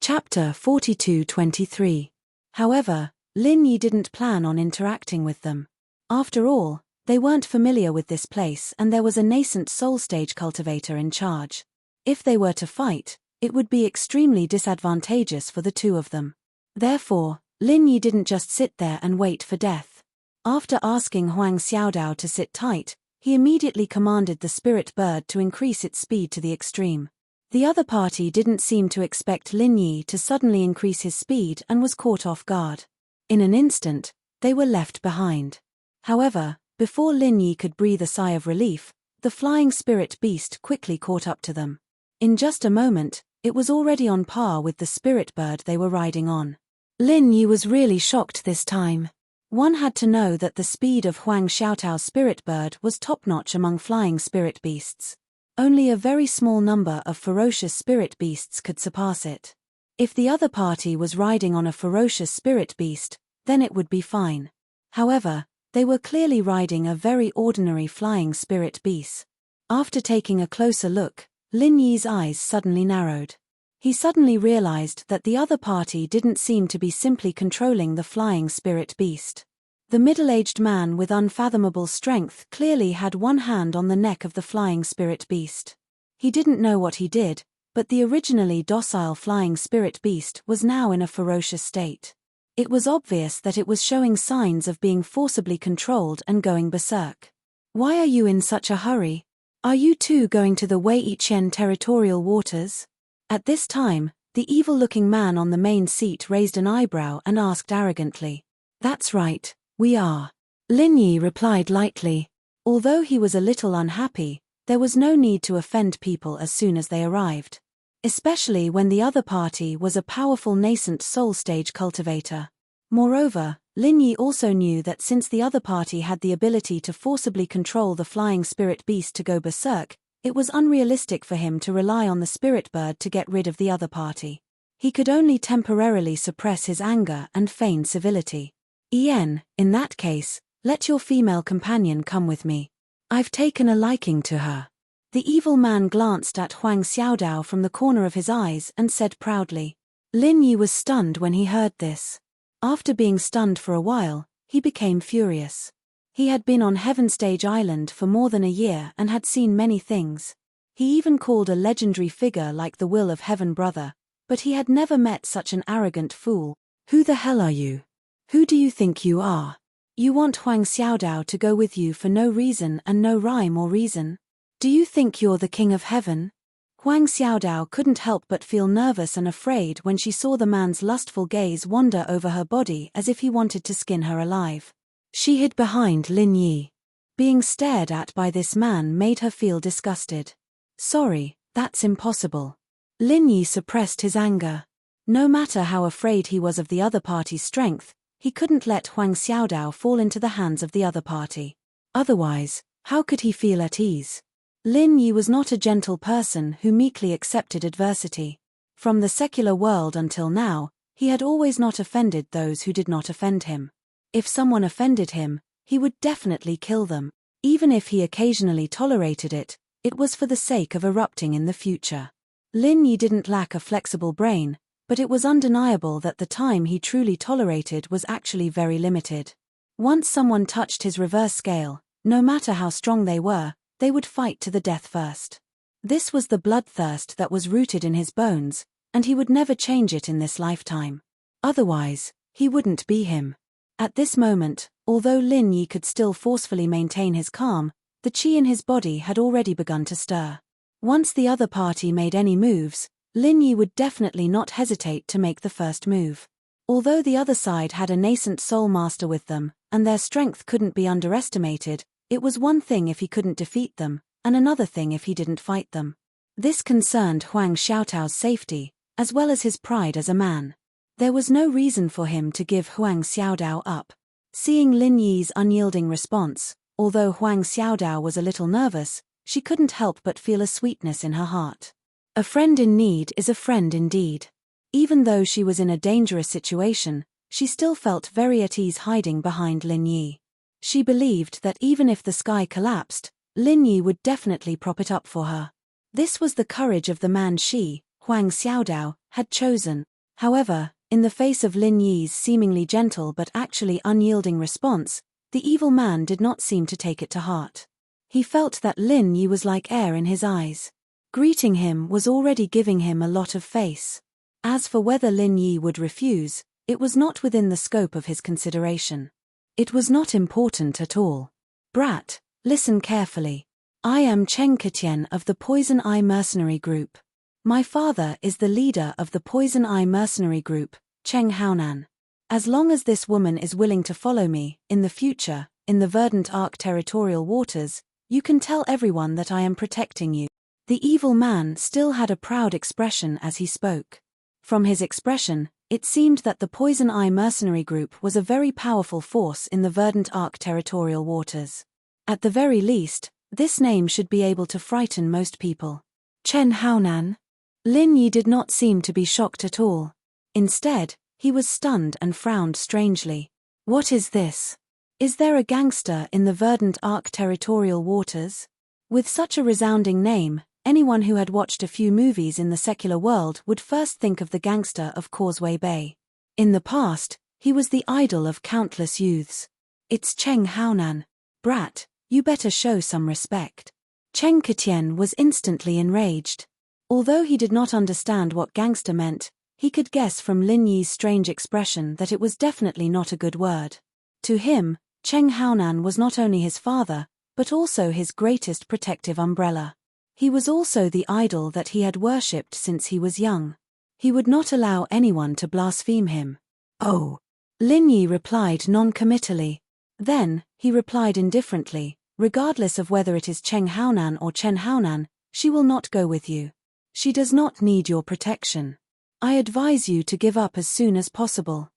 Chapter 42-23. However, Lin Yi didn't plan on interacting with them. After all, they weren't familiar with this place and there was a nascent soul stage cultivator in charge. If they were to fight, it would be extremely disadvantageous for the two of them. Therefore, Lin Yi didn't just sit there and wait for death. After asking Huang Xiaodao to sit tight, he immediately commanded the spirit bird to increase its speed to the extreme. The other party didn't seem to expect Lin Yi to suddenly increase his speed and was caught off guard. In an instant, they were left behind. However, before Lin Yi could breathe a sigh of relief, the flying spirit beast quickly caught up to them. In just a moment, it was already on par with the spirit bird they were riding on. Lin Yi was really shocked this time. One had to know that the speed of Huang Xiaotao's spirit bird was top-notch among flying spirit beasts. Only a very small number of ferocious spirit beasts could surpass it. If the other party was riding on a ferocious spirit beast, then it would be fine. However, they were clearly riding a very ordinary flying spirit beast. After taking a closer look, Lin Yi's eyes suddenly narrowed. He suddenly realized that the other party didn't seem to be simply controlling the flying spirit beast. The middle-aged man with unfathomable strength clearly had one hand on the neck of the flying spirit beast. He didn't know what he did, but the originally docile flying spirit beast was now in a ferocious state. It was obvious that it was showing signs of being forcibly controlled and going berserk. "Why are you in such a hurry? Are you too going to the Wei-Qian territorial waters?" At this time, the evil-looking man on the main seat raised an eyebrow and asked arrogantly. "That's right, we are." Lin Yi replied lightly. Although he was a little unhappy, there was no need to offend people as soon as they arrived. Especially when the other party was a powerful nascent soul stage cultivator. Moreover, Lin Yi also knew that since the other party had the ability to forcibly control the flying spirit beast to go berserk, it was unrealistic for him to rely on the spirit bird to get rid of the other party. He could only temporarily suppress his anger and feign civility. "In that case, let your female companion come with me. I've taken a liking to her." The evil man glanced at Huang Xiaodao from the corner of his eyes and said proudly. Lin Yi was stunned when he heard this. After being stunned for a while, he became furious. He had been on Heaven Stage Island for more than a year and had seen many things. He even called a legendary figure like the Will of Heaven brother, but he had never met such an arrogant fool. "Who the hell are you? Who do you think you are? You want Huang Xiaodao to go with you for no reason and no rhyme or reason? Do you think you're the king of heaven?" Huang Xiaodao couldn't help but feel nervous and afraid when she saw the man's lustful gaze wander over her body as if he wanted to skin her alive. She hid behind Lin Yi. Being stared at by this man made her feel disgusted. "Sorry, that's impossible." Lin Yi suppressed his anger. No matter how afraid he was of the other party's strength, he couldn't let Huang Xiaodao fall into the hands of the other party. Otherwise, how could he feel at ease? Lin Yi was not a gentle person who meekly accepted adversity. From the secular world until now, he had always not offended those who did not offend him. If someone offended him, he would definitely kill them. Even if he occasionally tolerated it, it was for the sake of erupting in the future. Lin Yi didn't lack a flexible brain, but it was undeniable that the time he truly tolerated was actually very limited. Once someone touched his reverse scale, no matter how strong they were, they would fight to the death first. This was the bloodthirst that was rooted in his bones, and he would never change it in this lifetime. Otherwise, he wouldn't be him. At this moment, although Lin Yi could still forcefully maintain his calm, the qi in his body had already begun to stir. Once the other party made any moves, Lin Yi would definitely not hesitate to make the first move. Although the other side had a nascent soul master with them, and their strength couldn't be underestimated, it was one thing if he couldn't defeat them, and another thing if he didn't fight them. This concerned Huang Xiaotao's safety, as well as his pride as a man. There was no reason for him to give Huang Xiaodao up. Seeing Lin Yi's unyielding response, although Huang Xiaodao was a little nervous, she couldn't help but feel a sweetness in her heart. A friend in need is a friend indeed. Even though she was in a dangerous situation, she still felt very at ease hiding behind Lin Yi. She believed that even if the sky collapsed, Lin Yi would definitely prop it up for her. This was the courage of the man she, Huang Xiaodao, had chosen. However, in the face of Lin Yi's seemingly gentle but actually unyielding response, the evil man did not seem to take it to heart. He felt that Lin Yi was like air in his eyes. Greeting him was already giving him a lot of face. As for whether Lin Yi would refuse, it was not within the scope of his consideration. It was not important at all. Brat, listen carefully. I am Cheng Ketian of the Poison Eye Mercenary Group. My father is the leader of the Poison Eye Mercenary Group, Cheng Haonan. As long as this woman is willing to follow me, in the future, in the Verdant Arc territorial waters, you can tell everyone that I am protecting you. The evil man still had a proud expression as he spoke. From his expression, it seemed that the Poison Eye Mercenary Group was a very powerful force in the Verdant Arc territorial waters. At the very least, this name should be able to frighten most people. Chen Haonan? Lin Yi did not seem to be shocked at all. Instead, he was stunned and frowned strangely. What is this? Is there a gangster in the Verdant Arc territorial waters? With such a resounding name, anyone who had watched a few movies in the secular world would first think of the gangster of Causeway Bay. In the past, he was the idol of countless youths. It's Cheng Haonan. Brat, you better show some respect. Cheng Ketian was instantly enraged. Although he did not understand what gangster meant, he could guess from Lin Yi's strange expression that it was definitely not a good word. To him, Cheng Haonan was not only his father, but also his greatest protective umbrella. He was also the idol that he had worshipped since he was young. He would not allow anyone to blaspheme him. Oh. Lin Yi replied non-committally. Then, he replied indifferently, regardless of whether it is Cheng Haonan or Chen Haonan, she will not go with you. She does not need your protection. I advise you to give up as soon as possible.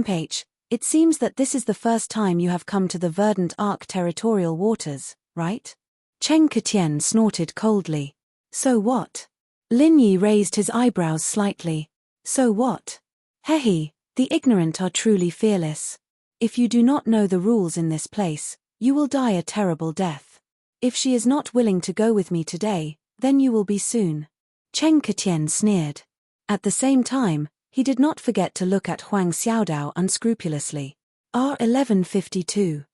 H. It seems that this is the first time you have come to the Verdant Arc territorial waters, right? Cheng Ketian snorted coldly. So what? Lin Yi raised his eyebrows slightly. So what? Hehe, the ignorant are truly fearless. If you do not know the rules in this place, you will die a terrible death. If she is not willing to go with me today, then you will be soon. Cheng Ketian sneered. At the same time, he did not forget to look at Huang Xiaodao unscrupulously. R1152.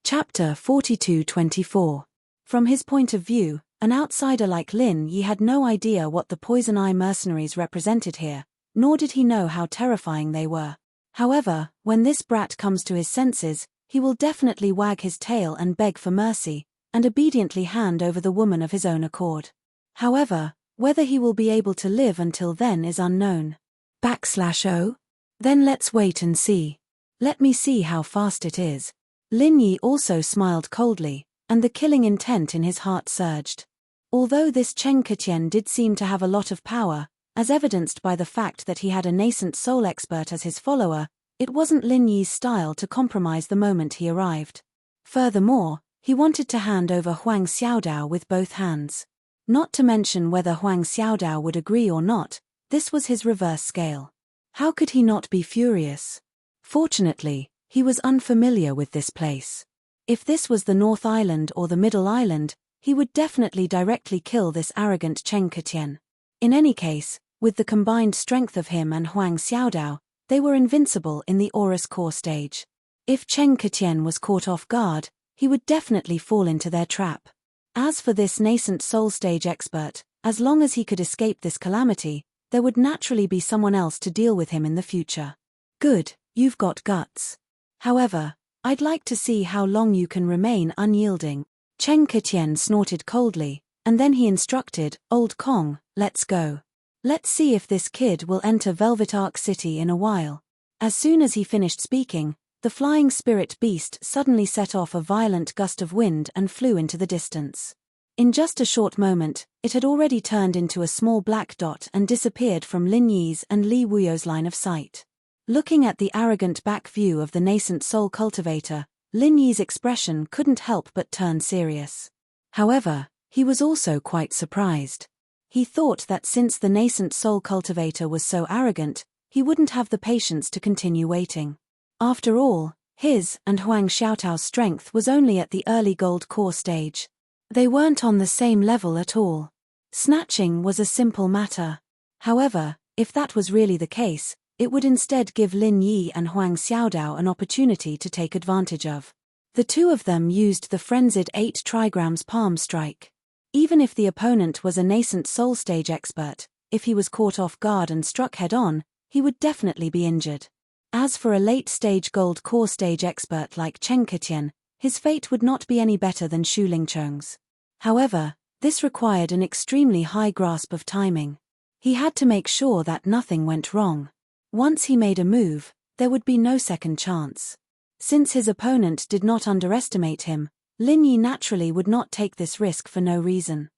Chapter 42-24. From his point of view, an outsider like Lin Yi had no idea what the Poison Eye mercenaries represented here, nor did he know how terrifying they were. However, when this brat comes to his senses, he will definitely wag his tail and beg for mercy, and obediently hand over the woman of his own accord. However, whether he will be able to live until then is unknown. /O? Then let's wait and see. Let me see how fast it is. Lin Yi also smiled coldly, and the killing intent in his heart surged. Although this Cheng Ketian did seem to have a lot of power, as evidenced by the fact that he had a nascent soul expert as his follower, it wasn't Lin Yi's style to compromise the moment he arrived. Furthermore, he wanted to hand over Huang Xiaodao with both hands. Not to mention whether Huang Xiaodao would agree or not, this was his reverse scale. How could he not be furious? Fortunately, he was unfamiliar with this place. If this was the North Island or the Middle Island, he would definitely directly kill this arrogant Cheng Ketian. In any case, with the combined strength of him and Huang Xiaodao, they were invincible in the Aurus core stage. If Cheng Ketian was caught off guard, he would definitely fall into their trap. As for this nascent soul stage expert, as long as he could escape this calamity, there would naturally be someone else to deal with him in the future. Good, you've got guts. However, I'd like to see how long you can remain unyielding. Cheng Ketian snorted coldly, and then he instructed, Old Kong, let's go. Let's see if this kid will enter Velvet Arc City in a while. As soon as he finished speaking, the flying spirit beast suddenly set off a violent gust of wind and flew into the distance. In just a short moment, it had already turned into a small black dot and disappeared from Lin Yi's and Li Wuyo's line of sight. Looking at the arrogant back view of the nascent soul cultivator, Lin Yi's expression couldn't help but turn serious. However, he was also quite surprised. He thought that since the nascent soul cultivator was so arrogant, he wouldn't have the patience to continue waiting. After all, his and Huang Xiaotao's strength was only at the early gold core stage. They weren't on the same level at all. Snatching was a simple matter. However, if that was really the case, It would instead give Lin Yi and Huang Xiaodao an opportunity to take advantage of. The two of them used the frenzied 8 trigrams palm strike. Even if the opponent was a nascent soul stage expert, if he was caught off guard and struck head-on, he would definitely be injured. As for a late-stage gold core stage expert like Chen Ketian, his fate would not be any better than Xu Lingcheng's. However, this required an extremely high grasp of timing. He had to make sure that nothing went wrong. Once he made a move, there would be no second chance. Since his opponent did not underestimate him, Lin Yi naturally would not take this risk for no reason.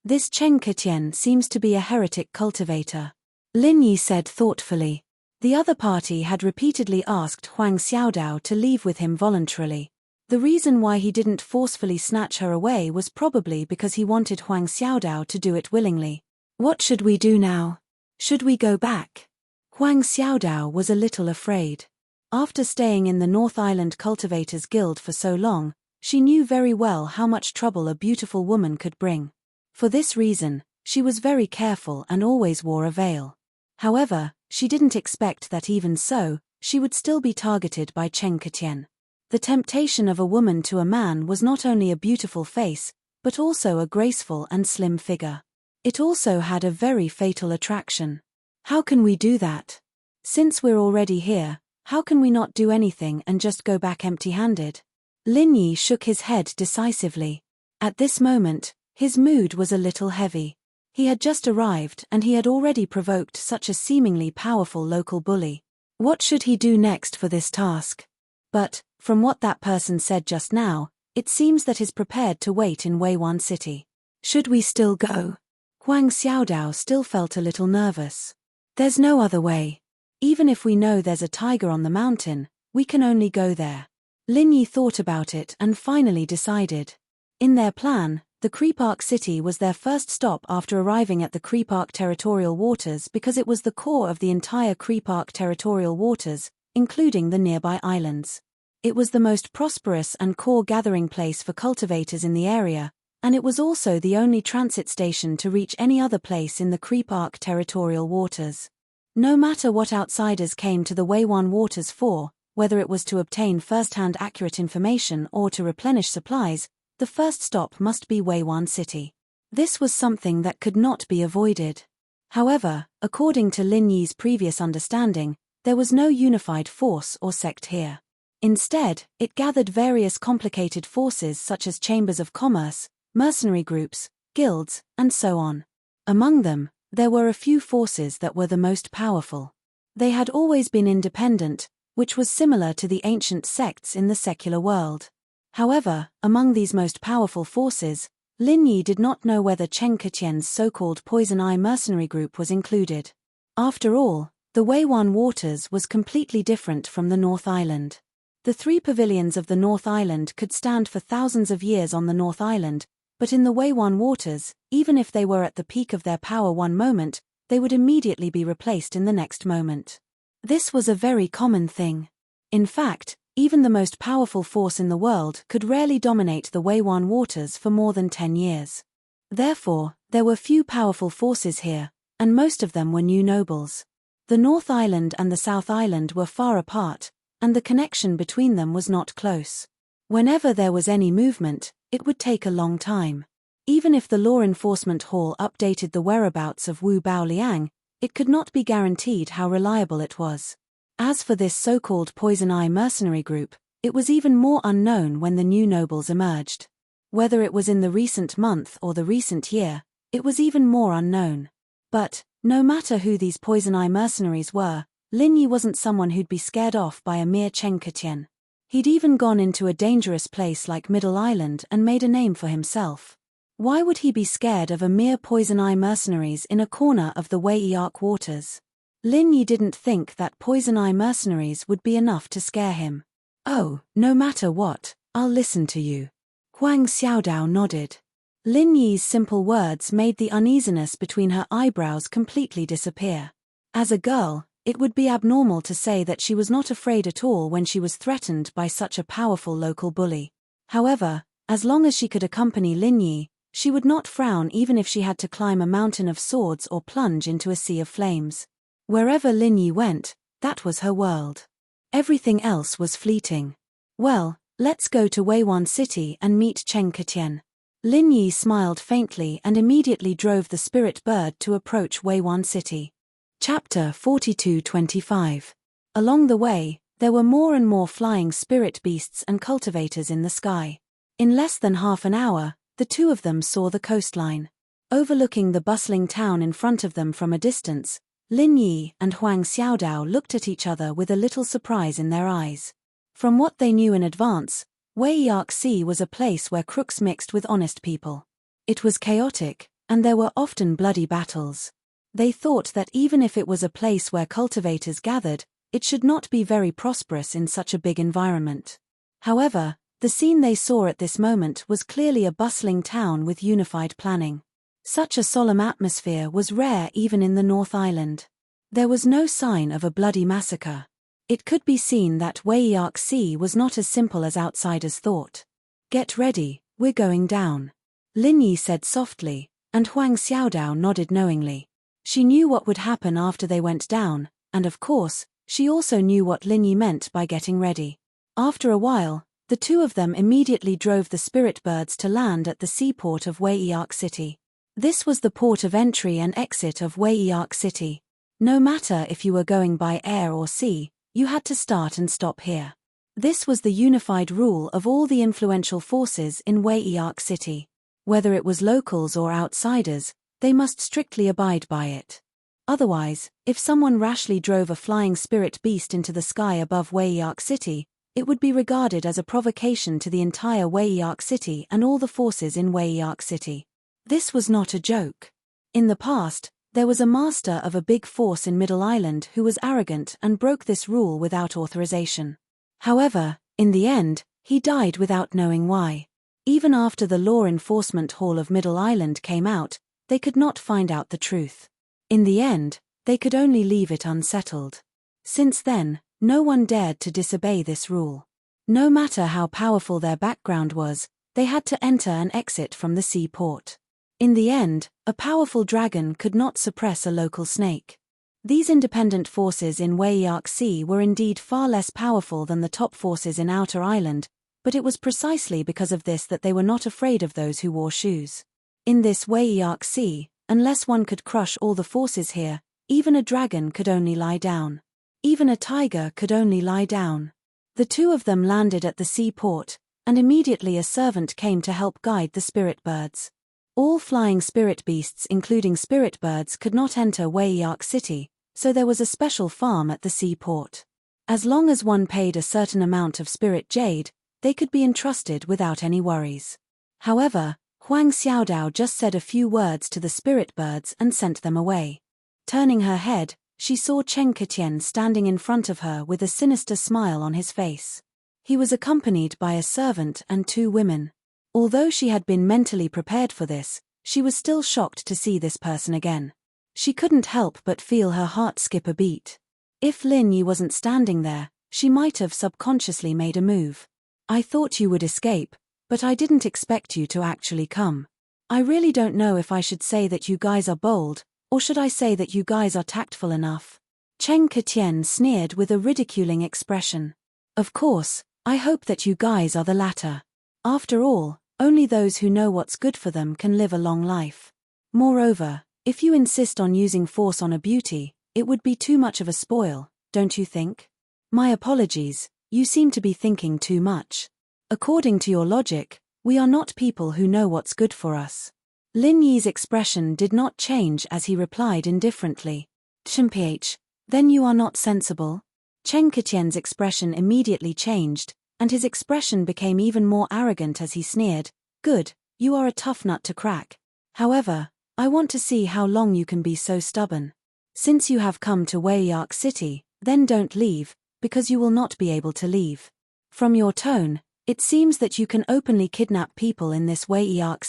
This Chen Ketian seems to be a heretic cultivator, Lin Yi said thoughtfully. The other party had repeatedly asked Huang Xiaodao to leave with him voluntarily. The reason why he didn't forcefully snatch her away was probably because he wanted Huang Xiaodao to do it willingly. What should we do now? Should we go back? Huang Xiaodao was a little afraid. After staying in the North Island Cultivators Guild for so long, she knew very well how much trouble a beautiful woman could bring. For this reason, she was very careful and always wore a veil. However, she didn't expect that even so, she would still be targeted by Chen Ketian. The temptation of a woman to a man was not only a beautiful face, but also a graceful and slim figure. It also had a very fatal attraction. How can we do that? Since we're already here, how can we not do anything and just go back empty-handed? Lin Yi shook his head decisively. At this moment, his mood was a little heavy. He had just arrived and he had already provoked such a seemingly powerful local bully. What should he do next for this task? But, from what that person said just now, it seems that he's prepared to wait in Weiwan City. Should we still go? Huang Xiaodao still felt a little nervous. There's no other way. Even if we know there's a tiger on the mountain, we can only go there. Lin Yi thought about it and finally decided. In their plan, the Creepark City was their first stop after arriving at the Creepark Territorial Waters because it was the core of the entire Creepark Territorial Waters, including the nearby islands. It was the most prosperous and core gathering place for cultivators in the area, and it was also the only transit station to reach any other place in the Creepark Territorial Waters. No matter what outsiders came to the Weiwan Waters for, whether it was to obtain first-hand accurate information or to replenish supplies, the first stop must be Weiwan City. This was something that could not be avoided. However, according to Lin Yi's previous understanding, there was no unified force or sect here. Instead, it gathered various complicated forces such as chambers of commerce, mercenary groups, guilds, and so on. Among them, there were a few forces that were the most powerful. They had always been independent, which was similar to the ancient sects in the secular world. However, among these most powerful forces, Lin Yi did not know whether Chen Ketian's so-called Poison Eye mercenary group was included. After all, the Weiwan Waters was completely different from the North Island. The 3 pavilions of the North Island could stand for thousands of years on the North Island, but in the Weiwan Waters, even if they were at the peak of their power one moment, they would immediately be replaced in the next moment. This was a very common thing. In fact, even the most powerful force in the world could rarely dominate the Weiwan Waters for more than 10 years. Therefore, there were few powerful forces here, and most of them were new nobles. The North Island and the South Island were far apart, and the connection between them was not close. Whenever there was any movement, it would take a long time. Even if the Law Enforcement Hall updated the whereabouts of Wu Baoliang, it could not be guaranteed how reliable it was. As for this so-called Poison Eye mercenary group, it was even more unknown when the new nobles emerged. Whether it was in the recent month or the recent year, it was even more unknown. But, no matter who these Poison Eye mercenaries were, Lin Yi wasn't someone who'd be scared off by a mere Chen Ketian. He'd even gone into a dangerous place like Middle Island and made a name for himself. Why would he be scared of a mere Poison Eye mercenaries in a corner of the Wei'ark Waters? Lin Yi didn't think that Poison Eye mercenaries would be enough to scare him. Oh, no matter what, I'll listen to you. Huang Xiaodao nodded. Lin Yi's simple words made the uneasiness between her eyebrows completely disappear. As a girl, it would be abnormal to say that she was not afraid at all when she was threatened by such a powerful local bully. However, as long as she could accompany Lin Yi, she would not frown even if she had to climb a mountain of swords or plunge into a sea of flames. Wherever Lin Yi went, That was her world. Everything else was fleeting. Well, let's go to Weiwan City and meet Cheng Ketian. Lin Yi smiled faintly and immediately drove the spirit bird to approach Weiwan City. Chapter 42-25. Along the way, there were more and more flying spirit beasts and cultivators in the sky. In less than half an hour, the two of them saw the coastline. Overlooking the bustling town in front of them from a distance, Lin Yi and Huang Xiaodao looked at each other with a little surprise in their eyes. From what they knew in advance, Wei'Yark was a place where crooks mixed with honest people. It was chaotic, and there were often bloody battles. They thought that even if it was a place where cultivators gathered, it should not be very prosperous in such a big environment. However, the scene they saw at this moment was clearly a bustling town with unified planning. Such a solemn atmosphere was rare even in the North Island. There was no sign of a bloody massacre. It could be seen that Wei'Yark was not as simple as outsiders thought. "Get ready, we're going down," Lin Yi said softly, and Huang Xiaodao nodded knowingly. She knew what would happen after they went down, and of course, she also knew what Lin Yi meant by getting ready. After a while, the two of them immediately drove the spirit birds to land at the seaport of Wei'Yark City. This was the port of entry and exit of Wei'Yark City. No matter if you were going by air or sea, you had to start and stop here. This was the unified rule of all the influential forces in Wei'Yark City. Whether it was locals or outsiders, they must strictly abide by it. Otherwise, if someone rashly drove a flying spirit beast into the sky above Wei'Yark City, it would be regarded as a provocation to the entire Wei'Yark City and all the forces in Wei'Yark City. This was not a joke. In the past, there was a master of a big force in Middle Island who was arrogant and broke this rule without authorization. However, in the end, he died without knowing why. Even after the Law Enforcement Hall of Middle Island came out, they could not find out the truth. In the end, they could only leave it unsettled. Since then, no one dared to disobey this rule. No matter how powerful their background was, they had to enter and exit from the seaport. In the end, a powerful dragon could not suppress a local snake. These independent forces in Wei'Yark were indeed far less powerful than the top forces in Outer Island, but it was precisely because of this that they were not afraid of those who wore shoes. In this Wei'Yark, unless one could crush all the forces here, even a dragon could only lie down. Even a tiger could only lie down. The two of them landed at the seaport, and immediately a servant came to help guide the spirit birds. All flying spirit beasts including spirit birds could not enter Wei'Yark City, so there was a special farm at the seaport. As long as one paid a certain amount of spirit jade, they could be entrusted without any worries. However, Huang Xiaodao just said a few words to the spirit birds and sent them away. Turning her head, she saw Cheng Ketian standing in front of her with a sinister smile on his face. He was accompanied by a servant and two women. Although she had been mentally prepared for this, she was still shocked to see this person again. She couldn't help but feel her heart skip a beat. If Lin Yi wasn't standing there, she might have subconsciously made a move. "I thought you would escape, but I didn't expect you to actually come. I really don't know if I should say that you guys are bold, or should I say that you guys are tactful enough?" Cheng Ketian sneered with a ridiculing expression. "Of course, I hope that you guys are the latter. After all, only those who know what's good for them can live a long life. Moreover, if you insist on using force on a beauty, it would be too much of a spoil, don't you think? My apologies, you seem to be thinking too much. According to your logic, we are not people who know what's good for us." Lin Yi's expression did not change as he replied indifferently. "Chimph, then you are not sensible?" Cheng Ketian's expression immediately changed, and his expression became even more arrogant as he sneered. "Good, you are a tough nut to crack. However, I want to see how long you can be so stubborn. Since you have come to Wei'Yark City, then don't leave, because you will not be able to leave. From your tone, it seems that you can openly kidnap people in this Wei'Yark."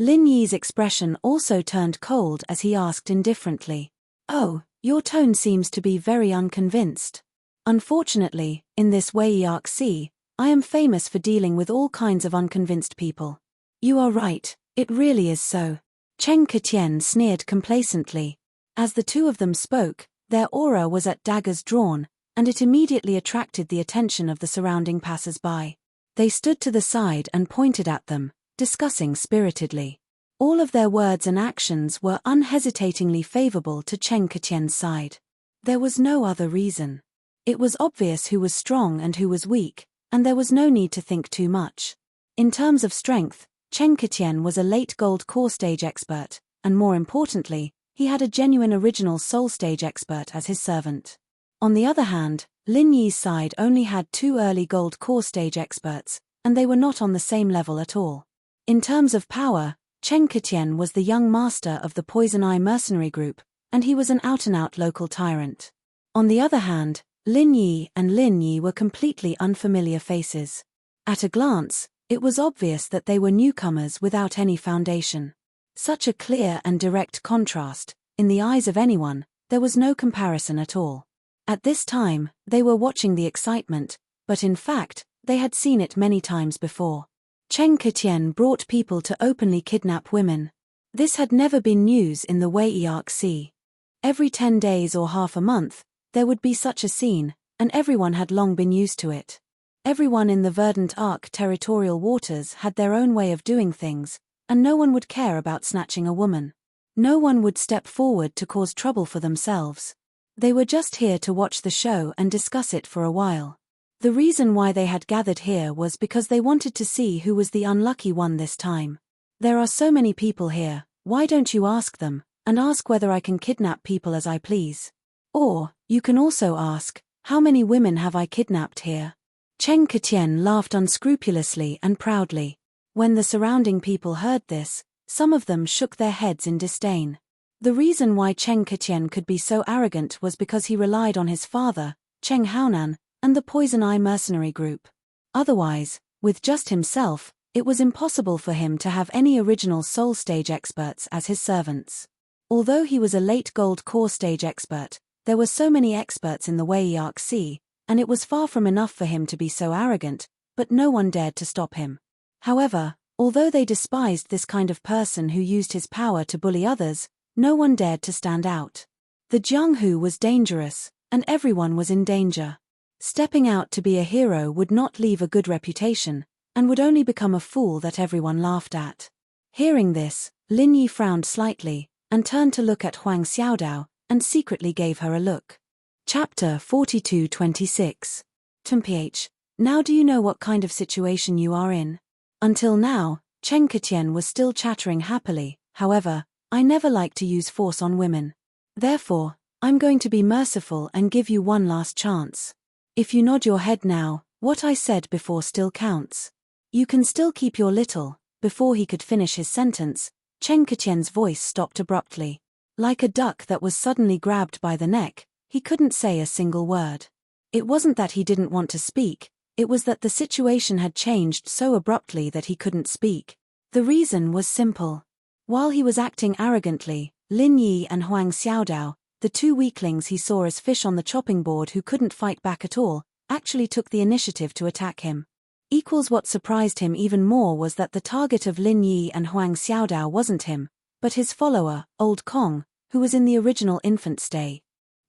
Lin Yi's expression also turned cold as he asked indifferently. "Oh, your tone seems to be very unconvinced. Unfortunately, in this Wei'Yark, I am famous for dealing with all kinds of unconvinced people." "You are right, it really is so." Cheng Ketian sneered complacently. As the two of them spoke, Their aura was at daggers drawn, and it immediately attracted the attention of the surrounding passers-by. They stood to the side and pointed at them, discussing spiritedly. All of their words and actions were unhesitatingly favorable to Cheng Ketien's side. There was no other reason. It was obvious who was strong and who was weak, and there was no need to think too much. In terms of strength, Cheng Ketien was a late gold core stage expert, and more importantly, he had a genuine original soul stage expert as his servant. On the other hand, Lin Yi's side only had 2 early gold core stage experts, and they were not on the same level at all. In terms of power, Cheng Ketien was the young master of the Poison Eye mercenary group, and he was an out-and-out local tyrant. On the other hand, Lin Yi and Lin Yi were completely unfamiliar faces. At a glance, it was obvious that they were newcomers without any foundation. Such a clear and direct contrast, in the eyes of anyone, there was no comparison at all. At this time, they were watching the excitement, but in fact, they had seen it many times before. Cheng Ketien brought people to openly kidnap women. This had never been news in the Wei Arc Sea. Every 10 days or half a month, there would be such a scene, and everyone had long been used to it. Everyone in the Verdant Arc territorial waters had their own way of doing things, and no one would care about snatching a woman. No one would step forward to cause trouble for themselves. They were just here to watch the show and discuss it for a while. The reason why they had gathered here was because they wanted to see who was the unlucky one this time. There are so many people here, why don't you ask them, and ask whether I can kidnap people as I please? Or, you can also ask, how many women have I kidnapped here? Cheng Ketien laughed unscrupulously and proudly. When the surrounding people heard this, some of them shook their heads in disdain. The reason why Cheng Ketien could be so arrogant was because he relied on his father, Cheng Haonan, and the Poison Eye mercenary group. Otherwise, with just himself, it was impossible for him to have any original soul stage experts as his servants. Although he was a late gold core stage expert, there were so many experts in the Wei Arc Sea, and it was far from enough for him to be so arrogant, but no one dared to stop him. However, although they despised this kind of person who used his power to bully others, no one dared to stand out. The Jianghu was dangerous, and everyone was in danger. Stepping out to be a hero would not leave a good reputation, and would only become a fool that everyone laughed at. Hearing this, Lin Yi frowned slightly, and turned to look at Huang Xiaodao, and secretly gave her a look. Chapter 42-26. Mph. Now do you know what kind of situation you are in? Until now, Cheng Ketien was still chattering happily. However, I never like to use force on women. Therefore, I'm going to be merciful and give you one last chance. If you nod your head now, what I said before still counts. You can still keep your little. Before he could finish his sentence, Cheng Ketien's voice stopped abruptly. Like a duck that was suddenly grabbed by the neck, he couldn't say a single word. It wasn't that he didn't want to speak, it was that the situation had changed so abruptly that he couldn't speak. The reason was simple. While he was acting arrogantly, Lin Yi and Huang Xiaodao, the 2 weaklings he saw as fish on the chopping board who couldn't fight back at all, actually took the initiative to attack him. What surprised him even more was that the target of Lin Yi and Huang Xiaodao wasn't him, but his follower, Old Kong, who was in the original infant stage.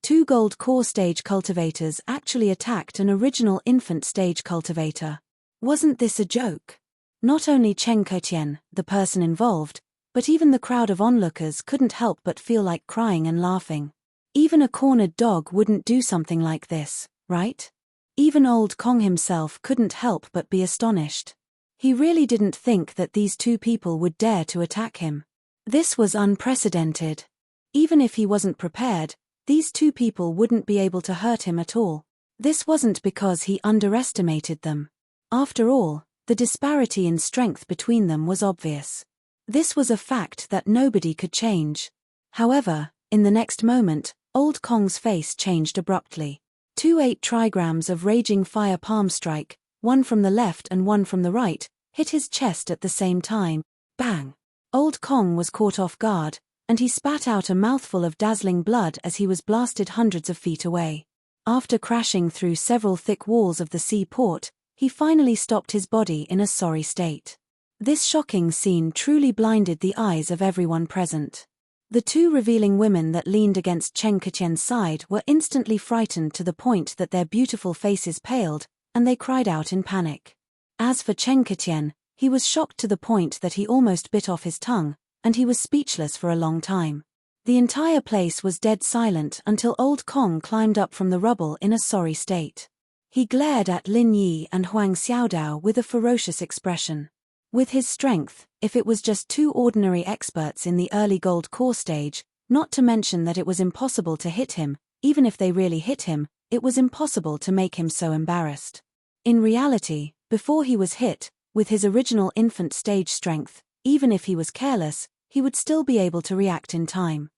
2 gold core stage cultivators actually attacked an original infant stage cultivator. Wasn't this a joke? Not only Cheng Ketien, the person involved, but even the crowd of onlookers couldn't help but feel like crying and laughing. Even a cornered dog wouldn't do something like this, right? Even Old Kong himself couldn't help but be astonished. He really didn't think that these 2 people would dare to attack him. This was unprecedented. Even if he wasn't prepared, these 2 people wouldn't be able to hurt him at all. This wasn't because he underestimated them. After all, the disparity in strength between them was obvious. This was a fact that nobody could change. However, in the next moment, Old Kong's face changed abruptly. 2 8 trigrams of raging fire palm strike, one from the left and one from the right, hit his chest at the same time. Bang! Old Kong was caught off guard, and he spat out a mouthful of dazzling blood as he was blasted hundreds of feet away. After crashing through several thick walls of the seaport, he finally stopped his body in a sorry state. This shocking scene truly blinded the eyes of everyone present. The two revealing women that leaned against Cheng Ketien's side were instantly frightened to the point that their beautiful faces paled, and they cried out in panic. As for Cheng Ketien, he was shocked to the point that he almost bit off his tongue, and he was speechless for a long time. The entire place was dead silent until Old Kong climbed up from the rubble in a sorry state. He glared at Lin Yi and Huang Xiaodao with a ferocious expression. With his strength, if it was just two ordinary experts in the early gold core stage, not to mention that it was impossible to hit him, even if they really hit him, it was impossible to make him so embarrassed. In reality, before he was hit, with his original infant stage strength, even if he was careless, he would still be able to react in time.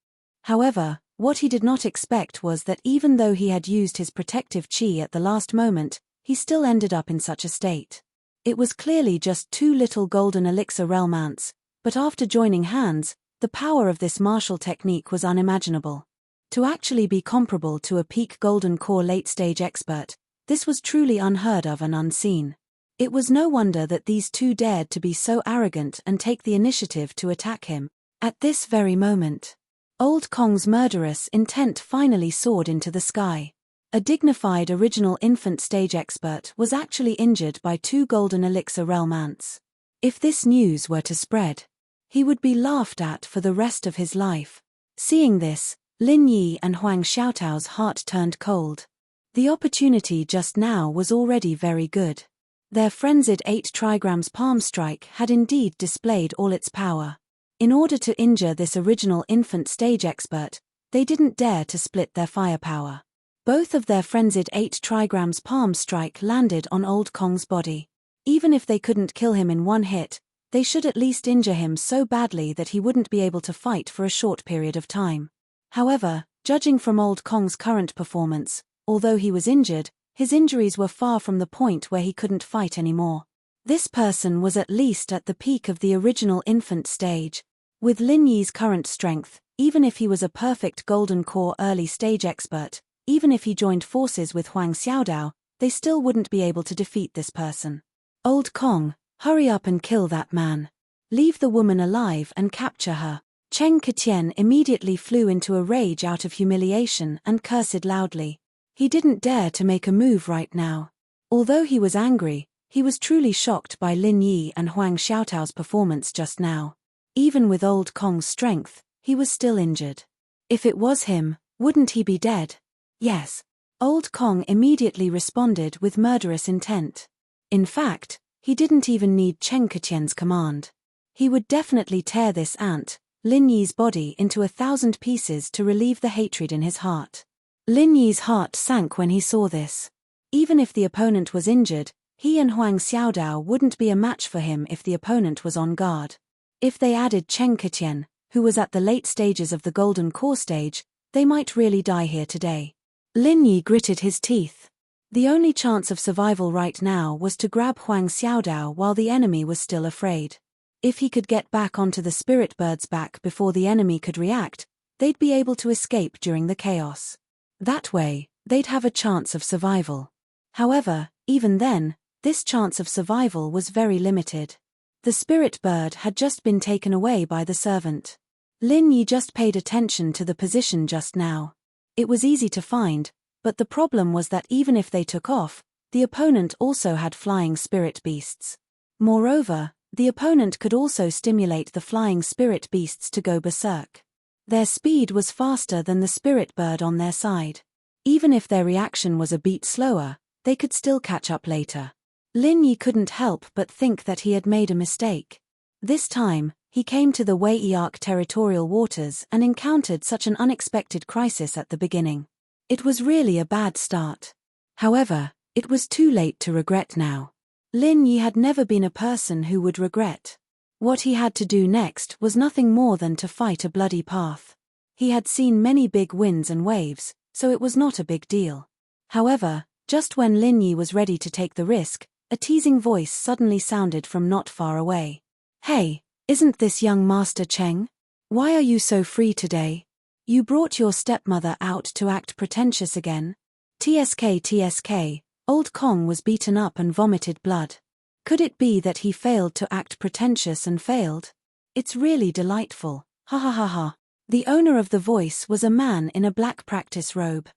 However, what he did not expect was that even though he had used his protective chi at the last moment, he still ended up in such a state. It was clearly just two little golden elixir realm ants, but after joining hands, the power of this martial technique was unimaginable. To actually be comparable to a peak golden core late-stage expert, this was truly unheard of and unseen. It was no wonder that these two dared to be so arrogant and take the initiative to attack him. At this very moment, Old Kong's murderous intent finally soared into the sky. A dignified original infant stage expert was actually injured by two golden elixir realm ants. If this news were to spread, he would be laughed at for the rest of his life. Seeing this, Lin Yi and Huang Xiaotao's heart turned cold. The opportunity just now was already very good. Their frenzied 8 trigrams palm strike had indeed displayed all its power. In order to injure this original infant stage expert, they didn't dare to split their firepower. Both of their frenzied 8 trigrams palm strike landed on Old Kong's body. Even if they couldn't kill him in one hit, they should at least injure him so badly that he wouldn't be able to fight for a short period of time. However, judging from Old Kong's current performance, although he was injured, his injuries were far from the point where he couldn't fight anymore. This person was at least at the peak of the original infant stage. With Lin Yi's current strength, even if he was a perfect golden core early stage expert, even if he joined forces with Huang Xiaodao, they still wouldn't be able to defeat this person. Old Kong, hurry up and kill that man. Leave the woman alive and capture her. Cheng Ketien immediately flew into a rage out of humiliation and cursed loudly. He didn't dare to make a move right now. Although he was angry, he was truly shocked by Lin Yi and Huang Xiaotao's performance just now. Even with Old Kong's strength, he was still injured. If it was him, wouldn't he be dead? Yes. Old Kong immediately responded with murderous intent. In fact, he didn't even need Cheng Ketien's command. He would definitely tear this ant, Lin Yi's body, into 1,000 pieces to relieve the hatred in his heart. Lin Yi's heart sank when he saw this. Even if the opponent was injured, he and Huang Xiaodao wouldn't be a match for him if the opponent was on guard. If they added Cheng Ketien, who was at the late stages of the golden core stage, they might really die here today. Lin Yi gritted his teeth. The only chance of survival right now was to grab Huang Xiaodao while the enemy was still afraid. If he could get back onto the spirit bird's back before the enemy could react, they'd be able to escape during the chaos. That way, they'd have a chance of survival. However, even then, this chance of survival was very limited. The spirit bird had just been taken away by the servant. Lin Yi just paid attention to the position just now. It was easy to find, but the problem was that even if they took off, the opponent also had flying spirit beasts. Moreover, the opponent could also stimulate the flying spirit beasts to go berserk. Their speed was faster than the spirit bird on their side. Even if their reaction was a beat slower, they could still catch up later. Lin Yi couldn't help but think that he had made a mistake. This time, he came to the Wei Arc territorial waters and encountered such an unexpected crisis at the beginning. It was really a bad start. However, it was too late to regret now. Lin Yi had never been a person who would regret. What he had to do next was nothing more than to fight a bloody path. He had seen many big winds and waves, so it was not a big deal. However, just when Lin Yi was ready to take the risk, a teasing voice suddenly sounded from not far away. "Hey, isn't this young Master Cheng? Why are you so free today? You brought your stepmother out to act pretentious again?" TSK, Old Kong was beaten up and vomited blood. Could it be that he failed to act pretentious and failed? It's really delightful, ha ha ha ha. The owner of the voice was a man in a black practice robe.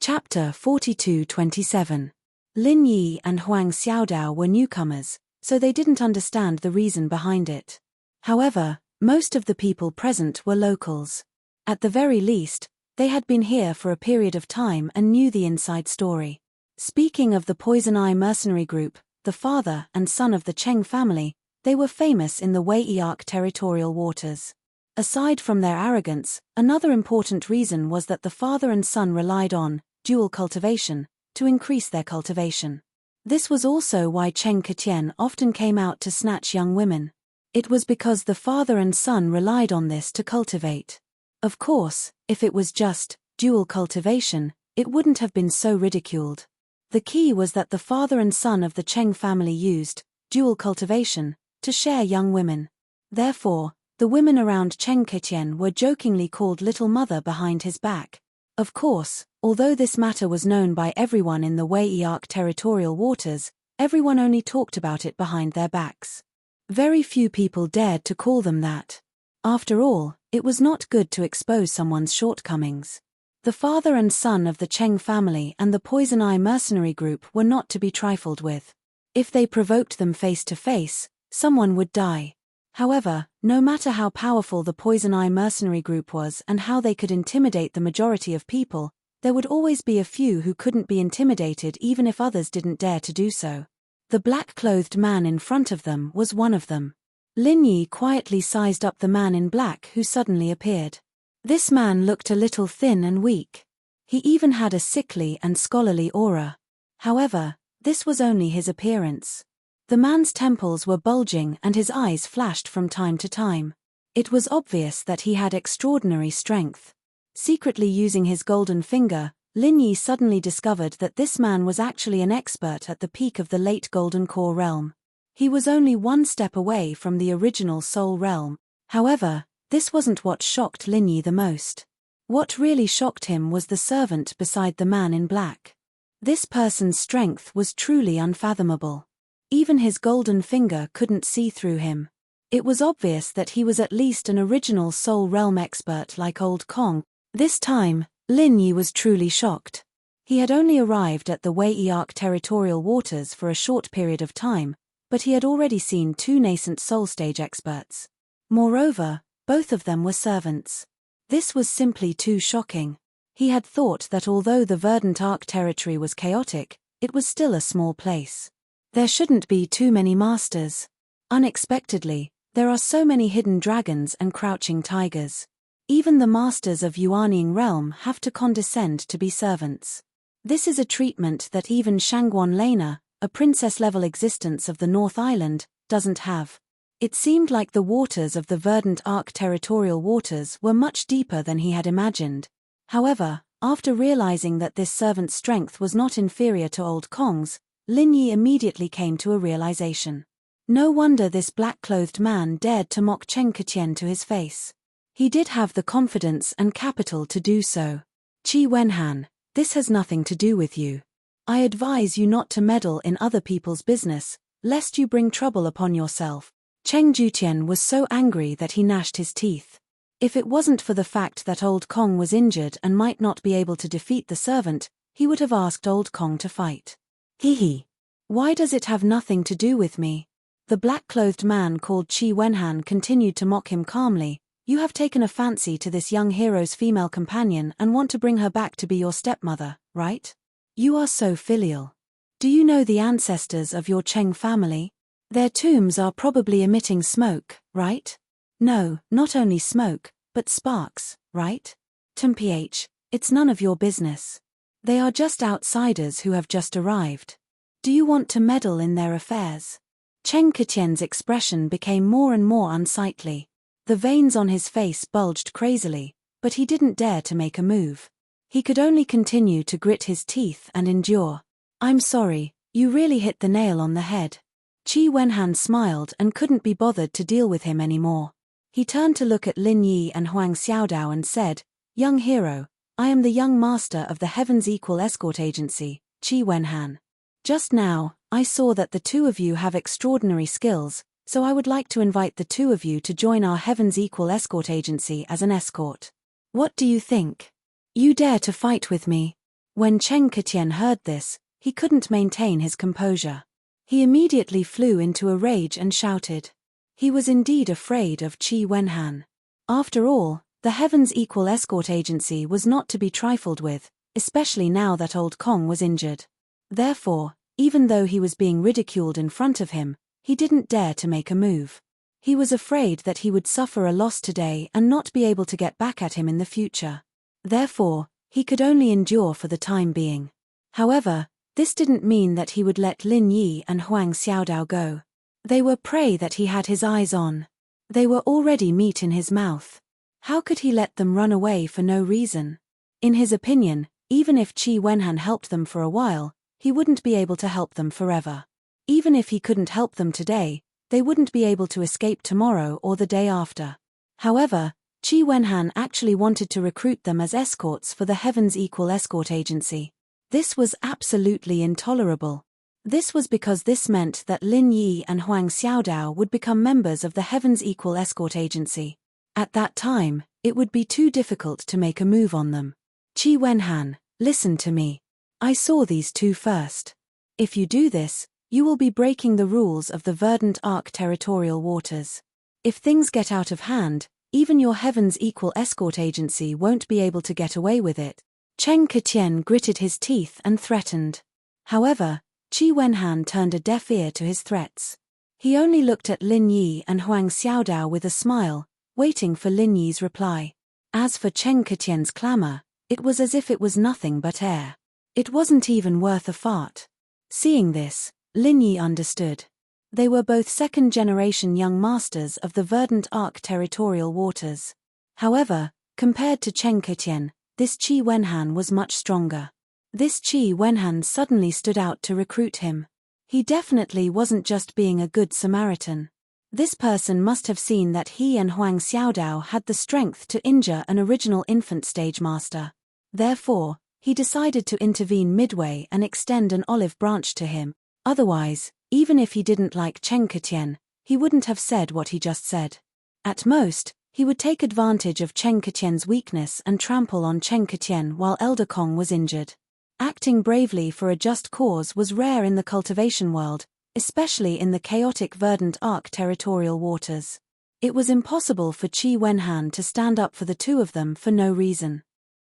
Chapter 42-27. Lin Yi and Huang Xiaodao were newcomers, so they didn't understand the reason behind it. However, most of the people present were locals. At the very least, they had been here for a period of time and knew the inside story. Speaking of the Poison Eye mercenary group, the father and son of the Cheng family, they were famous in the Wei-Arc territorial waters. Aside from their arrogance, another important reason was that the father and son relied on dual cultivation to increase their cultivation. This was also why Cheng Ketian often came out to snatch young women. It was because the father and son relied on this to cultivate. Of course, if it was just dual cultivation, it wouldn't have been so ridiculed. The key was that the father and son of the Cheng family used dual cultivation to share young women. Therefore, the women around Cheng Ketian were jokingly called Little Mother behind his back. Of course, although this matter was known by everyone in the Wei-Arc territorial waters, everyone only talked about it behind their backs. Very few people dared to call them that. After all, it was not good to expose someone's shortcomings. The father and son of the Cheng family and the Poison Eye mercenary group were not to be trifled with. If they provoked them face to face, someone would die. However, no matter how powerful the Poison Eye mercenary group was and how they could intimidate the majority of people, there would always be a few who couldn't be intimidated even if others didn't dare to do so. The black-clothed man in front of them was one of them. Lin Yi quietly sized up the man in black who suddenly appeared. This man looked a little thin and weak. He even had a sickly and scholarly aura. However, this was only his appearance. The man's temples were bulging and his eyes flashed from time to time. It was obvious that he had extraordinary strength. Secretly using his golden finger, Lin Yi suddenly discovered that this man was actually an expert at the peak of the late Golden Core realm. He was only one step away from the original Soul realm. However, this wasn't what shocked Lin Yi the most. What really shocked him was the servant beside the man in black. This person's strength was truly unfathomable. Even his golden finger couldn't see through him. It was obvious that he was at least an original Soul realm expert like Old Kong. This time, Lin Yi was truly shocked. He had only arrived at the Wei-Arc territorial waters for a short period of time, but he had already seen two nascent Soul stage experts. Moreover, both of them were servants. This was simply too shocking. He had thought that although the Verdant Arc territory was chaotic, it was still a small place. There shouldn't be too many masters. Unexpectedly, there are so many hidden dragons and crouching tigers. Even the masters of Yuanying realm have to condescend to be servants. This is a treatment that even Shangguan Lena, a princess-level existence of the North Island, doesn't have. It seemed like the waters of the Verdant Arc territorial waters were much deeper than he had imagined. However, after realizing that this servant's strength was not inferior to Old Kong's, Lin Yi immediately came to a realization. No wonder this black-clothed man dared to mock Cheng Ketian to his face. He did have the confidence and capital to do so. Qi Wenhan, this has nothing to do with you. I advise you not to meddle in other people's business, lest you bring trouble upon yourself. Cheng Jutian was so angry that he gnashed his teeth. If it wasn't for the fact that Old Kong was injured and might not be able to defeat the servant, he would have asked Old Kong to fight. Hee. Why does it have nothing to do with me? The black-clothed man called Qi Wenhan continued to mock him calmly. You have taken a fancy to this young hero's female companion and want to bring her back to be your stepmother, right? You are so filial. Do you know the ancestors of your Cheng family? Their tombs are probably emitting smoke, right? No, not only smoke, but sparks, right? Mph, it's none of your business. They are just outsiders who have just arrived. Do you want to meddle in their affairs? Cheng Ketian's expression became more and more unsightly. The veins on his face bulged crazily, but he didn't dare to make a move. He could only continue to grit his teeth and endure. I'm sorry, you really hit the nail on the head. Qi Wenhan smiled and couldn't be bothered to deal with him anymore. He turned to look at Lin Yi and Huang Xiaodao and said, Young hero, I am the young master of the Heaven's Equal Escort Agency, Qi Wenhan. Just now, I saw that the two of you have extraordinary skills, So I would like to invite the two of you to join our Heaven's Equal escort agency as an escort. What do you think? You dare to fight with me? When Cheng Ketian heard this, he couldn't maintain his composure. He immediately flew into a rage and shouted. He was indeed afraid of Qi Wenhan. After all, the Heaven's Equal escort agency was not to be trifled with, especially now that old Kong was injured. Therefore, even though he was being ridiculed in front of him, he didn't dare to make a move. He was afraid that he would suffer a loss today and not be able to get back at him in the future. Therefore, he could only endure for the time being. However, this didn't mean that he would let Lin Yi and Huang Xiaodao go. They were prey that he had his eyes on. They were already meat in his mouth. How could he let them run away for no reason? In his opinion, even if Qi Wenhan helped them for a while, he wouldn't be able to help them forever. Even if he couldn't help them today, they wouldn't be able to escape tomorrow or the day after. However, Qi Wenhan actually wanted to recruit them as escorts for the Heaven's Equal escort agency. This was absolutely intolerable. This was because this meant that Lin Yi and Huang Xiaodao would become members of the Heaven's Equal escort agency. At that time, it would be too difficult to make a move on them. Qi Wenhan, listen to me. I saw these two first. If you do this, you will be breaking the rules of the Verdant Arc territorial waters. If things get out of hand, even your Heaven's Equal escort agency won't be able to get away with it. Cheng Ketian gritted his teeth and threatened. However, Qi Wenhan turned a deaf ear to his threats. He only looked at Lin Yi and Huang Xiaodao with a smile, waiting for Lin Yi's reply. As for Cheng Ketian's clamor, it was as if it was nothing but air. It wasn't even worth a fart. Seeing this, Lin Yi understood. They were both second-generation young masters of the Verdant Arc territorial waters. However, compared to Cheng Ketian, this Qi Wenhan was much stronger. This Qi Wenhan suddenly stood out to recruit him. He definitely wasn't just being a good Samaritan. This person must have seen that he and Huang Xiaodao had the strength to injure an original infant stage master. Therefore, he decided to intervene midway and extend an olive branch to him. Otherwise, even if he didn't like Cheng Ketian, he wouldn't have said what he just said. At most, he would take advantage of Cheng Ketian's weakness and trample on Cheng Ketian while Elder Kong was injured. Acting bravely for a just cause was rare in the cultivation world, especially in the chaotic Verdant Arc territorial waters. It was impossible for Qi Wenhan to stand up for the two of them for no reason.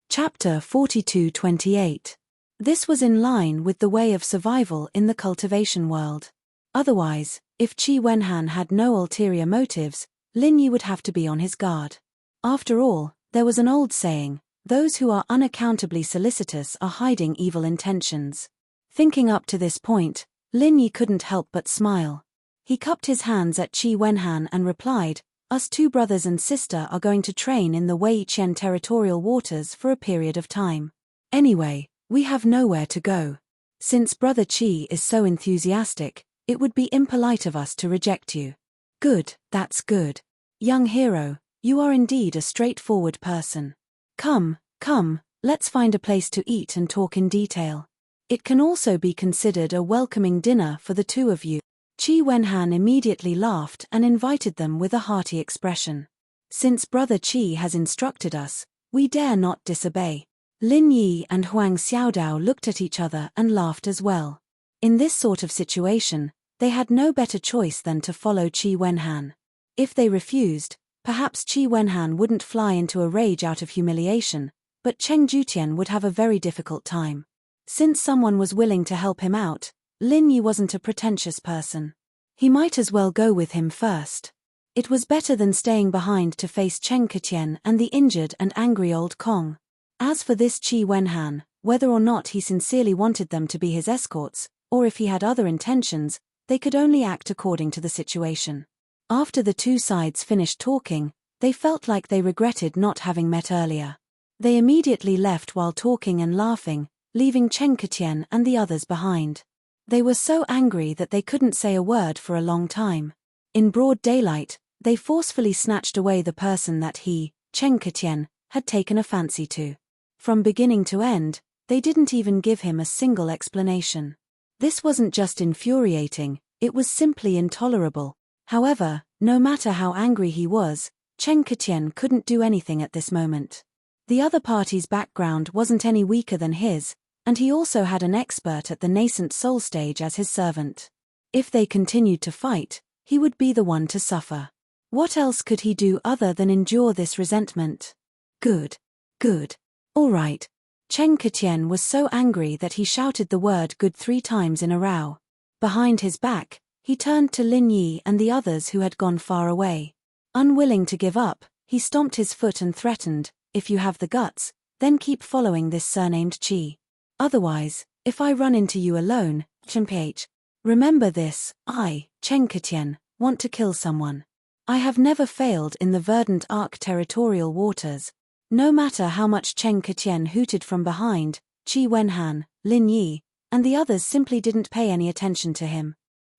Chapter 42-28. This was in line with the way of survival in the cultivation world. Otherwise, if Qi Wenhan had no ulterior motives, Lin Yi would have to be on his guard. After all, there was an old saying, those who are unaccountably solicitous are hiding evil intentions. Thinking up to this point, Lin Yi couldn't help but smile. He cupped his hands at Qi Wenhan and replied, us two brothers and sister are going to train in the Weiqian territorial waters for a period of time. Anyway, we have nowhere to go. Since Brother Qi is so enthusiastic, it would be impolite of us to reject you. Good, that's good. Young hero, you are indeed a straightforward person. Come, let's find a place to eat and talk in detail. It can also be considered a welcoming dinner for the two of you. Qi Wenhan immediately laughed and invited them with a hearty expression. Since Brother Qi has instructed us, we dare not disobey. Lin Yi and Huang Xiaodao looked at each other and laughed as well. In this sort of situation, they had no better choice than to follow Qi Wenhan. If they refused, perhaps Qi Wenhan wouldn't fly into a rage out of humiliation, but Cheng Jutian would have a very difficult time. Since someone was willing to help him out, Lin Yi wasn't a pretentious person. He might as well go with him first. It was better than staying behind to face Cheng Ketian and the injured and angry old Kong. As for this Qi Wenhan, whether or not he sincerely wanted them to be his escorts, or if he had other intentions, they could only act according to the situation. After the two sides finished talking, they felt like they regretted not having met earlier. They immediately left while talking and laughing, leaving Cheng Ketian and the others behind. They were so angry that they couldn't say a word for a long time. In broad daylight, they forcefully snatched away the person that he, Cheng Ketian, had taken a fancy to. From beginning to end, they didn't even give him a single explanation. This wasn't just infuriating, it was simply intolerable. However, no matter how angry he was, Cheng Ketian couldn't do anything at this moment. The other party's background wasn't any weaker than his, and he also had an expert at the nascent soul stage as his servant. If they continued to fight, he would be the one to suffer. What else could he do other than endure this resentment? Good. All right. Cheng Ketian was so angry that he shouted the word good 3 times in a row. Behind his back, he turned to Lin Yi and the others who had gone far away. Unwilling to give up, he stomped his foot and threatened, "If you have the guts, then keep following this surnamed Qi. Otherwise, if I run into you alone, Chenph, remember this, I, Cheng Ketian, want to kill someone. I have never failed in the verdant arc territorial waters." No matter how much Cheng Ketian hooted from behind, Qi Wenhan, Lin Yi, and the others simply didn't pay any attention to him.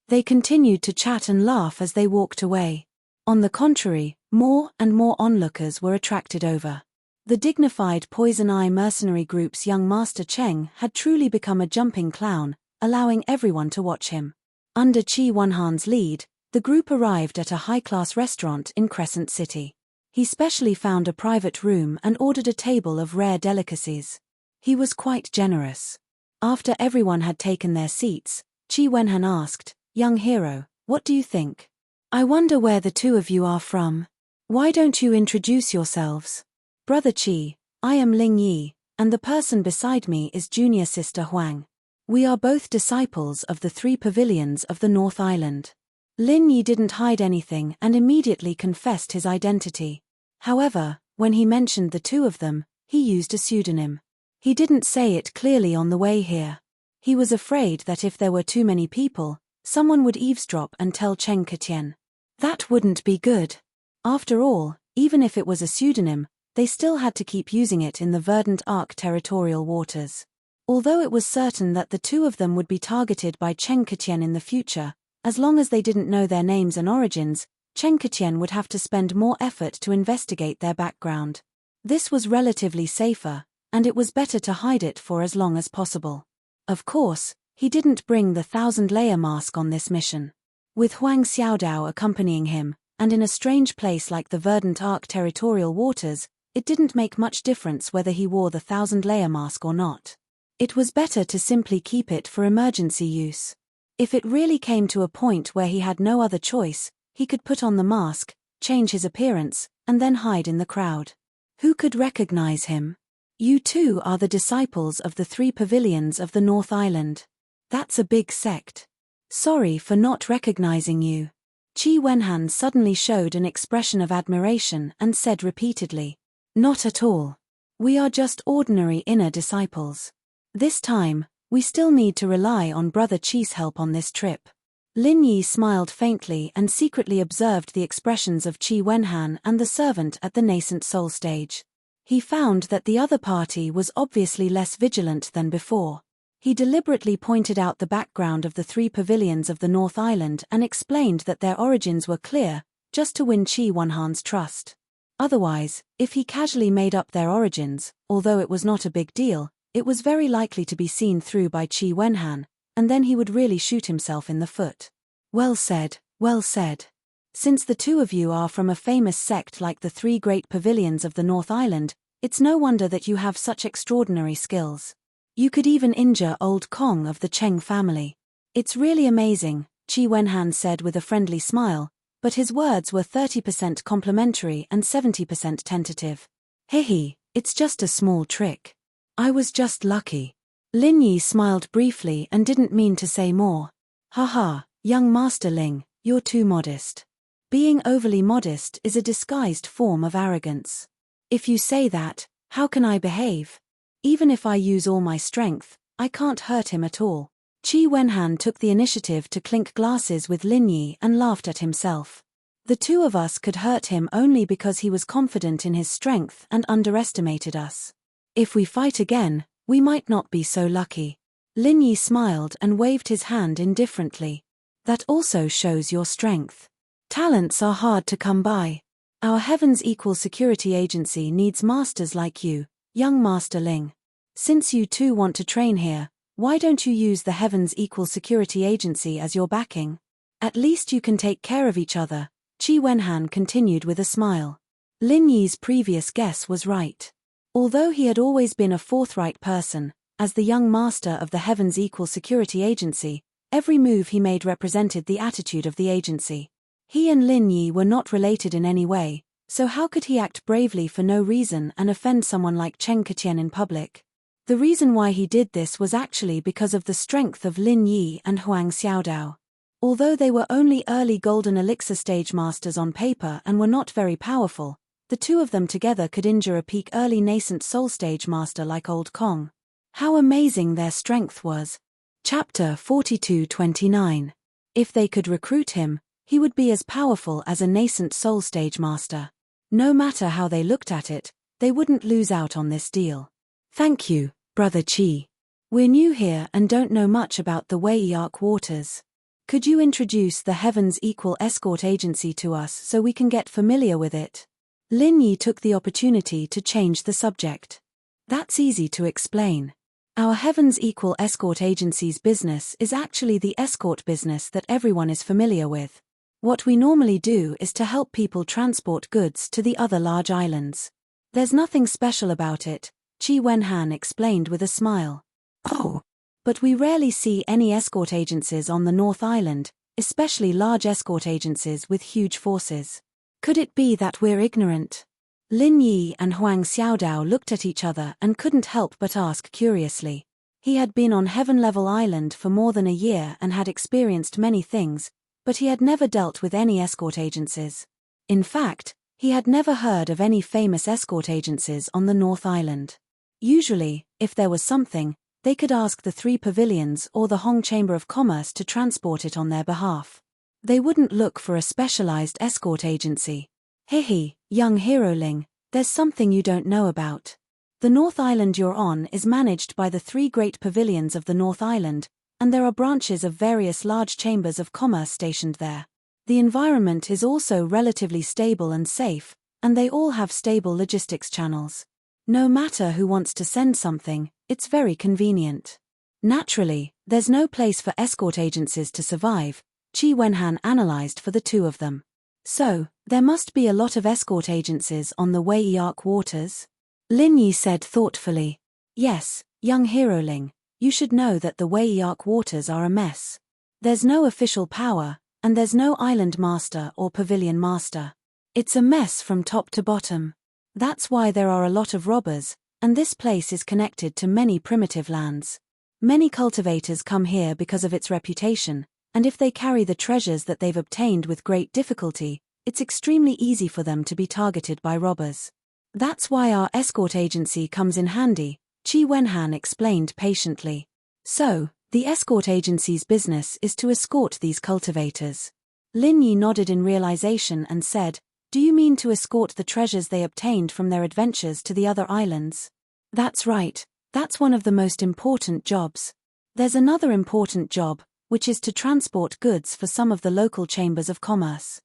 They continued to chat and laugh as they walked away. On the contrary, more and more onlookers were attracted over. The dignified Poison Eye mercenary group's young master Cheng had truly become a jumping clown, allowing everyone to watch him. Under Qi Wenhan's lead, the group arrived at a high-class restaurant in Crescent City. He specially found a private room and ordered a table of rare delicacies. He was quite generous. After everyone had taken their seats, Qi Wenhan asked, "Young hero, what do you think? I wonder where the 2 of you are from. Why don't you introduce yourselves?" "Brother Qi, I am Ling Yi, and the person beside me is junior sister Huang. We are both disciples of the 3 pavilions of the North Island." Lin Yi didn't hide anything and immediately confessed his identity. However, when he mentioned the 2 of them, he used a pseudonym. He didn't say it clearly on the way here. He was afraid that if there were too many people, someone would eavesdrop and tell Cheng Ketian. That wouldn't be good. After all, even if it was a pseudonym, they still had to keep using it in the verdant arc territorial waters. Although it was certain that the 2 of them would be targeted by Cheng Ketian in the future, as long as they didn't know their names and origins, Cheng Ketian would have to spend more effort to investigate their background. This was relatively safer, and it was better to hide it for as long as possible. Of course, he didn't bring the 1,000-layer mask on this mission. With Huang Xiaodao accompanying him, and in a strange place like the verdant arc territorial waters, it didn't make much difference whether he wore the 1,000-layer mask or not. It was better to simply keep it for emergency use. If it really came to a point where he had no other choice, he could put on the mask, change his appearance, and then hide in the crowd. Who could recognize him? "You 2 are the disciples of the 3 pavilions of the North Island. That's a big sect. Sorry for not recognizing you." Qi Wenhan suddenly showed an expression of admiration and said repeatedly, "Not at all. We are just ordinary inner disciples. This time, we still need to rely on Brother Qi's help on this trip." Lin Yi smiled faintly and secretly observed the expressions of Qi Wenhan and the servant at the nascent soul stage. He found that the other party was obviously less vigilant than before. He deliberately pointed out the background of the 3 pavilions of the North Island and explained that their origins were clear, just to win Qi Wenhan's trust. Otherwise, if he casually made up their origins, although it was not a big deal, it was very likely to be seen through by Qi Wenhan, and then he would really shoot himself in the foot. Well said, well said. Since the 2 of you are from a famous sect like the 3 great pavilions of the North Island, it's no wonder that you have such extraordinary skills. You could even injure old Kong of the Cheng family. It's really amazing, Qi Wenhan said with a friendly smile, but his words were 30% complimentary and 70% tentative. Hehe, it's just a small trick. I was just lucky. Lin Yi smiled briefly and didn't mean to say more. Haha, young Master Ling, you're too modest. Being overly modest is a disguised form of arrogance. If you say that, how can I behave? Even if I use all my strength, I can't hurt him at all. Qi Wenhan took the initiative to clink glasses with Lin Yi and laughed at himself. The 2 of us could hurt him only because he was confident in his strength and underestimated us. If we fight again, we might not be so lucky. Lin Yi smiled and waved his hand indifferently. That also shows your strength. Talents are hard to come by. Our Heaven's Equal Security Agency needs masters like you, young Master Ling. Since you 2 want to train here, why don't you use the Heaven's Equal Security Agency as your backing? At least you can take care of each other, Qi Wenhan continued with a smile. Lin Yi's previous guess was right. Although he had always been a forthright person, as the young master of the Heaven's Equal Security Agency, every move he made represented the attitude of the agency. He and Lin Yi were not related in any way, so how could he act bravely for no reason and offend someone like Cheng Ketian in public? The reason why he did this was actually because of the strength of Lin Yi and Huang Xiaodao. Although they were only early golden elixir stage masters on paper and were not very powerful, the two of them together could injure a peak early nascent soul stage master like Old Kong. How amazing their strength was. Chapter 42-29. If they could recruit him, he would be as powerful as a nascent soul stage master. No matter how they looked at it, they wouldn't lose out on this deal. Thank you, Brother Qi. We're new here and don't know much about the Wei Arc waters. Could you introduce the Heaven's Equal Escort Agency to us so we can get familiar with it? Lin Yi took the opportunity to change the subject. That's easy to explain. Our Heaven's Equal Escort Agency's business is actually the escort business that everyone is familiar with. What we normally do is to help people transport goods to the other large islands. There's nothing special about it, Qi Wenhan explained with a smile. Oh. But we rarely see any escort agencies on the North Island, especially large escort agencies with huge forces. Could it be that we're ignorant? Lin Yi and Huang Xiaodao looked at each other and couldn't help but ask curiously. He had been on Heaven Level Island for more than a year and had experienced many things, but he had never dealt with any escort agencies. In fact, he had never heard of any famous escort agencies on the North Island. Usually, if there was something, they could ask the 3 pavilions or the Hong Chamber of Commerce to transport it on their behalf. They wouldn't look for a specialized escort agency. Hehe, young heroling, there's something you don't know about. The North Island you're on is managed by the 3 great pavilions of the North Island, and there are branches of various large chambers of commerce stationed there. The environment is also relatively stable and safe, and they all have stable logistics channels. No matter who wants to send something, it's very convenient. Naturally, there's no place for escort agencies to survive, Qi Wenhan analyzed for the two of them. So, there must be a lot of escort agencies on the Wei Arc waters? Lin Yi said thoughtfully. Yes, young heroling, you should know that the Wei Arc waters are a mess. There's no official power, and there's no island master or pavilion master. It's a mess from top to bottom. That's why there are a lot of robbers, and this place is connected to many primitive lands. Many cultivators come here because of its reputation, and if they carry the treasures that they've obtained with great difficulty, it's extremely easy for them to be targeted by robbers. That's why our escort agency comes in handy, Qi Wenhan explained patiently. So, the escort agency's business is to escort these cultivators. Lin Yi nodded in realization and said, do you mean to escort the treasures they obtained from their adventures to the other islands? That's right, that's one of the most important jobs. There's another important job, which is to transport goods for some of the local chambers of commerce.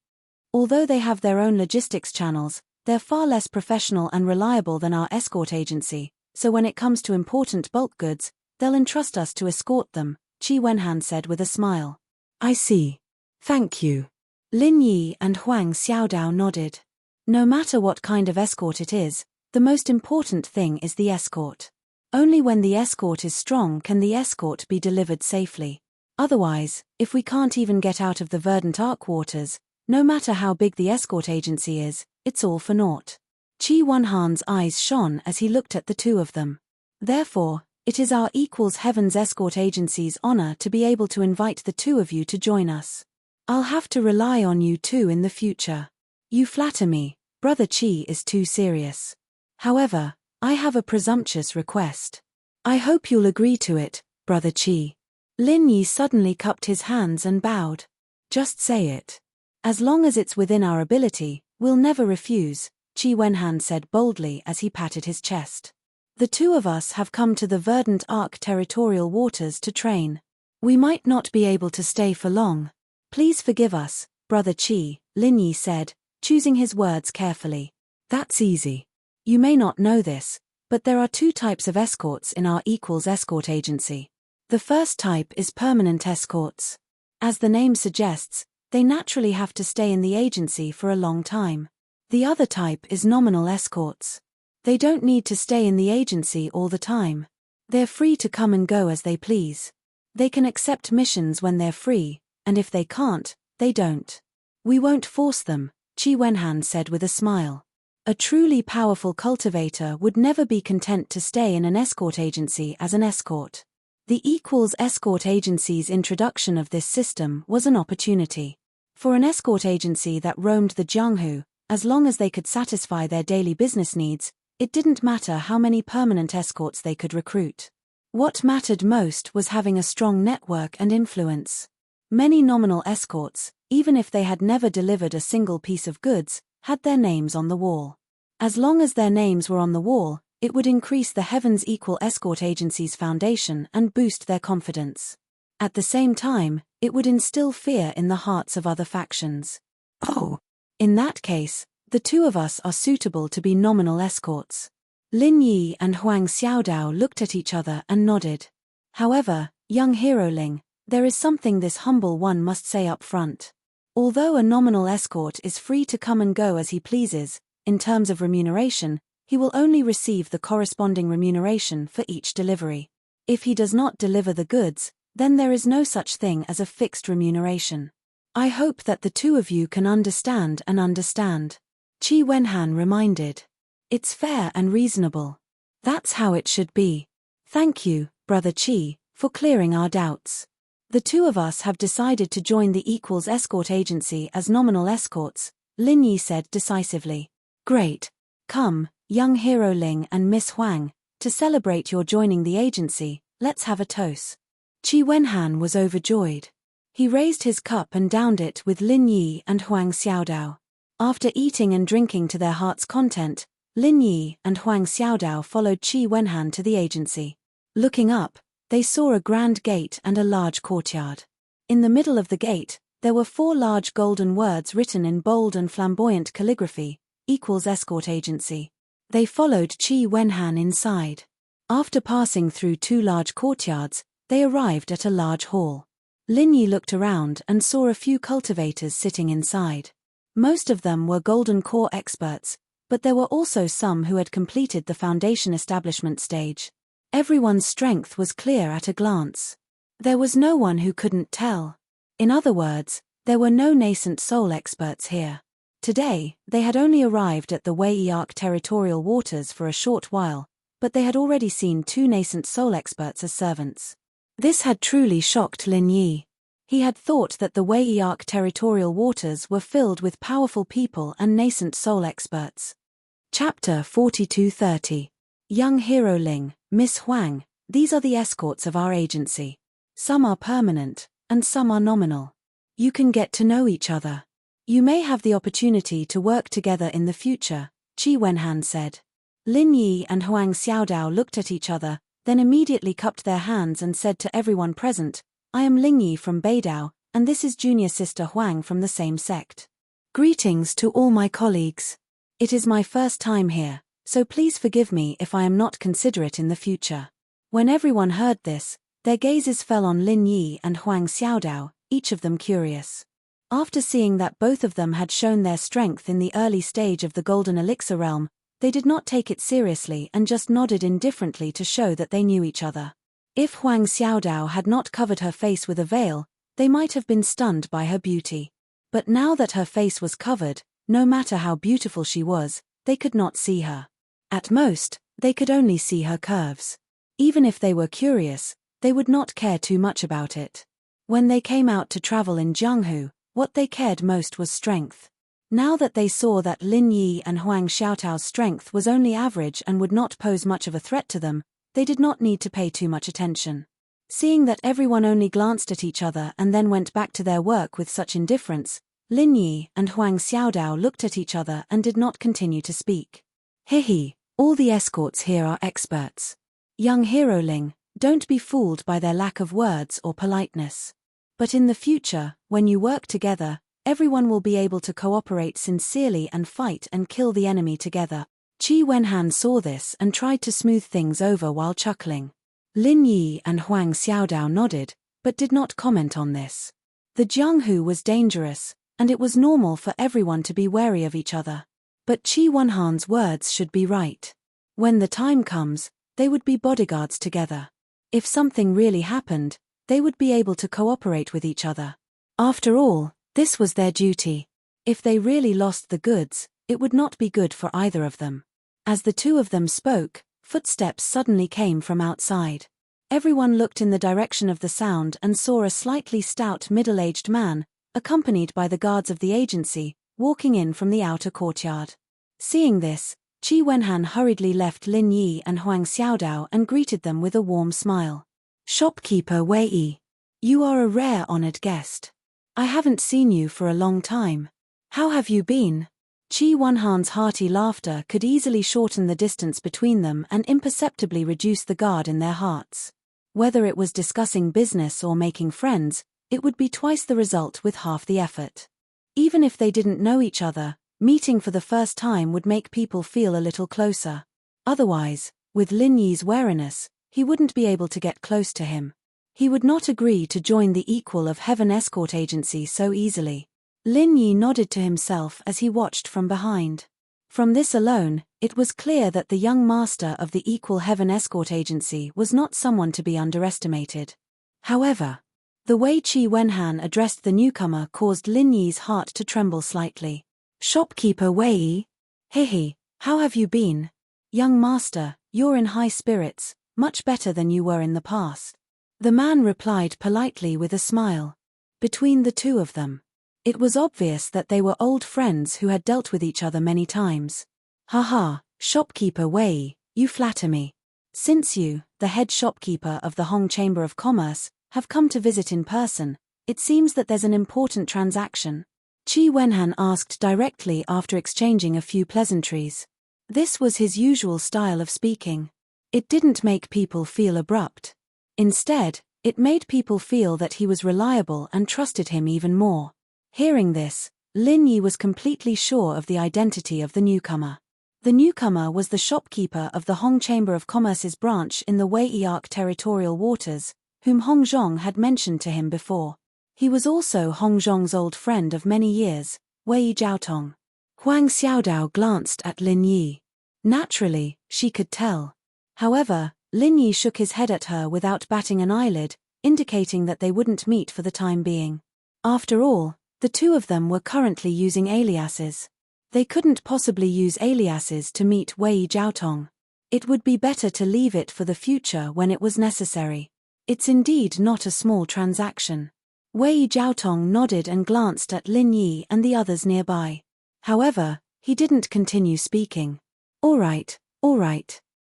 Although they have their own logistics channels, they're far less professional and reliable than our escort agency, so when it comes to important bulk goods, they'll entrust us to escort them, Qi Wenhan said with a smile. I see. Thank you. Lin Yi and Huang Xiaodao nodded. No matter what kind of escort it is, the most important thing is the escort. Only when the escort is strong can the escort be delivered safely. Otherwise, if we can't even get out of the Verdant Arc waters, no matter how big the escort agency is, it's all for naught. Qi Wenhan's eyes shone as he looked at the two of them. Therefore, it is our equals Heaven's Escort Agency's honor to be able to invite the two of you to join us. I'll have to rely on you two in the future. You flatter me, Brother Qi is too serious. However, I have a presumptuous request. I hope you'll agree to it, Brother Qi. Lin Yi suddenly cupped his hands and bowed. Just say it. As long as it's within our ability, we'll never refuse, Qi Wenhan said boldly as he patted his chest. The two of us have come to the Verdant Arc territorial waters to train. We might not be able to stay for long. Please forgive us, Brother Qi, Lin Yi said, choosing his words carefully. That's easy. You may not know this, but there are 2 types of escorts in our equals escort agency. The first type is permanent escorts. As the name suggests, They naturally have to stay in the agency for a long time. The other type is nominal escorts. They don't need to stay in the agency all the time. They're free to come and go as they please. They can accept missions when they're free, and if they can't, they don't. We won't force them, Qi Wenhan said with a smile. A truly powerful cultivator would never be content to stay in an escort agency as an escort. The escort agency's introduction of this system was an opportunity. For an escort agency that roamed the Jianghu, as long as they could satisfy their daily business needs, it didn't matter how many permanent escorts they could recruit. What mattered most was having a strong network and influence. Many nominal escorts, even if they had never delivered a single piece of goods, had their names on the wall. As long as their names were on the wall, it would increase the Heavens Equal Escort Agency's foundation and boost their confidence. At the same time, it would instill fear in the hearts of other factions. Oh! In that case, the two of us are suitable to be nominal escorts. Lin Yi and Huang Xiaodao looked at each other and nodded. However, young hero Ling, there is something this humble one must say up front. Although a nominal escort is free to come and go as he pleases, in terms of remuneration, he will only receive the corresponding remuneration for each delivery. If he does not deliver the goods, then there is no such thing as a fixed remuneration. I hope that the two of you can understand. Qi Wenhan reminded. It's fair and reasonable. That's how it should be. Thank you, Brother Qi, for clearing our doubts. The two of us have decided to join the escort agency as nominal escorts, Lin Yi said decisively. Great. Come, young hero Ling and Miss Huang, to celebrate your joining the agency, let's have a toast. Qi Wenhan was overjoyed. He raised his cup and downed it with Lin Yi and Huang Xiaodao. After eating and drinking to their heart's content, Lin Yi and Huang Xiaodao followed Qi Wenhan to the agency. Looking up, they saw a grand gate and a large courtyard. In the middle of the gate, there were 4 large golden words written in bold and flamboyant calligraphy, Escort Agency. They followed Qi Wenhan inside. After passing through 2 large courtyards, they arrived at a large hall. Lin Yi looked around and saw a few cultivators sitting inside. Most of them were Golden Core experts, but there were also some who had completed the foundation establishment stage. Everyone's strength was clear at a glance. There was no one who couldn't tell. In other words, there were no nascent soul experts here. Today, they had only arrived at the Wei Arc territorial waters for a short while, but they had already seen 2 nascent soul experts as servants. This had truly shocked Lin Yi. He had thought that the Wei Arc territorial waters were filled with powerful people and nascent soul experts. Chapter 4230. Young hero Ling, Miss Huang, these are the escorts of our agency. Some are permanent, and some are nominal. You can get to know each other. You may have the opportunity to work together in the future, Qi Wenhan said. Lin Yi and Huang Xiaodao looked at each other, then immediately cupped their hands and said to everyone present, I am Ling Yi from Beidao, and this is junior sister Huang from the same sect. Greetings to all my colleagues. It is my first time here, so please forgive me if I am not considerate in the future. When everyone heard this, their gazes fell on Lin Yi and Huang Xiaodao, each of them curious. After seeing that both of them had shown their strength in the early stage of the Golden Elixir realm, they did not take it seriously and just nodded indifferently to show that they knew each other. If Huang Xiaodao had not covered her face with a veil, they might have been stunned by her beauty. But now that her face was covered, no matter how beautiful she was, they could not see her. At most, they could only see her curves. Even if they were curious, they would not care too much about it. When they came out to travel in Jianghu, what they cared most was strength. Now that they saw that Lin Yi and Huang Xiaotao's strength was only average and would not pose much of a threat to them, they did not need to pay too much attention. Seeing that everyone only glanced at each other and then went back to their work with such indifference, Lin Yi and Huang Xiaodao looked at each other and did not continue to speak. Hehe, all the escorts here are experts. Young hero Ling, don't be fooled by their lack of words or politeness. But in the future, when you work together, everyone will be able to cooperate sincerely and fight and kill the enemy together. Qi Wenhan saw this and tried to smooth things over while chuckling. Lin Yi and Huang Xiaodao nodded, but did not comment on this. The Jianghu was dangerous, and it was normal for everyone to be wary of each other. But Qi Wenhan's words should be right. When the time comes, they would be bodyguards together. If something really happened, they would be able to cooperate with each other. After all, this was their duty. If they really lost the goods, it would not be good for either of them. As the two of them spoke, footsteps suddenly came from outside. Everyone looked in the direction of the sound and saw a slightly stout middle-aged man, accompanied by the guards of the agency, walking in from the outer courtyard. Seeing this, Qi Wenhan hurriedly left Lin Yi and Huang Xiaodao and greeted them with a warm smile. "Shopkeeper Wei Yi, you are a rare honored guest. I haven't seen you for a long time. How have you been?" Qi Wenhan's hearty laughter could easily shorten the distance between them and imperceptibly reduce the guard in their hearts. Whether it was discussing business or making friends, it would be twice the result with half the effort. Even if they didn't know each other, meeting for the first time would make people feel a little closer. Otherwise, with Lin Yi's wariness, he wouldn't be able to get close to him. He would not agree to join the Equal of Heaven escort agency so easily. Lin Yi nodded to himself as he watched from behind. From this alone, it was clear that the young master of the Equal Heaven escort agency was not someone to be underestimated. However, the way Qi Wenhan addressed the newcomer caused Lin Yi's heart to tremble slightly. "Shopkeeper Wei Yi? Hehe, how have you been? Young master, you're in high spirits, much better than you were in the past." The man replied politely with a smile. Between the two of them, it was obvious that they were old friends who had dealt with each other many times. "Haha, shopkeeper Wei, you flatter me. Since you, the head shopkeeper of the Hong Chamber of Commerce, have come to visit in person, it seems that there's an important transaction," Qi Wenhan asked directly after exchanging a few pleasantries. This was his usual style of speaking. It didn't make people feel abrupt. Instead, it made people feel that he was reliable and trusted him even more. Hearing this, Lin Yi was completely sure of the identity of the newcomer. The newcomer was the shopkeeper of the Hong Chamber of Commerce's branch in the Wei Arc territorial waters, whom Hong Zhong had mentioned to him before. He was also Hong Zhong's old friend of many years, Wei Jiaotong. Huang Xiaodao glanced at Lin Yi. Naturally, she could tell. However, Lin Yi shook his head at her without batting an eyelid, indicating that they wouldn't meet for the time being. After all, the two of them were currently using aliases. They couldn't possibly use aliases to meet Wei Jiaotong. It would be better to leave it for the future when it was necessary. It's indeed not a small transaction. Wei Jiaotong nodded and glanced at Lin Yi and the others nearby. However, he didn't continue speaking. All right.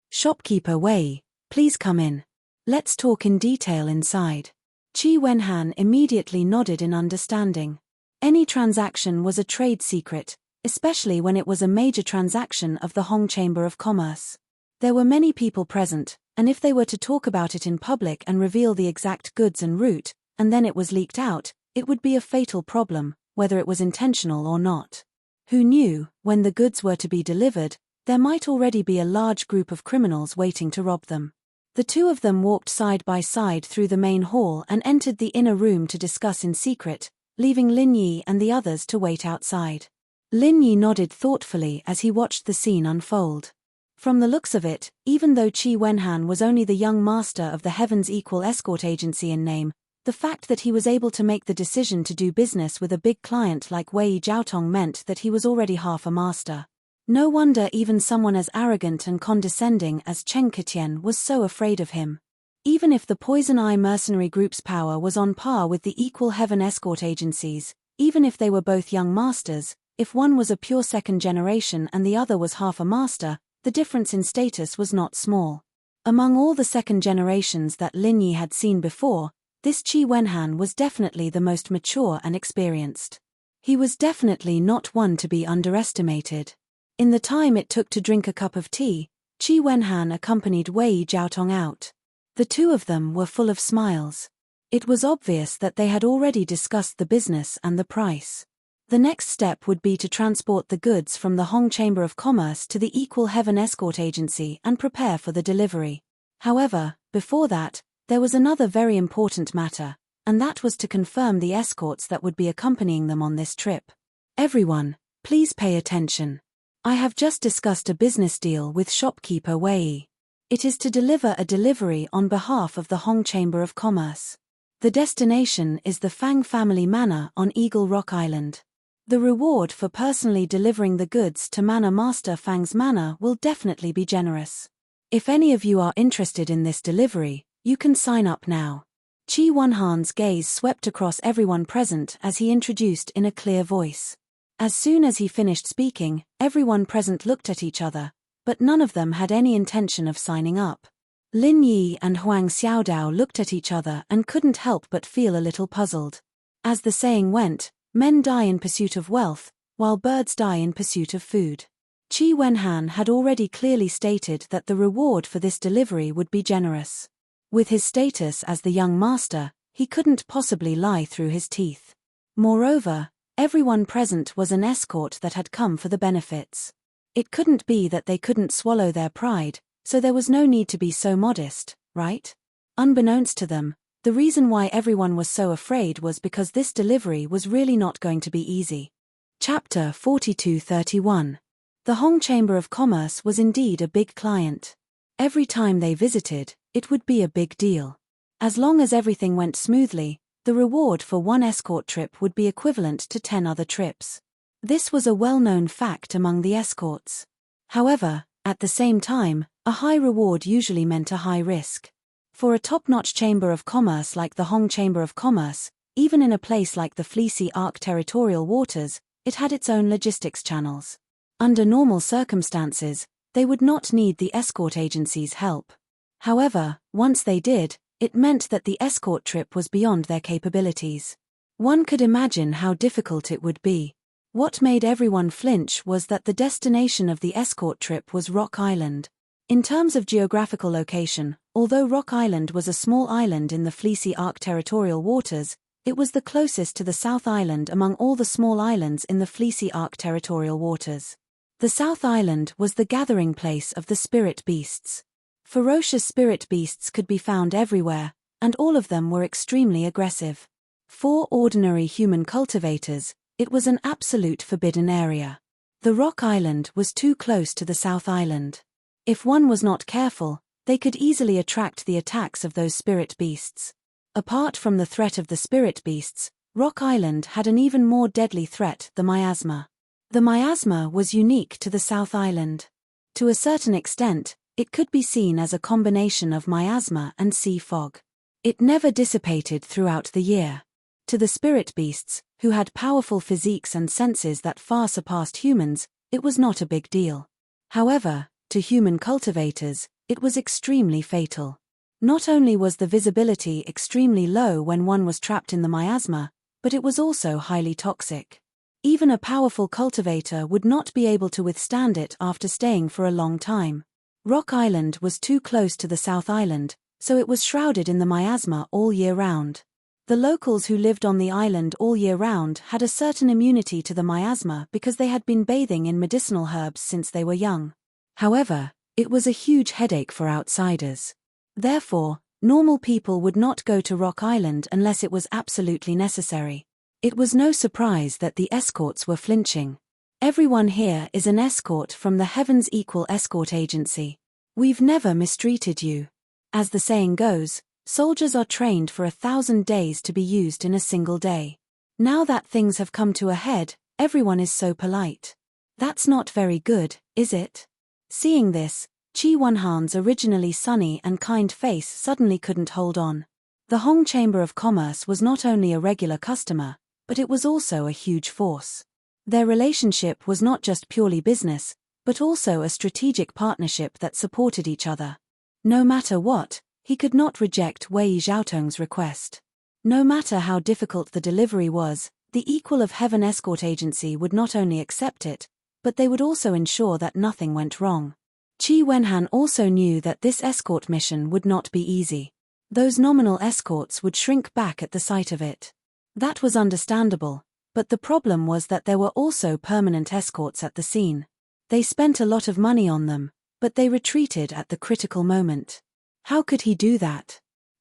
Shopkeeper Wei, please come in. Let's talk in detail inside." Qi Wenhan immediately nodded in understanding. Any transaction was a trade secret, especially when it was a major transaction of the Hong Chamber of Commerce. There were many people present, and if they were to talk about it in public and reveal the exact goods and route, and then it was leaked out, it would be a fatal problem, whether it was intentional or not. Who knew, when the goods were to be delivered, there might already be a large group of criminals waiting to rob them. The two of them walked side by side through the main hall and entered the inner room to discuss in secret, leaving Lin Yi and the others to wait outside. Lin Yi nodded thoughtfully as he watched the scene unfold. From the looks of it, even though Qi Wenhan was only the young master of the Heaven's Equal escort agency in name, the fact that he was able to make the decision to do business with a big client like Wei Jiaotong meant that he was already half a master. No wonder even someone as arrogant and condescending as Cheng Ketian was so afraid of him. Even if the Poison Eye mercenary group's power was on par with the Equal Heaven escort agencies, even if they were both young masters, if one was a pure second generation and the other was half a master, the difference in status was not small. Among all the second generations that Lin Yi had seen before, this Qi Wenhan was definitely the most mature and experienced. He was definitely not one to be underestimated. In the time it took to drink a cup of tea, Qi Wenhan accompanied Wei Jiaotong out. The two of them were full of smiles. It was obvious that they had already discussed the business and the price. The next step would be to transport the goods from the Hong Chamber of Commerce to the Equal Heaven escort agency and prepare for the delivery. However, before that, there was another very important matter, and that was to confirm the escorts that would be accompanying them on this trip. Everyone, please pay attention. I have just discussed a business deal with shopkeeper Wei. It is to deliver a delivery on behalf of the Hong Chamber of Commerce. The destination is the Fang family manor on Eagle Rock Island. The reward for personally delivering the goods to Manor Master Fang's manor will definitely be generous. If any of you are interested in this delivery, you can sign up now. Qi Wenhan's gaze swept across everyone present as he introduced in a clear voice. As soon as he finished speaking, everyone present looked at each other, but none of them had any intention of signing up. Lin Yi and Huang Xiaodao looked at each other and couldn't help but feel a little puzzled. As the saying went, men die in pursuit of wealth, while birds die in pursuit of food. Qi Wenhan had already clearly stated that the reward for this delivery would be generous. With his status as the young master, he couldn't possibly lie through his teeth. Moreover, everyone present was an escort that had come for the benefits. It couldn't be that they couldn't swallow their pride, so there was no need to be so modest, right? Unbeknownst to them, the reason why everyone was so afraid was because this delivery was really not going to be easy. Chapter 42:31. The Hong Chamber of Commerce was indeed a big client. Every time they visited, it would be a big deal. As long as everything went smoothly, the reward for one escort trip would be equivalent to 10 other trips. This was a well-known fact among the escorts. However, at the same time, a high reward usually meant a high risk. For a top-notch chamber of commerce like the Hong Chamber of Commerce, even in a place like the Fleecy Arc territorial waters, it had its own logistics channels. Under normal circumstances, they would not need the escort agency's help. However, once they did, it meant that the escort trip was beyond their capabilities. One could imagine how difficult it would be. What made everyone flinch was that the destination of the escort trip was Rock Island. In terms of geographical location, although Rock Island was a small island in the Fleecy Arc territorial waters, it was the closest to the South Island among all the small islands in the Fleecy Arc territorial waters. The South Island was the gathering place of the spirit beasts. Ferocious spirit beasts could be found everywhere, and all of them were extremely aggressive. For ordinary human cultivators, it was an absolute forbidden area. The Rock Island was too close to the South Island. If one was not careful, they could easily attract the attacks of those spirit beasts. Apart from the threat of the spirit beasts, Rock Island had an even more deadly threat, the miasma. The miasma was unique to the South Island. To a certain extent, it could be seen as a combination of miasma and sea fog. It never dissipated throughout the year. To the spirit beasts, who had powerful physiques and senses that far surpassed humans, it was not a big deal. However, to human cultivators, it was extremely fatal. Not only was the visibility extremely low when one was trapped in the miasma, but it was also highly toxic. Even a powerful cultivator would not be able to withstand it after staying for a long time. Rock Island was too close to the South Island, so it was shrouded in the miasma all year round. The locals who lived on the island all year round had a certain immunity to the miasma because they had been bathing in medicinal herbs since they were young. However, it was a huge headache for outsiders. Therefore, normal people would not go to Rock Island unless it was absolutely necessary. It was no surprise that the escorts were flinching. Everyone here is an escort from the Heavens Equal Escort Agency. We've never mistreated you. As the saying goes, soldiers are trained for 1,000 days to be used in a single day. Now that things have come to a head, everyone is so polite. That's not very good, is it? Seeing this, Qi Wenhan's originally sunny and kind face suddenly couldn't hold on. The Hong Chamber of Commerce was not only a regular customer, but it was also a huge force. Their relationship was not just purely business, but also a strategic partnership that supported each other. No matter what, he could not reject Wei Xiaotong's request. No matter how difficult the delivery was, the Equal of Heaven Escort Agency would not only accept it, but they would also ensure that nothing went wrong. Qi Wenhan also knew that this escort mission would not be easy. Those nominal escorts would shrink back at the sight of it. That was understandable, but the problem was that there were also permanent escorts at the scene. They spent a lot of money on them, but they retreated at the critical moment. How could he do that?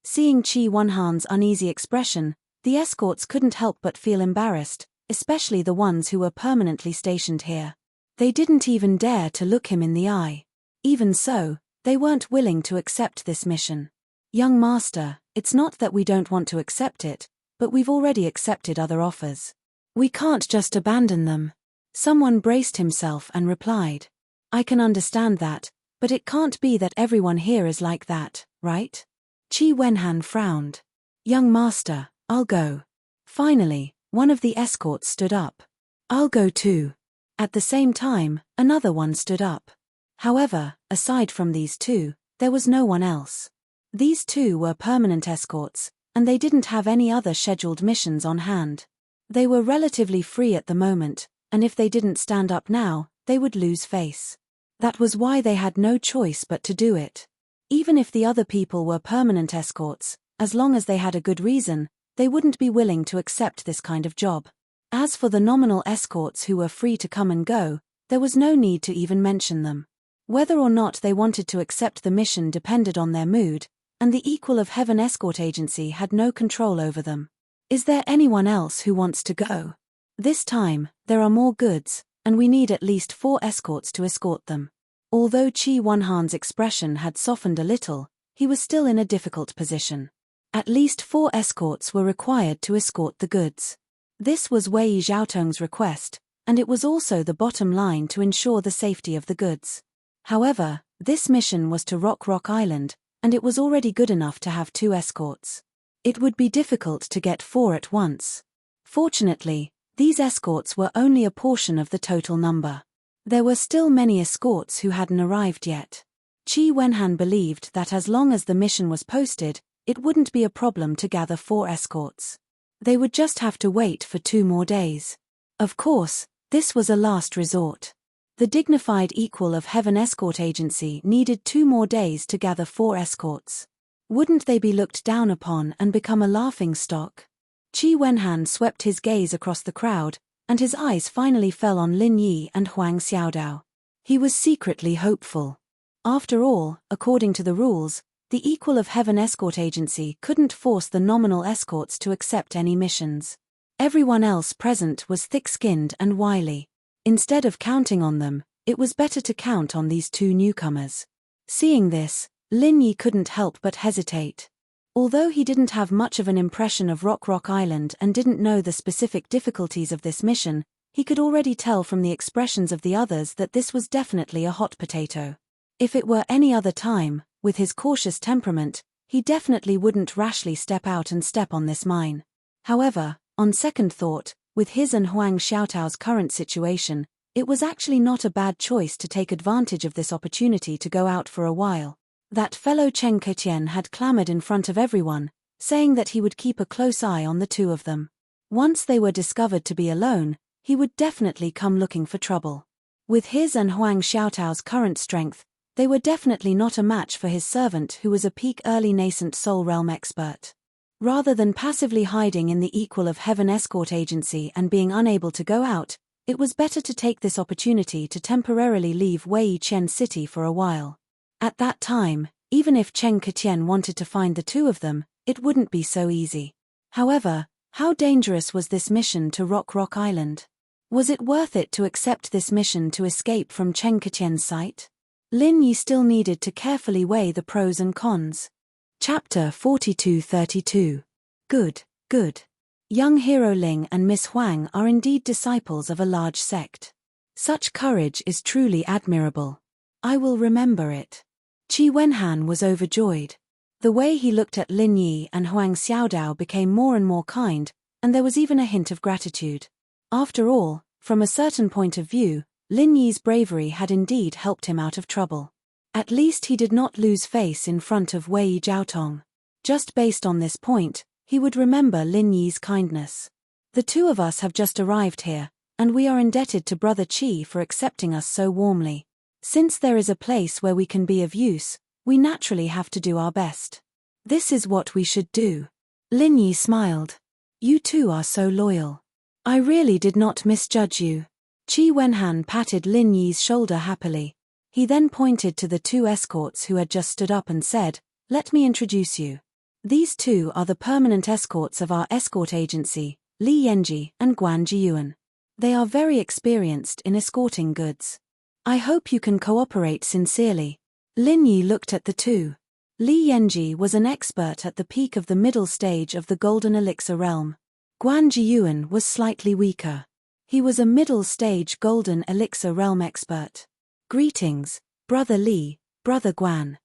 Seeing Qi Wenhan's uneasy expression, the escorts couldn't help but feel embarrassed, especially the ones who were permanently stationed here. They didn't even dare to look him in the eye. Even so, they weren't willing to accept this mission. Young master, it's not that we don't want to accept it, but we've already accepted other offers. We can't just abandon them. Someone braced himself and replied. I can understand that, but it can't be that everyone here is like that, right? Qi Wenhan frowned. Young master, I'll go. Finally, one of the escorts stood up. I'll go too. At the same time, another one stood up. However, aside from these two, there was no one else. These two were permanent escorts, and they didn't have any other scheduled missions on hand. They were relatively free at the moment, and if they didn't stand up now, they would lose face. That was why they had no choice but to do it. Even if the other people were permanent escorts, as long as they had a good reason, they wouldn't be willing to accept this kind of job. As for the nominal escorts who were free to come and go, there was no need to even mention them. Whether or not they wanted to accept the mission depended on their mood, and the Equal of Heaven escort agency had no control over them. Is there anyone else who wants to go? This time, there are more goods, and we need at least 4 escorts to escort them. Although Qi Wenhan's expression had softened a little, he was still in a difficult position. At least 4 escorts were required to escort the goods. This was Wei Zhaotong's request, and it was also the bottom line to ensure the safety of the goods. However, this mission was to Rock Island, and it was already good enough to have 2 escorts. It would be difficult to get 4 at once. Fortunately, these escorts were only a portion of the total number. There were still many escorts who hadn't arrived yet. Qi Wenhan believed that as long as the mission was posted, it wouldn't be a problem to gather 4 escorts. They would just have to wait for 2 more days. Of course, this was a last resort. The dignified Equal of Heaven escort agency needed 2 more days to gather 4 escorts. Wouldn't they be looked down upon and become a laughingstock? Qi Wenhan swept his gaze across the crowd, and his eyes finally fell on Lin Yi and Huang Xiaodao. He was secretly hopeful. After all, according to the rules, the Equal of Heaven escort agency couldn't force the nominal escorts to accept any missions. Everyone else present was thick-skinned and wily. Instead of counting on them, it was better to count on these 2 newcomers. Seeing this, Lin Yi couldn't help but hesitate. Although he didn't have much of an impression of Rock Island and didn't know the specific difficulties of this mission, he could already tell from the expressions of the others that this was definitely a hot potato. If it were any other time, with his cautious temperament, he definitely wouldn't rashly step out and step on this mine. However, on second thought, with his and Huang Xiaotao's current situation, it was actually not a bad choice to take advantage of this opportunity to go out for a while. That fellow Chen Ketian had clamored in front of everyone, saying that he would keep a close eye on the 2 of them. Once they were discovered to be alone, he would definitely come looking for trouble. With his and Huang Xiaotao's current strength, they were definitely not a match for his servant who was a peak early nascent soul realm expert. Rather than passively hiding in the Equal of Heaven escort agency and being unable to go out, it was better to take this opportunity to temporarily leave Wei Qian City for a while. At that time, even if Chen Ketian wanted to find the 2 of them, it wouldn't be so easy. However, how dangerous was this mission to Rock Island? Was it worth it to accept this mission to escape from Chen Ketian's sight? Lin Yi still needed to carefully weigh the pros and cons. Chapter 42-32. Good. Young Hero Ling and Miss Huang are indeed disciples of a large sect. Such courage is truly admirable. I will remember it. Qi Wenhan was overjoyed. The way he looked at Lin Yi and Huang Xiaodao became more and more kind, and there was even a hint of gratitude. After all, from a certain point of view, Lin Yi's bravery had indeed helped him out of trouble. At least he did not lose face in front of Wei Zhaotong. Just based on this point, he would remember Lin Yi's kindness. The 2 of us have just arrived here, and we are indebted to Brother Qi for accepting us so warmly. Since there is a place where we can be of use, we naturally have to do our best. This is what we should do. Lin Yi smiled. You 2 are so loyal. I really did not misjudge you. Qi Wenhan patted Lin Yi's shoulder happily. He then pointed to the 2 escorts who had just stood up and said, Let me introduce you. These two are the permanent escorts of our escort agency, Li Yenji and Guan Jiyuan. They are very experienced in escorting goods. I hope you can cooperate sincerely. Lin Yi looked at the two. Li Yenji was an expert at the peak of the middle stage of the Golden Elixir realm. Guan Jiyuan was slightly weaker. He was a middle-stage Golden Elixir realm expert. Greetings, Brother Li, Brother Guan.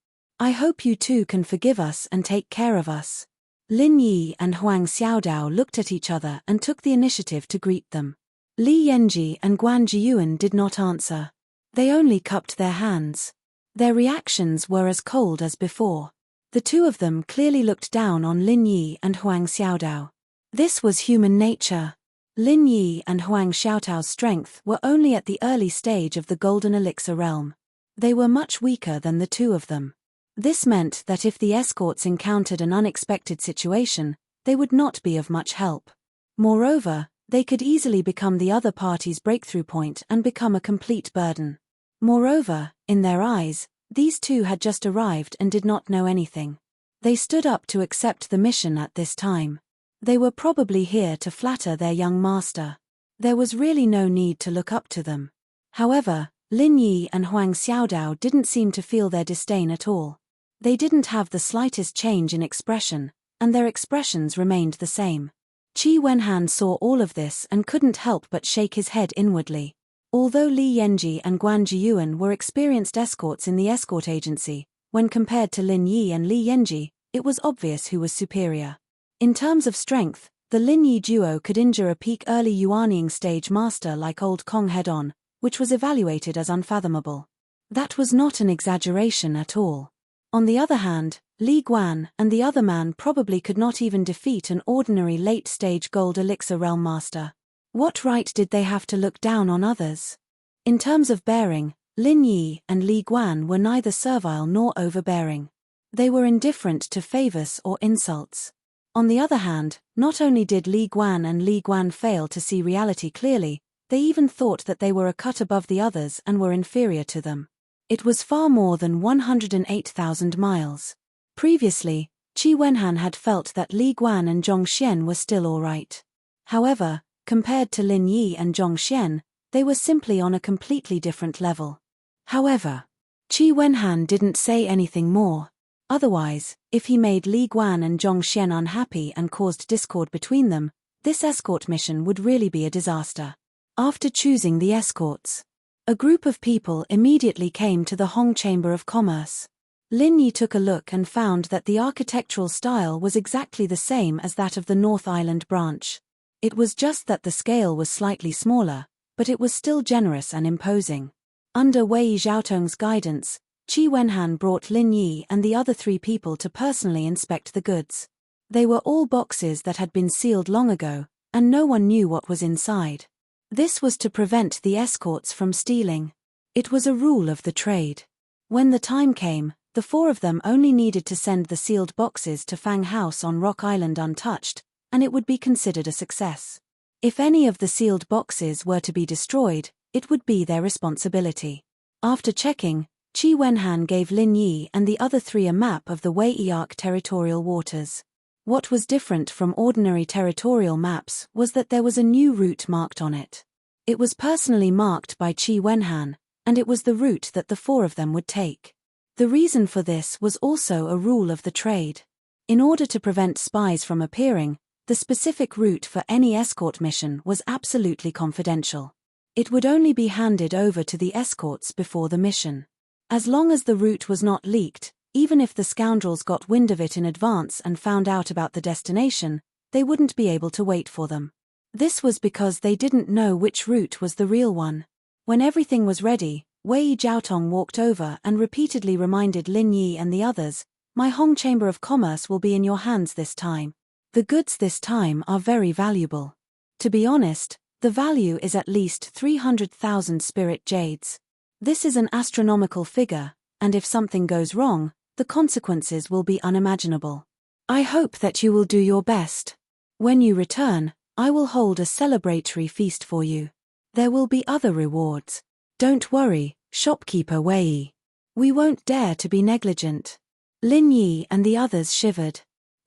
I hope you two can forgive us and take care of us. Lin Yi and Huang Xiaodao looked at each other and took the initiative to greet them. Li Yenji and Guan Jiyuan did not answer. They only cupped their hands. Their reactions were as cold as before. The two of them clearly looked down on Lin Yi and Huang Xiaodao. This was human nature. Lin Yi and Huang Xiaotao's strength were only at the early stage of the Golden Elixir realm. They were much weaker than the two of them. This meant that if the escorts encountered an unexpected situation, they would not be of much help. Moreover, they could easily become the other party's breakthrough point and become a complete burden. Moreover, in their eyes, these two had just arrived and did not know anything. They stood up to accept the mission at this time. They were probably here to flatter their young master. There was really no need to look up to them. However, Lin Yi and Huang Xiaodao didn't seem to feel their disdain at all. They didn't have the slightest change in expression, and their expressions remained the same. Qi Wenhan saw all of this and couldn't help but shake his head inwardly. Although Li Yenji and Guan Jiyuan were experienced escorts in the escort agency, when compared to Lin Yi and Li Yenji, it was obvious who was superior. In terms of strength, the Lin Yi duo could injure a peak early Yuanying stage master like Old Kong head-on, which was evaluated as unfathomable. That was not an exaggeration at all. On the other hand, Li Guan and the other man probably could not even defeat an ordinary late-stage Gold Elixir realm master. What right did they have to look down on others? In terms of bearing, Lin Yi and Li Guan were neither servile nor overbearing. They were indifferent to favors or insults. On the other hand, not only did Li Guan and Li Guan fail to see reality clearly, they even thought that they were a cut above the others and were inferior to them. It was far more than 108,000 miles. Previously, Qi Wenhan had felt that Li Guan and Zhong Xian were still alright. However, compared to Lin Yi and Zhong Xian, they were simply on a completely different level. However, Qi Wenhan didn't say anything more. Otherwise, if he made Li Guan and Zhong Xian unhappy and caused discord between them, this escort mission would really be a disaster. After choosing the escorts, a group of people immediately came to the Hong Chamber of Commerce. Lin Yi took a look and found that the architectural style was exactly the same as that of the North Island branch. It was just that the scale was slightly smaller, but it was still generous and imposing. Under Wei Zhaotong's guidance, Qi Wenhan brought Lin Yi and the other three people to personally inspect the goods. They were all boxes that had been sealed long ago, and no one knew what was inside. This was to prevent the escorts from stealing. It was a rule of the trade. When the time came, the four of them only needed to send the sealed boxes to Fang House on Rock Island untouched, and it would be considered a success. If any of the sealed boxes were to be destroyed, it would be their responsibility. After checking, Qi Wenhan gave Lin Yi and the other three a map of the Wei Arc territorial waters. What was different from ordinary territorial maps was that there was a new route marked on it. It was personally marked by Qi Wenhan, and it was the route that the four of them would take. The reason for this was also a rule of the trade. In order to prevent spies from appearing, the specific route for any escort mission was absolutely confidential. It would only be handed over to the escorts before the mission. As long as the route was not leaked, even if the scoundrels got wind of it in advance and found out about the destination, they wouldn't be able to wait for them. This was because they didn't know which route was the real one. When everything was ready, Wei Zhaotong walked over and repeatedly reminded Lin Yi and the others, "My Hong Chamber of Commerce will be in your hands this time. The goods this time are very valuable. To be honest, the value is at least 300,000 spirit jades. This is an astronomical figure, and if something goes wrong, the consequences will be unimaginable. I hope that you will do your best. When you return, I will hold a celebratory feast for you. There will be other rewards. Don't worry, shopkeeper Wei. We won't dare to be negligent." Lin Yi and the others shivered.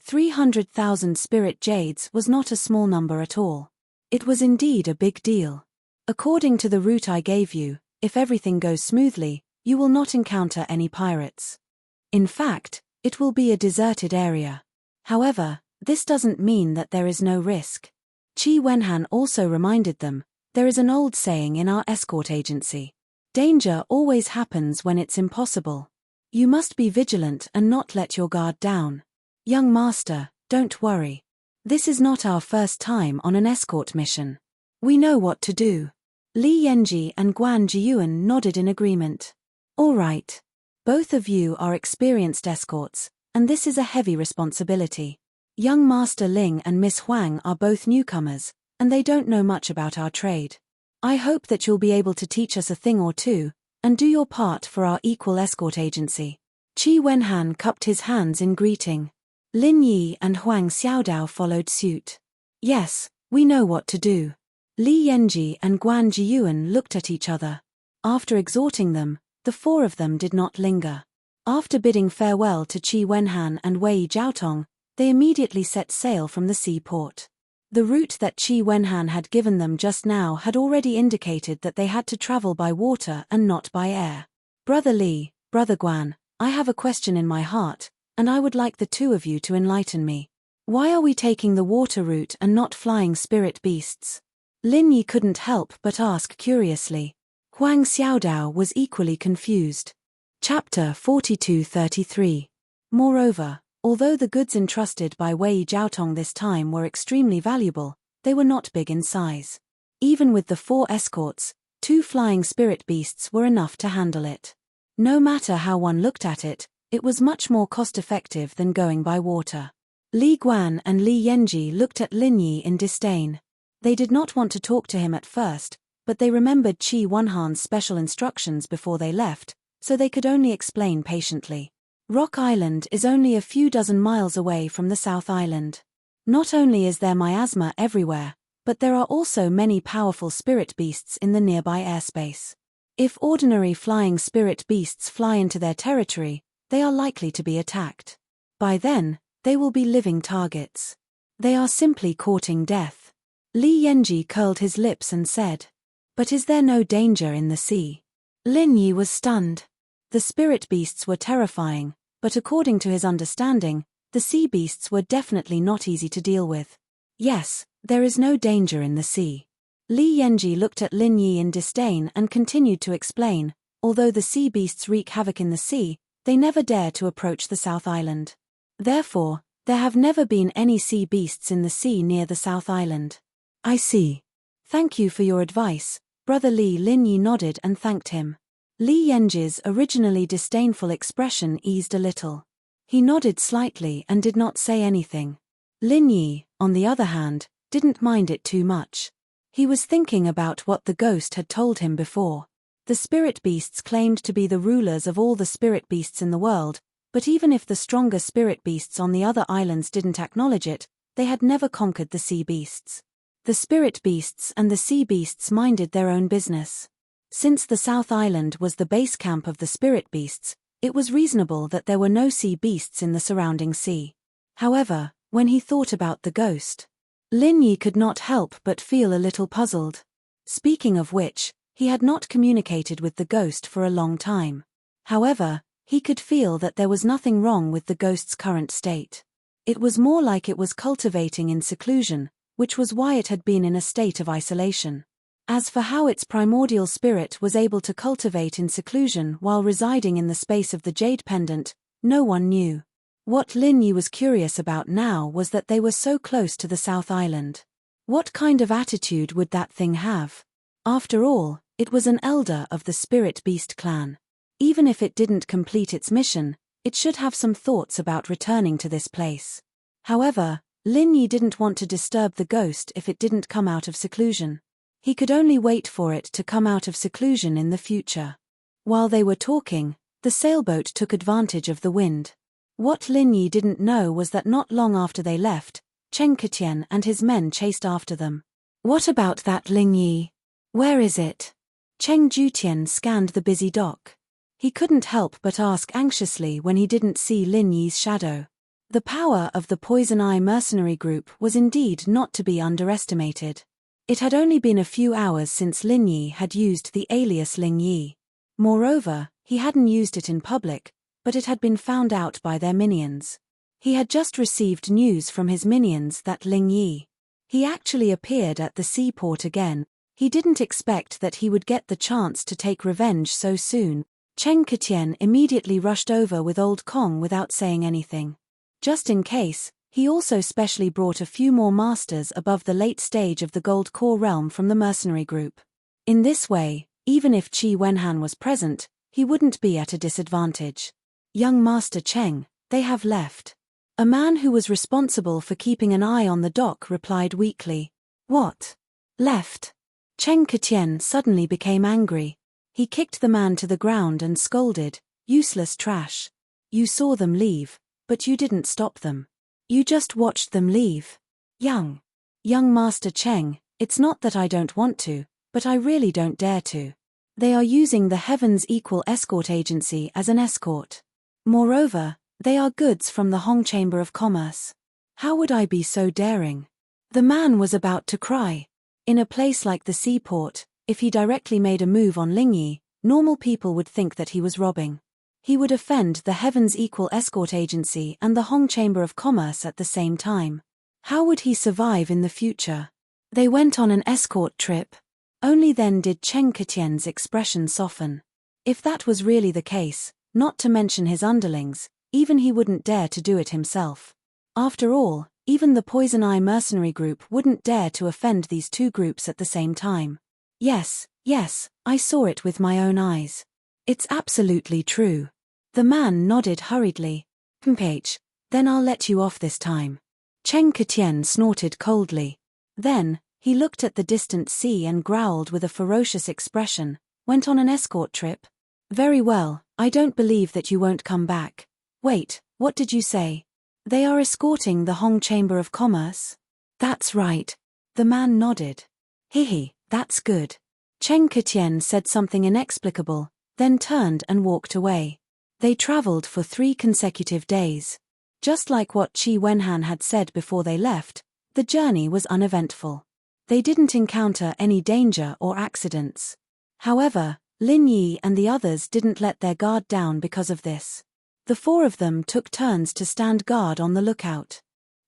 300,000 spirit jades was not a small number at all. It was indeed a big deal. According to the route I gave you, if everything goes smoothly, you will not encounter any pirates. In fact, it will be a deserted area. However, this doesn't mean that there is no risk. Qi Wenhan also reminded them, there is an old saying in our escort agency. Danger always happens when it's impossible. You must be vigilant and not let your guard down. Young master, don't worry. This is not our first time on an escort mission. We know what to do. Li Yenji and Guan Jiyuan nodded in agreement. All right. Both of you are experienced escorts, and this is a heavy responsibility. Young Master Ling and Miss Huang are both newcomers, and they don't know much about our trade. I hope that you'll be able to teach us a thing or two, and do your part for our equal escort agency. Qi Wenhan cupped his hands in greeting. Lin Yi and Huang Xiaodao followed suit. Yes, we know what to do. Li Yenji and Guan Jiyuan looked at each other. After exhorting them, the four of them did not linger. After bidding farewell to Qi Wenhan and Wei Jiaotong, they immediately set sail from the seaport. The route that Qi Wenhan had given them just now had already indicated that they had to travel by water and not by air. Brother Li, Brother Guan, I have a question in my heart, and I would like the two of you to enlighten me. Why are we taking the water route and not flying spirit beasts? Lin Yi couldn't help but ask curiously. Huang Xiaodao was equally confused. Chapter 42-33. Moreover, although the goods entrusted by Wei Jiaotong this time were extremely valuable, they were not big in size. Even with the 4 escorts, 2 flying spirit beasts were enough to handle it. No matter how one looked at it, it was much more cost-effective than going by water. Li Guan and Li Yenji looked at Lin Yi in disdain. They did not want to talk to him at first, but they remembered Qi Wenhan's special instructions before they left, so they could only explain patiently. Rock Island is only a few dozen miles away from the South Island. Not only is there miasma everywhere, but there are also many powerful spirit beasts in the nearby airspace. If ordinary flying spirit beasts fly into their territory, they are likely to be attacked. By then, they will be living targets. They are simply courting death. Li Yenji curled his lips and said, "But is there no danger in the sea?" Lin Yi was stunned. The spirit beasts were terrifying, but according to his understanding, the sea beasts were definitely not easy to deal with. Yes, there is no danger in the sea. Li Yenji looked at Lin Yi in disdain and continued to explain, although the sea beasts wreak havoc in the sea, they never dare to approach the South Island. Therefore, there have never been any sea beasts in the sea near the South Island. I see. Thank you for your advice, Brother Li. Lin Yi nodded and thanked him. Li Yenji's originally disdainful expression eased a little. He nodded slightly and did not say anything. Lin Yi, on the other hand, didn't mind it too much. He was thinking about what the ghost had told him before. The spirit beasts claimed to be the rulers of all the spirit beasts in the world, but even if the stronger spirit beasts on the other islands didn't acknowledge it, they had never conquered the sea beasts. The spirit beasts and the sea beasts minded their own business. Since the South Island was the base camp of the spirit beasts, it was reasonable that there were no sea beasts in the surrounding sea. However, when he thought about the ghost, Lin Yi could not help but feel a little puzzled. Speaking of which, he had not communicated with the ghost for a long time. However, he could feel that there was nothing wrong with the ghost's current state. It was more like it was cultivating in seclusion, which was why it had been in a state of isolation. As for how its primordial spirit was able to cultivate in seclusion while residing in the space of the jade pendant, no one knew. What Lin Yi was curious about now was that they were so close to the South Island. What kind of attitude would that thing have? After all, it was an elder of the Spirit Beast clan. Even if it didn't complete its mission, it should have some thoughts about returning to this place. However, Lin Yi didn't want to disturb the ghost if it didn't come out of seclusion. He could only wait for it to come out of seclusion in the future. While they were talking, the sailboat took advantage of the wind. What Lin Yi didn't know was that not long after they left, Cheng Ketian and his men chased after them. What about that Lin Yi? Where is it? Cheng Jutian scanned the busy dock. He couldn't help but ask anxiously when he didn't see Lin Yi's shadow. The power of the Poison Eye mercenary group was indeed not to be underestimated. It had only been a few hours since Lin Yi had used the alias Ling Yi. Moreover, he hadn't used it in public, but it had been found out by their minions. He had just received news from his minions that Ling Yi. He actually appeared at the seaport again. He didn't expect that he would get the chance to take revenge so soon. Cheng Ketian immediately rushed over with Old Kong without saying anything. Just in case, he also specially brought a few more masters above the late stage of the Gold Core realm from the mercenary group. In this way, even if Qi Wenhan was present, he wouldn't be at a disadvantage. Young Master Cheng, they have left. A man who was responsible for keeping an eye on the dock replied weakly. What? Left? Cheng Ketian suddenly became angry. He kicked the man to the ground and scolded, useless trash. You saw them leave, but you didn't stop them. You just watched them leave. Young Master Cheng, it's not that I don't want to, but I really don't dare to. They are using the Heaven's Equal Escort Agency as an escort. Moreover, they are goods from the Hong Chamber of Commerce. How would I be so daring? The man was about to cry. In a place like the seaport, if he directly made a move on Ling Yi, normal people would think that he was robbing. He would offend the Heaven's Equal Escort Agency and the Hong Chamber of Commerce at the same time. How would he survive in the future? They went on an escort trip. Only then did Cheng Ketian's expression soften. If that was really the case, not to mention his underlings, even he wouldn't dare to do it himself. After all, even the Poison Eye mercenary group wouldn't dare to offend these two groups at the same time. Yes, I saw it with my own eyes. It's absolutely true. The man nodded hurriedly. Then I'll let you off this time. Cheng Ketian snorted coldly. Then, he looked at the distant sea and growled with a ferocious expression. Went on an escort trip? Very well, I don't believe that you won't come back. Wait, what did you say? They are escorting the Hong Chamber of Commerce? That's right. The man nodded. That's good. Cheng Ketian said something inexplicable, then turned and walked away. They traveled for 3 consecutive days. Just like what Qi Wenhan had said before they left, the journey was uneventful. They didn't encounter any danger or accidents. However, Lin Yi and the others didn't let their guard down because of this. The 4 of them took turns to stand guard on the lookout.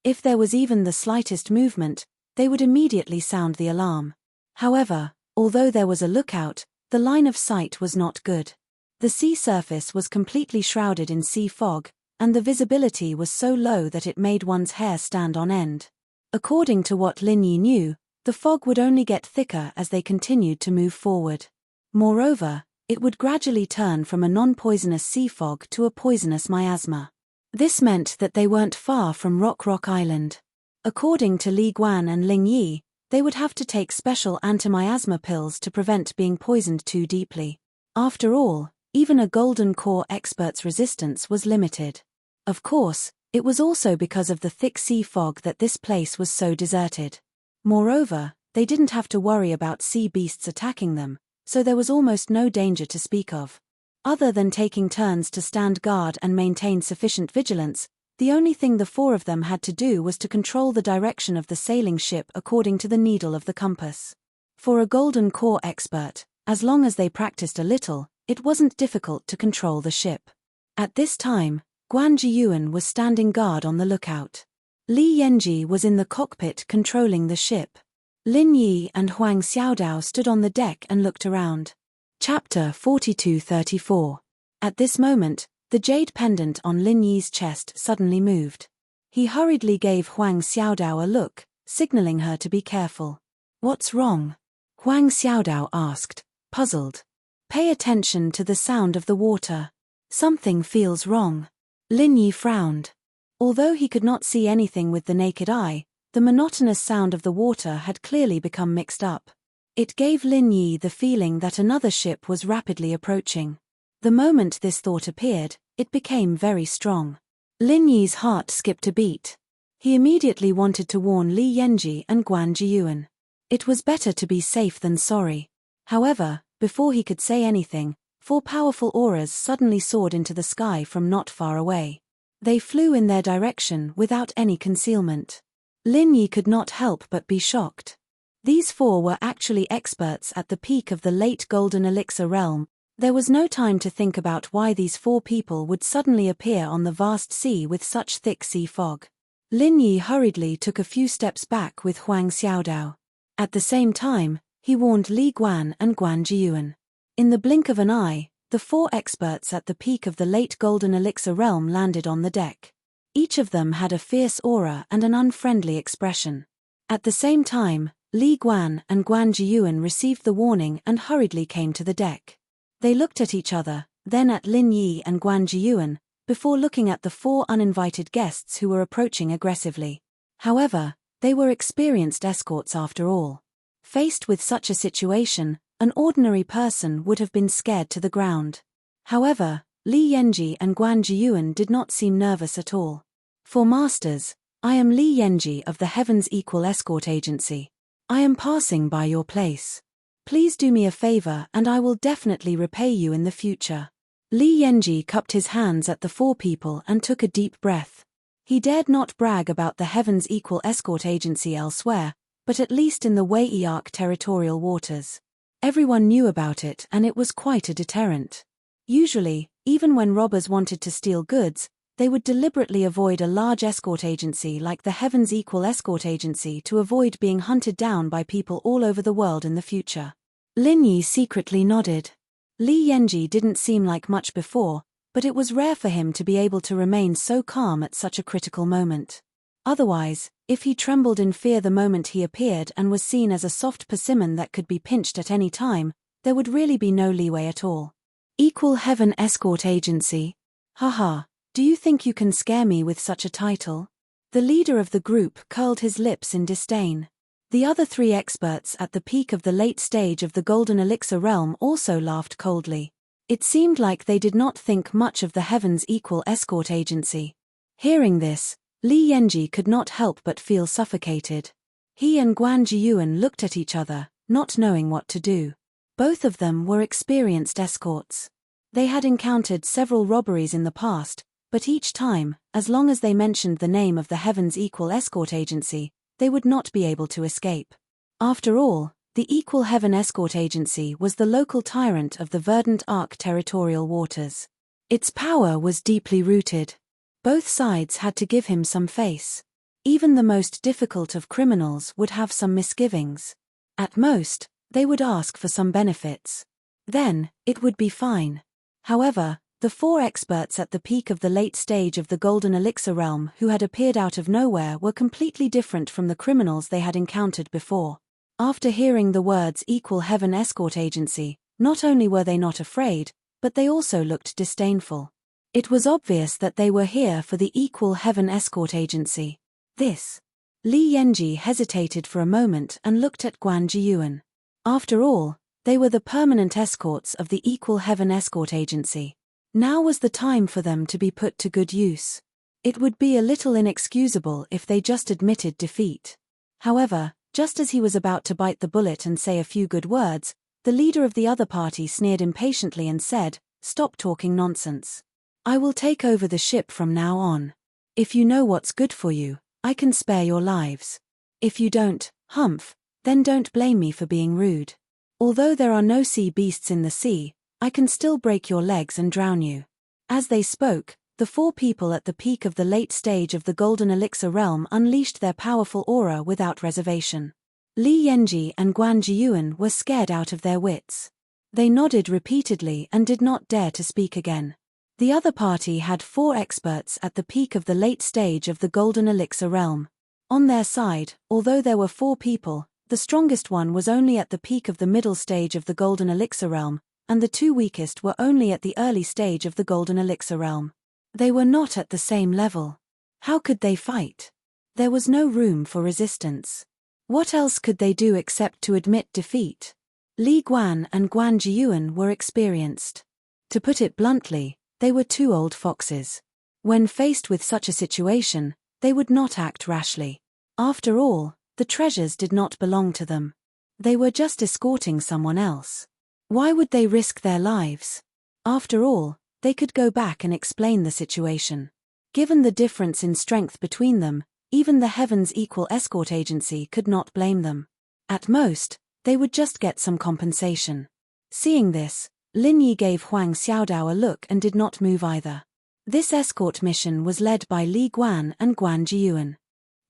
If there was even the slightest movement, they would immediately sound the alarm. However, although there was a lookout, the line of sight was not good. The sea surface was completely shrouded in sea fog, and the visibility was so low that it made one's hair stand on end. According to what Lin Yi knew, the fog would only get thicker as they continued to move forward. Moreover, it would gradually turn from a non-poisonous sea fog to a poisonous miasma. This meant that they weren't far from Rock Island. According to Li Guan and Ling Yi, they would have to take special anti-miasma pills to prevent being poisoned too deeply. After all, even a Golden Core expert's resistance was limited. Of course, it was also because of the thick sea fog that this place was so deserted. Moreover, they didn't have to worry about sea beasts attacking them, so there was almost no danger to speak of. Other than taking turns to stand guard and maintain sufficient vigilance, the only thing the 4 of them had to do was to control the direction of the sailing ship according to the needle of the compass. For a Golden Core expert, as long as they practiced a little, it wasn't difficult to control the ship. At this time, Guan Jiyuan was standing guard on the lookout. Li Yenji was in the cockpit controlling the ship. Lin Yi and Huang Xiaodao stood on the deck and looked around. Chapter 42-34. At this moment, the jade pendant on Lin Yi's chest suddenly moved. He hurriedly gave Huang Xiaodao a look, signaling her to be careful. What's wrong? Huang Xiaodao asked, puzzled. Pay attention to the sound of the water. Something feels wrong. Lin Yi frowned. Although he could not see anything with the naked eye, the monotonous sound of the water had clearly become mixed up. It gave Lin Yi the feeling that another ship was rapidly approaching. The moment this thought appeared, it became very strong. Lin Yi's heart skipped a beat. He immediately wanted to warn Li Yenji and Guan Jiyuan. It was better to be safe than sorry. However, before he could say anything, 4 powerful auras suddenly soared into the sky from not far away. They flew in their direction without any concealment. Lin Yi could not help but be shocked. These four were actually experts at the peak of the late Golden Elixir realm. There was no time to think about why these four people would suddenly appear on the vast sea with such thick sea fog. Lin Yi hurriedly took a few steps back with Huang Xiaodao. At the same time, he warned Li Guan and Guan Jiyuan. In the blink of an eye, the four experts at the peak of the late Golden Elixir realm landed on the deck. Each of them had a fierce aura and an unfriendly expression. At the same time, Li Guan and Guan Jiyuan received the warning and hurriedly came to the deck. They looked at each other, then at Lin Yi and Guan Jiyuan, before looking at the four uninvited guests who were approaching aggressively. However, they were experienced escorts after all. Faced with such a situation, an ordinary person would have been scared to the ground. However, Li Yenji and Guan Jiyuan did not seem nervous at all. For masters, I am Li Yenji of the Heavens Equal Escort Agency. I am passing by your place. Please do me a favor and I will definitely repay you in the future. Li Yenji cupped his hands at the four people and took a deep breath. He dared not brag about the Heavens Equal Escort Agency elsewhere, but at least in the Wei Arc territorial waters. Everyone knew about it and it was quite a deterrent. Usually, even when robbers wanted to steal goods, they would deliberately avoid a large escort agency like the Heavens Equal Escort Agency to avoid being hunted down by people all over the world in the future. Lin Yi secretly nodded. Li Yenji didn't seem like much before, but it was rare for him to be able to remain so calm at such a critical moment. Otherwise, if he trembled in fear the moment he appeared and was seen as a soft persimmon that could be pinched at any time, there would really be no leeway at all. Equal Heaven Escort Agency? Haha, do you think you can scare me with such a title? The leader of the group curled his lips in disdain. The other three experts at the peak of the late stage of the Golden Elixir realm also laughed coldly. It seemed like they did not think much of the Heavens Equal Escort Agency. Hearing this, Li Yenji could not help but feel suffocated. He and Guan Jiyuan looked at each other, not knowing what to do. Both of them were experienced escorts. They had encountered several robberies in the past, but each time, as long as they mentioned the name of the Heavens Equal Escort Agency, they would not be able to escape. After all, the Equal Heaven Escort Agency was the local tyrant of the Verdant Arc territorial waters. Its power was deeply rooted. Both sides had to give him some face. Even the most difficult of criminals would have some misgivings. At most, they would ask for some benefits. Then, it would be fine. However, the four experts at the peak of the late stage of the Golden Elixir realm who had appeared out of nowhere were completely different from the criminals they had encountered before. After hearing the words Equal Heaven Escort Agency, not only were they not afraid, but they also looked disdainful. It was obvious that they were here for the Equal Heaven Escort Agency. This. Li Yenji hesitated for a moment and looked at Guan Jiyuan. After all, they were the permanent escorts of the Equal Heaven Escort Agency. Now was the time for them to be put to good use. It would be a little inexcusable if they just admitted defeat. However, just as he was about to bite the bullet and say a few good words, the leader of the other party sneered impatiently and said, "Stop talking nonsense. I will take over the ship from now on. If you know what's good for you, I can spare your lives. If you don't, humph, then don't blame me for being rude. Although there are no sea beasts in the sea, I can still break your legs and drown you." As they spoke, the four people at the peak of the late stage of the Golden Elixir realm unleashed their powerful aura without reservation. Li Yenji and Guan Jiyuan were scared out of their wits. They nodded repeatedly and did not dare to speak again. The other party had four experts at the peak of the late stage of the Golden Elixir realm. On their side, although there were four people, the strongest one was only at the peak of the middle stage of the Golden Elixir realm, and the two weakest were only at the early stage of the Golden Elixir realm. They were not at the same level. How could they fight? There was no room for resistance. What else could they do except to admit defeat? Li Guan and Guan Jiyuan were experienced. To put it bluntly, they were two old foxes. When faced with such a situation, they would not act rashly. After all, the treasures did not belong to them. They were just escorting someone else. Why would they risk their lives? After all, they could go back and explain the situation. Given the difference in strength between them, even the Heaven's Equal Escort Agency could not blame them. At most, they would just get some compensation. Seeing this, Lin Yi gave Huang Xiaodao a look and did not move either. This escort mission was led by Li Guan and Guan Jiyuan.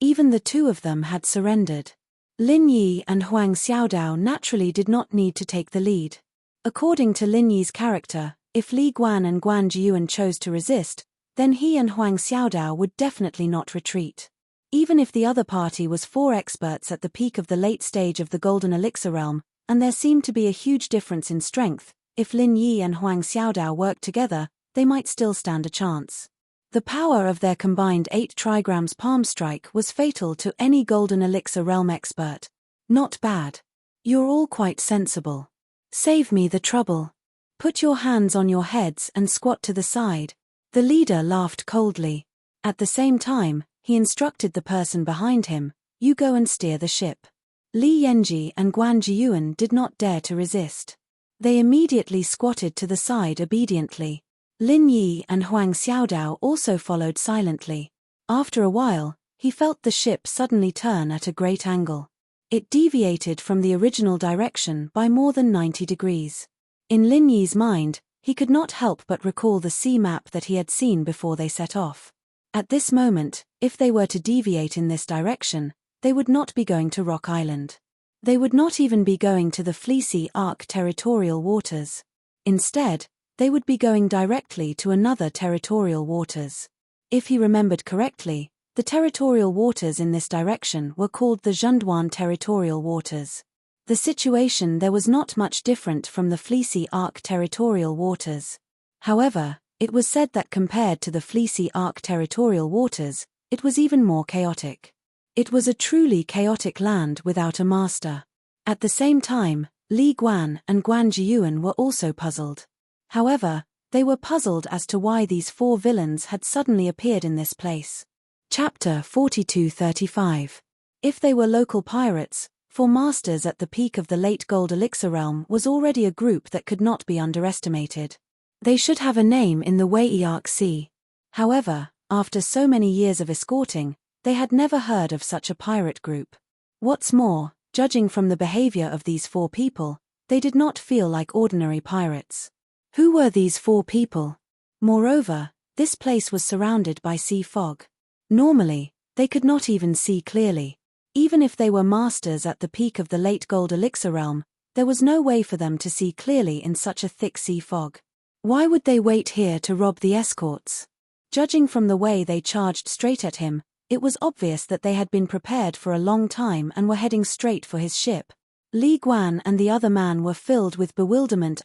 Even the two of them had surrendered. Lin Yi and Huang Xiaodao naturally did not need to take the lead. According to Lin Yi's character, if Li Guan and Guan Jiyuan chose to resist, then he and Huang Xiaodao would definitely not retreat. Even if the other party was 4 experts at the peak of the late stage of the Golden Elixir Realm, and there seemed to be a huge difference in strength, if Lin Yi and Huang Xiaodao worked together, they might still stand a chance. The power of their combined 8 trigrams palm strike was fatal to any Golden Elixir Realm expert. Not bad. You're all quite sensible. Save me the trouble. Put your hands on your heads and squat to the side. The leader laughed coldly. At the same time, he instructed the person behind him, you go and steer the ship. Li Yanji and Guan Jiyuan did not dare to resist. They immediately squatted to the side obediently. Lin Yi and Huang Xiaodao also followed silently. After a while, he felt the ship suddenly turn at a great angle. It deviated from the original direction by more than 90 degrees. In Lin Yi's mind, he could not help but recall the sea map that he had seen before they set off. At this moment, if they were to deviate in this direction, they would not be going to Rock Island. They would not even be going to the Fleecy Ark territorial waters. Instead, they would be going directly to another territorial waters. If he remembered correctly, the territorial waters in this direction were called the Zhenduan territorial waters. The situation there was not much different from the Fleecy Ark territorial waters. However, it was said that compared to the Fleecy Ark territorial waters, it was even more chaotic. It was a truly chaotic land without a master. At the same time, Li Guan and Guan Jiyuan were also puzzled. However, they were puzzled as to why these 4 villains had suddenly appeared in this place. Chapter 42-35. If they were local pirates, 4 masters at the peak of the late Gold Elixir Realm was already a group that could not be underestimated. They should have a name in the Wei Ark Sea. However, after so many years of escorting, they had never heard of such a pirate group. What's more, judging from the behavior of these 4 people, they did not feel like ordinary pirates. Who were these 4 people? Moreover, this place was surrounded by sea fog. Normally, they could not even see clearly. Even if they were masters at the peak of the late Gold Elixir Realm, there was no way for them to see clearly in such a thick sea fog. Why would they wait here to rob the escorts? Judging from the way they charged straight at him, it was obvious that they had been prepared for a long time and were heading straight for his ship. Li Guan and the other man were filled with bewilderment,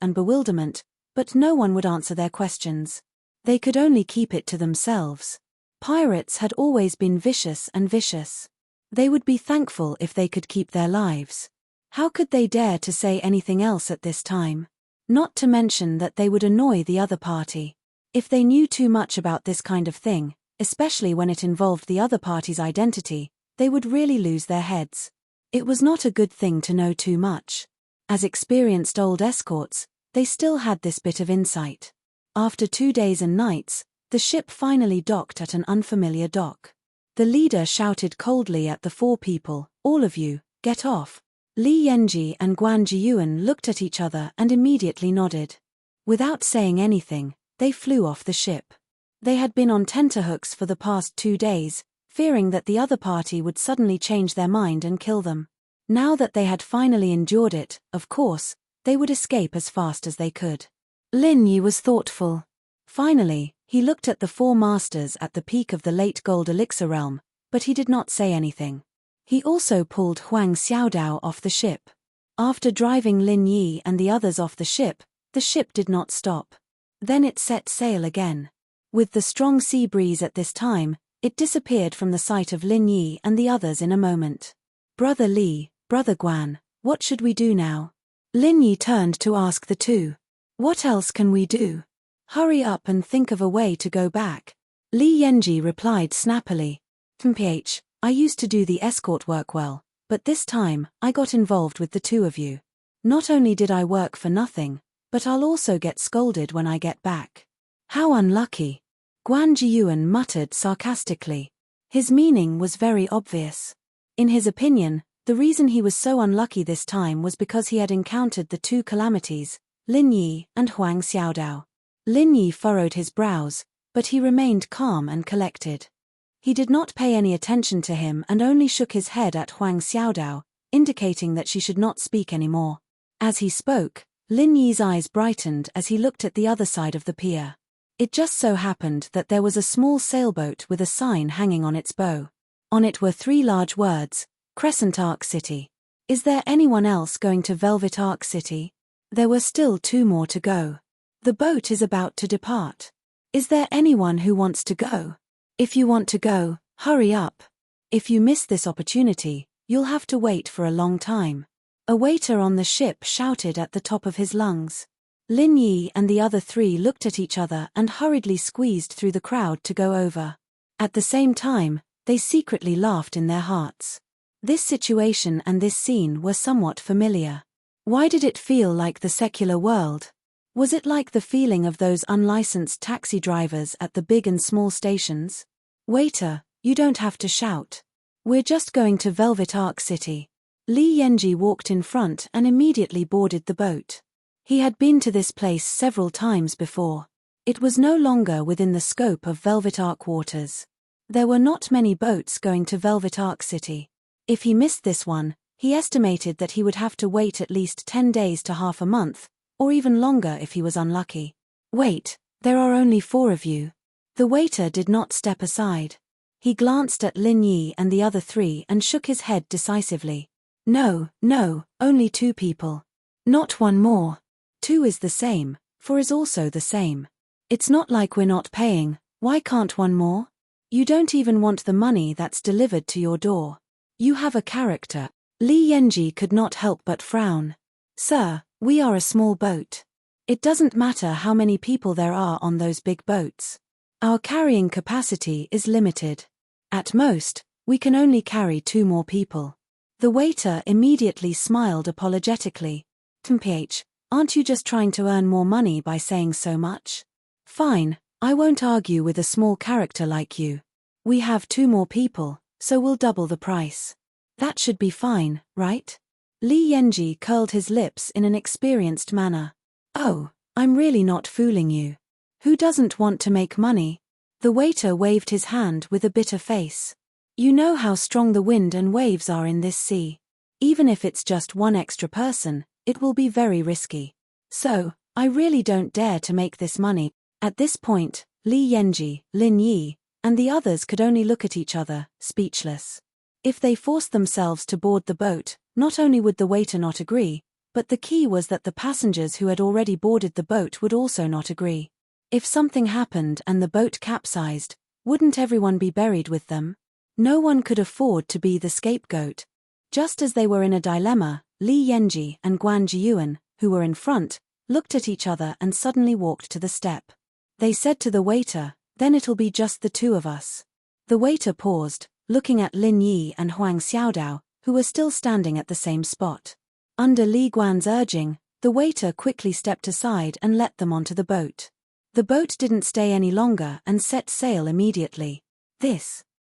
but no one would answer their questions. They could only keep it to themselves. Pirates had always been vicious. They would be thankful if they could keep their lives. How could they dare to say anything else at this time? Not to mention that they would annoy the other party. If they knew too much about this kind of thing, especially when it involved the other party's identity, they would really lose their heads. It was not a good thing to know too much. As experienced old escorts, they still had this bit of insight. After 2 days and nights, the ship finally docked at an unfamiliar dock. The leader shouted coldly at the 4 people, "All of you, get off." Li Yanji and Guan Jiyuan looked at each other and immediately nodded. Without saying anything, they flew off the ship. They had been on tenterhooks for the past 2 days, fearing that the other party would suddenly change their mind and kill them. Now that they had finally endured it, of course, they would escape as fast as they could. Lin Yi was thoughtful. Finally, he looked at the 4 masters at the peak of the late Gold Elixir Realm, but he did not say anything. He also pulled Huang Xiaodao off the ship. After driving Lin Yi and the others off the ship did not stop. Then it set sail again. With the strong sea breeze at this time, it disappeared from the sight of Lin Yi and the others in a moment. "Brother Li, Brother Guan, what should we do now?" Lin Yi turned to ask the 2. "What else can we do? Hurry up and think of a way to go back." Li Yanji replied snappily. "Mph, I used to do the escort work well, but this time, I got involved with the 2 of you. Not only did I work for nothing, but I'll also get scolded when I get back. How unlucky." Guan Jiyuan muttered sarcastically. His meaning was very obvious. In his opinion, the reason he was so unlucky this time was because he had encountered the two calamities, Lin Yi and Huang Xiaodao. Lin Yi furrowed his brows, but he remained calm and collected. He did not pay any attention to him and only shook his head at Huang Xiaodao, indicating that she should not speak anymore. As he spoke, Lin Yi's eyes brightened as he looked at the other side of the pier. It just so happened that there was a small sailboat with a sign hanging on its bow. On it were 3 large words, Crescent Arc City. Is there anyone else going to Velvet Arc City? There were still 2 more to go. The boat is about to depart. Is there anyone who wants to go? If you want to go, hurry up. If you miss this opportunity, you'll have to wait for a long time. A waiter on the ship shouted at the top of his lungs. Lin Yi and the other 3 looked at each other and hurriedly squeezed through the crowd to go over. At the same time, they secretly laughed in their hearts. This situation and this scene were somewhat familiar. Why did it feel like the secular world? Was it like the feeling of those unlicensed taxi drivers at the big and small stations? Waiter, you don't have to shout. We're just going to Velvet Arc City. Li Yenji walked in front and immediately boarded the boat. He had been to this place several times before. It was no longer within the scope of Velvet Arc waters. There were not many boats going to Velvet Arc City. If he missed this one, he estimated that he would have to wait at least 10 days to half a month, or even longer if he was unlucky. Wait, there are only 4 of you. The waiter did not step aside. He glanced at Lin Yi and the other 3 and shook his head decisively. No, only 2 people. Not 1 more. 2 is the same, 4 is also the same. It's not like we're not paying, why can't 1 more? You don't even want the money that's delivered to your door. You have a character. Li Yenji could not help but frown. Sir, we are a small boat. It doesn't matter how many people there are on those big boats. Our carrying capacity is limited. At most, we can only carry 2 more people. The waiter immediately smiled apologetically. "PH, aren't you just trying to earn more money by saying so much? Fine, I won't argue with a small character like you. We have 2 more people, so we'll double the price. That should be fine, right?" Li Yenji curled his lips in an experienced manner. "Oh, I'm really not fooling you. Who doesn't want to make money?" The waiter waved his hand with a bitter face. "You know how strong the wind and waves are in this sea. Even if it's just 1 extra person, it will be very risky. So, I really don't dare to make this money." At this point, Li Yenji, Lin Yi, and the others could only look at each other, speechless. If they forced themselves to board the boat, not only would the waiter not agree, but the key was that the passengers who had already boarded the boat would also not agree. If something happened and the boat capsized, wouldn't everyone be buried with them? No one could afford to be the scapegoat. Just as they were in a dilemma, Li Yenji and Guan Jiyuan, who were in front, looked at each other and suddenly walked to the step. They said to the waiter, "Then it'll be just the 2 of us." The waiter paused, looking at Lin Yi and Huang Xiaodao, who were still standing at the same spot. Under Li Guan's urging, the waiter quickly stepped aside and let them onto the boat. The boat didn't stay any longer and set sail immediately.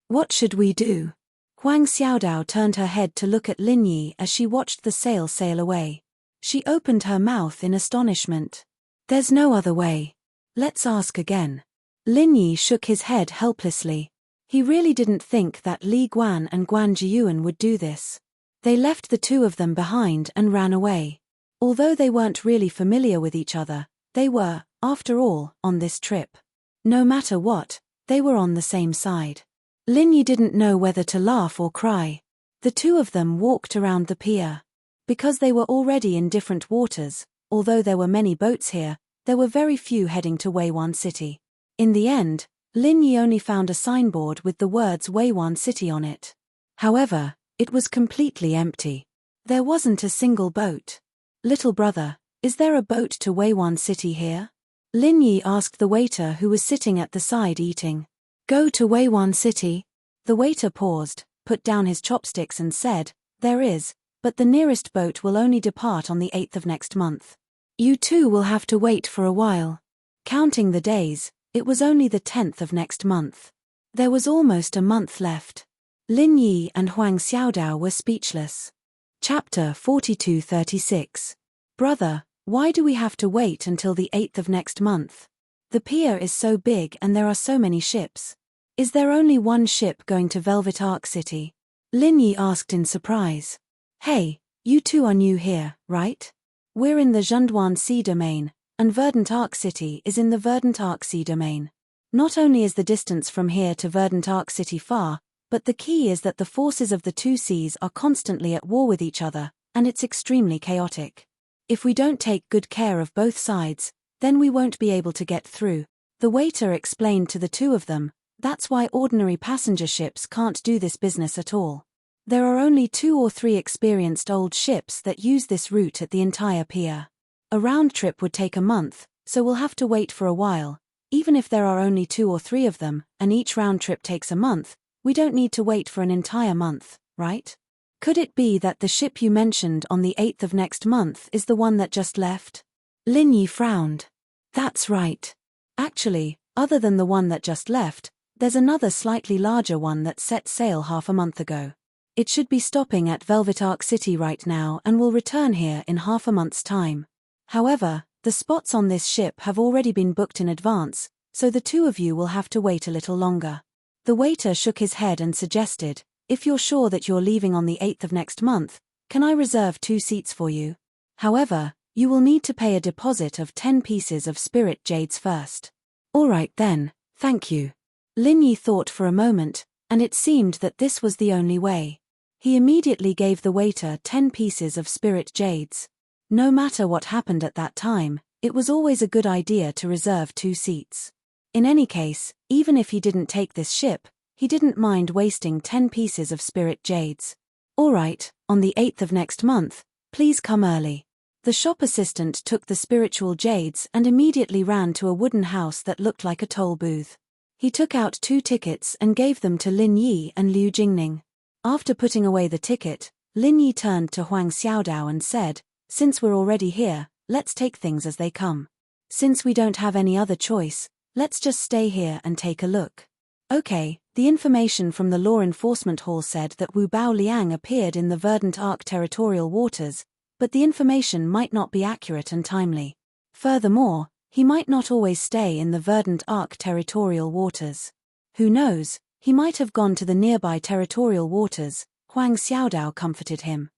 What should we do? Huang Xiaodao turned her head to look at Lin Yi as she watched the sail sail away. She opened her mouth in astonishment. "There's no other way. Let's ask again." Lin Yi shook his head helplessly. He really didn't think that Li Guan and Guan Jiyuan would do this. They left the 2 of them behind and ran away. Although they weren't really familiar with each other, they were, after all, on this trip. No matter what, they were on the same side. Lin Yi didn't know whether to laugh or cry. The 2 of them walked around the pier. Because they were already in different waters, although there were many boats here, there were very few heading to Weiwan City. In the end, Lin Yi only found a signboard with the words Weiwan City on it. However, it was completely empty. There wasn't a single boat. "Little brother, is there a boat to Weiwan City here?" Lin Yi asked the waiter who was sitting at the side eating. "Go to Weiwan City?" The waiter paused, put down his chopsticks and said, "There is, but the nearest boat will only depart on the 8th of next month. You 2 will have to wait for a while." Counting the days, It was only the 10th of next month. There was almost a month left. Lin Yi and Huang Xiaodao were speechless. Chapter 42-36. Brother, why do we have to wait until the 8th of next month? The pier is so big and there are so many ships. Is there only one ship going to Velvet Arc City? Lin Yi asked in surprise. Hey, you two are new here, right? We're in the Zhenduan Sea domain, and Verdant Arc City is in the Verdant Arc Sea domain. Not only is the distance from here to Verdant Arc City far, but the key is that the forces of the two seas are constantly at war with each other, and it's extremely chaotic. If we don't take good care of both sides, then we won't be able to get through. The waiter explained to the two of them, that's why ordinary passenger ships can't do this business at all. There are only 2 or 3 experienced old ships that use this route at the entire pier. A round trip would take a month, so we'll have to wait for a while. Even if there are only 2 or 3 of them, and each round trip takes a month, we don't need to wait for an entire month, right? Could it be that the ship you mentioned on the 8th of next month is the one that just left? Lin Yi frowned. That's right. Actually, other than the one that just left, there's another slightly larger one that set sail half a month ago. It should be stopping at Velvet Arc City right now and will return here in half a month's time. However, the spots on this ship have already been booked in advance, so the two of you will have to wait a little longer. The waiter shook his head and suggested, if you're sure that you're leaving on the 8th of next month, can I reserve 2 seats for you? However, you will need to pay a deposit of 10 pieces of spirit jades first. All right then, thank you. Lin Yi thought for a moment, and it seemed that this was the only way. He immediately gave the waiter 10 pieces of spirit jades. No matter what happened at that time, it was always a good idea to reserve 2 seats. In any case, even if he didn't take this ship, he didn't mind wasting 10 pieces of spirit jades. All right, on the 8th of next month, please come early. The shop assistant took the spiritual jades and immediately ran to a wooden house that looked like a toll booth. He took out 2 tickets and gave them to Lin Yi and Liu Jingning. After putting away the ticket, Lin Yi turned to Huang Xiaodao and said, since we're already here, let's take things as they come. Since we don't have any other choice, let's just stay here and take a look. Okay, the information from the Law Enforcement Hall said that Wu Bao Liang appeared in the Verdant Arc territorial waters, but the information might not be accurate and timely. Furthermore, he might not always stay in the Verdant Arc territorial waters. Who knows, he might have gone to the nearby territorial waters, Huang Xiaodao comforted him.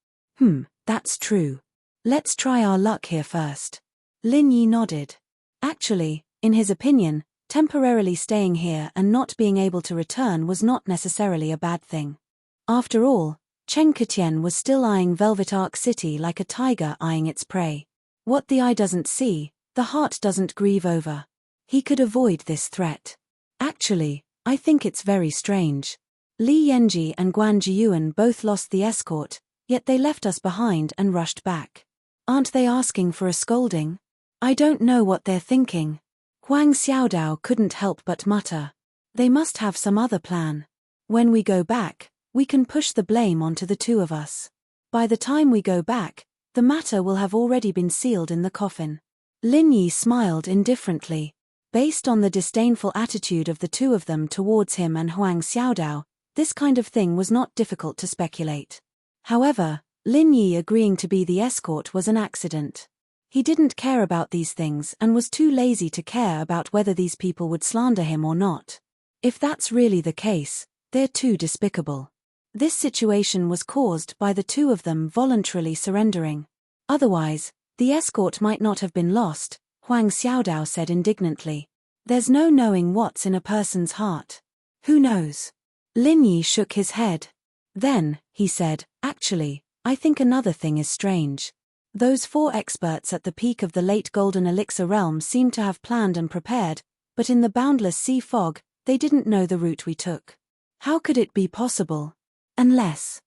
That's true. Let's try our luck here first. Lin Yi nodded. Actually, in his opinion, temporarily staying here and not being able to return was not necessarily a bad thing. After all, Cheng Ketian was still eyeing Velvet Arc City like a tiger eyeing its prey. What the eye doesn't see, the heart doesn't grieve over. He could avoid this threat. Actually, I think it's very strange. Li Yanji and Guan Jiyuan both lost the escort, yet they left us behind and rushed back. Aren't they asking for a scolding? I don't know what they're thinking. Huang Xiaodao couldn't help but mutter. They must have some other plan. When we go back, we can push the blame onto the two of us. By the time we go back, the matter will have already been sealed in the coffin. Lin Yi smiled indifferently. Based on the disdainful attitude of the two of them towards him and Huang Xiaodao, this kind of thing was not difficult to speculate. However, Lin Yi agreeing to be the escort was an accident. He didn't care about these things and was too lazy to care about whether these people would slander him or not. If that's really the case, they're too despicable. This situation was caused by the two of them voluntarily surrendering. Otherwise, the escort might not have been lost, Huang Xiaodao said indignantly. There's no knowing what's in a person's heart. Who knows? Lin Yi shook his head. Then, he said, actually, I think another thing is strange. Those 4 experts at the peak of the late Golden Elixir realm seemed to have planned and prepared, but in the boundless sea fog, they didn't know the route we took. How could it be possible? Unless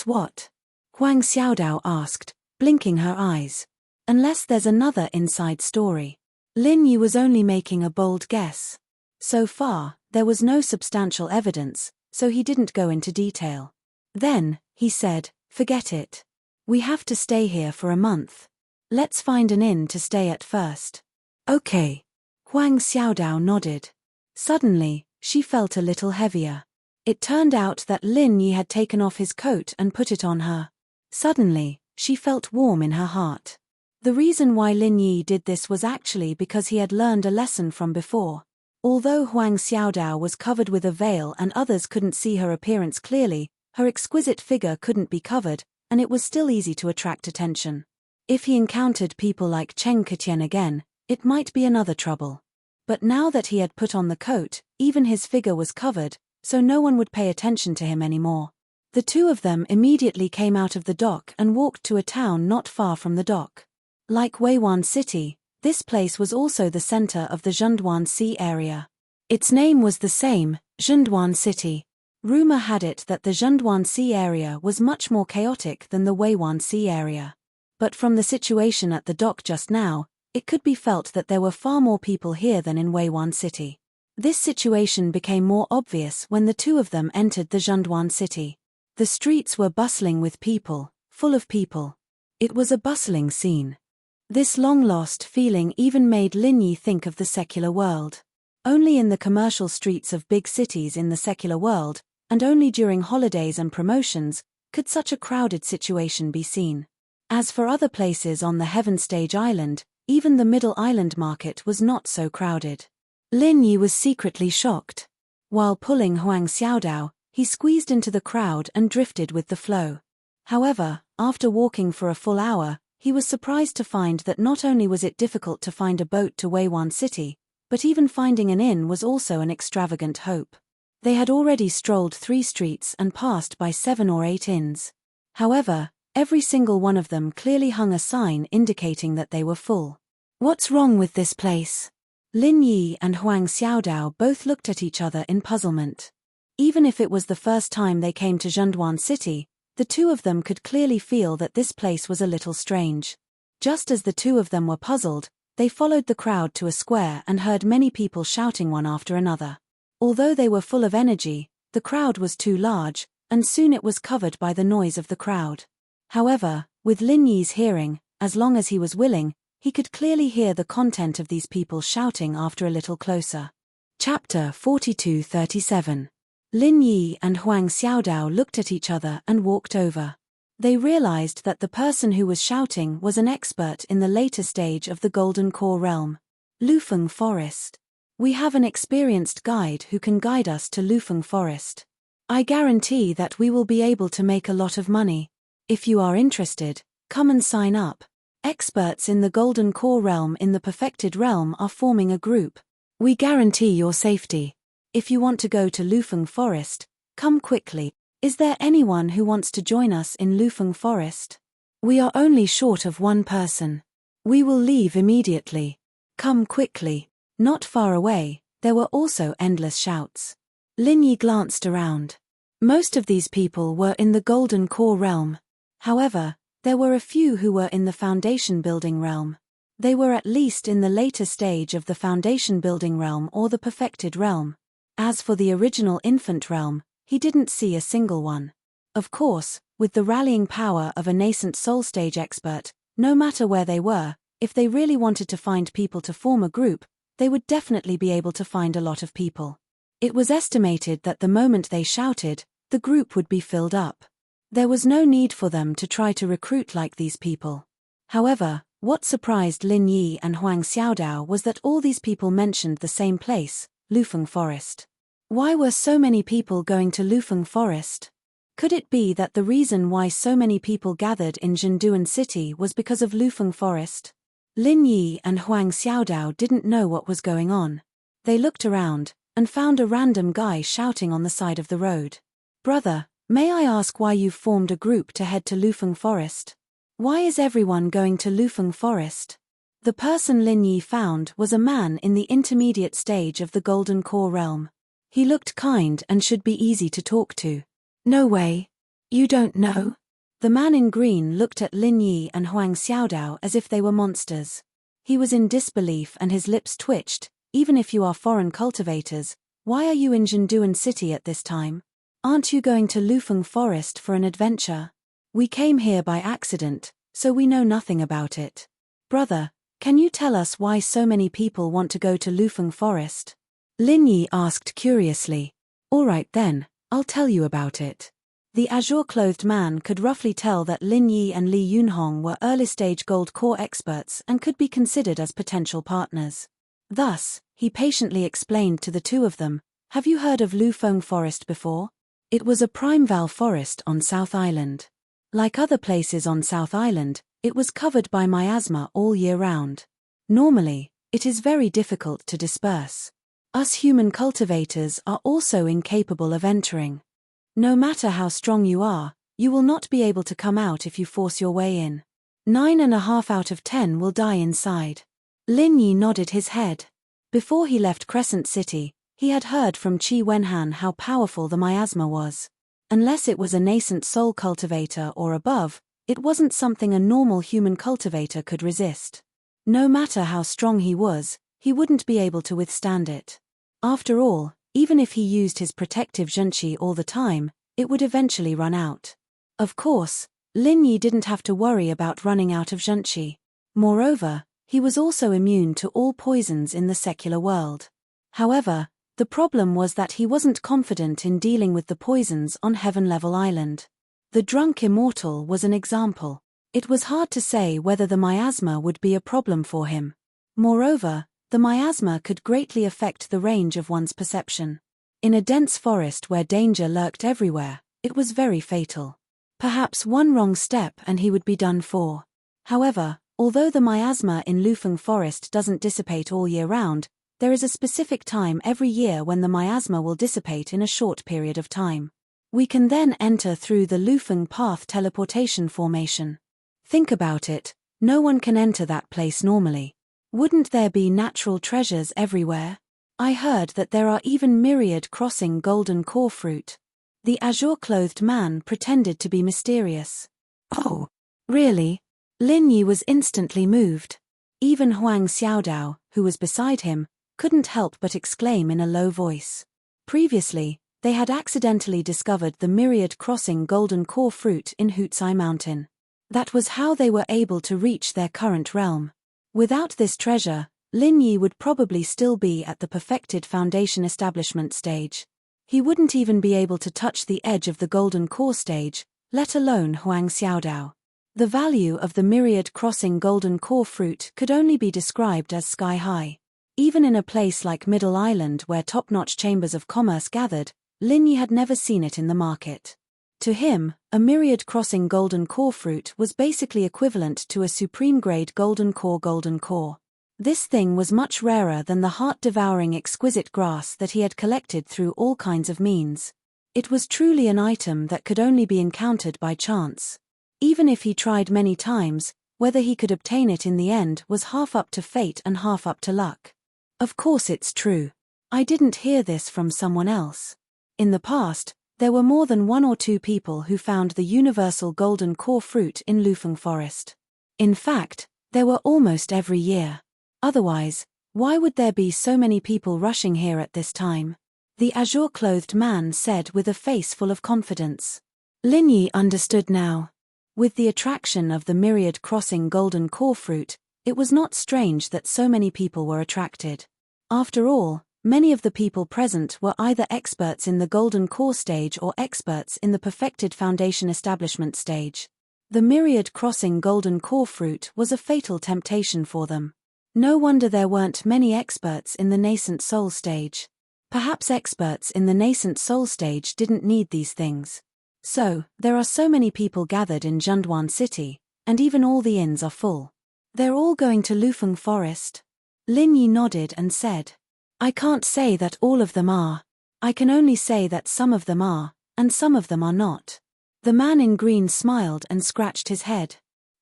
what? Huang Xiaodao asked, blinking her eyes. Unless there's another inside story. Lin Yi was only making a bold guess. So far, there was no substantial evidence, so he didn't go into detail. Then, he said, forget it. We have to stay here for a month. Let's find an inn to stay at first. Okay. Huang Xiaodao nodded. Suddenly, she felt a little heavier. It turned out that Lin Yi had taken off his coat and put it on her. Suddenly, she felt warm in her heart. The reason why Lin Yi did this was actually because he had learned a lesson from before. Although Huang Xiaodao was covered with a veil and others couldn't see her appearance clearly, her exquisite figure couldn't be covered, and it was still easy to attract attention. If he encountered people like Cheng Ketian again, it might be another trouble. But now that he had put on the coat, even his figure was covered, so no one would pay attention to him anymore. The two of them immediately came out of the dock and walked to a town not far from the dock. Like Weiwan City, this place was also the center of the Zhenduan Sea area. Its name was the same, Zhenduan City. Rumor had it that the Zhenduan Sea area was much more chaotic than the Weiwan Sea area. But from the situation at the dock just now, it could be felt that there were far more people here than in Weiwan City. This situation became more obvious when the two of them entered the Zhenduan City. The streets were bustling with people, full of people. It was a bustling scene. This long-lost feeling even made Lin Yi think of the secular world. Only in the commercial streets of big cities in the secular world, and only during holidays and promotions, could such a crowded situation be seen. As for other places on the Heaven Stage Island, even the Middle Island market was not so crowded. Lin Yi was secretly shocked. While pulling Huang Xiaodao, he squeezed into the crowd and drifted with the flow. However, after walking for a full hour, he was surprised to find that not only was it difficult to find a boat to Weiwan City, but even finding an inn was also an extravagant hope. They had already strolled 3 streets and passed by 7 or 8 inns. However, every single one of them clearly hung a sign indicating that they were full. What's wrong with this place? Lin Yi and Huang Xiaodao both looked at each other in puzzlement. Even if it was the first time they came to Zhenduan City, the two of them could clearly feel that this place was a little strange. Just as the two of them were puzzled, they followed the crowd to a square and heard many people shouting one after another. Although they were full of energy, the crowd was too large, and soon it was covered by the noise of the crowd. However, with Lin Yi's hearing, as long as he was willing, he could clearly hear the content of these people shouting after a little closer. Chapter 42:37. Lin Yi and Huang Xiaodao looked at each other and walked over. They realized that the person who was shouting was an expert in the later stage of the Golden Core realm. Lufeng Forest. We have an experienced guide who can guide us to Lufeng Forest. I guarantee that we will be able to make a lot of money. If you are interested, come and sign up. Experts in the Golden Core realm in the Perfected realm are forming a group. We guarantee your safety. If you want to go to Lufeng Forest, come quickly. Is there anyone who wants to join us in Lufeng Forest? We are only short of 1 person. We will leave immediately. Come quickly. Not far away, there were also endless shouts. Lin Yi glanced around. Most of these people were in the Golden Core realm. However, there were a few who were in the foundation building realm. They were at least in the later stage of the foundation building realm or the perfected realm. As for the original infant realm, he didn't see a single one. Of course, with the rallying power of a nascent soul stage expert, no matter where they were, if they really wanted to find people to form a group, they would definitely be able to find a lot of people. It was estimated that the moment they shouted, the group would be filled up. There was no need for them to try to recruit like these people. However, what surprised Lin Yi and Huang Xiaodao was that all these people mentioned the same place, Lufeng Forest. Why were so many people going to Lufeng Forest? Could it be that the reason why so many people gathered in Zhenduan City was because of Lufeng Forest? Lin Yi and Huang Xiaodao didn't know what was going on. They looked around, and found a random guy shouting on the side of the road. Brother, may I ask why you've formed a group to head to Lufeng Forest? Why is everyone going to Lufeng Forest? The person Lin Yi found was a man in the intermediate stage of the Golden Core realm. He looked kind and should be easy to talk to. No way. You don't know? The man in green looked at Lin Yi and Huang Xiaodao as if they were monsters. He was in disbelief and his lips twitched. Even if you are foreign cultivators, why are you in Zhenduan City at this time? Aren't you going to Lufeng Forest for an adventure? We came here by accident, so we know nothing about it. Brother, Can you tell us why so many people want to go to Lufeng Forest? Lin Yi asked curiously. All right then, I'll tell you about it. The azure-clothed man could roughly tell that Lin Yi and Li Yunhong were early-stage gold core experts and could be considered as potential partners. Thus, he patiently explained to the two of them, have you heard of Lufeng Forest before? It was a primeval forest on South Island. Like other places on South Island, it was covered by miasma all year round. Normally, it is very difficult to disperse. Us human cultivators are also incapable of entering. No matter how strong you are, you will not be able to come out if you force your way in. 9.5 out of 10 will die inside. Lin Yi nodded his head. Before he left Crescent City, he had heard from Qi Wenhan how powerful the miasma was. Unless it was a nascent soul cultivator or above, it wasn't something a normal human cultivator could resist. No matter how strong he was, he wouldn't be able to withstand it. After all, even if he used his protective zhenqi all the time, it would eventually run out. Of course, Lin Yi didn't have to worry about running out of zhenqi. Moreover, he was also immune to all poisons in the secular world. However, the problem was that he wasn't confident in dealing with the poisons on Heaven Level Island. The drunk immortal was an example. It was hard to say whether the miasma would be a problem for him. Moreover, the miasma could greatly affect the range of one's perception. In a dense forest where danger lurked everywhere, it was very fatal. Perhaps one wrong step and he would be done for. However, although the miasma in Lufeng Forest doesn't dissipate all year round, there is a specific time every year when the miasma will dissipate in a short period of time. We can then enter through the Lufeng Path teleportation formation. Think about it, no one can enter that place normally. Wouldn't there be natural treasures everywhere? I heard that there are even myriad crossing golden core fruit. The azure-clothed man pretended to be mysterious. Oh, really? Lin Yi was instantly moved. Even Huang Xiaodao, who was beside him, couldn't help but exclaim in a low voice. Previously, they had accidentally discovered the myriad crossing golden core fruit in Hutsai Mountain. That was how they were able to reach their current realm. Without this treasure, Lin Yi would probably still be at the perfected foundation establishment stage. He wouldn't even be able to touch the edge of the golden core stage, let alone Huang Xiaodao. The value of the myriad crossing golden core fruit could only be described as sky high. Even in a place like Middle Island where top-notch chambers of commerce gathered, Lin Yi had never seen it in the market. To him, a myriad crossing golden core fruit was basically equivalent to a supreme-grade golden core. This thing was much rarer than the heart-devouring exquisite grass that he had collected through all kinds of means. It was truly an item that could only be encountered by chance. Even if he tried many times, whether he could obtain it in the end was half up to fate and half up to luck. Of course it's true. I didn't hear this from someone else. In the past, there were more than 1 or 2 people who found the universal golden core fruit in Lufeng Forest. In fact, there were almost every year. Otherwise, why would there be so many people rushing here at this time? The azure-clothed man said with a face full of confidence. Lin Yi understood now. With the attraction of the myriad crossing golden core fruit, it was not strange that so many people were attracted. After all, many of the people present were either experts in the golden core stage or experts in the perfected foundation establishment stage. The myriad crossing golden core fruit was a fatal temptation for them. No wonder there weren't many experts in the nascent soul stage. Perhaps experts in the nascent soul stage didn't need these things. So, there are so many people gathered in Zhenduan City, and even all the inns are full. They're all going to Lufeng Forest? Lin Yi nodded and said. I can't say that all of them are. I can only say that some of them are, and some of them are not. The man in green smiled and scratched his head.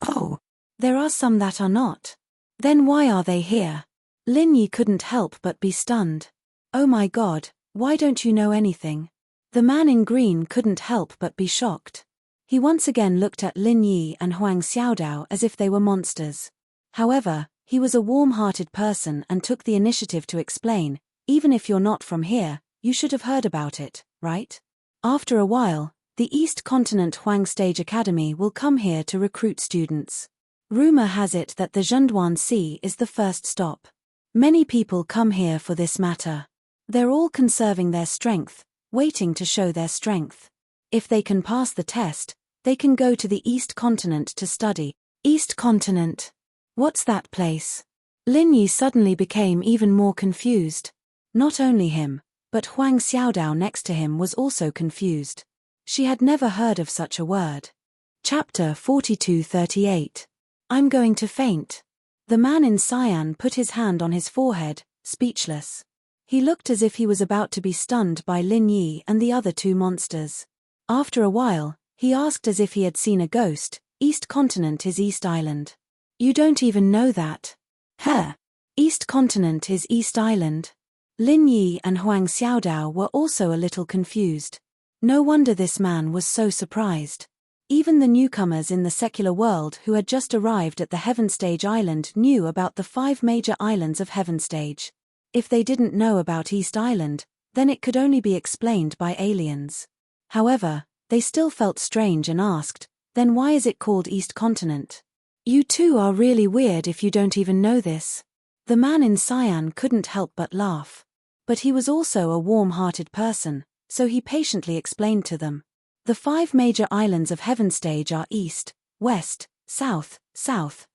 Oh, there are some that are not. Then why are they here? Lin Yi couldn't help but be stunned. Oh my God, why don't you know anything? The man in green couldn't help but be shocked. He once again looked at Lin Yi and Huang Xiaodao as if they were monsters. However, he was a warm-hearted person and took the initiative to explain, even if you're not from here, you should have heard about it, right? After a while, the East Continent Huang Stage Academy will come here to recruit students. Rumor has it that the Zhenduan Sea is the first stop. Many people come here for this matter. They're all conserving their strength, waiting to show their strength. If they can pass the test, they can go to the East Continent to study. East Continent? What's that place? Lin Yi suddenly became even more confused. Not only him, but Huang Xiaodao next to him was also confused. She had never heard of such a word. Chapter 42:38. I'm going to faint. The man in cyan put his hand on his forehead, speechless. He looked as if he was about to be stunned by Lin Yi and the other two monsters. After a while, he asked as if he had seen a ghost, East Continent is East Island. You don't even know that? Huh? East Continent is East Island? Lin Yi and Huang Xiaodao were also a little confused. No wonder this man was so surprised. Even the newcomers in the secular world who had just arrived at the Heaven Stage Island knew about the 5 major islands of Heaven Stage. If they didn't know about East Island, then it could only be explained by aliens. However, they still felt strange and asked, then why is it called East Continent? You two are really weird if you don't even know this. The man in cyan couldn't help but laugh. But he was also a warm-hearted person, so he patiently explained to them. The 5 major islands of Heaven Stage are East, West, South,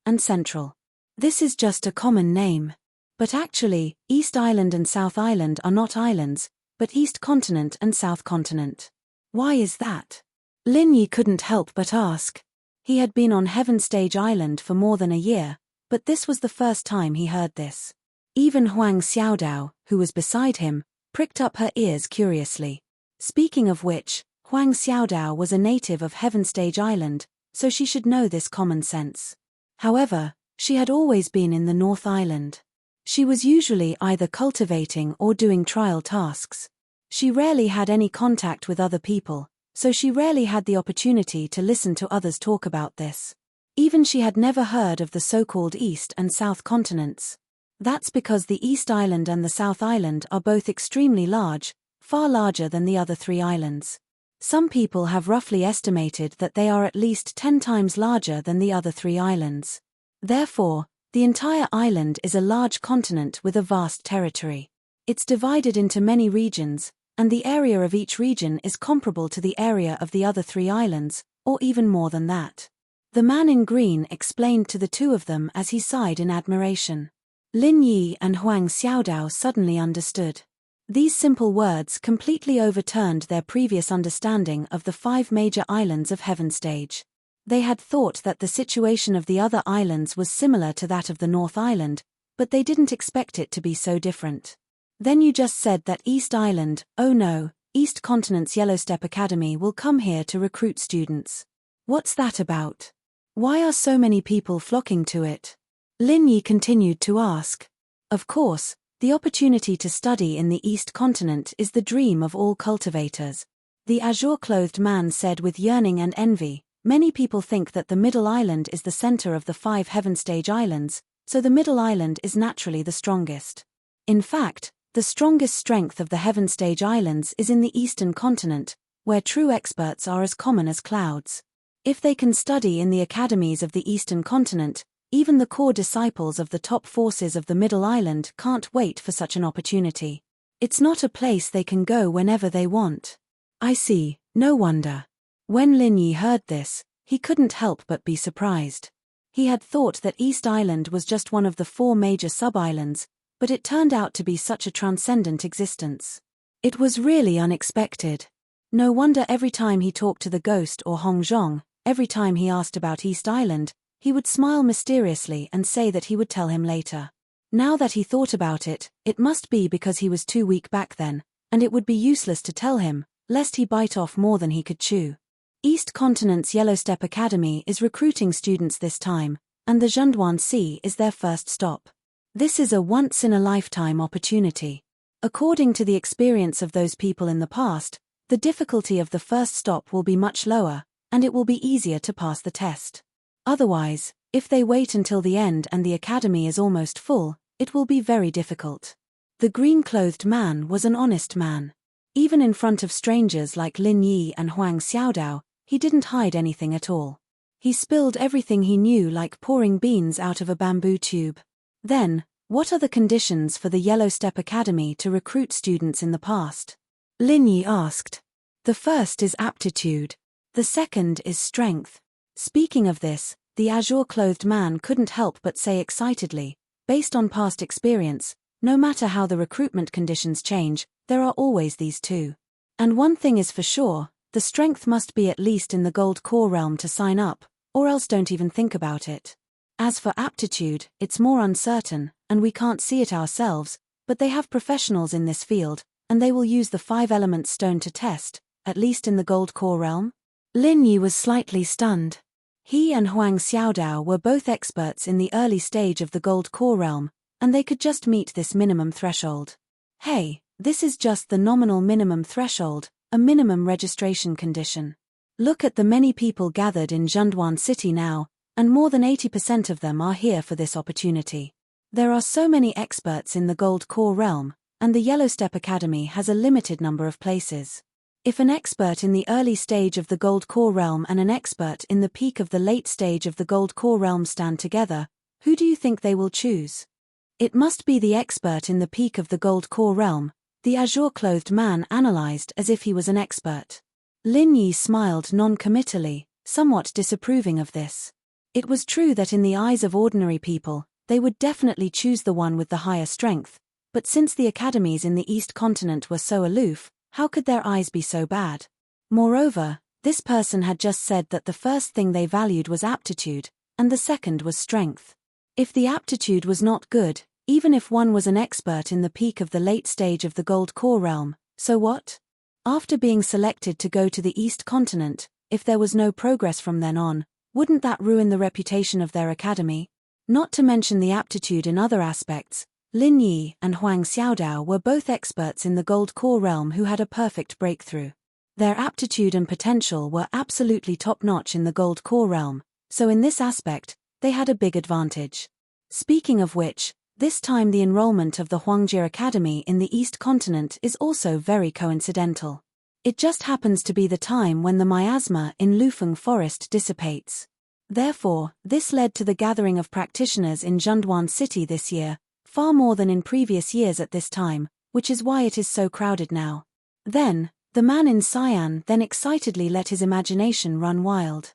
and Central. This is just a common name. But actually, East Island and South Island are not islands, but East Continent and South Continent. Why is that? Lin Yi couldn't help but ask. He had been on Heaven Stage Island for more than a year, but this was the first time he heard this. Even Huang Xiaodao, who was beside him, pricked up her ears curiously. Speaking of which, Huang Xiaodao was a native of Heaven Stage Island, so she should know this common sense. However, she had always been in the North Island. She was usually either cultivating or doing trial tasks. She rarely had any contact with other people, so she rarely had the opportunity to listen to others talk about this. Even she had never heard of the so-called East and South continents. That's because the East Island and the South Island are both extremely large, far larger than the other 3 islands. Some people have roughly estimated that they are at least 10 times larger than the other 3 islands. Therefore, the entire island is a large continent with a vast territory. It's divided into many regions, and the area of each region is comparable to the area of the other 3 islands, or even more than that. The man in green explained to the two of them as he sighed in admiration. Lin Yi and Huang Xiaodao suddenly understood. These simple words completely overturned their previous understanding of the 5 major islands of Heaven Stage. They had thought that the situation of the other islands was similar to that of the North Island, but they didn't expect it to be so different. Then you just said that East Island, oh no, East Continent's Yellowstep Academy will come here to recruit students. What's that about? Why are so many people flocking to it? Lin Yi continued to ask. Of course, the opportunity to study in the East Continent is the dream of all cultivators. The azure-clothed man said with yearning and envy. Many people think that the Middle Island is the center of the 5 Heaven Stage Islands, so the Middle Island is naturally the strongest. In fact, the strongest strength of the Heaven Stage Islands is in the Eastern Continent, where true experts are as common as clouds. If they can study in the academies of the Eastern Continent, even the core disciples of the top forces of the Middle Island can't wait for such an opportunity. It's not a place they can go whenever they want. I see, no wonder. When Lin Yi heard this, he couldn't help but be surprised. He had thought that East Island was just one of the 4 major sub-islands, but it turned out to be such a transcendent existence. It was really unexpected. No wonder every time he talked to the ghost or Hongzhong, every time he asked about East Island, he would smile mysteriously and say that he would tell him later. Now that he thought about it, it must be because he was too weak back then, and it would be useless to tell him, lest he bite off more than he could chew. East Continent's Yellowstep Academy is recruiting students this time, and the Zhenduan Sea is their first stop. This is a once-in-a-lifetime opportunity. According to the experience of those people in the past, the difficulty of the first stop will be much lower, and it will be easier to pass the test. Otherwise, if they wait until the end and the academy is almost full, it will be very difficult. The green-clothed man was an honest man. Even in front of strangers like Lin Yi and Huang Xiaodao, he didn't hide anything at all. He spilled everything he knew like pouring beans out of a bamboo tube. Then, what are the conditions for the Yellow Step Academy to recruit students in the past? Lin Yi asked. The first is aptitude. The second is strength. Speaking of this, the azure-clothed man couldn't help but say excitedly, based on past experience, no matter how the recruitment conditions change, there are always these two. And one thing is for sure, the strength must be at least in the gold core realm to sign up, or else don't even think about it. As for aptitude, it's more uncertain, and we can't see it ourselves, but they have professionals in this field, and they will use the 5-element stone to test, at least in the gold core realm. Lin Yi was slightly stunned. He and Huang Xiaodao were both experts in the early stage of the gold core realm, and they could just meet this minimum threshold. Hey, this is just the nominal minimum threshold, a minimum registration condition. Look at the many people gathered in Zhenduan City now, and more than 80% of them are here for this opportunity. There are so many experts in the gold core realm, and the Yellow Step Academy has a limited number of places. If an expert in the early stage of the gold core realm and an expert in the peak of the late stage of the gold core realm stand together, who do you think they will choose? It must be the expert in the peak of the gold core realm, the azure-clothed man analyzed as if he was an expert. Lin Yi smiled non-committally, somewhat disapproving of this. It was true that in the eyes of ordinary people, they would definitely choose the one with the higher strength, but since the academies in the East Continent were so aloof, how could their eyes be so bad? Moreover, this person had just said that the first thing they valued was aptitude, and the second was strength. If the aptitude was not good, even if one was an expert in the peak of the late stage of the gold core realm, so what? After being selected to go to the East Continent, if there was no progress from then on, wouldn't that ruin the reputation of their academy? Not to mention the aptitude in other aspects, Lin Yi and Huang Xiaodao were both experts in the gold core realm who had a perfect breakthrough. Their aptitude and potential were absolutely top-notch in the gold core realm, so in this aspect, they had a big advantage. Speaking of which, this time the enrollment of the Huangjie Academy in the East Continent is also very coincidental. It just happens to be the time when the miasma in Lufeng Forest dissipates. Therefore, this led to the gathering of practitioners in Zhenduan City this year, far more than in previous years at this time, which is why it is so crowded now. Then, the man in cyan then excitedly let his imagination run wild.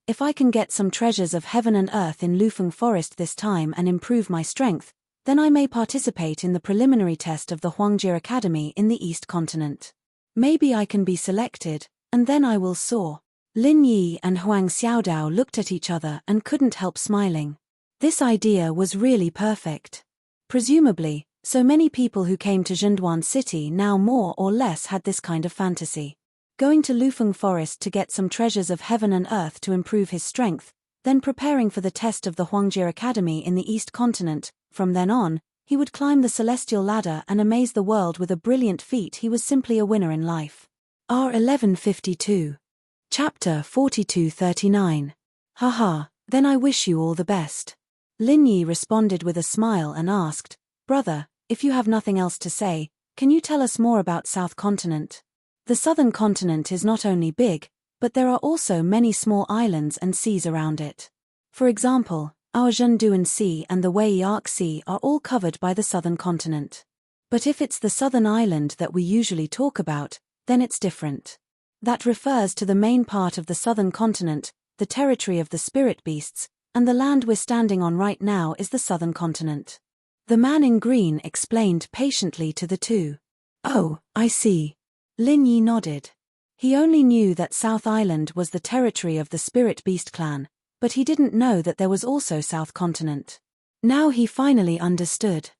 If I can get some treasures of heaven and earth in Lufeng Forest this time and improve my strength, then I may participate in the preliminary test of the Huangjie Academy in the East Continent. Maybe I can be selected, and then I will soar. Lin Yi and Huang Xiaodao looked at each other and couldn't help smiling. This idea was really perfect. Presumably, so many people who came to Zhenduan City now more or less had this kind of fantasy. Going to Lufeng Forest to get some treasures of heaven and earth to improve his strength, then preparing for the test of the Huangjie Academy in the East Continent. From then on, he would climb the celestial ladder and amaze the world with a brilliant feat. He was simply a winner in life. R1152. Chapter 4239. Haha, then I wish you all the best. Lin Yi responded with a smile and asked, Brother, if you have nothing else to say, can you tell us more about South Continent? The southern continent is not only big, but there are also many small islands and seas around it. For example, our Zhenduan Sea and the Wei'arc Sea are all covered by the southern continent. But if it's the southern island that we usually talk about, then it's different. That refers to the main part of the southern continent, the territory of the spirit beasts, and the land we're standing on right now is the southern continent. The man in green explained patiently to the two. Oh, I see. Lin Yi nodded. He only knew that South Island was the territory of the Spirit Beast clan, but he didn't know that there was also South Continent. Now he finally understood.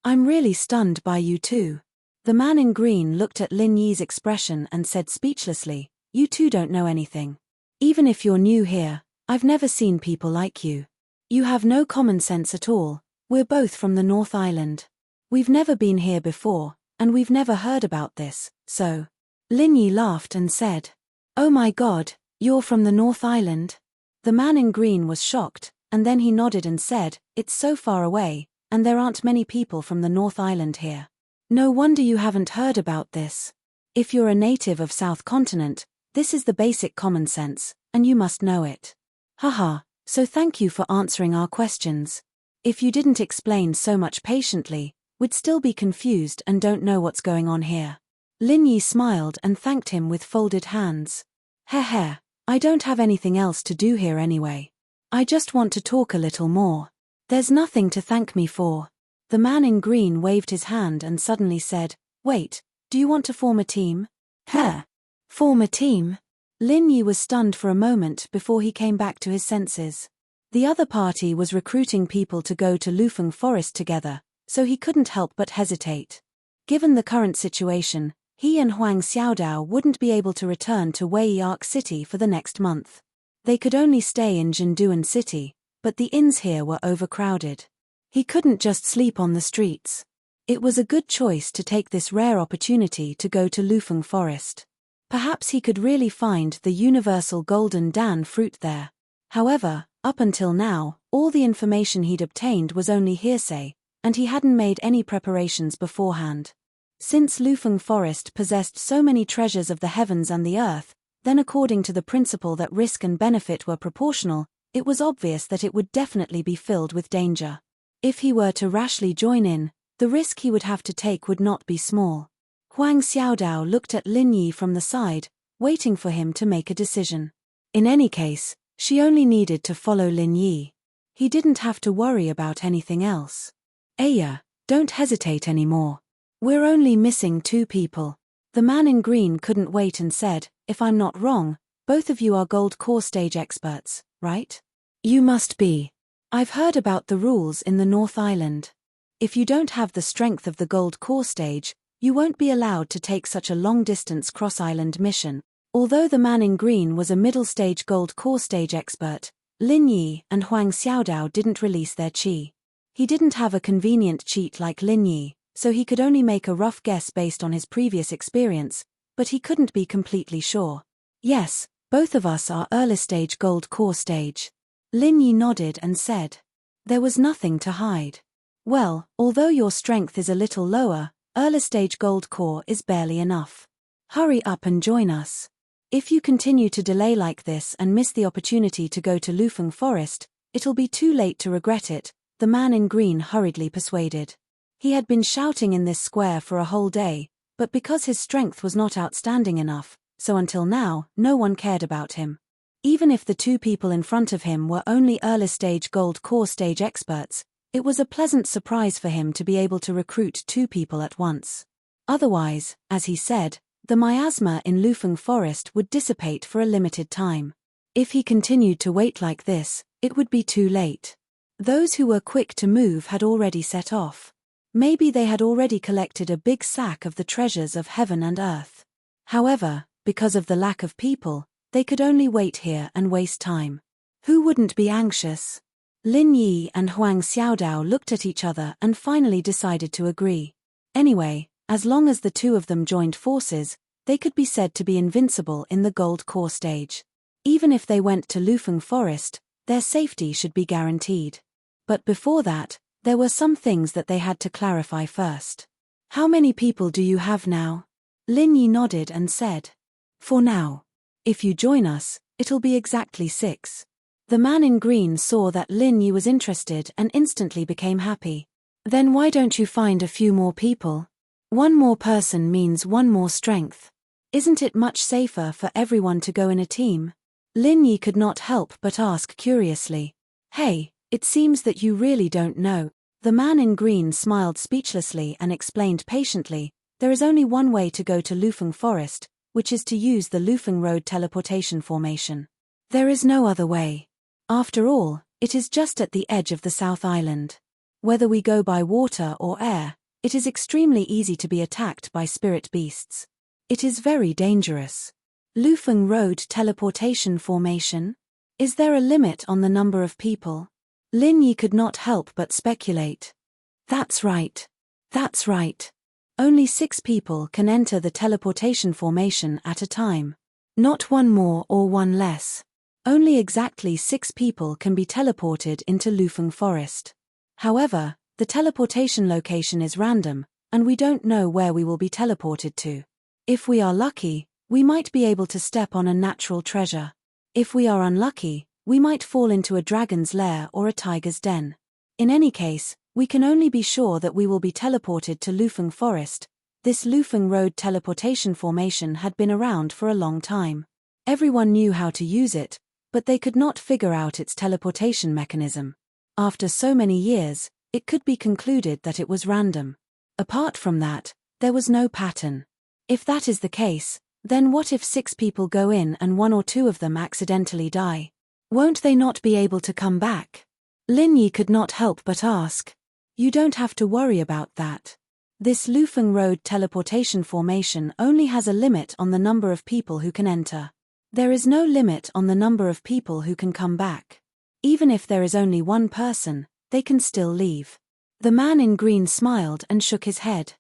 I'm really stunned by you two. The man in green looked at Lin Yi's expression and said speechlessly, You two don't know anything. Even if you're new here, I've never seen people like you. You have no common sense at all. We're both from the North Island. We've never been here before, and we've never heard about this, so. Lin Yi laughed and said, Oh my God, you're from the North Island? The man in green was shocked, and then he nodded and said, It's so far away, and there aren't many people from the North Island here. No wonder you haven't heard about this. If you're a native of South Continent, this is the basic common sense, and you must know it. Haha, so thank you for answering our questions. If you didn't explain so much patiently, we'd still be confused and don't know what's going on here. Lin Yi smiled and thanked him with folded hands. Heh, I don't have anything else to do here anyway. I just want to talk a little more. There's nothing to thank me for. The man in green waved his hand and suddenly said, Wait, do you want to form a team? Heh. Form a team? Lin Yi was stunned for a moment before he came back to his senses. The other party was recruiting people to go to Lufeng Forest together, so he couldn't help but hesitate. Given the current situation, he and Huang Xiaodao wouldn't be able to return to Wei Arc City for the next month. They could only stay in Jinduan City, but the inns here were overcrowded. He couldn't just sleep on the streets. It was a good choice to take this rare opportunity to go to Lufeng Forest. Perhaps he could really find the universal golden dan fruit there. However, up until now, all the information he'd obtained was only hearsay, and he hadn't made any preparations beforehand. Since Lufeng Forest possessed so many treasures of the heavens and the earth, then according to the principle that risk and benefit were proportional, it was obvious that it would definitely be filled with danger. If he were to rashly join in, the risk he would have to take would not be small. Huang Xiaodao looked at Lin Yi from the side, waiting for him to make a decision. In any case, she only needed to follow Lin Yi. He didn't have to worry about anything else. Aya, don't hesitate anymore. We're only missing 2 people. The man in green couldn't wait and said, If I'm not wrong, both of you are gold core stage experts, right? You must be. I've heard about the rules in the North Island. If you don't have the strength of the gold core stage, you won't be allowed to take such a long-distance cross-island mission. Although the man in green was a middle-stage gold core stage expert, Lin Yi and Huang Xiaodao didn't release their qi. He didn't have a convenient cheat like Lin Yi, so he could only make a rough guess based on his previous experience, but he couldn't be completely sure. Yes, both of us are early-stage gold core stage. Lin Yi nodded and said. There was nothing to hide. Well, although your strength is a little lower, early-stage gold core is barely enough. Hurry up and join us. If you continue to delay like this and miss the opportunity to go to Lufeng Forest, it'll be too late to regret it, the man in green hurriedly persuaded. He had been shouting in this square for a whole day, but because his strength was not outstanding enough, so until now, no one cared about him. Even if the 2 people in front of him were only early-stage gold core stage experts, it was a pleasant surprise for him to be able to recruit 2 people at once. Otherwise, as he said, the miasma in Lufeng Forest would dissipate for a limited time. If he continued to wait like this, it would be too late. Those who were quick to move had already set off. Maybe they had already collected a big sack of the treasures of heaven and earth. However, because of the lack of people, they could only wait here and waste time. Who wouldn't be anxious? Lin Yi and Huang Xiaodao looked at each other and finally decided to agree. Anyway, as long as the 2 of them joined forces, they could be said to be invincible in the gold core stage. Even if they went to Lufeng Forest, their safety should be guaranteed. But before that, there were some things that they had to clarify first. How many people do you have now? Lin Yi nodded and said. For now. If you join us, it'll be exactly 6. The man in green saw that Lin Yi was interested and instantly became happy. Then why don't you find a few more people? 1 more person means 1 more strength. Isn't it much safer for everyone to go in a team? Lin Yi could not help but ask curiously. Hey, it seems that you really don't know. The man in green smiled speechlessly and explained patiently, there is only 1 way to go to Lufeng Forest, which is to use the Lufeng Road teleportation formation. There is no other way. After all, it is just at the edge of the South Island. Whether we go by water or air, it is extremely easy to be attacked by spirit beasts. It is very dangerous. Lufeng Road teleportation formation? Is there a limit on the number of people? Lin Yi could not help but speculate. That's right. That's right. Only 6 people can enter the teleportation formation at a time. Not 1 more or 1 less. Only exactly 6 people can be teleported into Lufeng Forest. However, the teleportation location is random, and we don't know where we will be teleported to. If we are lucky, we might be able to step on a natural treasure. If we are unlucky, We might fall into a dragon's lair or a tiger's den. In any case, we can only be sure that we will be teleported to Lufeng Forest. This Lufeng Road teleportation formation had been around for a long time. Everyone knew how to use it, but they could not figure out its teleportation mechanism. After so many years, it could be concluded that it was random. Apart from that, there was no pattern. If that is the case, then what if 6 people go in and 1 or 2 of them accidentally die? Won't they not be able to come back? Lin Yi could not help but ask. You don't have to worry about that. This Lufeng Road teleportation formation only has a limit on the number of people who can enter. There is no limit on the number of people who can come back. Even if there is only 1 person, they can still leave. The man in green smiled and shook his head.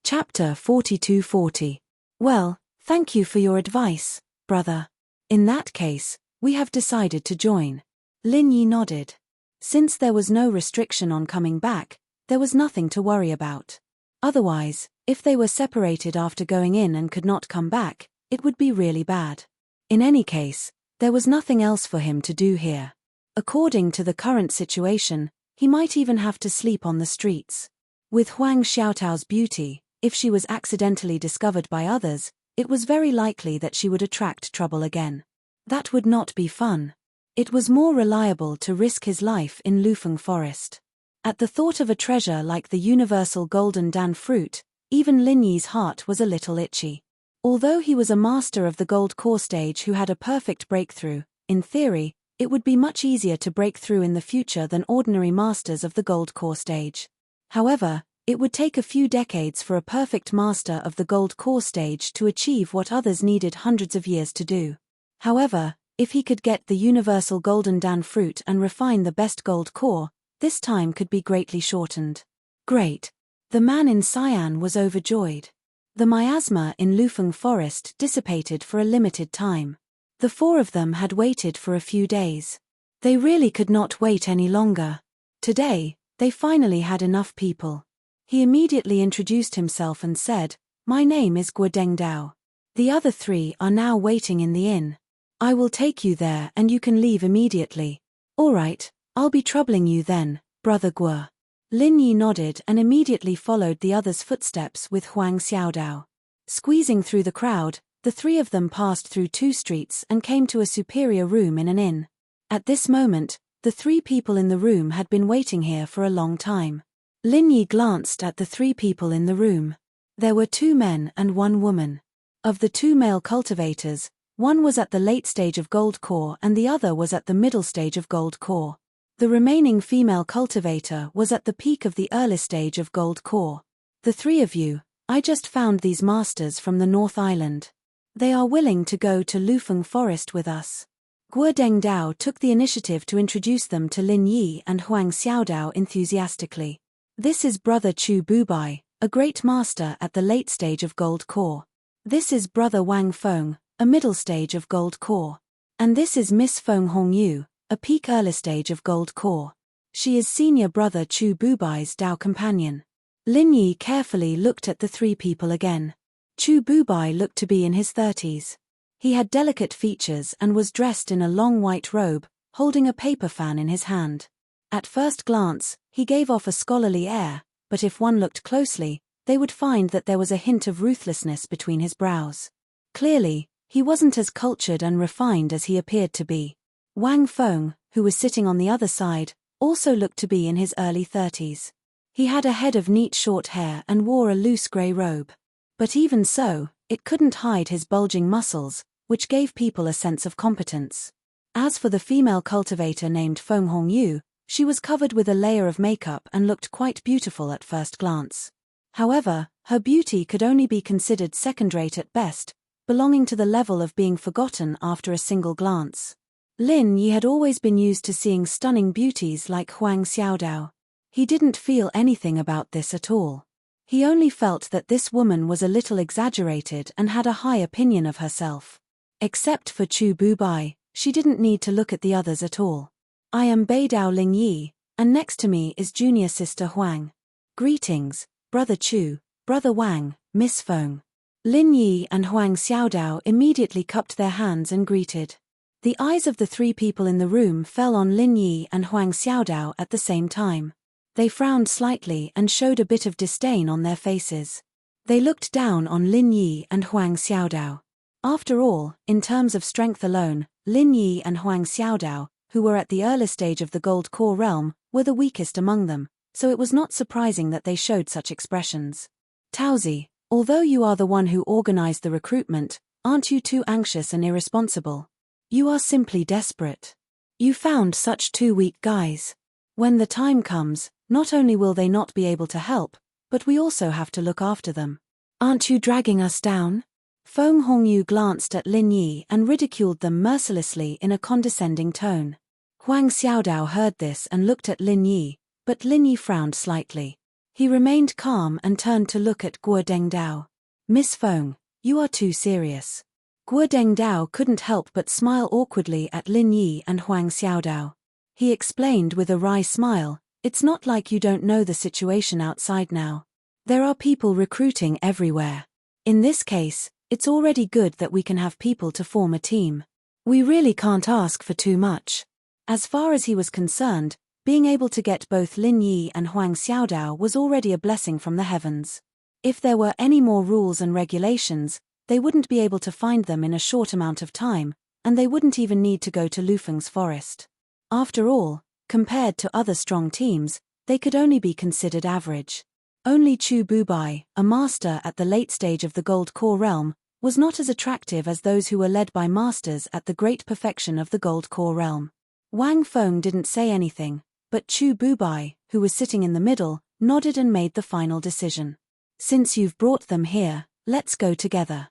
Chapter 4240. Well, thank you for your advice, brother. In that case, we have decided to join. Lin Yi nodded. Since there was no restriction on coming back, there was nothing to worry about. Otherwise, if they were separated after going in and could not come back, it would be really bad. In any case, there was nothing else for him to do here. According to the current situation, he might even have to sleep on the streets. With Huang Xiaotao's beauty, if she was accidentally discovered by others, it was very likely that she would attract trouble again. That would not be fun. It was more reliable to risk his life in Lufeng Forest. At the thought of a treasure like the universal golden dan fruit, even Lin Yi's heart was a little itchy. Although he was a master of the gold core stage who had a perfect breakthrough, in theory, it would be much easier to break through in the future than ordinary masters of the gold core stage. However, it would take a few decades for a perfect master of the gold core stage to achieve what others needed hundreds of years to do. However, if he could get the universal golden dan fruit and refine the best gold core, this time could be greatly shortened. Great. The man in cyan was overjoyed. The miasma in Lufeng Forest dissipated for a limited time. The 4 of them had waited for a few days. They really could not wait any longer. Today, they finally had enough people. He immediately introduced himself and said, "My name is Guodeng Dao. The other 3 are now waiting in the inn. I will take you there and you can leave immediately." "All right, I'll be troubling you then, brother Guo." Lin Yi nodded and immediately followed the others' footsteps with Huang Xiaodao. Squeezing through the crowd, the 3 of them passed through 2 streets and came to a superior room in an inn. At this moment, the 3 people in the room had been waiting here for a long time. Lin Yi glanced at the 3 people in the room. There were 2 men and 1 woman. Of the 2 male cultivators, one was at the late stage of gold core and the other was at the middle stage of gold core. The remaining female cultivator was at the peak of the early stage of gold core. "The 3 of you, I just found these masters from the North Island. They are willing to go to Lufeng Forest with us." Guodeng Dao took the initiative to introduce them to Lin Yi and Huang Xiaodao enthusiastically. "This is Brother Chu Bubai, a great master at the late stage of gold core. This is Brother Wang Feng, a middle stage of gold core. And this is Miss Feng Hongyu, a peak early stage of gold core. She is senior brother Chu Bubai's Dao companion." Lin Yi carefully looked at the 3 people again. Chu Bubai looked to be in his 30s. He had delicate features and was dressed in a long white robe, holding a paper fan in his hand. At first glance, he gave off a scholarly air, but if one looked closely, they would find that there was a hint of ruthlessness between his brows. Clearly, he wasn't as cultured and refined as he appeared to be. Wang Feng, who was sitting on the other side, also looked to be in his early 30s. He had a head of neat short hair and wore a loose grey robe. But even so, it couldn't hide his bulging muscles, which gave people a sense of competence. As for the female cultivator named Feng Hongyu, she was covered with a layer of makeup and looked quite beautiful at first glance. However, her beauty could only be considered second-rate at best, belonging to the level of being forgotten after a single glance. Lin Yi had always been used to seeing stunning beauties like Huang Xiaodao. He didn't feel anything about this at all. He only felt that this woman was a little exaggerated and had a high opinion of herself. Except for Chu Bubai, she didn't need to look at the others at all. "I am Beidao Ling Yi, and next to me is junior sister Huang. Greetings, Brother Chu, Brother Wang, Miss Feng." Lin Yi and Huang Xiaodao immediately cupped their hands and greeted. The eyes of the three people in the room fell on Lin Yi and Huang Xiaodao at the same time. They frowned slightly and showed a bit of disdain on their faces. They looked down on Lin Yi and Huang Xiaodao. After all, in terms of strength alone, Lin Yi and Huang Xiaodao, who were at the early stage of the Gold Core realm, were the weakest among them, so it was not surprising that they showed such expressions. Taozi, although you are the one who organized the recruitment, aren't you too anxious and irresponsible? You are simply desperate. You found such two weak guys. When the time comes, not only will they not be able to help, but we also have to look after them. Aren't you dragging us down? Feng Hongyu glanced at Lin Yi and ridiculed them mercilessly in a condescending tone. Huang Xiaodao heard this and looked at Lin Yi, but Lin Yi frowned slightly. He remained calm and turned to look at Guo Dengdao. Miss Feng, you are too serious. Guo Dengdao couldn't help but smile awkwardly at Lin Yi and Huang Xiaodao. He explained with a wry smile, it's not like you don't know the situation outside now. There are people recruiting everywhere. In this case, it's already good that we can have people to form a team. We really can't ask for too much. As far as he was concerned, being able to get both Lin Yi and Huang Xiaodao was already a blessing from the heavens. If there were any more rules and regulations, they wouldn't be able to find them in a short amount of time, and they wouldn't even need to go to Lufeng's forest. After all, compared to other strong teams, they could only be considered average. Only Chu Bubai, a master at the late stage of the Gold Core realm, was not as attractive as those who were led by masters at the great perfection of the Gold Core realm. Wang Feng didn't say anything, but Chu Bubai, who was sitting in the middle, nodded and made the final decision. Since you've brought them here, let's go together.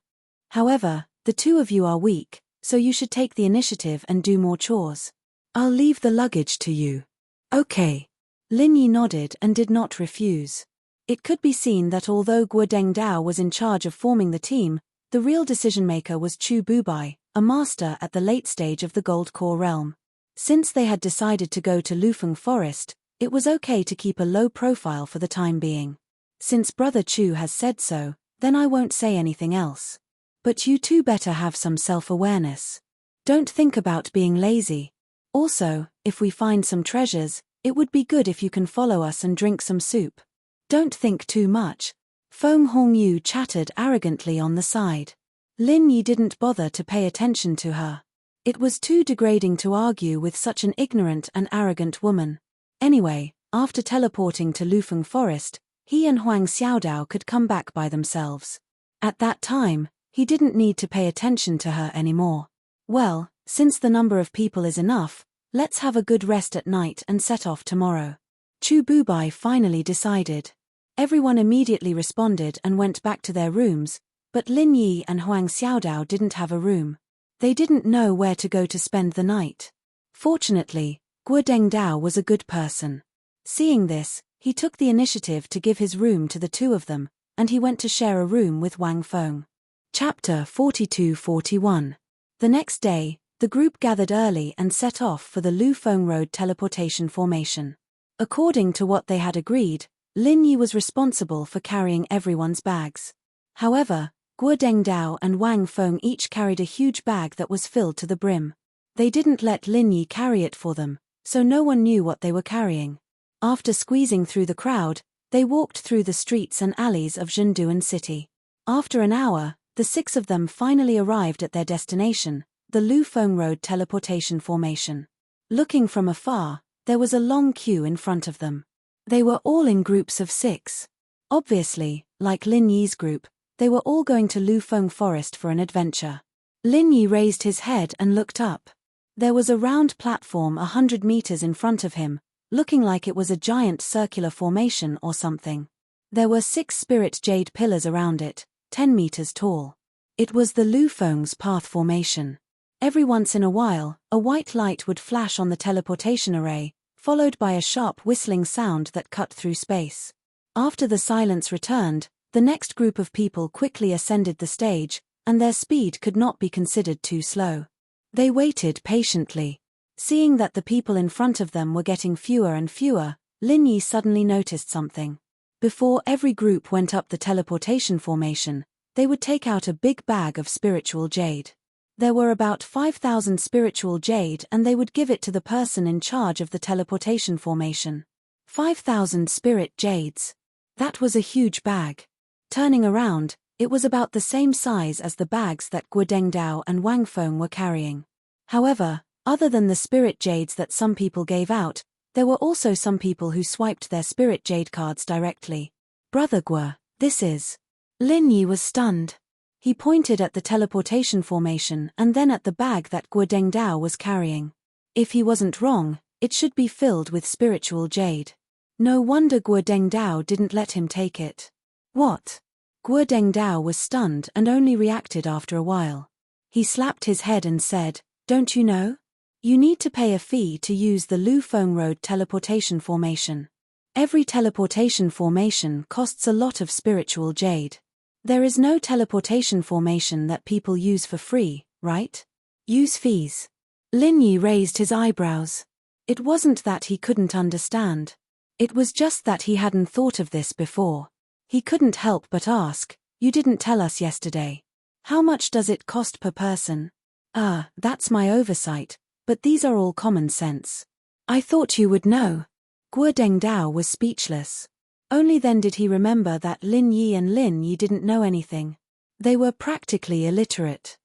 However, the two of you are weak, so you should take the initiative and do more chores. I'll leave the luggage to you. Okay. Lin Yi nodded and did not refuse. It could be seen that although Guo Dengdao was in charge of forming the team, the real decision-maker was Chu Bubai, a master at the late stage of the Gold Core realm. Since they had decided to go to Lufeng Forest, it was okay to keep a low profile for the time being. Since Brother Chu has said so, then I won't say anything else. But you two better have some self-awareness. Don't think about being lazy. Also, if we find some treasures, it would be good if you can follow us and drink some soup. Don't think too much. Feng Hongyu chattered arrogantly on the side. Lin Yi didn't bother to pay attention to her. It was too degrading to argue with such an ignorant and arrogant woman. Anyway, after teleporting to Lufeng Forest, he and Huang Xiaodao could come back by themselves. At that time, he didn't need to pay attention to her anymore. Well, since the number of people is enough, let's have a good rest at night and set off tomorrow. Chu Bubai finally decided. Everyone immediately responded and went back to their rooms, but Lin Yi and Huang Xiaodao didn't have a room. They didn't know where to go to spend the night. Fortunately, Guo Dengdao was a good person. Seeing this, he took the initiative to give his room to the two of them, and he went to share a room with Wang Feng. Chapter 42-41. The next day, the group gathered early and set off for the Lufeng Road teleportation formation. According to what they had agreed, Lin Yi was responsible for carrying everyone's bags. However, Guo Dengdao and Wang Feng each carried a huge bag that was filled to the brim. They didn't let Lin Yi carry it for them, so no one knew what they were carrying. After squeezing through the crowd, they walked through the streets and alleys of Zhenduan City. After an hour, the six of them finally arrived at their destination, the Lufeng Road teleportation formation. Looking from afar, there was a long queue in front of them. They were all in groups of 6. Obviously, like Lin Yi's group, they were all going to Lufeng Forest for an adventure. Lin Yi raised his head and looked up. There was a round platform 100 meters in front of him, looking like it was a giant circular formation or something. There were 6 spirit jade pillars around it, 10 meters tall. It was the Lufeng's path formation. Every once in a while, a white light would flash on the teleportation array, followed by a sharp whistling sound that cut through space. After the silence returned, the next group of people quickly ascended the stage, and their speed could not be considered too slow. They waited patiently. Seeing that the people in front of them were getting fewer and fewer, Lin Yi suddenly noticed something. Before every group went up the teleportation formation, they would take out a big bag of spiritual jade. There were about 5,000 spiritual jade and they would give it to the person in charge of the teleportation formation. 5,000 spirit jades. That was a huge bag. Turning around, it was about the same size as the bags that Guo Dengdao and Wang Feng were carrying. However, other than the spirit jades that some people gave out, there were also some people who swiped their spirit jade cards directly. Brother Guo, this is... Lin Yi was stunned. He pointed at the teleportation formation and then at the bag that Guo Dengdao was carrying. If he wasn't wrong, it should be filled with spiritual jade. No wonder Guo Dengdao didn't let him take it. What? Guo Dengdao was stunned and only reacted after a while. He slapped his head and said, "Don't you know? You need to pay a fee to use the Lu Feng Road teleportation formation. Every teleportation formation costs a lot of spiritual jade. There is no teleportation formation that people use for free, right? Use fees." Lin Yi raised his eyebrows. It wasn't that he couldn't understand. It was just that he hadn't thought of this before. He couldn't help but ask, "You didn't tell us yesterday. How much does it cost per person?" That's my oversight, but these are all common sense. I thought you would know." Guo Dengdao was speechless. Only then did he remember that Lin Yi and Lin Yi didn't know anything. They were practically illiterate.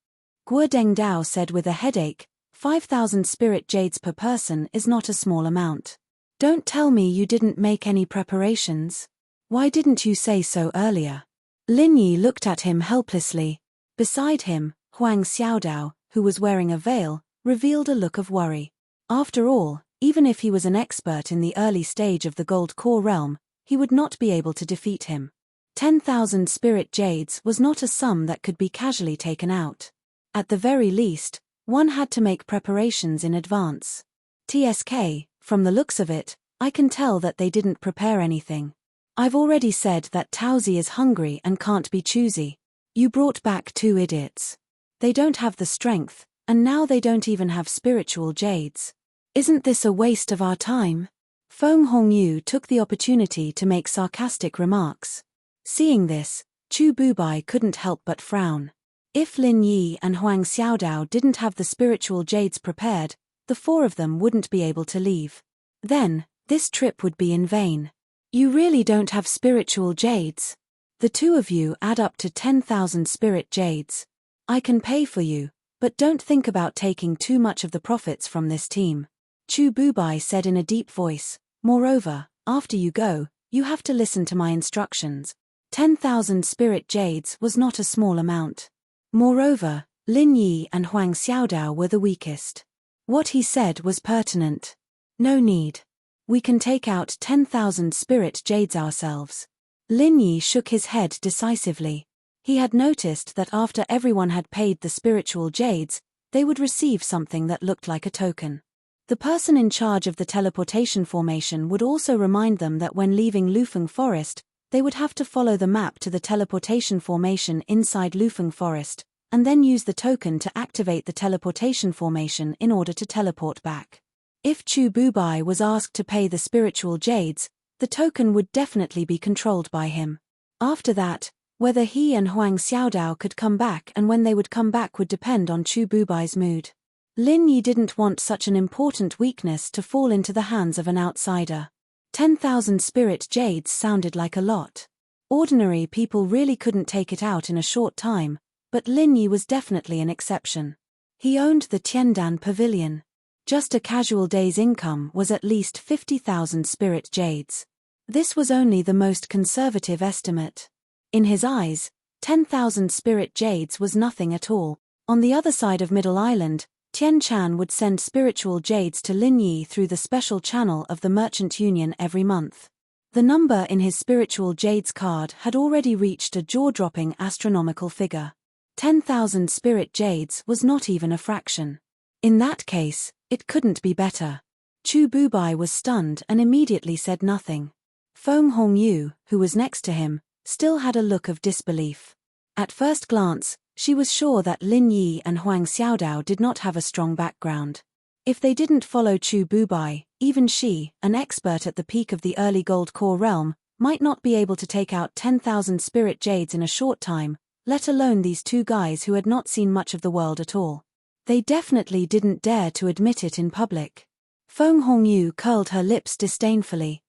Guo Dengdao said with a headache, 5,000 spirit jades per person is not a small amount. Don't tell me you didn't make any preparations. Why didn't you say so earlier? Lin Yi looked at him helplessly. Beside him, Huang Xiaodao, who was wearing a veil, revealed a look of worry. After all, even if he was an expert in the early stage of the Gold Core realm, he would not be able to defeat him. 10,000 spirit jades was not a sum that could be casually taken out. At the very least, one had to make preparations in advance. TSK, from the looks of it, I can tell that they didn't prepare anything. I've already said that Taozi is hungry and can't be choosy. You brought back 2 idiots. They don't have the strength, and now they don't even have spiritual jades. Isn't this a waste of our time? Feng Hongyu took the opportunity to make sarcastic remarks. Seeing this, Chu Bubai couldn't help but frown. If Lin Yi and Huang Xiaodao didn't have the spiritual jades prepared, the 4 of them wouldn't be able to leave. Then, this trip would be in vain. You really don't have spiritual jades? The 2 of you add up to 10,000 spirit jades. I can pay for you, but don't think about taking too much of the profits from this team. Chu Bubai said in a deep voice. Moreover, after you go, you have to listen to my instructions. 10,000 spirit jades was not a small amount. Moreover, Lin Yi and Huang Xiaodao were the weakest. What he said was pertinent. No need. We can take out 10,000 spirit jades ourselves. Lin Yi shook his head decisively. He had noticed that after everyone had paid the spiritual jades, they would receive something that looked like a token. The person in charge of the teleportation formation would also remind them that when leaving Lufeng Forest, they would have to follow the map to the teleportation formation inside Lufeng Forest, and then use the token to activate the teleportation formation in order to teleport back. If Chu Bubai was asked to pay the spiritual jades, the token would definitely be controlled by him. After that, whether he and Huang Xiaodao could come back and when they would come back would depend on Chu Bubai's mood. Lin Yi didn't want such an important weakness to fall into the hands of an outsider. 10,000 spirit jades sounded like a lot. Ordinary people really couldn't take it out in a short time, but Lin Yi was definitely an exception. He owned the Tiandan Pavilion. Just a casual day's income was at least 50,000 spirit jades. This was only the most conservative estimate. In his eyes, 10,000 spirit jades was nothing at all. On the other side of Middle Island, Tian Chan would send spiritual jades to Lin Yi through the special channel of the Merchant Union every month. The number in his spiritual jades card had already reached a jaw-dropping astronomical figure. 10,000 spirit jades was not even a fraction. In that case, it couldn't be better. Chu Bubai was stunned and immediately said nothing. Feng Hongyu, who was next to him, still had a look of disbelief. At first glance, she was sure that Lin Yi and Huang Xiaodao did not have a strong background. If they didn't follow Chu Bubai, even she, an expert at the peak of the early Gold Core realm, might not be able to take out 10,000 spirit jades in a short time, let alone these two guys who had not seen much of the world at all. They definitely didn't dare to admit it in public. Feng Hongyu curled her lips disdainfully.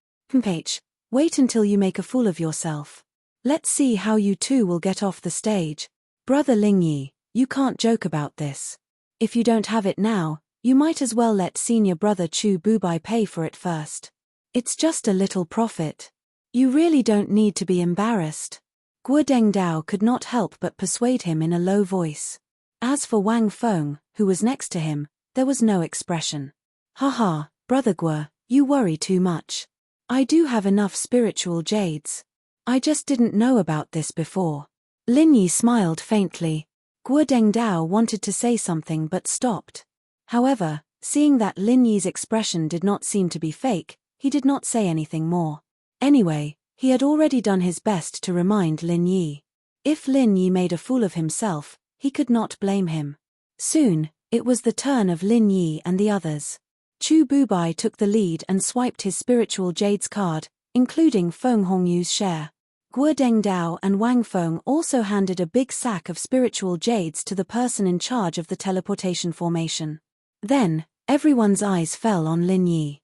H, wait until you make a fool of yourself. Let's see how you two will get off the stage. Brother Lingyi, you can't joke about this. If you don't have it now, you might as well let senior brother Chu Bubai pay for it first. It's just a little profit. You really don't need to be embarrassed. Guo Dengdao could not help but persuade him in a low voice. As for Wang Feng, who was next to him, there was no expression. Haha, brother Guo, you worry too much. I do have enough spiritual jades. I just didn't know about this before. Lin Yi smiled faintly. Guo Dengdao wanted to say something but stopped. However, seeing that Lin Yi's expression did not seem to be fake, he did not say anything more. Anyway, he had already done his best to remind Lin Yi. If Lin Yi made a fool of himself, he could not blame him. Soon, it was the turn of Lin Yi and the others. Chu Bubai took the lead and swiped his spiritual jades card, including Feng Hongyu's share. Guo Dengdao and Wang Feng also handed a big sack of spiritual jades to the person in charge of the teleportation formation. Then, everyone's eyes fell on Lin Yi.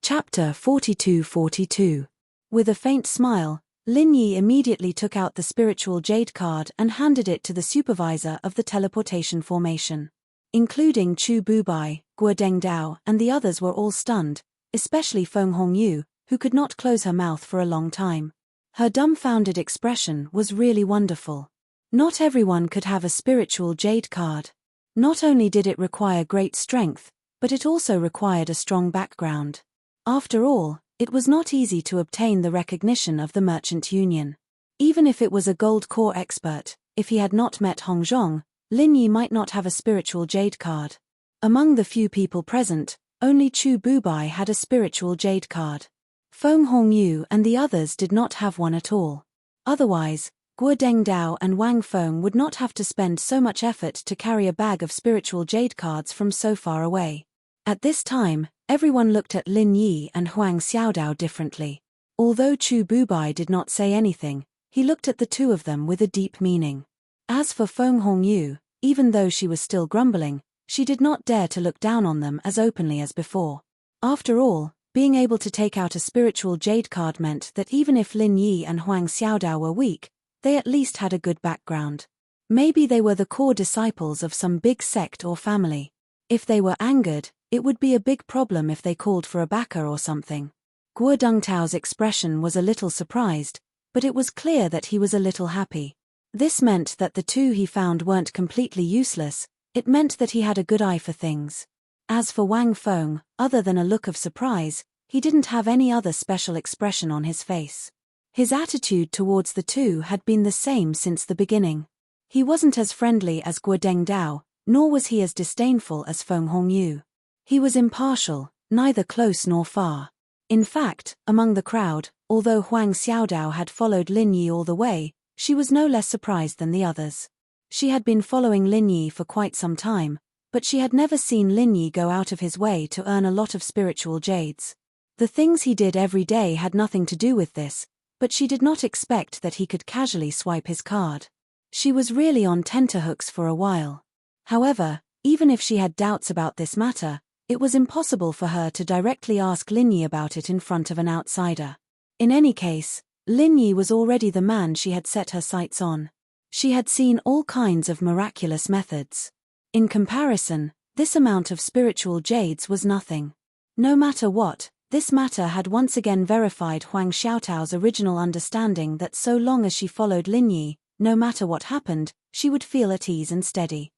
Chapter 42-42. With a faint smile, Lin Yi immediately took out the spiritual jade card and handed it to the supervisor of the teleportation formation. Including Chu Bubai, Guo Dengdao and the others were all stunned, especially Feng Hongyu, who could not close her mouth for a long time. Her dumbfounded expression was really wonderful. Not everyone could have a spiritual jade card. Not only did it require great strength, but it also required a strong background. After all, it was not easy to obtain the recognition of the Merchant Union. Even if it was a gold core expert, if he had not met Hong Zhong, Lin Yi might not have a spiritual jade card. Among the few people present, only Chu Bubai had a spiritual jade card. Feng Hongyu and the others did not have one at all. Otherwise, Guo Dengdao and Wang Feng would not have to spend so much effort to carry a bag of spiritual jade cards from so far away. At this time, everyone looked at Lin Yi and Huang Xiaodao differently. Although Chu Bubai did not say anything, he looked at the two of them with a deep meaning. As for Feng Hongyu, even though she was still grumbling, she did not dare to look down on them as openly as before. After all, being able to take out a spiritual jade card meant that even if Lin Yi and Huang Xiaodao were weak, they at least had a good background. Maybe they were the core disciples of some big sect or family. If they were angered, it would be a big problem if they called for a backer or something. Guo Dengtao's expression was a little surprised, but it was clear that he was a little happy. This meant that the two he found weren't completely useless, it meant that he had a good eye for things. As for Wang Feng, other than a look of surprise, he didn't have any other special expression on his face. His attitude towards the two had been the same since the beginning. He wasn't as friendly as Guo Dengdao, nor was he as disdainful as Feng Hongyu. He was impartial, neither close nor far. In fact, among the crowd, although Huang Xiaodao had followed Lin Yi all the way, she was no less surprised than the others. She had been following Lin Yi for quite some time, but she had never seen Lin Yi go out of his way to earn a lot of spiritual jades. The things he did every day had nothing to do with this, but she did not expect that he could casually swipe his card. She was really on tenterhooks for a while. However, even if she had doubts about this matter, it was impossible for her to directly ask Lin Yi about it in front of an outsider. In any case, Lin Yi was already the man she had set her sights on. She had seen all kinds of miraculous methods. In comparison, this amount of spiritual jades was nothing. No matter what, this matter had once again verified Huang Xiaotao's original understanding that so long as she followed Lin Yi, no matter what happened, she would feel at ease and steady.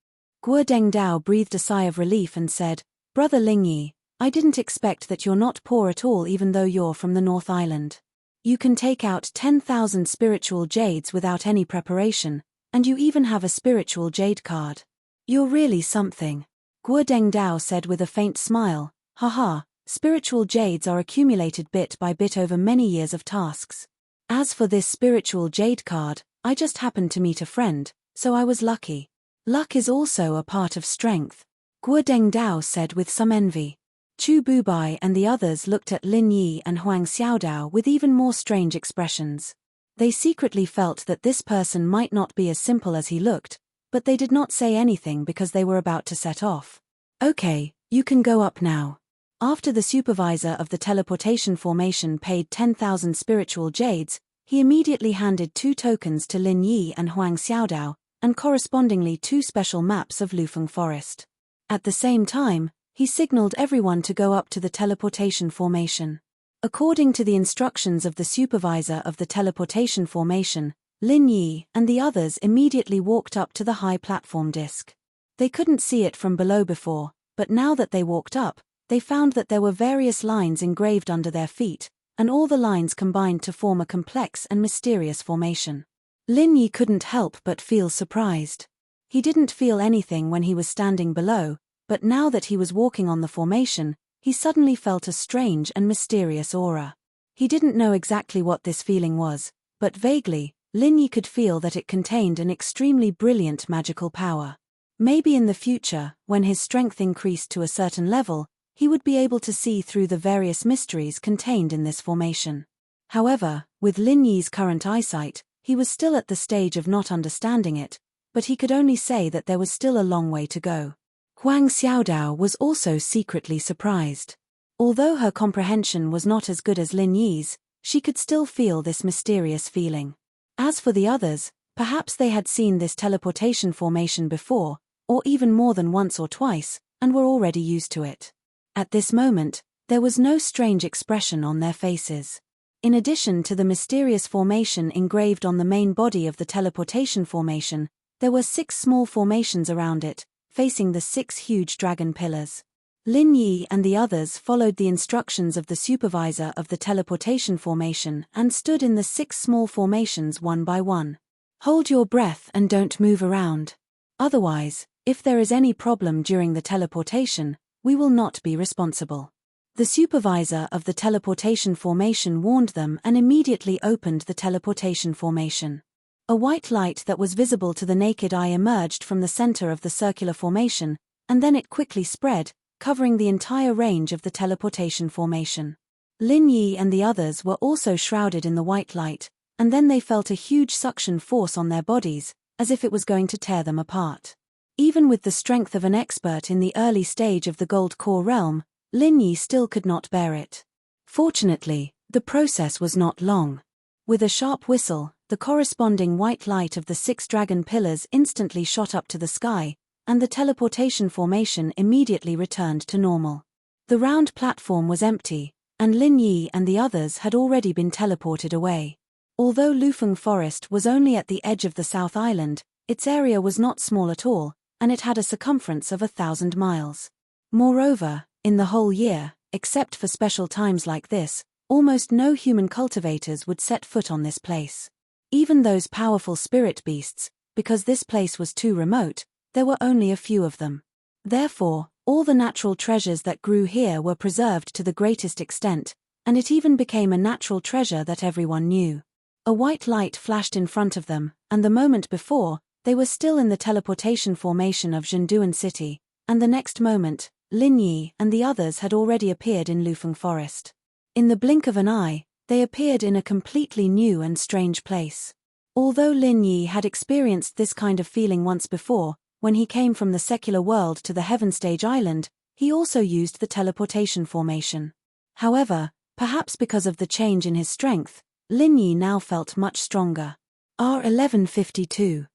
Guo Dengdao breathed a sigh of relief and said, "Brother Ling Yi, I didn't expect that you're not poor at all even though you're from the North Island. You can take out 10,000 spiritual jades without any preparation, and you even have a spiritual jade card. You're really something." Guo Dengdao said with a faint smile, "Haha, spiritual jades are accumulated bit by bit over many years of tasks. As for this spiritual jade card, I just happened to meet a friend, so I was lucky. Luck is also a part of strength," Guo Dengdao said with some envy. Chu Bubai and the others looked at Lin Yi and Huang Xiaodao with even more strange expressions. They secretly felt that this person might not be as simple as he looked, but they did not say anything because they were about to set off. "Okay, you can go up now." After the supervisor of the teleportation formation paid 10,000 spiritual jades, he immediately handed 2 tokens to Lin Yi and Huang Xiaodao, and correspondingly 2 special maps of Lufeng Forest. At the same time, he signaled everyone to go up to the teleportation formation. According to the instructions of the supervisor of the teleportation formation, Lin Yi and the others immediately walked up to the high platform disc. They couldn't see it from below before, but now that they walked up, they found that there were various lines engraved under their feet, and all the lines combined to form a complex and mysterious formation. Lin Yi couldn't help but feel surprised. He didn't feel anything when he was standing below, but now that he was walking on the formation, he suddenly felt a strange and mysterious aura. He didn't know exactly what this feeling was, but vaguely, Lin Yi could feel that it contained an extremely brilliant magical power. Maybe in the future, when his strength increased to a certain level, he would be able to see through the various mysteries contained in this formation. However, with Lin Yi's current eyesight, he was still at the stage of not understanding it, but he could only say that there was still a long way to go. Huang Xiaodao was also secretly surprised. Although her comprehension was not as good as Lin Yi's, she could still feel this mysterious feeling. As for the others, perhaps they had seen this teleportation formation before, or even more than once or twice, and were already used to it. At this moment, there was no strange expression on their faces. In addition to the mysterious formation engraved on the main body of the teleportation formation, there were 6 small formations around it, facing the 6 huge dragon pillars. Lin Yi and the others followed the instructions of the supervisor of the teleportation formation and stood in the 6 small formations one by one. "Hold your breath and don't move around. Otherwise, if there is any problem during the teleportation, we will not be responsible." The supervisor of the teleportation formation warned them and immediately opened the teleportation formation. A white light that was visible to the naked eye emerged from the center of the circular formation, and then it quickly spread, covering the entire range of the teleportation formation. Lin Yi and the others were also shrouded in the white light, and then they felt a huge suction force on their bodies, as if it was going to tear them apart. Even with the strength of an expert in the early stage of the Gold Core realm, Lin Yi still could not bear it. Fortunately, the process was not long. With a sharp whistle, the corresponding white light of the 6 dragon pillars instantly shot up to the sky, and the teleportation formation immediately returned to normal. The round platform was empty, and Lin Yi and the others had already been teleported away. Although Lufeng Forest was only at the edge of the South Island, its area was not small at all, and it had a circumference of 1,000 miles. Moreover, in the whole year, except for special times like this, almost no human cultivators would set foot on this place. Even those powerful spirit beasts, because this place was too remote, there were only a few of them. Therefore, all the natural treasures that grew here were preserved to the greatest extent, and it even became a natural treasure that everyone knew. A white light flashed in front of them, and the moment before, they were still in the teleportation formation of Zhenduan City, and the next moment, Lin Yi and the others had already appeared in Lufeng Forest. In the blink of an eye, they appeared in a completely new and strange place. Although Lin Yi had experienced this kind of feeling once before, when he came from the secular world to the Heaven Stage Island, he also used the teleportation formation. However, perhaps because of the change in his strength, Lin Yi now felt much stronger. R1152.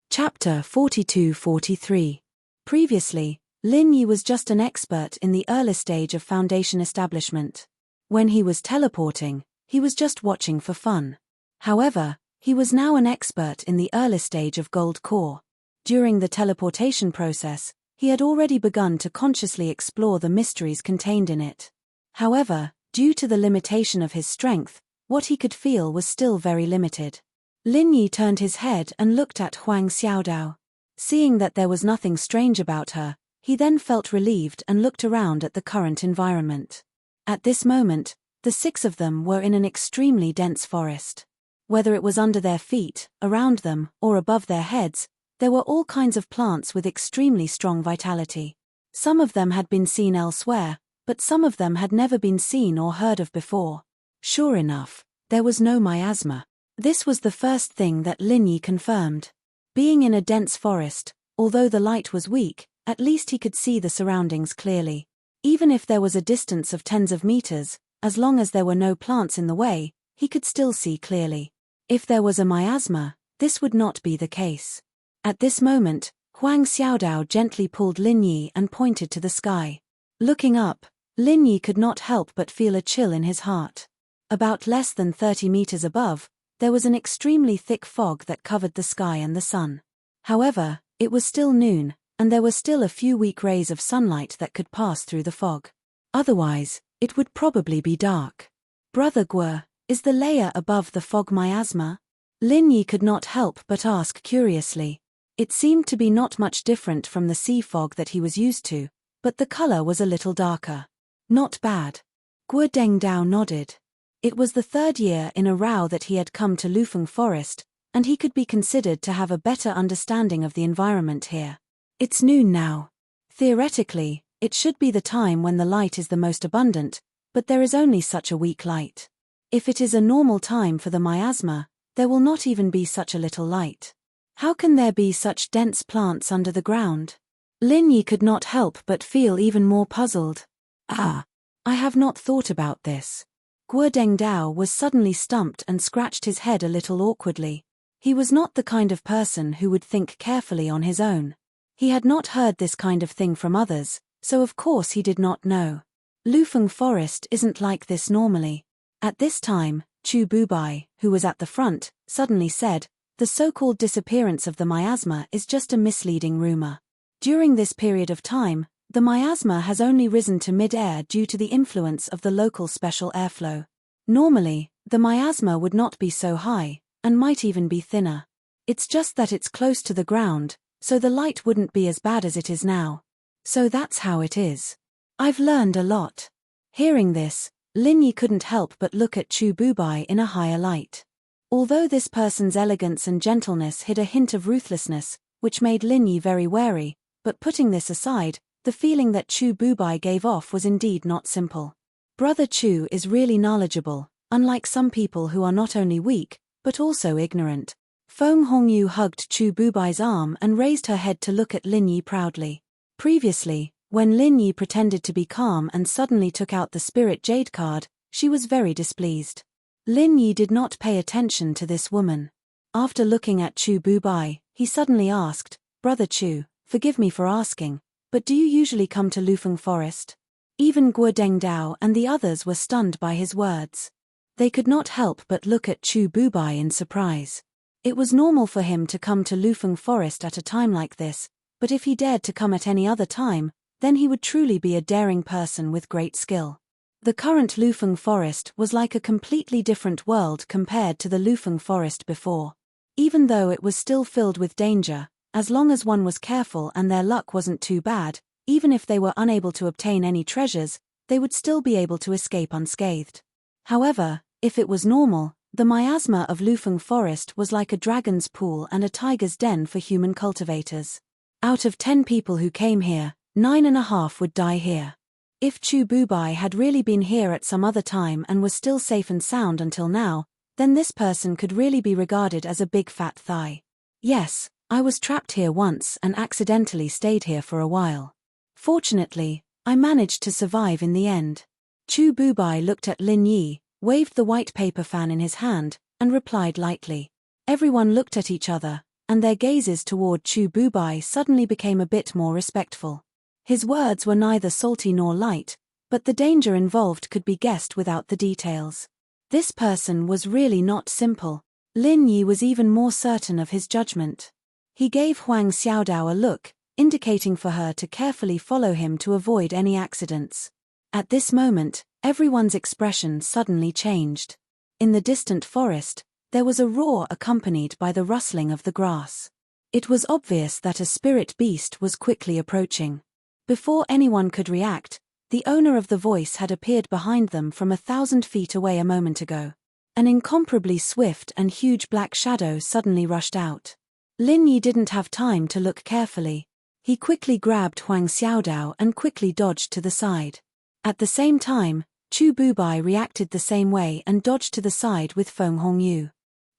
Chapter 42-43. Previously, Lin Yi was just an expert in the early stage of Foundation establishment. When he was teleporting, he was just watching for fun. However, he was now an expert in the early stage of Gold Core. During the teleportation process, he had already begun to consciously explore the mysteries contained in it. However, due to the limitation of his strength, what he could feel was still very limited. Lin Yi turned his head and looked at Huang Xiaodao. Seeing that there was nothing strange about her, he then felt relieved and looked around at the current environment. At this moment, the 6 of them were in an extremely dense forest. Whether it was under their feet, around them, or above their heads, there were all kinds of plants with extremely strong vitality. Some of them had been seen elsewhere, but some of them had never been seen or heard of before. Sure enough, there was no miasma. This was the first thing that Lin Yi confirmed. Being in a dense forest, although the light was weak, at least he could see the surroundings clearly. Even if there was a distance of tens of meters, as long as there were no plants in the way, he could still see clearly. If there was a miasma, this would not be the case. At this moment, Huang Xiaodao gently pulled Lin Yi and pointed to the sky. Looking up, Lin Yi could not help but feel a chill in his heart. About less than 30 meters above, there was an extremely thick fog that covered the sky and the sun. However, it was still noon, and there were still a few weak rays of sunlight that could pass through the fog. Otherwise, it would probably be dark. Brother Guo, is the layer above the fog miasma? Lin Yi could not help but ask curiously. It seemed to be not much different from the sea fog that he was used to, but the color was a little darker. Not bad. Guo Dengdao nodded. It was the third year in a row that he had come to Lufeng Forest, and he could be considered to have a better understanding of the environment here. It's noon now. Theoretically, it should be the time when the light is the most abundant, but there is only such a weak light. If it is a normal time for the miasma, there will not even be such a little light. How can there be such dense plants under the ground? Lin Yi could not help but feel even more puzzled. I have not thought about this. Guo Dengdao was suddenly stumped and scratched his head a little awkwardly. He was not the kind of person who would think carefully on his own. He had not heard this kind of thing from others, so of course he did not know. Lufeng Forest isn't like this normally. At this time, Chu Bubai, who was at the front, suddenly said, "The so-called disappearance of the miasma is just a misleading rumor. During this period of time, the miasma has only risen to mid-air due to the influence of the local special airflow. Normally, the miasma would not be so high, and might even be thinner. It's just that it's close to the ground, so the light wouldn't be as bad as it is now. So that's how it is. I've learned a lot." Hearing this, Lin Yi couldn't help but look at Chu Bubai in a higher light. Although this person's elegance and gentleness hid a hint of ruthlessness, which made Lin Yi very wary, but putting this aside, the feeling that Chu Bubai gave off was indeed not simple. Brother Chu is really knowledgeable, unlike some people who are not only weak, but also ignorant. Feng Hongyu hugged Chu Bubai's arm and raised her head to look at Lin Yi proudly. Previously, when Lin Yi pretended to be calm and suddenly took out the Spirit Jade card, she was very displeased. Lin Yi did not pay attention to this woman. After looking at Chu Bubai, he suddenly asked, "Brother Chu, forgive me for asking, but do you usually come to Lufeng Forest?" Even Guo Dengdao and the others were stunned by his words. They could not help but look at Chu Bubai in surprise. It was normal for him to come to Lufeng Forest at a time like this, but if he dared to come at any other time, then he would truly be a daring person with great skill. The current Lufeng Forest was like a completely different world compared to the Lufeng Forest before. Even though it was still filled with danger, as long as one was careful and their luck wasn't too bad, even if they were unable to obtain any treasures, they would still be able to escape unscathed. However, if it was normal, the miasma of Lufeng Forest was like a dragon's pool and a tiger's den for human cultivators. Out of 10 people who came here, 9.5 would die here. If Chu Bubai had really been here at some other time and was still safe and sound until now, then this person could really be regarded as a big fat thigh. Yes, I was trapped here once and accidentally stayed here for a while. Fortunately, I managed to survive in the end. Chu Bubai looked at Lin Yi, waved the white paper fan in his hand, and replied lightly. Everyone looked at each other, and their gazes toward Chu Bubai suddenly became a bit more respectful. His words were neither salty nor light, but the danger involved could be guessed without the details. This person was really not simple. Lin Yi was even more certain of his judgment. He gave Huang Xiaodao a look, indicating for her to carefully follow him to avoid any accidents. At this moment, everyone's expression suddenly changed. In the distant forest, there was a roar accompanied by the rustling of the grass. It was obvious that a spirit beast was quickly approaching. Before anyone could react, the owner of the voice had appeared behind them from 1,000 feet away a moment ago. An incomparably swift and huge black shadow suddenly rushed out. Lin Yi didn't have time to look carefully. He quickly grabbed Huang Xiaodao and quickly dodged to the side. At the same time, Chu Bubai reacted the same way and dodged to the side with Feng Hongyu.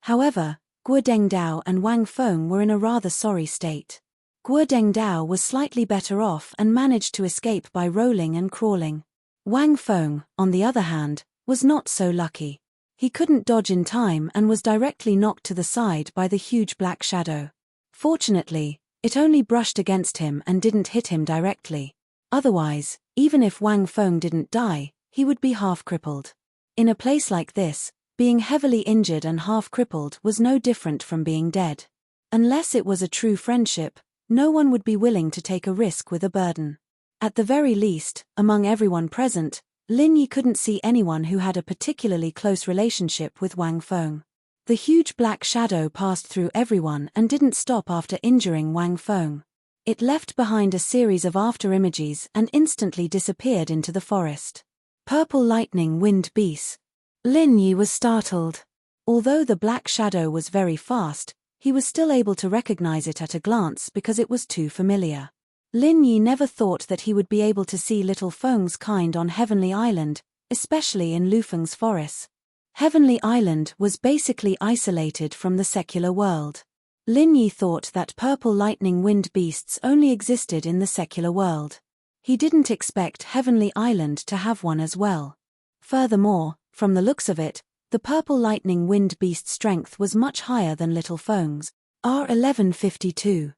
However, Guo Dengdao and Wang Feng were in a rather sorry state. Guo Dengdao was slightly better off and managed to escape by rolling and crawling. Wang Feng, on the other hand, was not so lucky. He couldn't dodge in time and was directly knocked to the side by the huge black shadow. Fortunately, it only brushed against him and didn't hit him directly. Otherwise, even if Wang Feng didn't die, he would be half crippled. In a place like this, being heavily injured and half crippled was no different from being dead. Unless it was a true friendship, no one would be willing to take a risk with a burden. At the very least, among everyone present, Lin Yi couldn't see anyone who had a particularly close relationship with Wang Feng. The huge black shadow passed through everyone and didn't stop after injuring Wang Feng. It left behind a series of afterimages and instantly disappeared into the forest. Purple lightning wind beast. Lin Yi was startled. Although the black shadow was very fast, he was still able to recognize it at a glance because it was too familiar. Lin Yi never thought that he would be able to see Little Feng's kind on Heavenly Island, especially in Lufeng's forest. Heavenly Island was basically isolated from the secular world. Lin Yi thought that purple lightning wind beasts only existed in the secular world. He didn't expect Heavenly Island to have one as well. Furthermore, from the looks of it, the purple lightning wind beast strength was much higher than Little Feng's. R1152.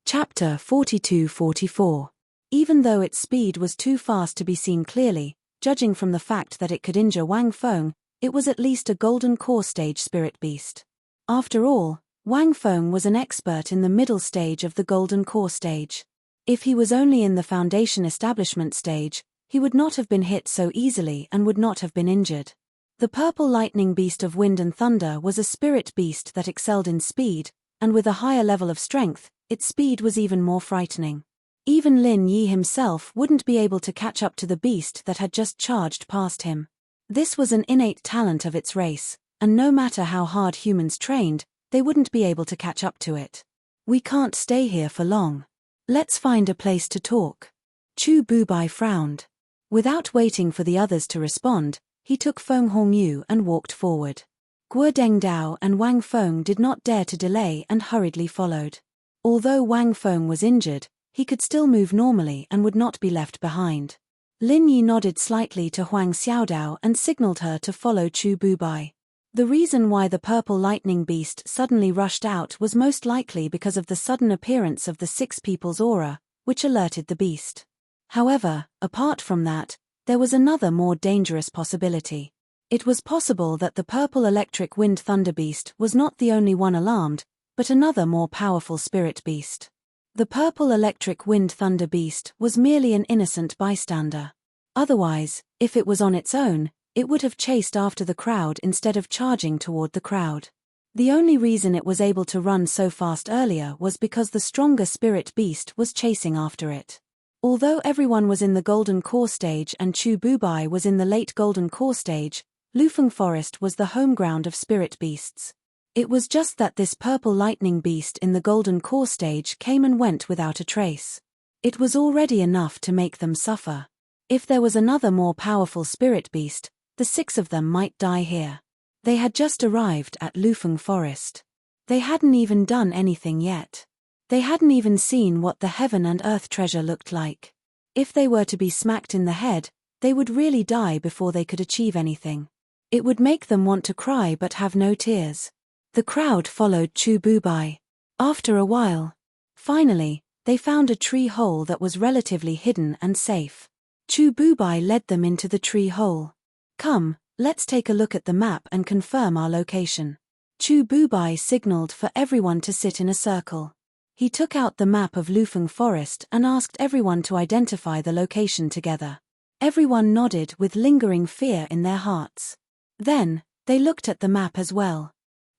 Chapter 42-44. Even though its speed was too fast to be seen clearly, judging from the fact that it could injure Wang Feng, it was at least a golden core stage spirit beast. After all, Wang Feng was an expert in the middle stage of the golden core stage. If he was only in the foundation establishment stage, he would not have been hit so easily and would not have been injured. The purple lightning beast of wind and thunder was a spirit beast that excelled in speed, and with a higher level of strength, its speed was even more frightening. Even Lin Yi himself wouldn't be able to catch up to the beast that had just charged past him. This was an innate talent of its race, and no matter how hard humans trained, they wouldn't be able to catch up to it. We can't stay here for long. Let's find a place to talk. Chu Bubai frowned. Without waiting for the others to respond, he took Feng Hongyu and walked forward. Guo Dengdao and Wang Feng did not dare to delay and hurriedly followed. Although Wang Feng was injured, he could still move normally and would not be left behind. Lin Yi nodded slightly to Huang Xiaodao and signaled her to follow Chu Bubai. The reason why the purple lightning beast suddenly rushed out was most likely because of the sudden appearance of the six people's aura, which alerted the beast. However, apart from that, there was another more dangerous possibility. It was possible that the purple electric wind thunder beast was not the only one alarmed, but another more powerful spirit beast. The purple electric wind thunder beast was merely an innocent bystander. Otherwise, if it was on its own, it would have chased after the crowd instead of charging toward the crowd. The only reason it was able to run so fast earlier was because the stronger spirit beast was chasing after it. Although everyone was in the golden core stage and Chu Bubai was in the late golden core stage, Lufeng Forest was the home ground of spirit beasts. It was just that this purple lightning beast in the golden core stage came and went without a trace. It was already enough to make them suffer. If there was another more powerful spirit beast, the six of them might die here. They had just arrived at Lufeng Forest. They hadn't even done anything yet. They hadn't even seen what the heaven and earth treasure looked like. If they were to be smacked in the head, they would really die before they could achieve anything. It would make them want to cry but have no tears. The crowd followed Chu Bubai. After a while, finally, they found a tree hole that was relatively hidden and safe. Chu Bubai led them into the tree hole. Come, let's take a look at the map and confirm our location. Chu Bubai signaled for everyone to sit in a circle. He took out the map of Lufeng Forest and asked everyone to identify the location together. Everyone nodded with lingering fear in their hearts. Then, they looked at the map as well.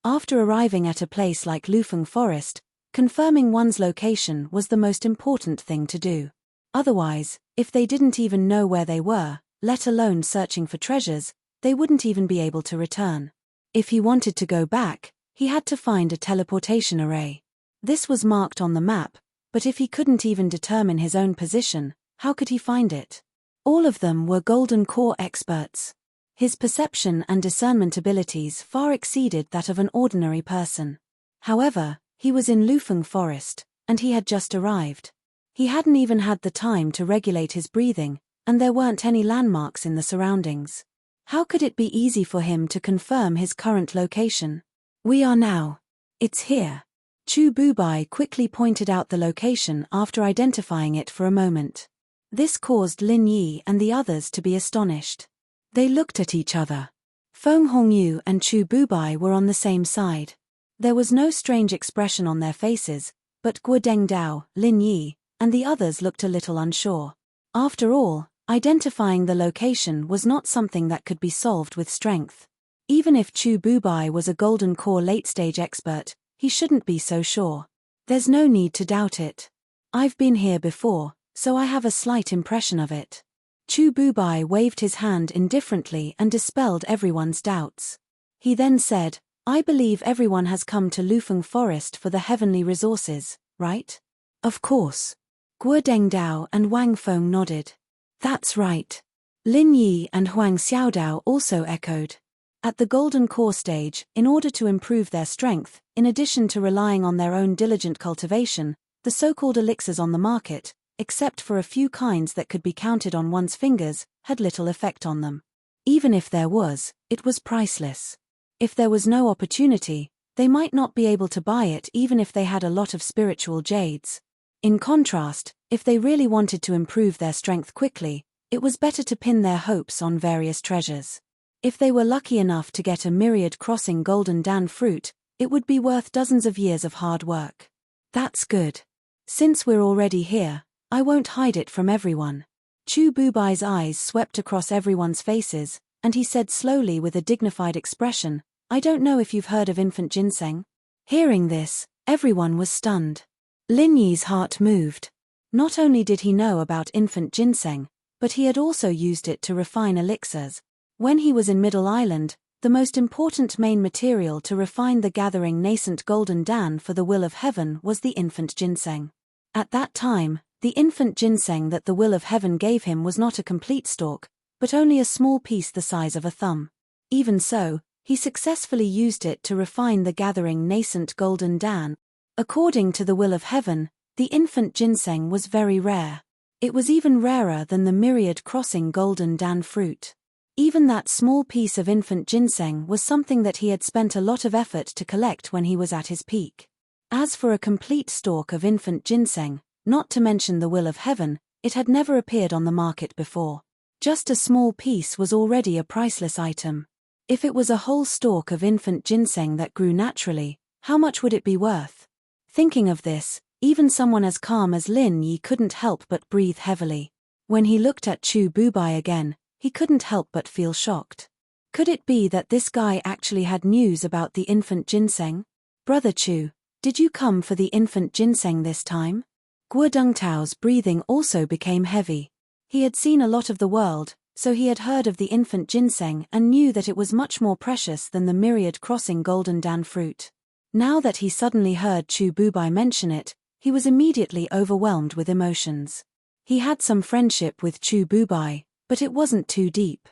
After arriving at a place like Lufeng Forest, confirming one's location was the most important thing to do. Otherwise, if they didn't even know where they were, let alone searching for treasures, they wouldn't even be able to return. If he wanted to go back, he had to find a teleportation array. This was marked on the map, but if he couldn't even determine his own position, how could he find it? All of them were golden core experts. His perception and discernment abilities far exceeded that of an ordinary person. However, he was in Lufeng Forest, and he had just arrived. He hadn't even had the time to regulate his breathing, and there weren't any landmarks in the surroundings. How could it be easy for him to confirm his current location? We are now. It's here. Chu Bubai quickly pointed out the location after identifying it for a moment. This caused Lin Yi and the others to be astonished. They looked at each other. Feng Hongyu and Chu Bubai were on the same side. There was no strange expression on their faces, but Guo Dengdao, Lin Yi, and the others looked a little unsure. After all, identifying the location was not something that could be solved with strength. Even if Chu Bubai was a golden core late-stage expert, he shouldn't be so sure. There's no need to doubt it. I've been here before, so I have a slight impression of it. Chu Bubai waved his hand indifferently and dispelled everyone's doubts. He then said, I believe everyone has come to Lufeng Forest for the heavenly resources, right? Of course. Guo Dengdao and Wang Feng nodded. That's right. Lin Yi and Huang Xiaodao also echoed. At the Golden Core stage, in order to improve their strength, in addition to relying on their own diligent cultivation, the so-called elixirs on the market, except for a few kinds that could be counted on one's fingers, had little effect on them. Even if there was, it was priceless. If there was no opportunity, they might not be able to buy it even if they had a lot of spiritual jades. In contrast, if they really wanted to improve their strength quickly, it was better to pin their hopes on various treasures. If they were lucky enough to get a myriad crossing golden dan fruit, it would be worth dozens of years of hard work. That's good. Since we're already here, I won't hide it from everyone. Chu Bubai's eyes swept across everyone's faces, and he said slowly with a dignified expression, I don't know if you've heard of infant ginseng. Hearing this, everyone was stunned. Lin Yi's heart moved. Not only did he know about infant ginseng, but he had also used it to refine elixirs. When he was in Middle Island, the most important main material to refine the gathering nascent golden dan for the will of heaven was the infant ginseng. At that time, the infant ginseng that the will of heaven gave him was not a complete stalk, but only a small piece the size of a thumb. Even so, he successfully used it to refine the gathering nascent golden dan. According to the will of heaven, the infant ginseng was very rare. It was even rarer than the myriad crossing golden dan fruit. Even that small piece of infant ginseng was something that he had spent a lot of effort to collect when he was at his peak. As for a complete stalk of infant ginseng, not to mention the will of heaven, it had never appeared on the market before. Just a small piece was already a priceless item. If it was a whole stalk of infant ginseng that grew naturally, how much would it be worth? Thinking of this, even someone as calm as Lin Yi couldn't help but breathe heavily. When he looked at Chu Bubai again, he couldn't help but feel shocked. Could it be that this guy actually had news about the infant ginseng? Brother Chu, did you come for the infant ginseng this time? Guo Dengtao's breathing also became heavy. He had seen a lot of the world, so he had heard of the infant ginseng and knew that it was much more precious than the myriad crossing golden dan fruit. Now that he suddenly heard Chu Bubai mention it, he was immediately overwhelmed with emotions. He had some friendship with Chu Bubai, but it wasn't too deep.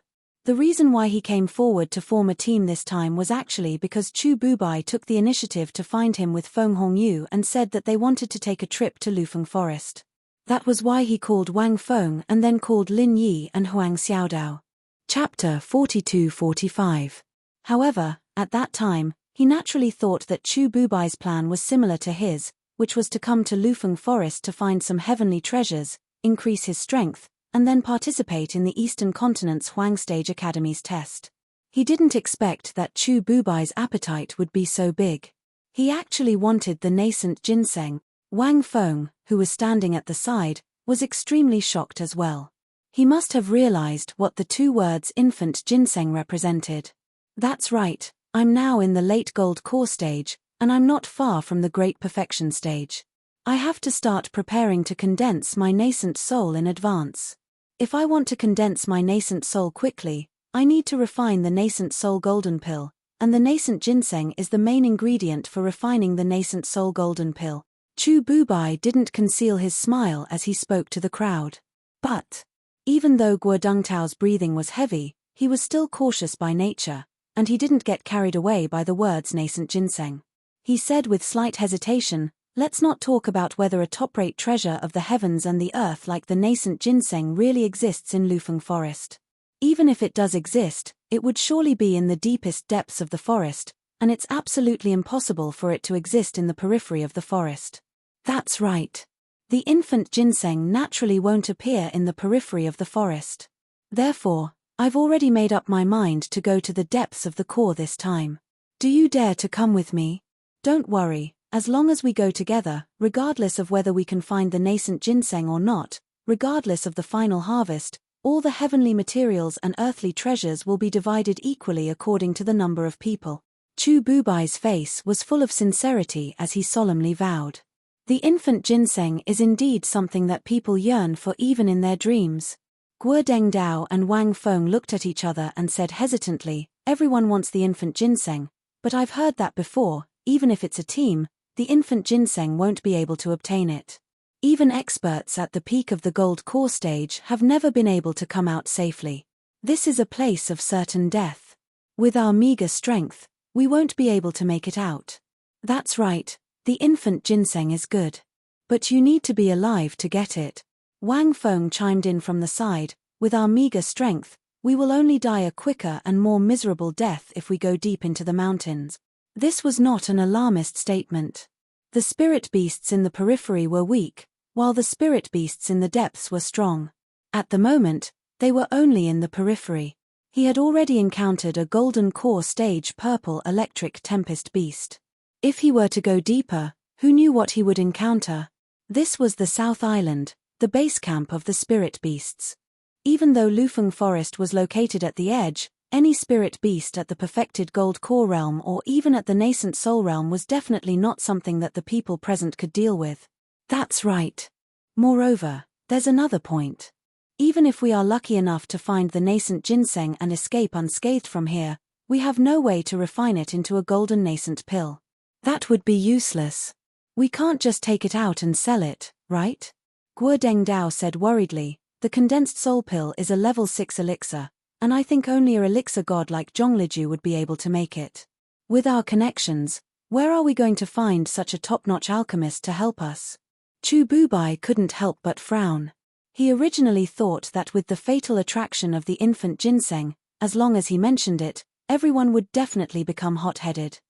The reason why he came forward to form a team this time was actually because Chu Bubai took the initiative to find him with Feng Hongyu and said that they wanted to take a trip to Lufeng Forest. That was why he called Wang Feng and then called Lin Yi and Huang Xiaodao. Chapter 42-45. However, at that time, he naturally thought that Chu Bubai's plan was similar to his, which was to come to Lufeng Forest to find some heavenly treasures, increase his strength, and then participate in the Eastern Continent's Huang Stage Academy's test. He didn't expect that Chu Bubai's appetite would be so big. He actually wanted the nascent ginseng. Wang Feng, who was standing at the side, was extremely shocked as well. He must have realized what the two words infant ginseng represented. That's right, I'm now in the late gold core stage, and I'm not far from the great perfection stage. I have to start preparing to condense my nascent soul in advance. If I want to condense my nascent soul quickly, I need to refine the nascent soul golden pill, and the nascent ginseng is the main ingredient for refining the nascent soul golden pill. Chu Bubai didn't conceal his smile as he spoke to the crowd. But, even though Guo Dengtao's breathing was heavy, He was still cautious by nature, and he didn't get carried away by the words nascent ginseng. He said with slight hesitation, "Let's not talk about whether a top-rate treasure of the heavens and the earth like the nascent ginseng really exists in Lufeng Forest. Even if it does exist, it would surely be in the deepest depths of the forest, and it's absolutely impossible for it to exist in the periphery of the forest." That's right. The infant ginseng naturally won't appear in the periphery of the forest. Therefore, I've already made up my mind to go to the depths of the core this time. Do you dare to come with me? Don't worry, as long as we go together, regardless of whether we can find the nascent ginseng or not, regardless of the final harvest, all the heavenly materials and earthly treasures will be divided equally according to the number of people. Chu Bubai's face was full of sincerity as he solemnly vowed. The infant ginseng is indeed something that people yearn for even in their dreams. Guo Dengdao and Wang Feng looked at each other and said hesitantly, "Everyone wants the infant ginseng, but I've heard that before, even if it's a team, the infant ginseng won't be able to obtain it. Even experts at the peak of the gold core stage have never been able to come out safely. This is a place of certain death. With our meager strength, we won't be able to make it out." That's right, the infant ginseng is good. But you need to be alive to get it. Wang Feng chimed in from the side, "With our meager strength, we will only die a quicker and more miserable death if we go deep into the mountains." This was not an alarmist statement. The spirit beasts in the periphery were weak, while the spirit beasts in the depths were strong. At the moment, they were only in the periphery. He had already encountered a golden core stage purple electric tempest beast. If he were to go deeper, who knew what he would encounter? This was the South Island, the base camp of the spirit beasts. Even though Lufeng Forest was located at the edge, any spirit beast at the perfected gold core realm or even at the nascent soul realm was definitely not something that the people present could deal with. That's right. Moreover, there's another point. Even if we are lucky enough to find the nascent ginseng and escape unscathed from here, we have no way to refine it into a golden nascent pill. That would be useless. We can't just take it out and sell it, right? Guo Dengdao said worriedly, "The condensed soul pill is a level 6 elixir, and I think only a elixir god like Zhongliju would be able to make it. With our connections, where are we going to find such a top-notch alchemist to help us?" Chu Bubai couldn't help but frown. He originally thought that with the fatal attraction of the infant ginseng, as long as he mentioned it, everyone would definitely become hot-headed.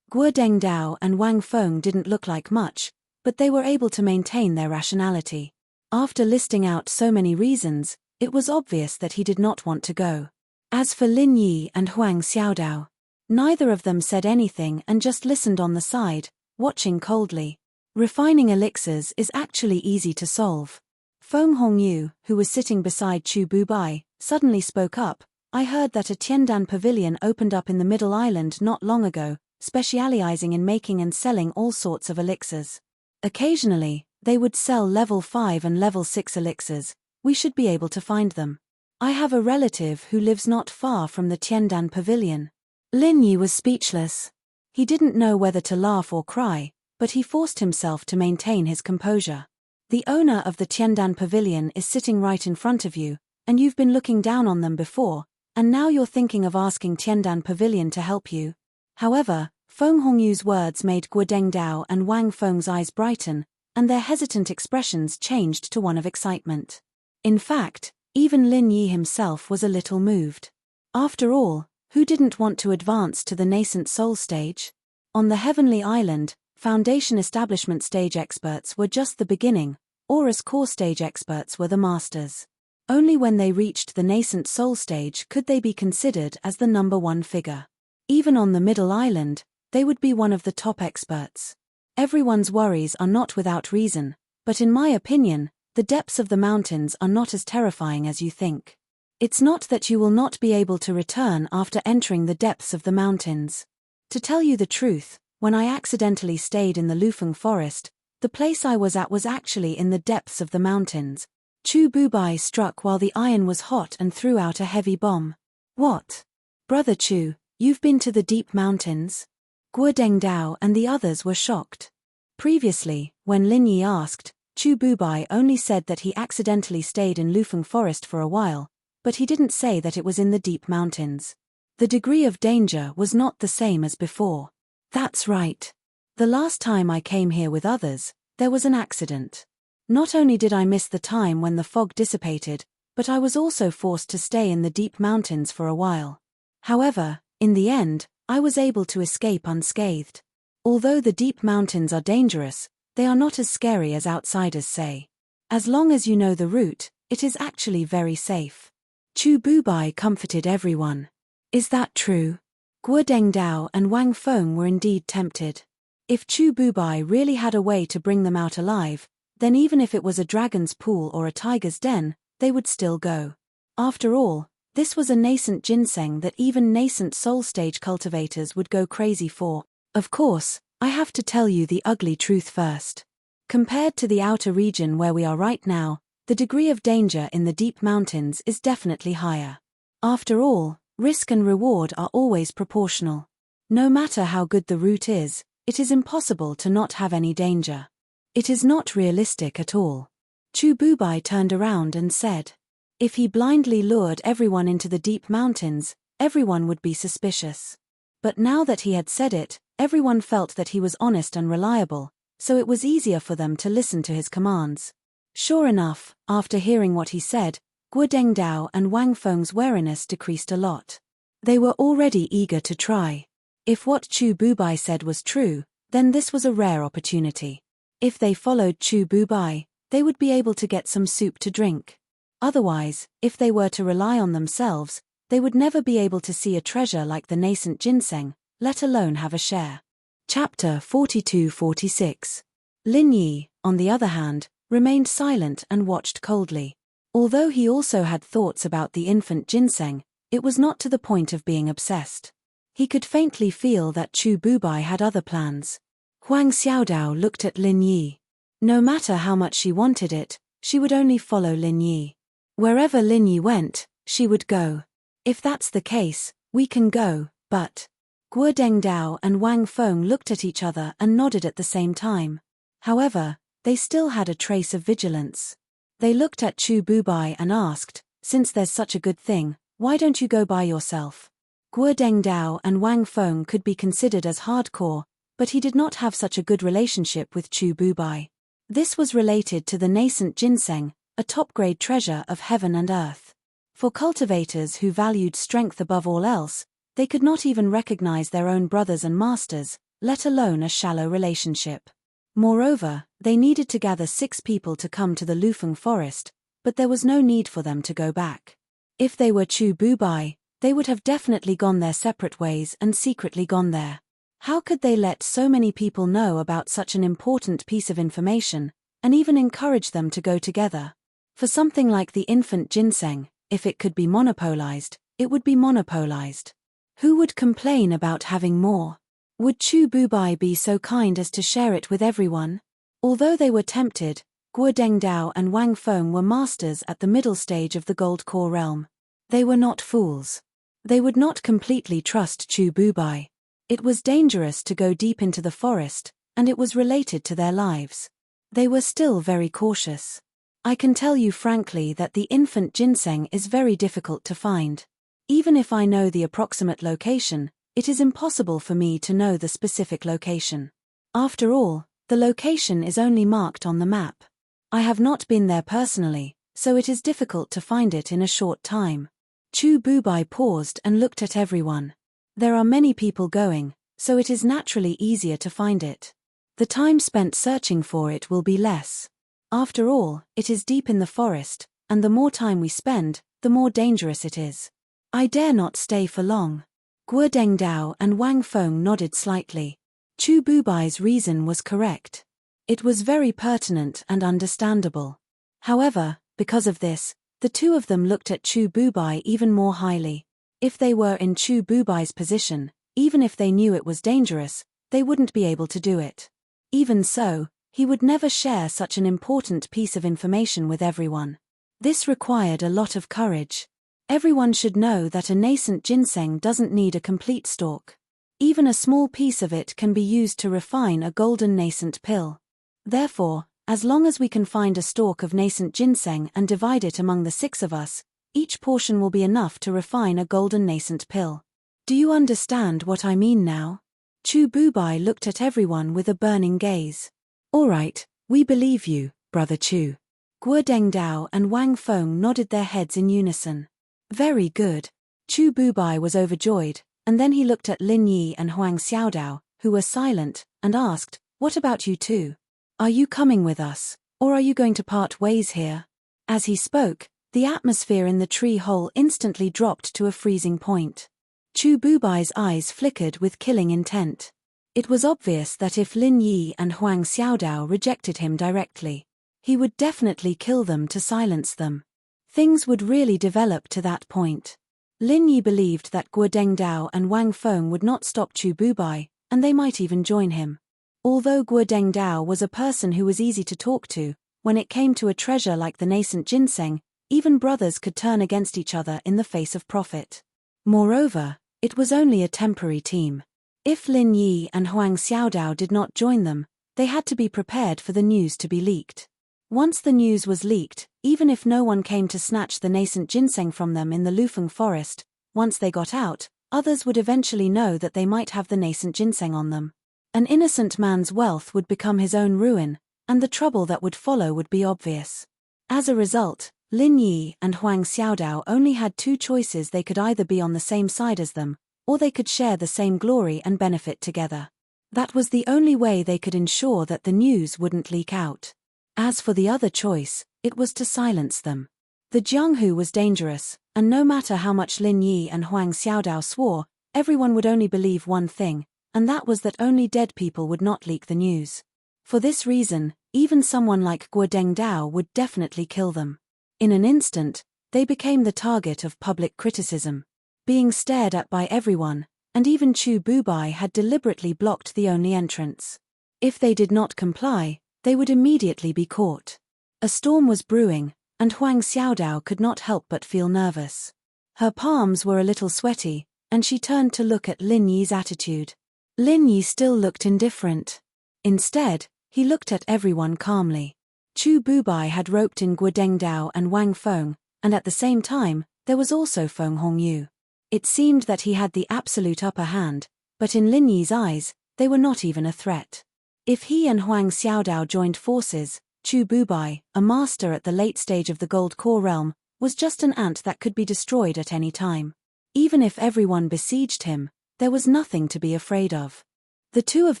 Guo Dengdao and Wang Feng didn't look like much, but they were able to maintain their rationality. After listing out so many reasons, it was obvious that he did not want to go. As for Lin Yi and Huang Xiaodao, neither of them said anything and just listened on the side, watching coldly. Refining elixirs is actually easy to solve. Feng Hongyu, who was sitting beside Chu Bubai, suddenly spoke up, "I heard that a Tiandan pavilion opened up in the Middle Island not long ago, specializing in making and selling all sorts of elixirs. Occasionally, they would sell level 5 and level 6 elixirs. We should be able to find them. I have a relative who lives not far from the Tiandan pavilion." Lin Yi was speechless. He didn't know whether to laugh or cry, but he forced himself to maintain his composure. "The owner of the Tiandan pavilion is sitting right in front of you, and you've been looking down on them before, and now you're thinking of asking Tiandan pavilion to help you." However, Feng Hongyu's words made Guo Dengdao and Wang Feng's eyes brighten, and their hesitant expressions changed to one of excitement. In fact, even Lin Yi himself was a little moved. After all, who didn't want to advance to the nascent soul stage? On the Heavenly Island, Foundation Establishment stage experts were just the beginning, Aurus core stage experts were the masters. Only when they reached the nascent soul stage could they be considered as the number one figure. Even on the Middle Island, they would be one of the top experts. Everyone's worries are not without reason, but in my opinion, the depths of the mountains are not as terrifying as you think. It's not that you will not be able to return after entering the depths of the mountains. To tell you the truth, when I accidentally stayed in the Lufeng Forest, the place I was at was actually in the depths of the mountains. Chu Bubai struck while the iron was hot and threw out a heavy bomb. "What? Brother Chu, you've been to the deep mountains?" Guo Dengdao and the others were shocked. Previously, when Lin Yi asked, Chu Bubai only said that he accidentally stayed in Lufeng Forest for a while, but he didn't say that it was in the deep mountains. The degree of danger was not the same as before. That's right. The last time I came here with others, there was an accident. Not only did I miss the time when the fog dissipated, but I was also forced to stay in the deep mountains for a while. However, in the end, I was able to escape unscathed. Although the deep mountains are dangerous, they are not as scary as outsiders say. As long as you know the route, it is actually very safe. Chu Bubai comforted everyone. Is that true? Guo Dengdao and Wang Feng were indeed tempted. If Chu Bubai really had a way to bring them out alive, then even if it was a dragon's pool or a tiger's den, they would still go. After all, this was a nascent ginseng that even nascent soul stage cultivators would go crazy for. Of course, I have to tell you the ugly truth first. Compared to the outer region where we are right now, the degree of danger in the deep mountains is definitely higher. After all, risk and reward are always proportional. No matter how good the route is, it is impossible to not have any danger. It is not realistic at all. Chu Bubai turned around and said, if he blindly lured everyone into the deep mountains, everyone would be suspicious. But now that he had said it, everyone felt that he was honest and reliable, so it was easier for them to listen to his commands. Sure enough, after hearing what he said, Guo Dengdao and Wang Feng's wariness decreased a lot. They were already eager to try. If what Chu Bubai said was true, then this was a rare opportunity. If they followed Chu Bubai, they would be able to get some soup to drink. Otherwise, if they were to rely on themselves, they would never be able to see a treasure like the nascent ginseng, let alone have a share. Chapter 42-46. Lin Yi, on the other hand, remained silent and watched coldly. Although he also had thoughts about the infant ginseng, it was not to the point of being obsessed. He could faintly feel that Chu Bubai had other plans. Huang Xiaodao looked at Lin Yi. No matter how much she wanted it, she would only follow Lin Yi. Wherever Lin Yi went, she would go. If that's the case, we can go, but... Guo Dengdao and Wang Feng looked at each other and nodded at the same time. However, they still had a trace of vigilance. They looked at Chu Bubai and asked, since there's such a good thing, why don't you go by yourself? Guo Dengdao and Wang Feng could be considered as hardcore, but he did not have such a good relationship with Chu Bubai. This was related to the nascent ginseng, a top-grade treasure of heaven and earth. For cultivators who valued strength above all else, they could not even recognize their own brothers and masters, let alone a shallow relationship. Moreover, they needed to gather 6 people to come to the Lufeng forest, but there was no need for them to go back. If they were Chu Bubai, they would have definitely gone their separate ways and secretly gone there. How could they let so many people know about such an important piece of information, and even encourage them to go together? For something like the infant ginseng, if it could be monopolized, it would be monopolized. Who would complain about having more? Would Chu Bubai be so kind as to share it with everyone? Although they were tempted, Guo Dengdao and Wang Feng were masters at the middle stage of the Gold Core realm. They were not fools. They would not completely trust Chu Bubai. It was dangerous to go deep into the forest, and it was related to their lives. They were still very cautious. I can tell you frankly that the infant ginseng is very difficult to find. Even if I know the approximate location, it is impossible for me to know the specific location. After all, the location is only marked on the map. I have not been there personally, so it is difficult to find it in a short time. Chu Bubai paused and looked at everyone. There are many people going, so it is naturally easier to find it. The time spent searching for it will be less. After all, it is deep in the forest, and the more time we spend, the more dangerous it is. I dare not stay for long. Guo Dengdao and Wang Feng nodded slightly. Chu Bubai's reason was correct. It was very pertinent and understandable. However, because of this, the two of them looked at Chu Bubai even more highly. If they were in Chu Bubai's position, even if they knew it was dangerous, they wouldn't be able to do it. Even so, he would never share such an important piece of information with everyone. This required a lot of courage. Everyone should know that a nascent ginseng doesn't need a complete stalk. Even a small piece of it can be used to refine a golden nascent pill. Therefore, as long as we can find a stalk of nascent ginseng and divide it among the 6 of us, Each portion will be enough to refine a golden nascent pill. Do you understand what I mean now? Chu Bubai looked at everyone with a burning gaze. All right, we believe you, Brother Chu. Guo Dengdao and Wang Feng nodded their heads in unison. Very good. Chu Bubai was overjoyed, and then he looked at Lin Yi and Huang Xiaodao, who were silent, and asked, "What about you two? Are you coming with us, or are you going to part ways here?" As he spoke, the atmosphere in the tree hole instantly dropped to a freezing point. Chu Bubai's eyes flickered with killing intent. It was obvious that if Lin Yi and Huang Xiaodao rejected him directly, he would definitely kill them to silence them. Things would really develop to that point. Lin Yi believed that Guo Dengdao and Wang Feng would not stop Chu Bubai, and they might even join him. Although Guo Dengdao was a person who was easy to talk to, when it came to a treasure like the nascent ginseng, even brothers could turn against each other in the face of profit. Moreover, it was only a temporary team. If Lin Yi and Huang Xiaodao did not join them, they had to be prepared for the news to be leaked. Once the news was leaked, even if no one came to snatch the nascent ginseng from them in the Lufeng forest, once they got out, others would eventually know that they might have the nascent ginseng on them. An innocent man's wealth would become his own ruin, and the trouble that would follow would be obvious. As a result, Lin Yi and Huang Xiaodao only had two choices: they could either be on the same side as them, or they could share the same glory and benefit together. That was the only way they could ensure that the news wouldn't leak out. As for the other choice, it was to silence them. The Jianghu was dangerous, and no matter how much Lin Yi and Huang Xiaodao swore, everyone would only believe one thing, and that was that only dead people would not leak the news. For this reason, even someone like Guo Dengdao would definitely kill them. In an instant, they became the target of public criticism, being stared at by everyone, and even Chu Bubai had deliberately blocked the only entrance. If they did not comply, they would immediately be caught. A storm was brewing, and Huang Xiaodao could not help but feel nervous. Her palms were a little sweaty, and she turned to look at Lin Yi's attitude. Lin Yi still looked indifferent. Instead, he looked at everyone calmly. Chu Bubai had roped in Guo Dengdao and Wang Feng, and at the same time, there was also Feng Hongyu. It seemed that he had the absolute upper hand, but in Lin Yi's eyes, they were not even a threat. If he and Huang Xiaodao joined forces, Chu Bubai, a master at the late stage of the Gold Core realm, was just an ant that could be destroyed at any time. Even if everyone besieged him, there was nothing to be afraid of. The two of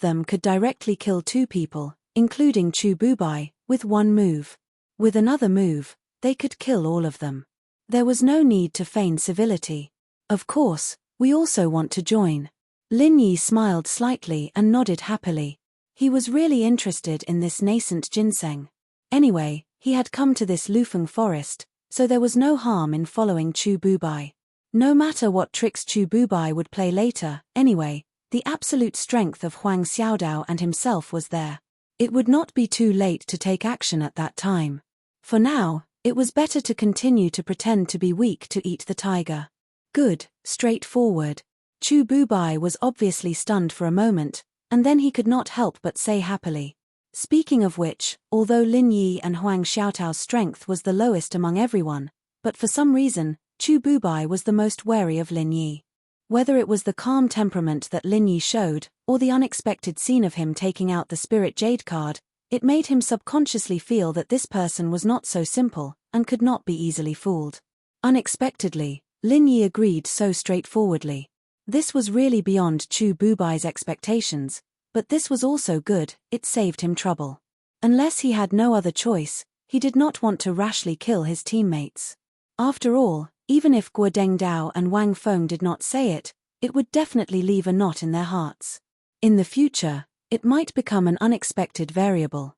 them could directly kill two people, including Chu Bubai, with one move. With another move, they could kill all of them. There was no need to feign civility. Of course, we also want to join. Lin Yi smiled slightly and nodded happily. He was really interested in this nascent ginseng. Anyway, he had come to this Lufeng forest, so there was no harm in following Chu Bubai. No matter what tricks Chu Bubai would play later, anyway, the absolute strength of Huang Xiaodao and himself was there. It would not be too late to take action at that time. For now, it was better to continue to pretend to be weak to eat the tiger. Good, straightforward. Chu Bubai was obviously stunned for a moment, and then he could not help but say happily. Speaking of which, although Lin Yi and Huang Xiaotao's strength was the lowest among everyone, but for some reason, Chu Bubai was the most wary of Lin Yi. Whether it was the calm temperament that Lin Yi showed, or the unexpected scene of him taking out the Spirit Jade card, it made him subconsciously feel that this person was not so simple, and could not be easily fooled. Unexpectedly, Lin Yi agreed so straightforwardly. This was really beyond Chu Bubai's expectations, but this was also good, it saved him trouble. Unless he had no other choice, he did not want to rashly kill his teammates. After all, even if Guo Dengdao and Wang Feng did not say it, it would definitely leave a knot in their hearts. In the future, it might become an unexpected variable.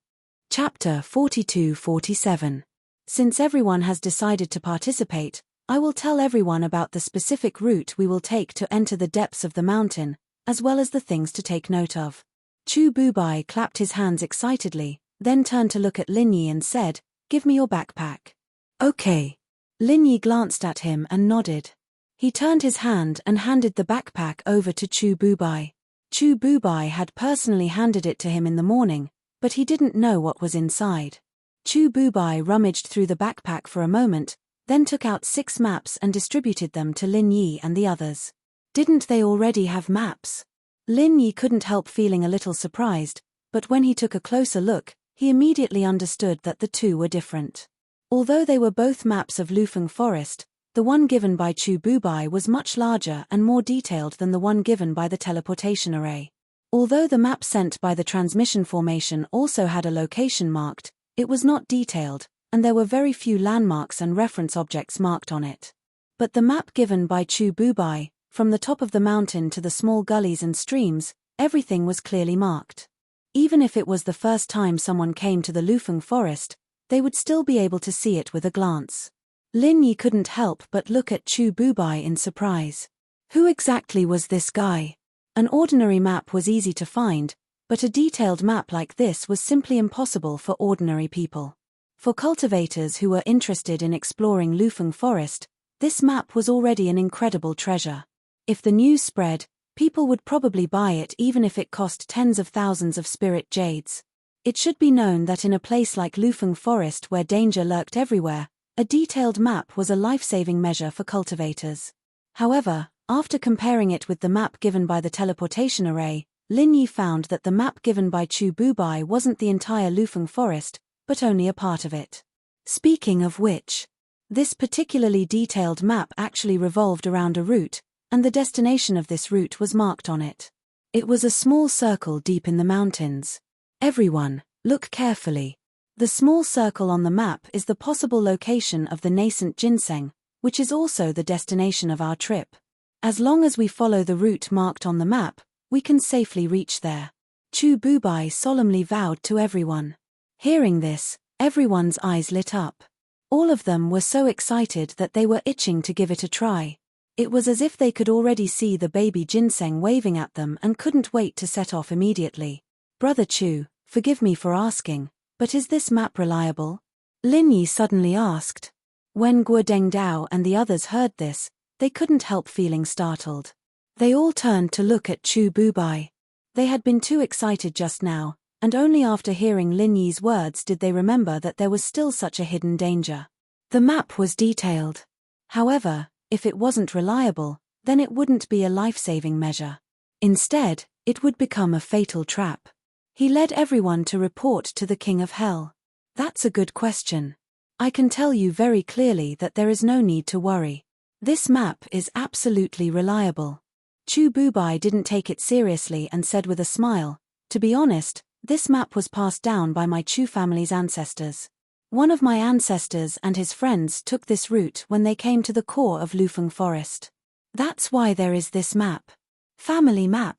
Chapter 42-47. Since everyone has decided to participate, I will tell everyone about the specific route we will take to enter the depths of the mountain, as well as the things to take note of. Chu Bubai clapped his hands excitedly, then turned to look at Lin Yi and said, "Give me your backpack." "Okay." Lin Yi glanced at him and nodded. He turned his hand and handed the backpack over to Chu Bubai. Chu Bubai had personally handed it to him in the morning, but he didn't know what was inside. Chu Bubai rummaged through the backpack for a moment, then took out 6 maps and distributed them to Lin Yi and the others. Didn't they already have maps? Lin Yi couldn't help feeling a little surprised, but when he took a closer look, he immediately understood that the two were different. Although they were both maps of Lufeng Forest, the one given by Chu Bubai was much larger and more detailed than the one given by the teleportation array. Although the map sent by the transmission formation also had a location marked, it was not detailed, and there were very few landmarks and reference objects marked on it. But the map given by Chu Bubai, from the top of the mountain to the small gullies and streams, everything was clearly marked. Even if it was the first time someone came to the Lufeng Forest, they would still be able to see it with a glance. Lin Yi couldn't help but look at Chu Bubai in surprise. Who exactly was this guy? An ordinary map was easy to find, but a detailed map like this was simply impossible for ordinary people. For cultivators who were interested in exploring Lufeng Forest, this map was already an incredible treasure. If the news spread, people would probably buy it even if it cost tens of thousands of spirit jades. It should be known that in a place like Lufeng Forest where danger lurked everywhere, a detailed map was a life-saving measure for cultivators. However, after comparing it with the map given by the teleportation array, Lin Yi found that the map given by Chu Bubai wasn't the entire Lufeng Forest, but only a part of it. Speaking of which, this particularly detailed map actually revolved around a route, and the destination of this route was marked on it. It was a small circle deep in the mountains. Everyone, look carefully. The small circle on the map is the possible location of the nascent ginseng, which is also the destination of our trip. As long as we follow the route marked on the map, we can safely reach there. Chu Bubai solemnly vowed to everyone. Hearing this, everyone's eyes lit up. All of them were so excited that they were itching to give it a try. It was as if they could already see the baby ginseng waving at them and couldn't wait to set off immediately. Brother Chu, forgive me for asking, but is this map reliable? Lin Yi suddenly asked. When Guo Dengdao and the others heard this, they couldn't help feeling startled. They all turned to look at Chu Bubai. They had been too excited just now, and only after hearing Lin Yi's words did they remember that there was still such a hidden danger. The map was detailed. However, if it wasn't reliable, then it wouldn't be a life-saving measure. Instead, it would become a fatal trap. He led everyone to report to the King of Hell. That's a good question. I can tell you very clearly that there is no need to worry. This map is absolutely reliable. Chu Bubai didn't take it seriously and said with a smile, to be honest, this map was passed down by my Chu family's ancestors. One of my ancestors and his friends took this route when they came to the core of Lufeng Forest. That's why there is this map. Family map.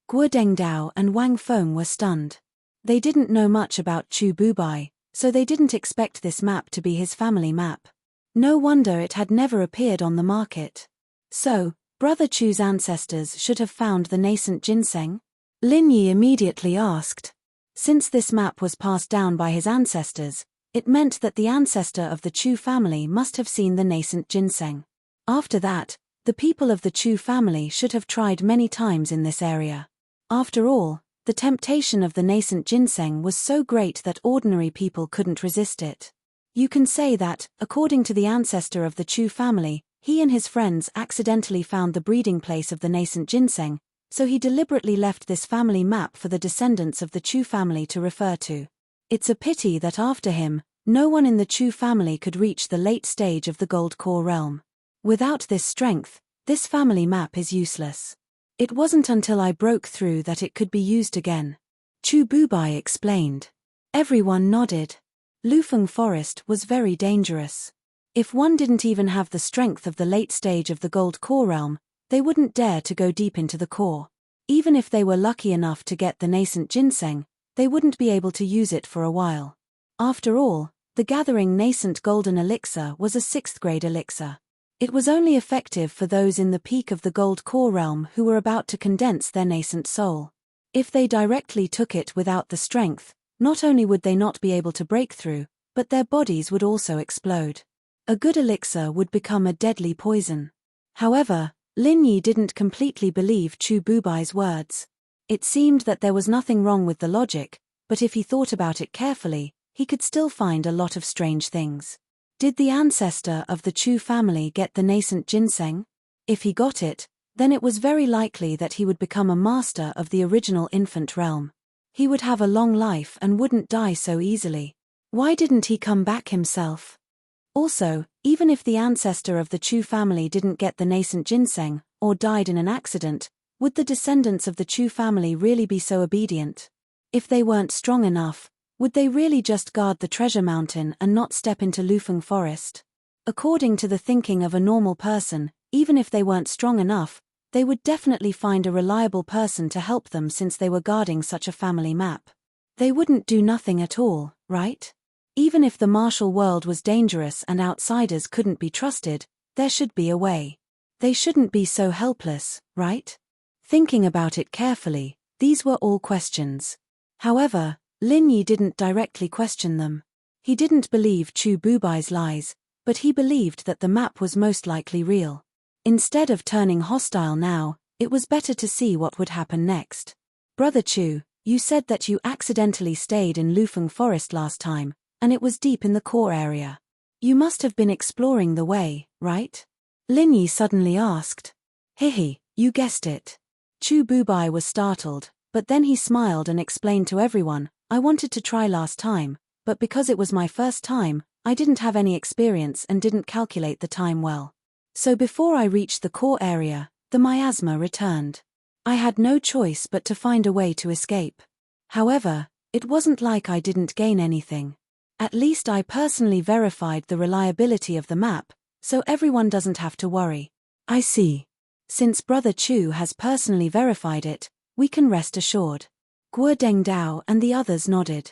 Guo Dengdao and Wang Feng were stunned. They didn't know much about Chu Bubai, so they didn't expect this map to be his family map. No wonder it had never appeared on the market. So, Brother Chu's ancestors should have found the nascent ginseng? Lin Yi immediately asked. Since this map was passed down by his ancestors, it meant that the ancestor of the Chu family must have seen the nascent ginseng. After that, the people of the Chu family should have tried many times in this area. After all, the temptation of the nascent ginseng was so great that ordinary people couldn't resist it. You can say that, according to the ancestor of the Chu family, he and his friends accidentally found the breeding place of the nascent ginseng, so he deliberately left this family map for the descendants of the Chu family to refer to. It's a pity that after him, no one in the Chu family could reach the late stage of the Gold Core realm. Without this strength, this family map is useless. It wasn't until I broke through that it could be used again. Chu Bubai explained. Everyone nodded. Lufeng Forest was very dangerous. If one didn't even have the strength of the late stage of the Gold Core realm, they wouldn't dare to go deep into the core. Even if they were lucky enough to get the nascent ginseng, they wouldn't be able to use it for a while. After all, the gathering nascent golden elixir was a 6th grade elixir. It was only effective for those in the peak of the Gold Core realm who were about to condense their nascent soul. If they directly took it without the strength, not only would they not be able to break through, but their bodies would also explode. A good elixir would become a deadly poison. However, Lin Yi didn't completely believe Chu Bubai's words. It seemed that there was nothing wrong with the logic, but if he thought about it carefully, he could still find a lot of strange things. Did the ancestor of the Chu family get the nascent ginseng? If he got it, then it was very likely that he would become a master of the original infant realm. He would have a long life and wouldn't die so easily. Why didn't he come back himself? Also, even if the ancestor of the Chu family didn't get the nascent ginseng, or died in an accident, would the descendants of the Chu family really be so obedient? If they weren't strong enough, would they really just guard the treasure mountain and not step into Lufeng Forest? According to the thinking of a normal person, even if they weren't strong enough, they would definitely find a reliable person to help them since they were guarding such a family map. They wouldn't do nothing at all, right? Even if the martial world was dangerous and outsiders couldn't be trusted, there should be a way. They shouldn't be so helpless, right? Thinking about it carefully, these were all questions. However, Lin Yi didn't directly question them. He didn't believe Chu Bubai's lies, but he believed that the map was most likely real. Instead of turning hostile now, it was better to see what would happen next. Brother Chu, you said that you accidentally stayed in Lufeng Forest last time, and it was deep in the core area. You must have been exploring the way, right? Lin Yi suddenly asked. Hihi, you guessed it. Chu Bubai was startled, but then he smiled and explained to everyone, I wanted to try last time, but because it was my first time, I didn't have any experience and didn't calculate the time well. So before I reached the core area, the miasma returned. I had no choice but to find a way to escape. However, it wasn't like I didn't gain anything. At least I personally verified the reliability of the map, so everyone doesn't have to worry. I see. Since Brother Chu has personally verified it, we can rest assured. Guo Dengdao and the others nodded.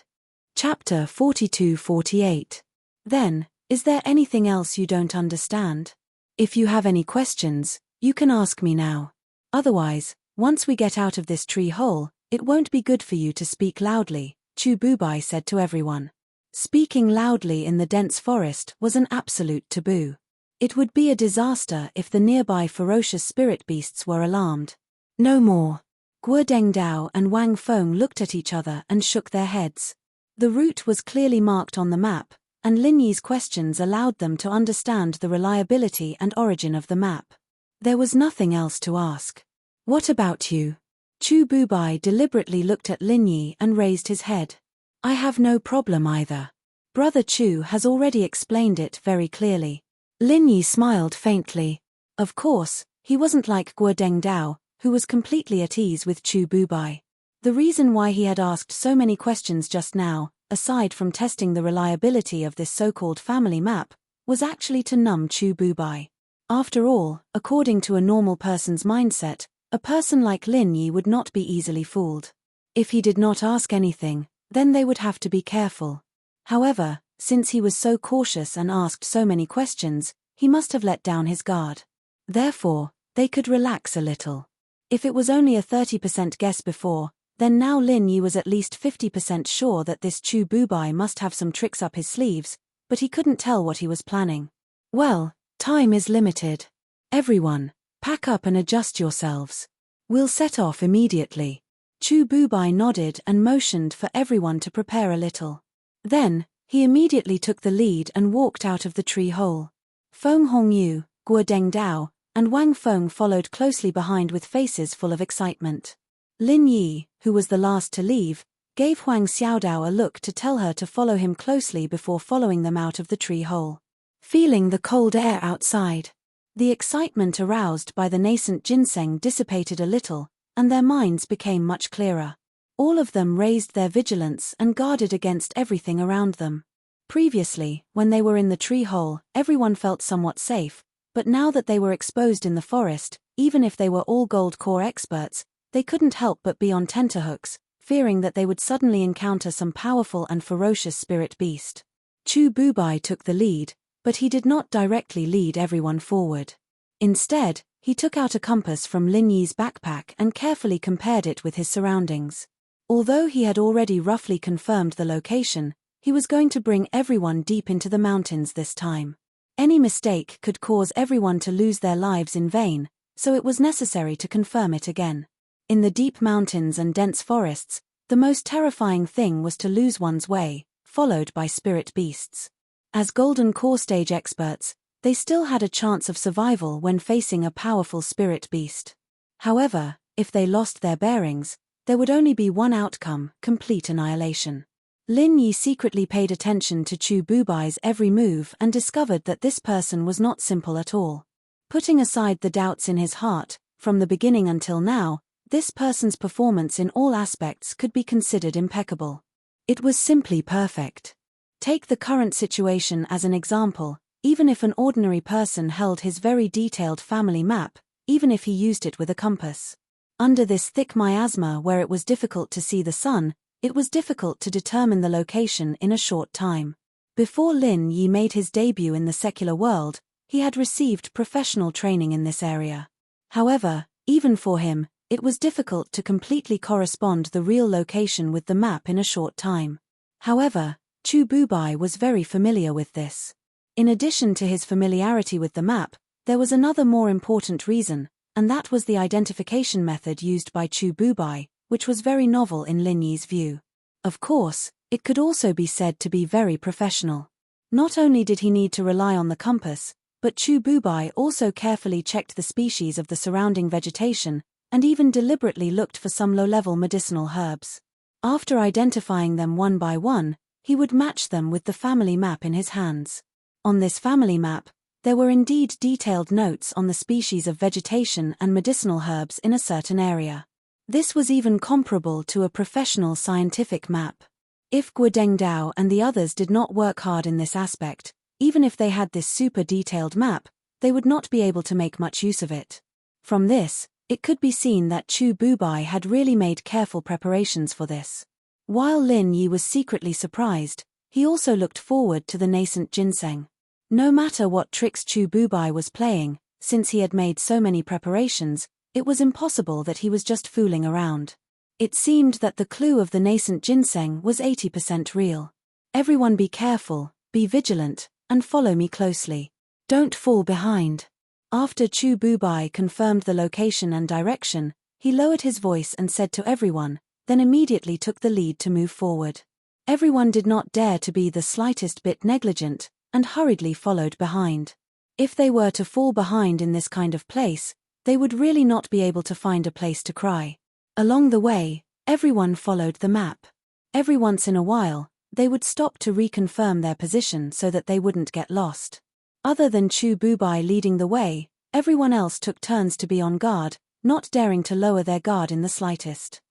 Chapter 42-48. Then, is there anything else you don't understand? If you have any questions, you can ask me now. Otherwise, once we get out of this tree hole, it won't be good for you to speak loudly, Chu Bubai said to everyone. Speaking loudly in the dense forest was an absolute taboo. It would be a disaster if the nearby ferocious spirit beasts were alarmed. No more. Guo Dengdao and Wang Feng looked at each other and shook their heads. The route was clearly marked on the map, and Lin Yi's questions allowed them to understand the reliability and origin of the map. There was nothing else to ask. What about you? Chu Bubai deliberately looked at Lin Yi and raised his head. I have no problem either. Brother Chu has already explained it very clearly. Lin Yi smiled faintly. Of course, he wasn't like Guo Dengdao, who was completely at ease with Chu Bubai. The reason why he had asked so many questions just now, aside from testing the reliability of this so-called family map, was actually to numb Chu Bubai. After all, according to a normal person's mindset, a person like Lin Yi would not be easily fooled. If he did not ask anything, then they would have to be careful. However, since he was so cautious and asked so many questions, he must have let down his guard. Therefore, they could relax a little. If it was only a 30% guess before, then now Lin Yi was at least 50% sure that this Chu Bubai must have some tricks up his sleeves, but he couldn't tell what he was planning. Well, time is limited. Everyone, pack up and adjust yourselves. We'll set off immediately. Chu Bubai nodded and motioned for everyone to prepare a little. Then, he immediately took the lead and walked out of the tree hole. Feng Hongyu, Guo Dengdao, and Wang Feng followed closely behind with faces full of excitement. Lin Yi, who was the last to leave, gave Huang Xiaodao a look to tell her to follow him closely before following them out of the tree hole. Feeling the cold air outside, the excitement aroused by the nascent ginseng dissipated a little, and their minds became much clearer. All of them raised their vigilance and guarded against everything around them. Previously, when they were in the tree hole, everyone felt somewhat safe, but now that they were exposed in the forest, even if they were all gold core experts, they couldn't help but be on tenterhooks, fearing that they would suddenly encounter some powerful and ferocious spirit beast. Chu Bubai took the lead, but he did not directly lead everyone forward. Instead, he took out a compass from Lin Yi's backpack and carefully compared it with his surroundings. Although he had already roughly confirmed the location, he was going to bring everyone deep into the mountains this time. Any mistake could cause everyone to lose their lives in vain, so it was necessary to confirm it again. In the deep mountains and dense forests, the most terrifying thing was to lose one's way, followed by spirit beasts. As golden core stage experts, they still had a chance of survival when facing a powerful spirit beast. However, if they lost their bearings, there would only be one outcome: complete annihilation. Lin Yi secretly paid attention to Chu Bubai's every move and discovered that this person was not simple at all. Putting aside the doubts in his heart, from the beginning until now, this person's performance in all aspects could be considered impeccable. It was simply perfect. Take the current situation as an example. Even if an ordinary person held his very detailed family map, even if he used it with a compass, under this thick miasma where it was difficult to see the sun, it was difficult to determine the location in a short time. Before Lin Yi made his debut in the secular world, he had received professional training in this area. However, even for him, it was difficult to completely correspond the real location with the map in a short time. However, Chu Bubai was very familiar with this. In addition to his familiarity with the map, there was another more important reason, and that was the identification method used by Chu Bubai, which was very novel in Lin Yi's view. Of course, it could also be said to be very professional. Not only did he need to rely on the compass, but Chu Bubai also carefully checked the species of the surrounding vegetation, and even deliberately looked for some low-level medicinal herbs. After identifying them one by one, he would match them with the family map in his hands. On this family map, there were indeed detailed notes on the species of vegetation and medicinal herbs in a certain area. This was even comparable to a professional scientific map. If Guodeng Dao and the others did not work hard in this aspect, even if they had this super detailed map, they would not be able to make much use of it. From this, it could be seen that Chu Bubai had really made careful preparations for this. While Lin Yi was secretly surprised, he also looked forward to the nascent ginseng. No matter what tricks Chu Bubai was playing, since he had made so many preparations, it was impossible that he was just fooling around. It seemed that the clue of the nascent ginseng was 80% real. Everyone be careful, be vigilant, and follow me closely. Don't fall behind. After Chu Bubai confirmed the location and direction, he lowered his voice and said to everyone, then immediately took the lead to move forward. Everyone did not dare to be the slightest bit negligent, and hurriedly followed behind. If they were to fall behind in this kind of place, they would really not be able to find a place to cry. Along the way, everyone followed the map. Every once in a while, they would stop to reconfirm their position so that they wouldn't get lost. Other than Chu Bubai leading the way, everyone else took turns to be on guard, not daring to lower their guard in the slightest.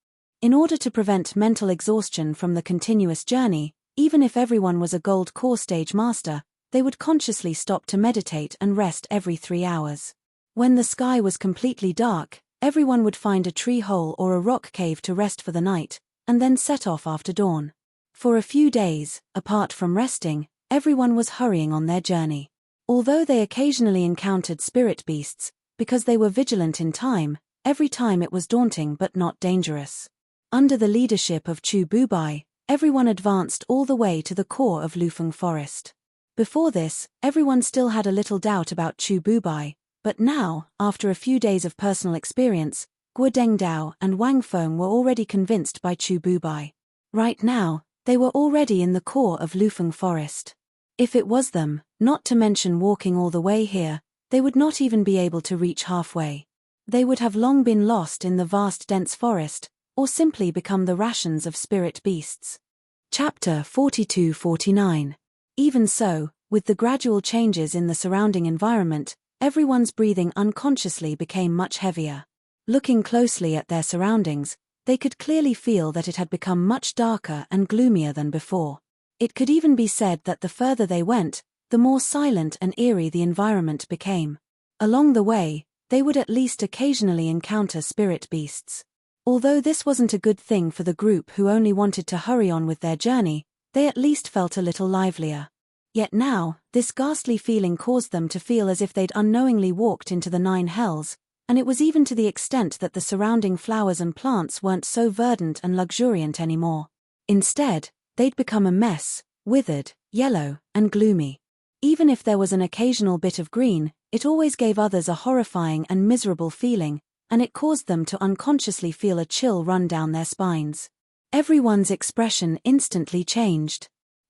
In order to prevent mental exhaustion from the continuous journey, even if everyone was a gold core stage master, they would consciously stop to meditate and rest every 3 hours. When the sky was completely dark, everyone would find a tree hole or a rock cave to rest for the night, and then set off after dawn. For a few days, apart from resting, everyone was hurrying on their journey. Although they occasionally encountered spirit beasts, because they were vigilant in time, every time it was daunting but not dangerous. Under the leadership of Chu Bubai, everyone advanced all the way to the core of Lufeng Forest. Before this, everyone still had a little doubt about Chu Bubai, but now, after a few days of personal experience, Guodeng Dao and Wang Feng were already convinced by Chu Bubai. Right now, they were already in the core of Lufeng Forest. If it was them, not to mention walking all the way here, they would not even be able to reach halfway. They would have long been lost in the vast dense forest, or simply become the rations of spirit beasts. Chapter 42-49. Even so, with the gradual changes in the surrounding environment, everyone's breathing unconsciously became much heavier. Looking closely at their surroundings, they could clearly feel that it had become much darker and gloomier than before. It could even be said that the further they went, the more silent and eerie the environment became. Along the way, they would at least occasionally encounter spirit beasts. Although this wasn't a good thing for the group who only wanted to hurry on with their journey, they at least felt a little livelier. Yet now, this ghastly feeling caused them to feel as if they'd unknowingly walked into the 9 hells, and it was even to the extent that the surrounding flowers and plants weren't so verdant and luxuriant anymore. Instead, they'd become a mess, withered, yellow, and gloomy. Even if there was an occasional bit of green, it always gave others a horrifying and miserable feeling, and it caused them to unconsciously feel a chill run down their spines. Everyone's expression instantly changed.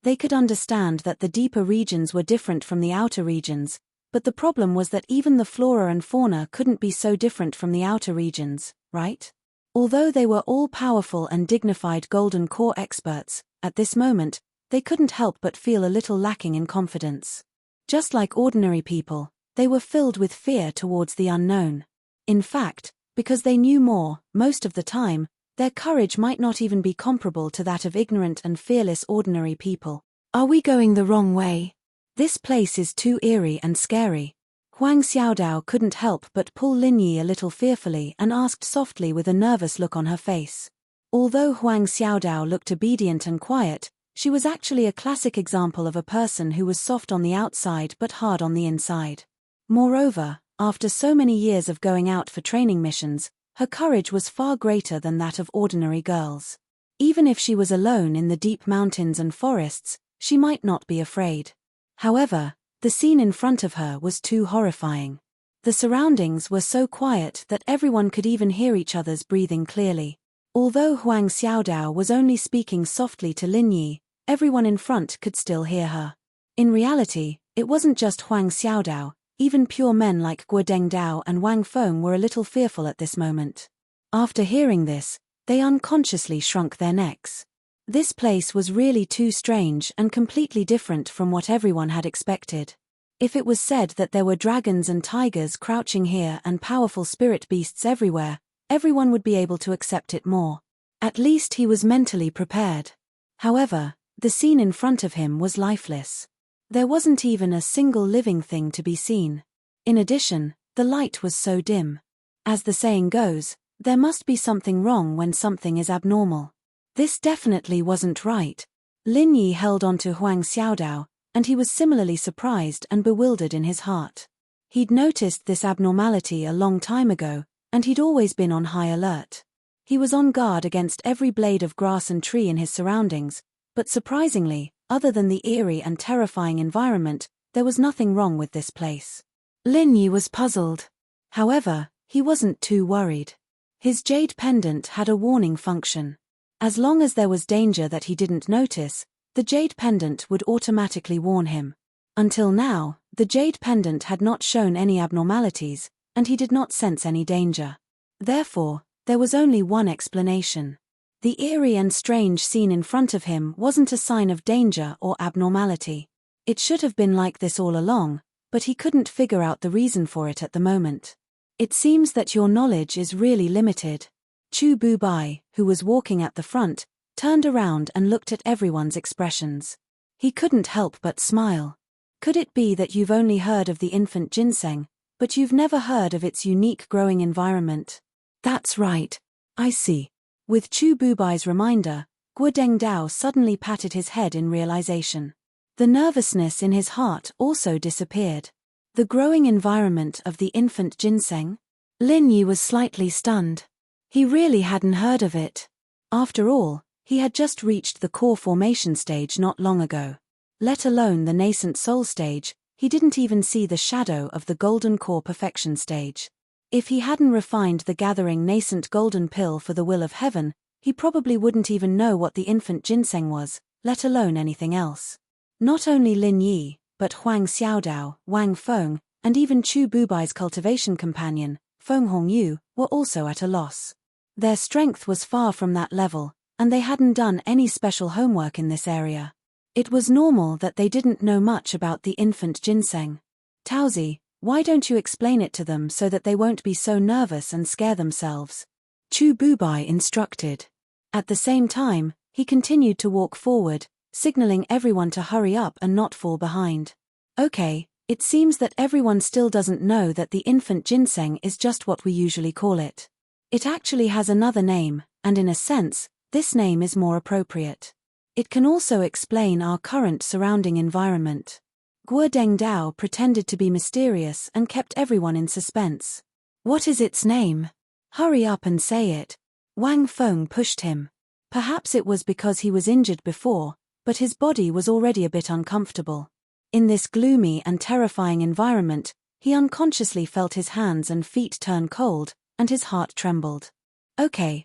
They could understand that the deeper regions were different from the outer regions, but the problem was that even the flora and fauna couldn't be so different from the outer regions, right? Although they were all powerful and dignified Golden Core experts, at this moment, they couldn't help but feel a little lacking in confidence. Just like ordinary people, they were filled with fear towards the unknown. In fact, because they knew more, most of the time, their courage might not even be comparable to that of ignorant and fearless ordinary people. Are we going the wrong way? This place is too eerie and scary. Huang Xiaodao couldn't help but pull Lin Yi a little fearfully and asked softly with a nervous look on her face. Although Huang Xiaodao looked obedient and quiet, she was actually a classic example of a person who was soft on the outside but hard on the inside. Moreover, after so many years of going out for training missions, her courage was far greater than that of ordinary girls. Even if she was alone in the deep mountains and forests, she might not be afraid. However, the scene in front of her was too horrifying. The surroundings were so quiet that everyone could even hear each other's breathing clearly. Although Huang Xiaodao was only speaking softly to Lin Yi, everyone in front could still hear her. In reality, it wasn't just Huang Xiaodao, even pure men like Guo Dengdao and Wang Feng were a little fearful at this moment. After hearing this, they unconsciously shrunk their necks. This place was really too strange and completely different from what everyone had expected. If it was said that there were dragons and tigers crouching here and powerful spirit beasts everywhere, everyone would be able to accept it more. At least he was mentally prepared. However, the scene in front of him was lifeless. There wasn't even a single living thing to be seen. In addition, the light was so dim. As the saying goes, there must be something wrong when something is abnormal. This definitely wasn't right. Lin Yi held on to Huang Xiaodao, and he was similarly surprised and bewildered in his heart. He'd noticed this abnormality a long time ago, and he'd always been on high alert. He was on guard against every blade of grass and tree in his surroundings, but surprisingly, other than the eerie and terrifying environment, there was nothing wrong with this place. Lin Yi was puzzled. However, he wasn't too worried. His jade pendant had a warning function. As long as there was danger that he didn't notice, the jade pendant would automatically warn him. Until now, the jade pendant had not shown any abnormalities, and he did not sense any danger. Therefore, there was only one explanation. The eerie and strange scene in front of him wasn't a sign of danger or abnormality. It should have been like this all along, but he couldn't figure out the reason for it at the moment. It seems that your knowledge is really limited. Chu Bubai, who was walking at the front, turned around and looked at everyone's expressions. He couldn't help but smile. Could it be that you've only heard of the infant ginseng, but you've never heard of its unique growing environment? That's right. I see. With Chu Bubai's reminder, Guo Dengdao suddenly patted his head in realization. The nervousness in his heart also disappeared. The growing environment of the infant ginseng? Lin Yi was slightly stunned. He really hadn't heard of it. After all, he had just reached the core formation stage not long ago. Let alone the nascent soul stage, he didn't even see the shadow of the golden core perfection stage. If he hadn't refined the gathering nascent golden pill for the will of heaven, he probably wouldn't even know what the infant ginseng was, let alone anything else. Not only Lin Yi, but Huang Xiaodao, Wang Feng, and even Chu Bubai's cultivation companion, Feng Hongyu, were also at a loss. Their strength was far from that level, and they hadn't done any special homework in this area. It was normal that they didn't know much about the infant ginseng. Taozi, why don't you explain it to them so that they won't be so nervous and scare themselves? Chu Bubai instructed. At the same time, he continued to walk forward, signaling everyone to hurry up and not fall behind. Okay, it seems that everyone still doesn't know that the infant ginseng is just what we usually call it. It actually has another name, and in a sense, this name is more appropriate. It can also explain our current surrounding environment. Guo Dengdao pretended to be mysterious and kept everyone in suspense. What is its name? Hurry up and say it. Wang Feng pushed him. Perhaps it was because he was injured before, but his body was already a bit uncomfortable. In this gloomy and terrifying environment, he unconsciously felt his hands and feet turn cold, and his heart trembled. Okay,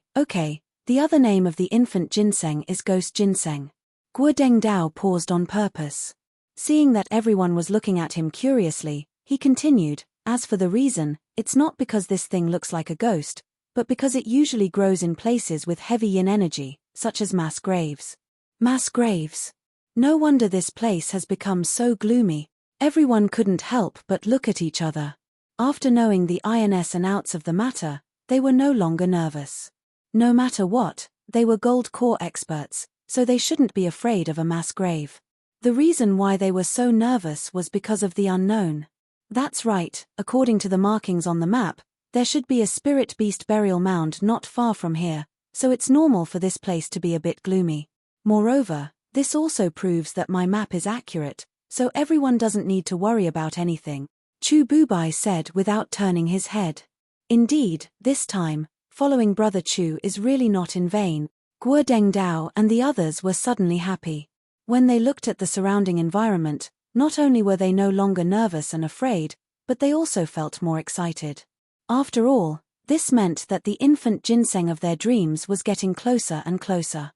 the other name of the infant ginseng is ghost ginseng. Guo Dengdao paused on purpose. Seeing that everyone was looking at him curiously, he continued, as for the reason, it's not because this thing looks like a ghost, but because it usually grows in places with heavy yin energy, such as mass graves. Mass graves. No wonder this place has become so gloomy. Everyone couldn't help but look at each other. After knowing the ins and outs of the matter, they were no longer nervous. No matter what, they were gold core experts, so they shouldn't be afraid of a mass grave. The reason why they were so nervous was because of the unknown. That's right, according to the markings on the map, there should be a spirit beast burial mound not far from here, so it's normal for this place to be a bit gloomy. Moreover, this also proves that my map is accurate, so everyone doesn't need to worry about anything, Chu Bubai said without turning his head. Indeed, this time, following Brother Chu is really not in vain. Guo Dengdao and the others were suddenly happy. When they looked at the surrounding environment, not only were they no longer nervous and afraid, but they also felt more excited. After all, this meant that the infant ginseng of their dreams was getting closer and closer.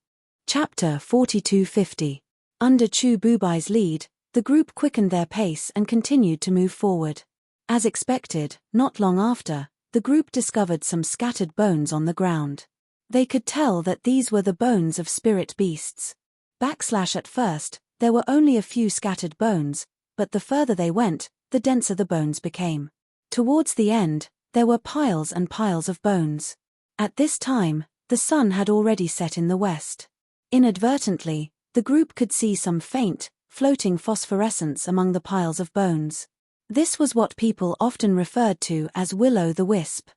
Chapter 4250. Under Chu Bubai's lead, the group quickened their pace and continued to move forward. As expected, not long after, the group discovered some scattered bones on the ground. They could tell that these were the bones of spirit beasts. At first, there were only a few scattered bones, but the further they went, the denser the bones became. Towards the end, there were piles and piles of bones. At this time, the sun had already set in the west. Inadvertently, the group could see some faint, floating phosphorescence among the piles of bones. This was what people often referred to as will-o'-the-wisp.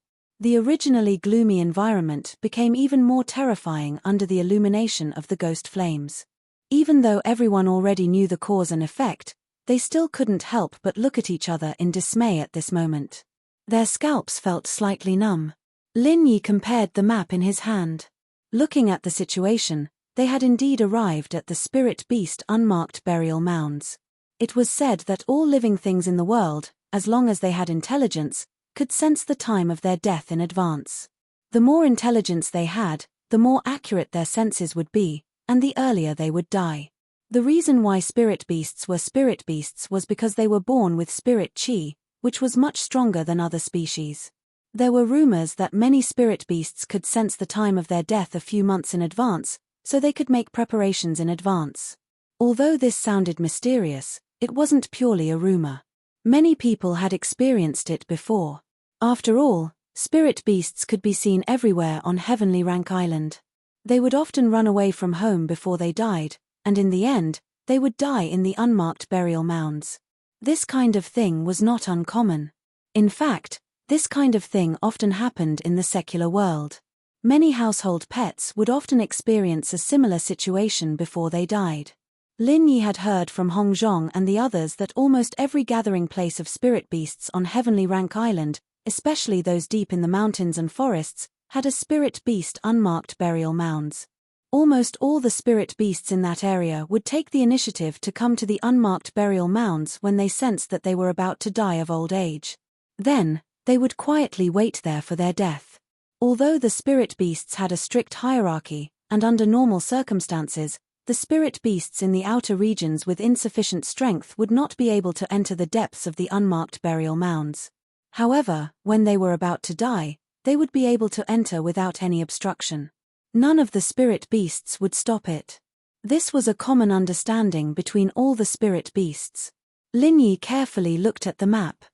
The originally gloomy environment became even more terrifying under the illumination of the ghost flames. Even though everyone already knew the cause and effect, they still couldn't help but look at each other in dismay at this moment. Their scalps felt slightly numb. Lin Yi compared the map in his hand. Looking at the situation, they had indeed arrived at the spirit beast unmarked burial mounds. It was said that all living things in the world, as long as they had intelligence, could sense the time of their death in advance. The more intelligence they had, the more accurate their senses would be, and the earlier they would die. The reason why spirit beasts were spirit beasts was because they were born with spirit chi, which was much stronger than other species. There were rumors that many spirit beasts could sense the time of their death a few months in advance, so they could make preparations in advance. Although this sounded mysterious, it wasn't purely a rumor. Many people had experienced it before. After all, spirit beasts could be seen everywhere on Heavenly Rank Island. They would often run away from home before they died, and in the end, they would die in the unmarked burial mounds. This kind of thing was not uncommon. In fact, this kind of thing often happened in the secular world. Many household pets would often experience a similar situation before they died. Lin Yi had heard from Hong Zhong and the others that almost every gathering place of spirit beasts on Heavenly Rank Island, especially those deep in the mountains and forests, had a spirit beast unmarked burial mounds. Almost all the spirit beasts in that area would take the initiative to come to the unmarked burial mounds when they sensed that they were about to die of old age. Then, they would quietly wait there for their death. Although the spirit beasts had a strict hierarchy, and under normal circumstances, the spirit beasts in the outer regions with insufficient strength would not be able to enter the depths of the unmarked burial mounds. However, when they were about to die, they would be able to enter without any obstruction. None of the spirit beasts would stop it. This was a common understanding between all the spirit beasts. Lin Yi carefully looked at the map.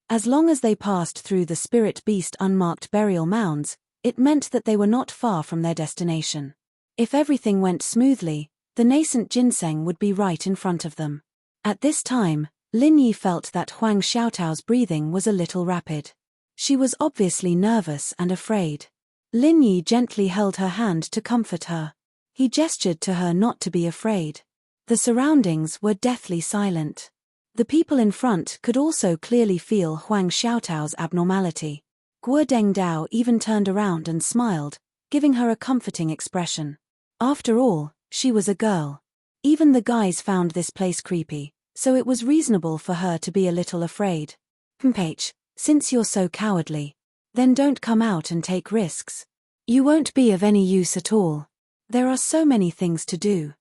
As long as they passed through the spirit beast unmarked burial mounds, it meant that they were not far from their destination. If everything went smoothly, the nascent ginseng would be right in front of them. At this time, Lin Yi felt that Huang Xiaotao's breathing was a little rapid. She was obviously nervous and afraid. Lin Yi gently held her hand to comfort her. He gestured to her not to be afraid. The surroundings were deathly silent. The people in front could also clearly feel Huang Xiaotao's abnormality. Guo Dengdao even turned around and smiled, giving her a comforting expression. After all, she was a girl. Even the guys found this place creepy, so it was reasonable for her to be a little afraid. Mph, since you're so cowardly, then don't come out and take risks. You won't be of any use at all. There are so many things to do.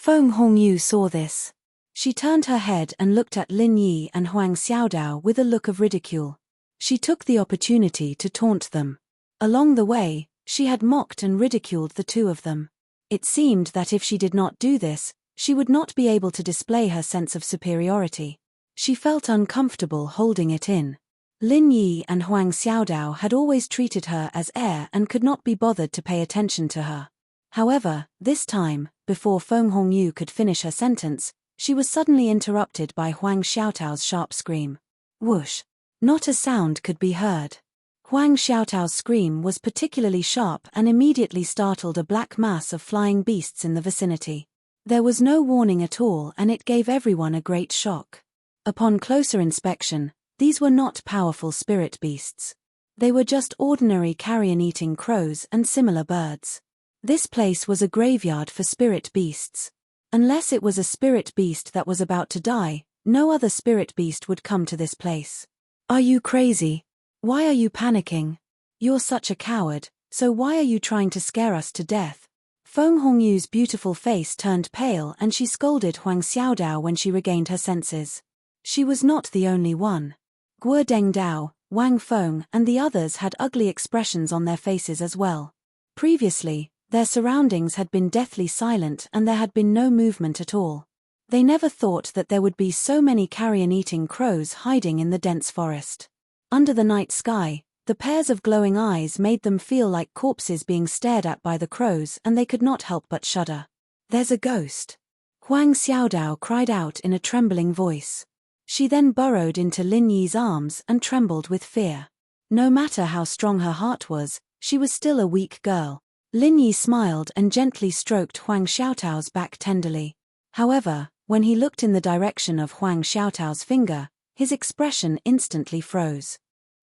Feng Hongyu saw this. She turned her head and looked at Lin Yi and Huang Xiaodao with a look of ridicule. She took the opportunity to taunt them. Along the way, she had mocked and ridiculed the two of them. It seemed that if she did not do this, she would not be able to display her sense of superiority. She felt uncomfortable holding it in. Lin Yi and Huang Xiaodao had always treated her as air and could not be bothered to pay attention to her. However, this time, before Feng Hongyu could finish her sentence, she was suddenly interrupted by Huang Xiaotao's sharp scream. Whoosh! Not a sound could be heard. Huang Xiaotao's scream was particularly sharp and immediately startled a black mass of flying beasts in the vicinity. There was no warning at all, and it gave everyone a great shock. Upon closer inspection, these were not powerful spirit beasts. They were just ordinary carrion-eating crows and similar birds. This place was a graveyard for spirit beasts. Unless it was a spirit beast that was about to die, no other spirit beast would come to this place. Are you crazy? Why are you panicking? You're such a coward, so why are you trying to scare us to death? Feng Hongyu's beautiful face turned pale and she scolded Huang Xiaodao when she regained her senses. She was not the only one. Guo Dengdao, Wang Feng and the others had ugly expressions on their faces as well. Previously, their surroundings had been deathly silent and there had been no movement at all. They never thought that there would be so many carrion-eating crows hiding in the dense forest. Under the night sky, the pairs of glowing eyes made them feel like corpses being stared at by the crows, and they could not help but shudder. There's a ghost! Huang Xiaodao cried out in a trembling voice. She then burrowed into Lin Yi's arms and trembled with fear. No matter how strong her heart was, she was still a weak girl. Lin Yi smiled and gently stroked Huang Xiaotao's back tenderly. However, when he looked in the direction of Huang Xiaotao's finger, his expression instantly froze.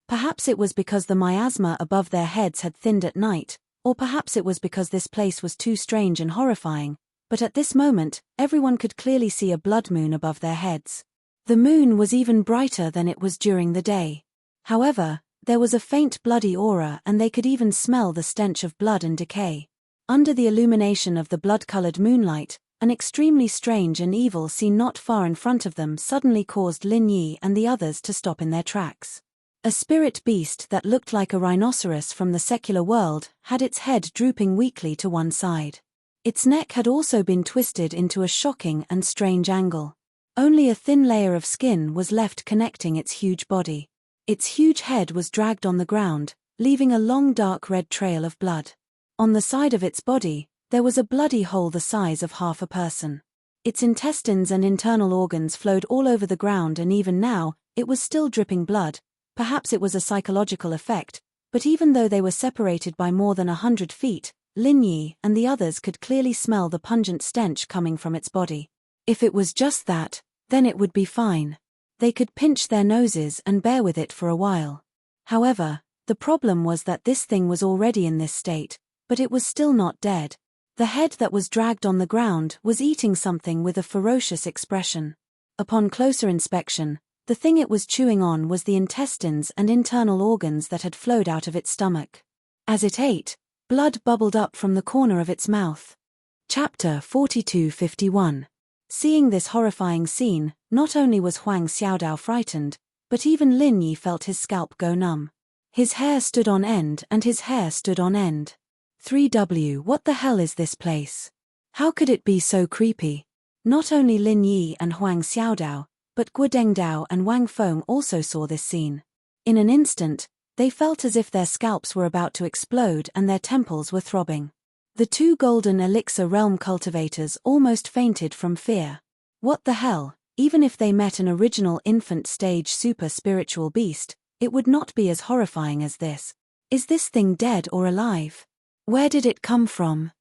Perhaps it was because the miasma above their heads had thinned at night, or perhaps it was because this place was too strange and horrifying, but at this moment, everyone could clearly see a blood moon above their heads. The moon was even brighter than it was during the day. However, there was a faint bloody aura and they could even smell the stench of blood and decay. Under the illumination of the blood-colored moonlight, an extremely strange and evil scene not far in front of them suddenly caused Lin Yi and the others to stop in their tracks. A spirit beast that looked like a rhinoceros from the secular world had its head drooping weakly to one side. Its neck had also been twisted into a shocking and strange angle. Only a thin layer of skin was left connecting its huge body. Its huge head was dragged on the ground, leaving a long dark red trail of blood. On the side of its body, there was a bloody hole the size of half a person. Its intestines and internal organs flowed all over the ground, and even now, it was still dripping blood. Perhaps it was a psychological effect, but even though they were separated by more than 100 feet, Lin Yi and the others could clearly smell the pungent stench coming from its body. If it was just that, then it would be fine. They could pinch their noses and bear with it for a while. However, the problem was that this thing was already in this state, but it was still not dead. The head that was dragged on the ground was eating something with a ferocious expression. Upon closer inspection, the thing it was chewing on was the intestines and internal organs that had flowed out of its stomach. As it ate, blood bubbled up from the corner of its mouth. Chapter 42:51. Seeing this horrifying scene, not only was Huang Xiaodao frightened, but even Lin Yi felt his scalp go numb. His hair stood on end and his hair stood on end. 3W, what the hell is this place? How could it be so creepy? Not only Lin Yi and Huang Xiaodao, but Guo Dengdao and Wang Feng also saw this scene. In an instant, they felt as if their scalps were about to explode and their temples were throbbing. The two golden elixir realm cultivators almost fainted from fear. What the hell? Even if they met an original infant stage super spiritual beast, it would not be as horrifying as this. Is this thing dead or alive? Where did it come from?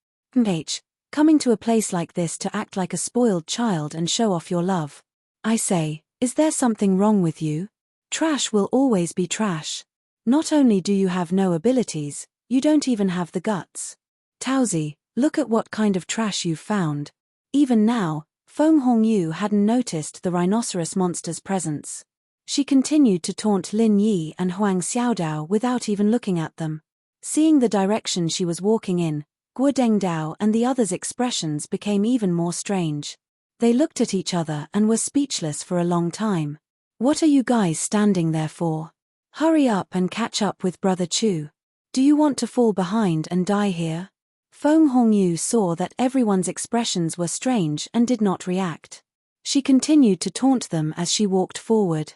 Coming to a place like this to act like a spoiled child and show off your love. I say, is there something wrong with you? Trash will always be trash. Not only do you have no abilities, you don't even have the guts. Taozi, look at what kind of trash you've found. Even now, Feng Hongyu hadn't noticed the rhinoceros monster's presence. She continued to taunt Lin Yi and Huang Xiaodao without even looking at them. Seeing the direction she was walking in, Guo Dengdao and the others' expressions became even more strange. They looked at each other and were speechless for a long time. What are you guys standing there for? Hurry up and catch up with Brother Chu. Do you want to fall behind and die here? Feng Hongyu saw that everyone's expressions were strange and did not react. She continued to taunt them as she walked forward.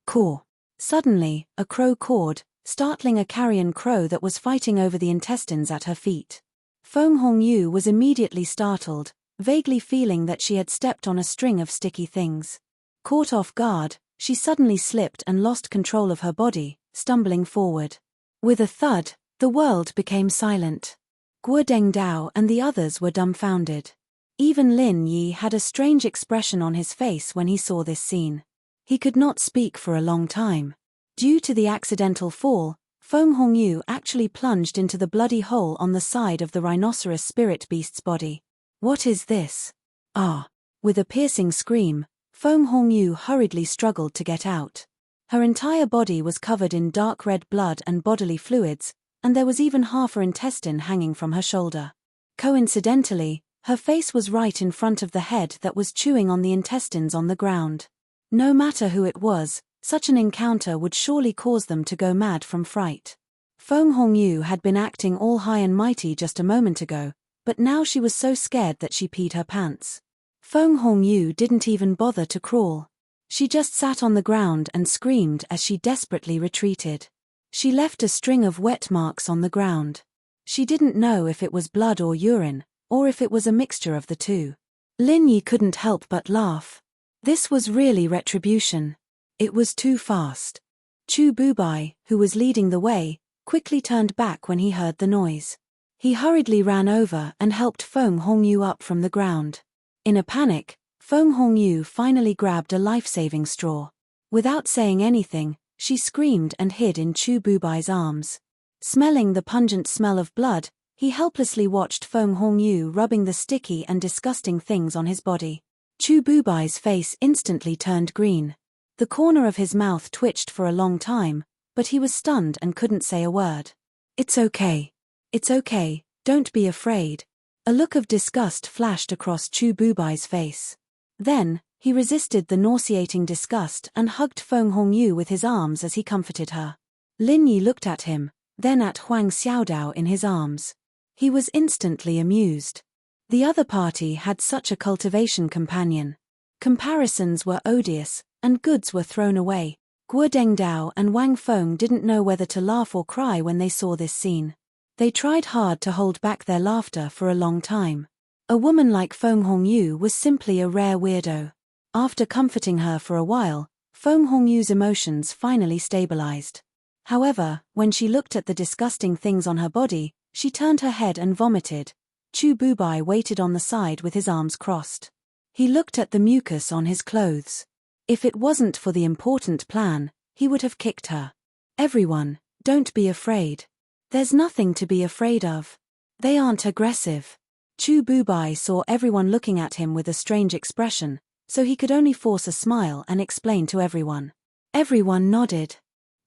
Caw. Suddenly, a crow cawed, startling a carrion crow that was fighting over the intestines at her feet. Feng Hongyu was immediately startled, vaguely feeling that she had stepped on a string of sticky things. Caught off guard, she suddenly slipped and lost control of her body, stumbling forward. With a thud, the world became silent. Guo Dengdao and the others were dumbfounded. Even Lin Yi had a strange expression on his face when he saw this scene. He could not speak for a long time. Due to the accidental fall, Feng Hongyu actually plunged into the bloody hole on the side of the rhinoceros spirit beast's body. What is this? Ah! With a piercing scream, Feng Hongyu hurriedly struggled to get out. Her entire body was covered in dark red blood and bodily fluids, and there was even half her intestine hanging from her shoulder. Coincidentally, her face was right in front of the head that was chewing on the intestines on the ground. No matter who it was, such an encounter would surely cause them to go mad from fright. Feng Hongyu had been acting all high and mighty just a moment ago, but now she was so scared that she peed her pants. Feng Hongyu didn't even bother to crawl. She just sat on the ground and screamed as she desperately retreated. She left a string of wet marks on the ground. She didn't know if it was blood or urine, or if it was a mixture of the two. Lin Yi couldn't help but laugh. This was really retribution. It was too fast. Chu Bubai, who was leading the way, quickly turned back when he heard the noise. He hurriedly ran over and helped Feng Hongyu up from the ground. In a panic, Feng Hongyu finally grabbed a life-saving straw. Without saying anything, she screamed and hid in Chu Bubai's arms. Smelling the pungent smell of blood, he helplessly watched Feng Hongyu rubbing the sticky and disgusting things on his body. Chu Bubai's face instantly turned green. The corner of his mouth twitched for a long time, but he was stunned and couldn't say a word. It's okay. It's okay, don't be afraid. A look of disgust flashed across Chu Bubai's face. Then, he resisted the nauseating disgust and hugged Feng Hongyu with his arms as he comforted her. Lin Yi looked at him, then at Huang Xiaodao in his arms. He was instantly amused. The other party had such a cultivation companion. Comparisons were odious, and goods were thrown away. Guo Dengdao and Wang Feng didn't know whether to laugh or cry when they saw this scene. They tried hard to hold back their laughter for a long time. A woman like Feng Hongyu was simply a rare weirdo. After comforting her for a while, Feng Hongyu's emotions finally stabilized. However, when she looked at the disgusting things on her body, she turned her head and vomited. Chu Bubai waited on the side with his arms crossed. He looked at the mucus on his clothes. If it wasn't for the important plan, he would have kicked her. Everyone, don't be afraid. There's nothing to be afraid of. They aren't aggressive. Chu Bubai saw everyone looking at him with a strange expression, so he could only force a smile and explain to everyone. Everyone nodded.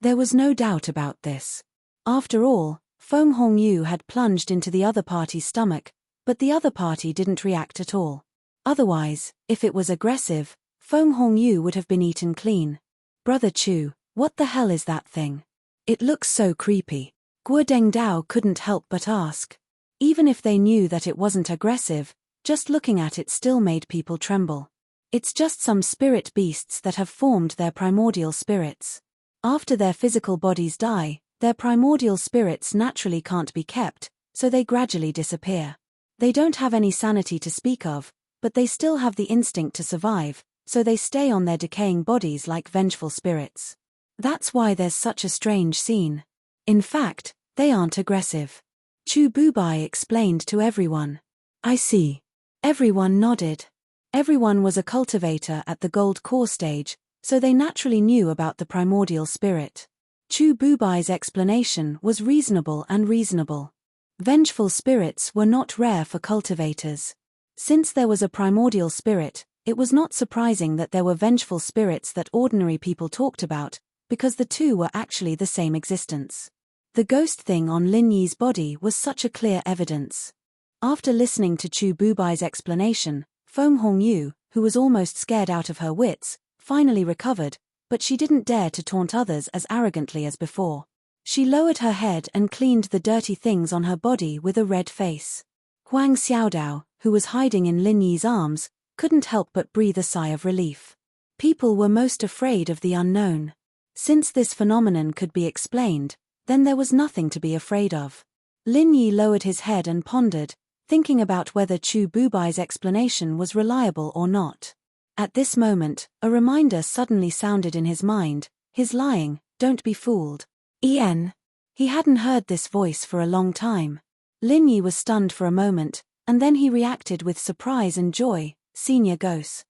There was no doubt about this. After all, Feng Hongyu had plunged into the other party's stomach, but the other party didn't react at all. Otherwise, if it was aggressive, Feng Hongyu would have been eaten clean. Brother Chu, what the hell is that thing? It looks so creepy. Guo Dengdao couldn't help but ask. Even if they knew that it wasn't aggressive, just looking at it still made people tremble. It's just some spirit beasts that have formed their primordial spirits. After their physical bodies die, their primordial spirits naturally can't be kept, so they gradually disappear. They don't have any sanity to speak of, but they still have the instinct to survive, so they stay on their decaying bodies like vengeful spirits. That's why there's such a strange scene. In fact, they aren't aggressive. Chu Bubai explained to everyone. I see. Everyone nodded. Everyone was a cultivator at the gold core stage, so they naturally knew about the primordial spirit. Chu Bubai's explanation was reasonable and reasonable. Vengeful spirits were not rare for cultivators. Since there was a primordial spirit, it was not surprising that there were vengeful spirits that ordinary people talked about, because the two were actually the same existence. The ghost thing on Lin Yi's body was such a clear evidence. After listening to Chu Bubai's explanation, Feng Hongyu, who was almost scared out of her wits, finally recovered, but she didn't dare to taunt others as arrogantly as before. She lowered her head and cleaned the dirty things on her body with a red face. Huang Xiaodao, who was hiding in Lin Yi's arms, couldn't help but breathe a sigh of relief. People were most afraid of the unknown. Since this phenomenon could be explained, then there was nothing to be afraid of. Lin Yi lowered his head and pondered, thinking about whether Chu Bubai's explanation was reliable or not. At this moment, a reminder suddenly sounded in his mind: "He's lying, don't be fooled." Ian. He hadn't heard this voice for a long time. Lin Yi was stunned for a moment, and then he reacted with surprise and joy. Senior Ghost.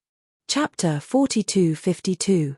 Chapter 4252.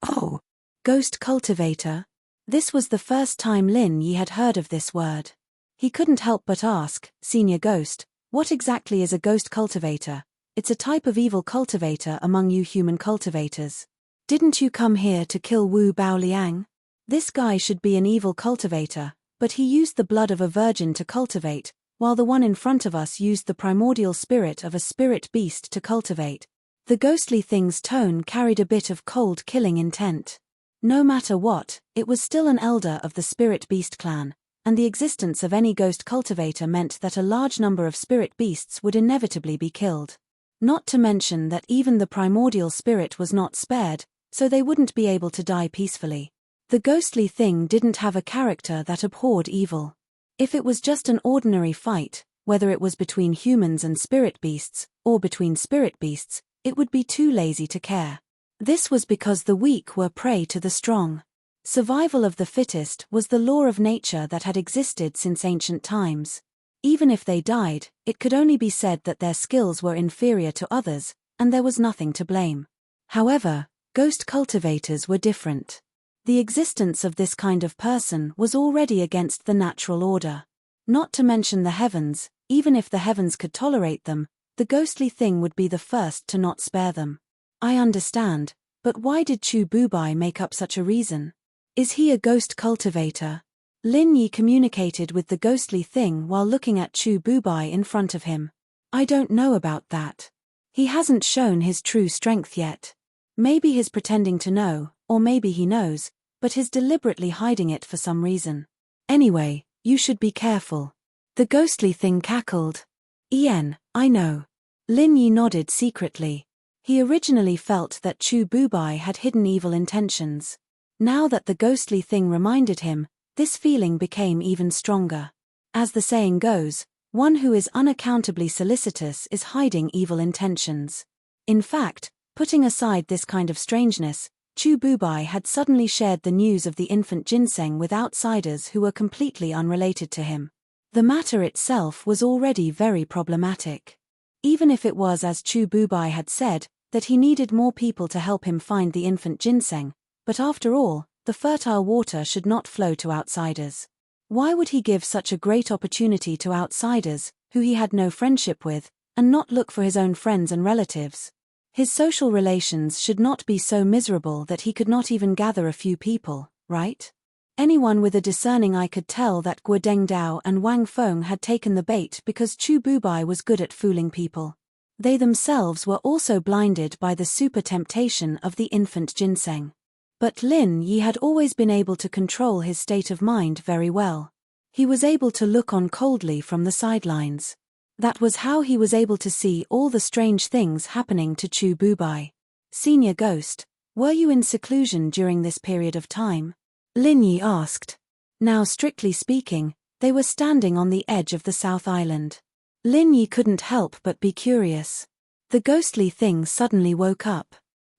Oh. Ghost Cultivator? This was the first time Lin Yi had heard of this word. He couldn't help but ask, "Senior Ghost, what exactly is a ghost cultivator?" "It's a type of evil cultivator among you human cultivators. Didn't you come here to kill Wu Baoliang? This guy should be an evil cultivator, but he used the blood of a virgin to cultivate, while the one in front of us used the primordial spirit of a spirit beast to cultivate." The ghostly thing's tone carried a bit of cold killing intent. No matter what, it was still an elder of the spirit beast clan, and the existence of any ghost cultivator meant that a large number of spirit beasts would inevitably be killed. Not to mention that even the primordial spirit was not spared, so they wouldn't be able to die peacefully. The ghostly thing didn't have a character that abhorred evil. If it was just an ordinary fight, whether it was between humans and spirit beasts, or between spirit beasts, it would be too lazy to care. This was because the weak were prey to the strong. Survival of the fittest was the law of nature that had existed since ancient times. Even if they died, it could only be said that their skills were inferior to others, and there was nothing to blame. However, ghost cultivators were different. The existence of this kind of person was already against the natural order. Not to mention the heavens, even if the heavens could tolerate them, the ghostly thing would be the first to not spare them. I understand, but why did Chu Bubai make up such a reason? Is he a ghost cultivator? Lin Yi communicated with the ghostly thing while looking at Chu Bubai in front of him. I don't know about that. He hasn't shown his true strength yet. Maybe he's pretending to know, or maybe he knows, but he's deliberately hiding it for some reason. Anyway, you should be careful. The ghostly thing cackled. Ian, I know. Lin Yi nodded secretly. He originally felt that Chu Bubai had hidden evil intentions. Now that the ghostly thing reminded him, this feeling became even stronger. As the saying goes, one who is unaccountably solicitous is hiding evil intentions. In fact, putting aside this kind of strangeness, Chu Bubai had suddenly shared the news of the infant ginseng with outsiders who were completely unrelated to him. The matter itself was already very problematic. Even if it was as Chu Bubai had said, that he needed more people to help him find the infant ginseng, but after all, the fertile water should not flow to outsiders. Why would he give such a great opportunity to outsiders, who he had no friendship with, and not look for his own friends and relatives? His social relations should not be so miserable that he could not even gather a few people, right? Anyone with a discerning eye could tell that Guo Dengdao and Wang Feng had taken the bait because Chu Bubai was good at fooling people. They themselves were also blinded by the super temptation of the infant ginseng. But Lin Yi had always been able to control his state of mind very well. He was able to look on coldly from the sidelines. That was how he was able to see all the strange things happening to Chu Bubai. Senior Ghost, were you in seclusion during this period of time? Lin Yi asked. Now strictly speaking, they were standing on the edge of the South Island. Lin Yi couldn't help but be curious. The ghostly thing suddenly woke up.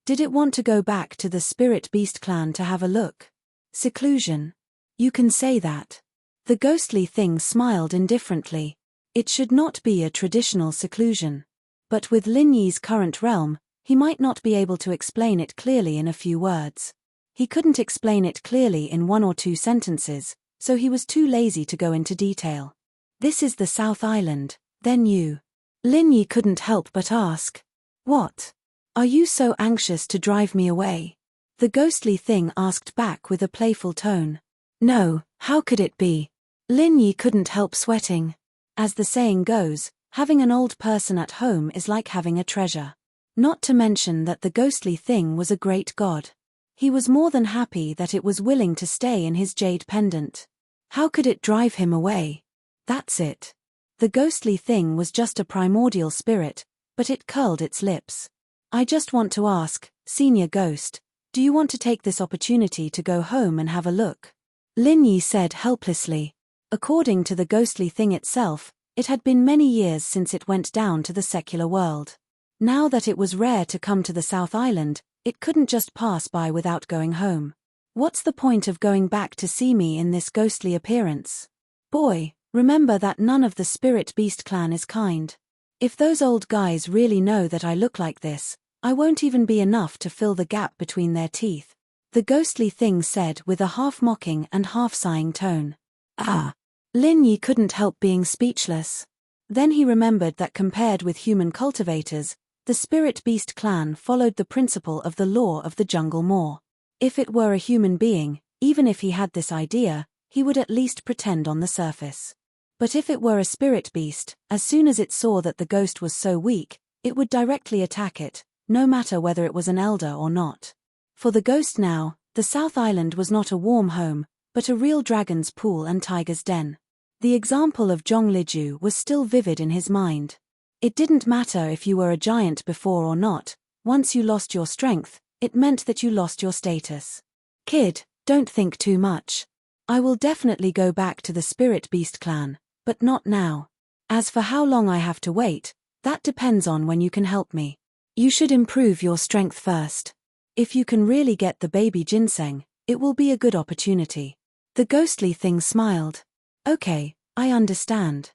Did it want to go back to the Spirit Beast clan to have a look? Seclusion? You can say that. The ghostly thing smiled indifferently. It should not be a traditional seclusion. But with Lin Yi's current realm, he might not be able to explain it clearly in a few words. He couldn't explain it clearly in 1 or 2 sentences, so he was too lazy to go into detail. This is the South Island, then you. Lin Yi couldn't help but ask. What? Are you so anxious to drive me away? The ghostly thing asked back with a playful tone. No, how could it be? Lin Yi couldn't help sweating. As the saying goes, Having an old person at home is like having a treasure. Not to mention that the ghostly thing was a great god. He was more than happy that it was willing to stay in his jade pendant. How could it drive him away? That's it. The ghostly thing was just a primordial spirit, but it curled its lips. I just want to ask, Senior Ghost, do you want to take this opportunity to go home and have a look? Lin Yi said helplessly. According to the ghostly thing itself, it had been many years since it went down to the secular world. Now that it was rare to come to the South Island, it couldn't just pass by without going home. What's the point of going back to see me in this ghostly appearance? Boy, remember that none of the Spirit Beast clan is kind. If those old guys really know that I look like this, I won't even be enough to fill the gap between their teeth. The ghostly thing said with a half-mocking and half-sighing tone. Ah! Lin Yi couldn't help being speechless. Then he remembered that compared with human cultivators, the Spirit Beast clan followed the principle of the law of the jungle more. If it were a human being, even if he had this idea, he would at least pretend on the surface. But if it were a spirit beast, as soon as it saw that the ghost was so weak, it would directly attack it, no matter whether it was an elder or not. For the ghost now, the South Island was not a warm home, but a real dragon's pool and tiger's den. The example of Zhongliju was still vivid in his mind. It didn't matter if you were a giant before or not, once you lost your strength, it meant that you lost your status. Kid, don't think too much. I will definitely go back to the Spirit Beast clan, but not now. As for how long I have to wait, that depends on when you can help me. You should improve your strength first. If you can really get the baby ginseng, it will be a good opportunity. The ghostly thing smiled. Okay, I understand.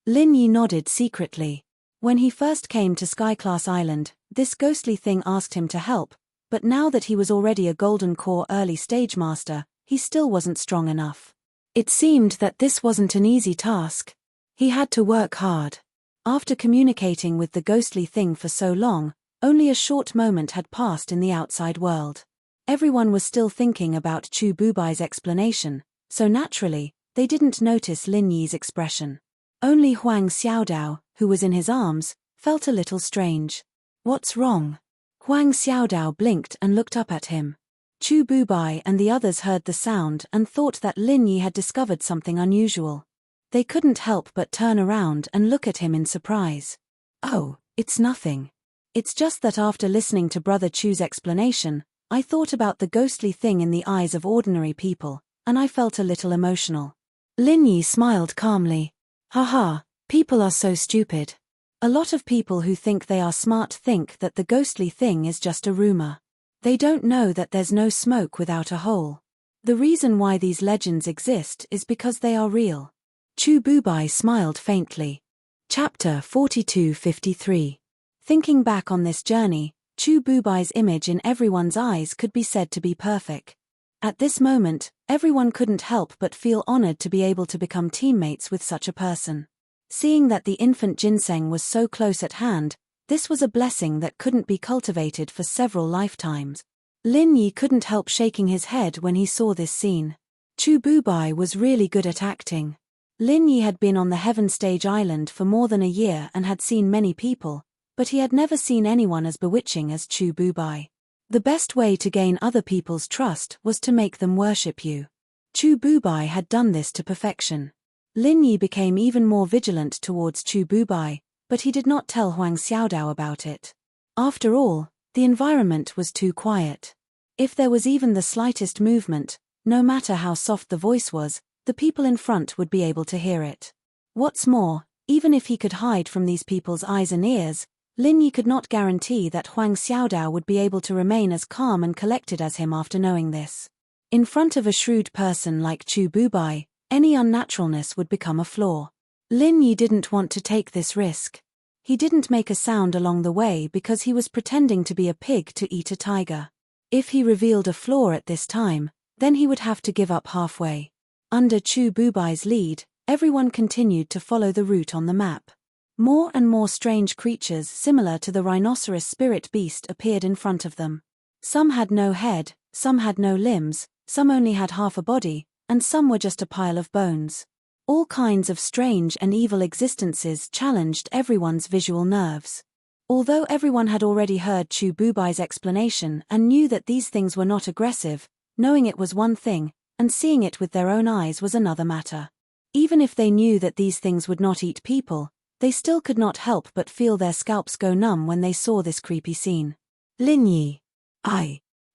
Lin Yi nodded secretly. When he first came to Skyclass Island, this ghostly thing asked him to help, but now that he was already a Golden Core early stage master, he still wasn't strong enough. It seemed that this wasn't an easy task. He had to work hard. After communicating with the ghostly thing for so long, only a short moment had passed in the outside world. Everyone was still thinking about Chu Bubai's explanation, so naturally, they didn't notice Lin Yi's expression. Only Huang Xiaodao, who was in his arms, felt a little strange. What's wrong? Huang Xiaodao blinked and looked up at him. Chu Bubai and the others heard the sound and thought that Lin Yi had discovered something unusual. They couldn't help but turn around and look at him in surprise. Oh, it's nothing. It's just that after listening to Brother Chu's explanation, I thought about the ghostly thing in the eyes of ordinary people, and I felt a little emotional. Lin Yi smiled calmly. Haha, people are so stupid. A lot of people who think they are smart think that the ghostly thing is just a rumor. They don't know that there's no smoke without a hole. The reason why these legends exist is because they are real. Chu Bubai smiled faintly. Chapter 4253. Thinking back on this journey, Chu Bubai's image in everyone's eyes could be said to be perfect. At this moment, everyone couldn't help but feel honored to be able to become teammates with such a person. Seeing that the infant ginseng was so close at hand, this was a blessing that couldn't be cultivated for several lifetimes. Lin Yi couldn't help shaking his head when he saw this scene. Chu Bubai was really good at acting. Lin Yi had been on the Heaven Stage Island for more than a year and had seen many people, but he had never seen anyone as bewitching as Chu Bubai. The best way to gain other people's trust was to make them worship you. Chu Bubai had done this to perfection. Lin Yi became even more vigilant towards Chu Bubai, but he did not tell Huang Xiaodao about it. After all, the environment was too quiet. If there was even the slightest movement, no matter how soft the voice was, the people in front would be able to hear it. What's more, even if he could hide from these people's eyes and ears, Lin Yi could not guarantee that Huang Xiaodao would be able to remain as calm and collected as him after knowing this. In front of a shrewd person like Chu Bubai, any unnaturalness would become a flaw. Lin Yi didn't want to take this risk. He didn't make a sound along the way because he was pretending to be a pig to eat a tiger. If he revealed a flaw at this time, then he would have to give up halfway. Under Chu Bubai's lead, everyone continued to follow the route on the map. More and more strange creatures similar to the rhinoceros spirit beast appeared in front of them. Some had no head, some had no limbs, some only had half a body, and some were just a pile of bones. All kinds of strange and evil existences challenged everyone's visual nerves. Although everyone had already heard Chu Bubai's explanation and knew that these things were not aggressive, knowing it was one thing, and seeing it with their own eyes was another matter. Even if they knew that these things would not eat people, they still could not help but feel their scalps go numb when they saw this creepy scene. Lin Yi.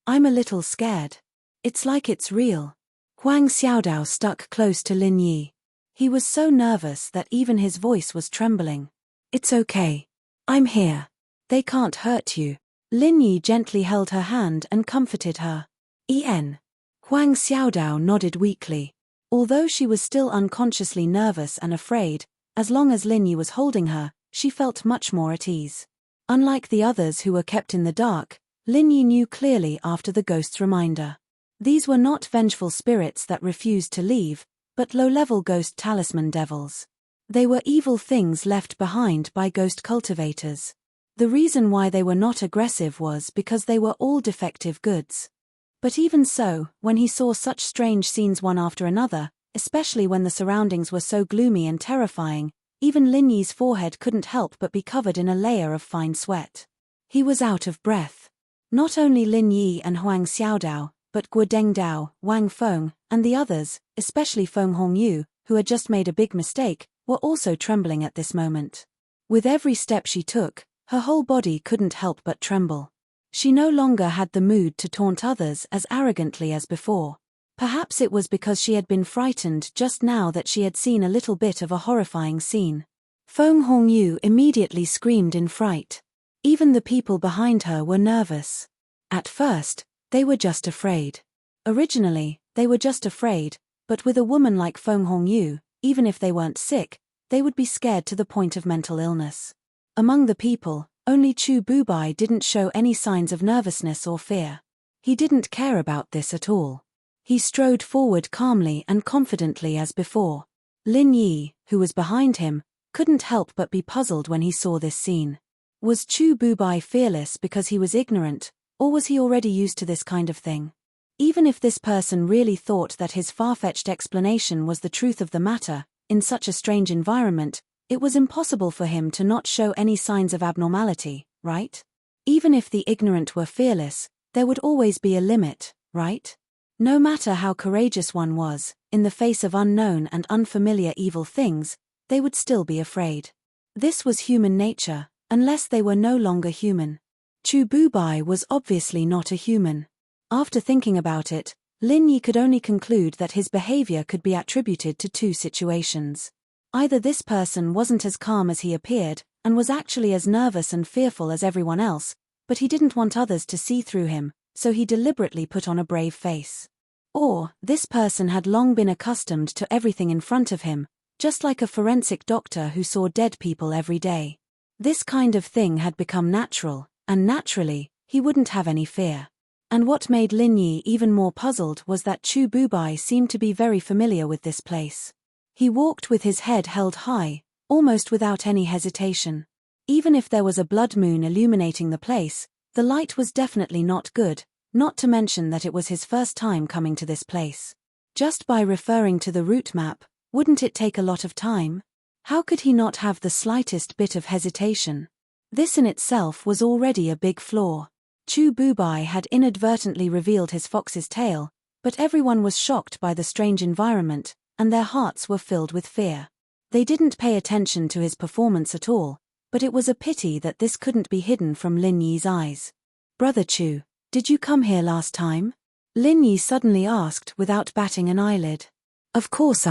I'm a little scared. It's like it's real. Huang Xiaodao stuck close to Lin Yi. He was so nervous that even his voice was trembling. It's okay. I'm here. They can't hurt you. Lin Yi gently held her hand and comforted her. Huang Xiaodao nodded weakly. Although she was still unconsciously nervous and afraid, as long as Lin Yi was holding her, she felt much more at ease. Unlike the others who were kept in the dark, Lin Yi knew clearly after the ghost's reminder. These were not vengeful spirits that refused to leave, but low-level ghost talisman devils. They were evil things left behind by ghost cultivators. The reason why they were not aggressive was because they were all defective goods. But even so, when he saw such strange scenes one after another, especially when the surroundings were so gloomy and terrifying, even Lin Yi's forehead couldn't help but be covered in a layer of fine sweat. He was out of breath. Not only Lin Yi and Huang Xiaodao, but Guo Dengdao, Wang Feng, and the others, especially Feng Hongyu, who had just made a big mistake, were also trembling at this moment. With every step she took, her whole body couldn't help but tremble. She no longer had the mood to taunt others as arrogantly as before. Perhaps it was because she had been frightened just now that she had seen a little bit of a horrifying scene. Feng Hongyu immediately screamed in fright. Even the people behind her were nervous. At first, they were just afraid. Originally, they were just afraid, but with a woman like Feng Hongyu, even if they weren't sick, they would be scared to the point of mental illness. Among the people, only Chu Bubai didn't show any signs of nervousness or fear. He didn't care about this at all. He strode forward calmly and confidently as before. Lin Yi, who was behind him, couldn't help but be puzzled when he saw this scene. Was Chu Bubai fearless because he was ignorant, or was he already used to this kind of thing? Even if this person really thought that his far-fetched explanation was the truth of the matter, in such a strange environment, it was impossible for him to not show any signs of abnormality, right? Even if the ignorant were fearless, there would always be a limit, right? No matter how courageous one was, in the face of unknown and unfamiliar evil things, they would still be afraid. This was human nature, unless they were no longer human. Chu Bubai was obviously not a human. After thinking about it, Lin Yi could only conclude that his behavior could be attributed to two situations. Either this person wasn't as calm as he appeared, and was actually as nervous and fearful as everyone else, but he didn't want others to see through him, so he deliberately put on a brave face. Or, this person had long been accustomed to everything in front of him, just like a forensic doctor who saw dead people every day. This kind of thing had become natural, and naturally, he wouldn't have any fear. And what made Lin Yi even more puzzled was that Chu Bubai seemed to be very familiar with this place. He walked with his head held high, almost without any hesitation. Even if there was a blood moon illuminating the place, the light was definitely not good, not to mention that it was his first time coming to this place. Just by referring to the route map, wouldn't it take a lot of time? How could he not have the slightest bit of hesitation? This in itself was already a big flaw. Chu Bubai had inadvertently revealed his fox's tail, but everyone was shocked by the strange environment, and their hearts were filled with fear. They didn't pay attention to his performance at all, but it was a pity that this couldn't be hidden from Lin Yi's eyes. "Brother Chu, did you come here last time?" Lin Yi suddenly asked without batting an eyelid. "Of course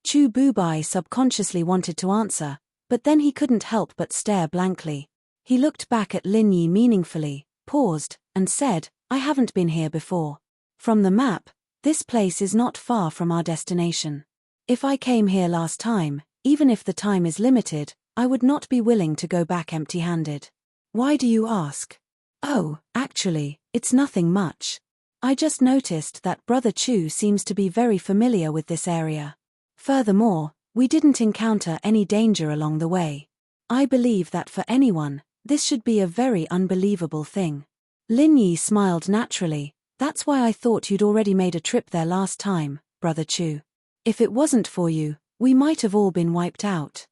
Chu Bubai subconsciously wanted to answer, but then he couldn't help but stare blankly. He looked back at Lin Yi meaningfully, paused, and said, "I haven't been here before. From the map, this place is not far from our destination. If I came here last time, even if the time is limited, I would not be willing to go back empty-handed." "Why do you ask?" "Oh, actually, it's nothing much. I just noticed that Brother Chu seems to be very familiar with this area. Furthermore, we didn't encounter any danger along the way. I believe that for anyone, this should be a very unbelievable thing." Lin Yi smiled naturally. "That's why I thought you'd already made a trip there last time, Brother Chu. If it wasn't for you, We might have all been wiped out.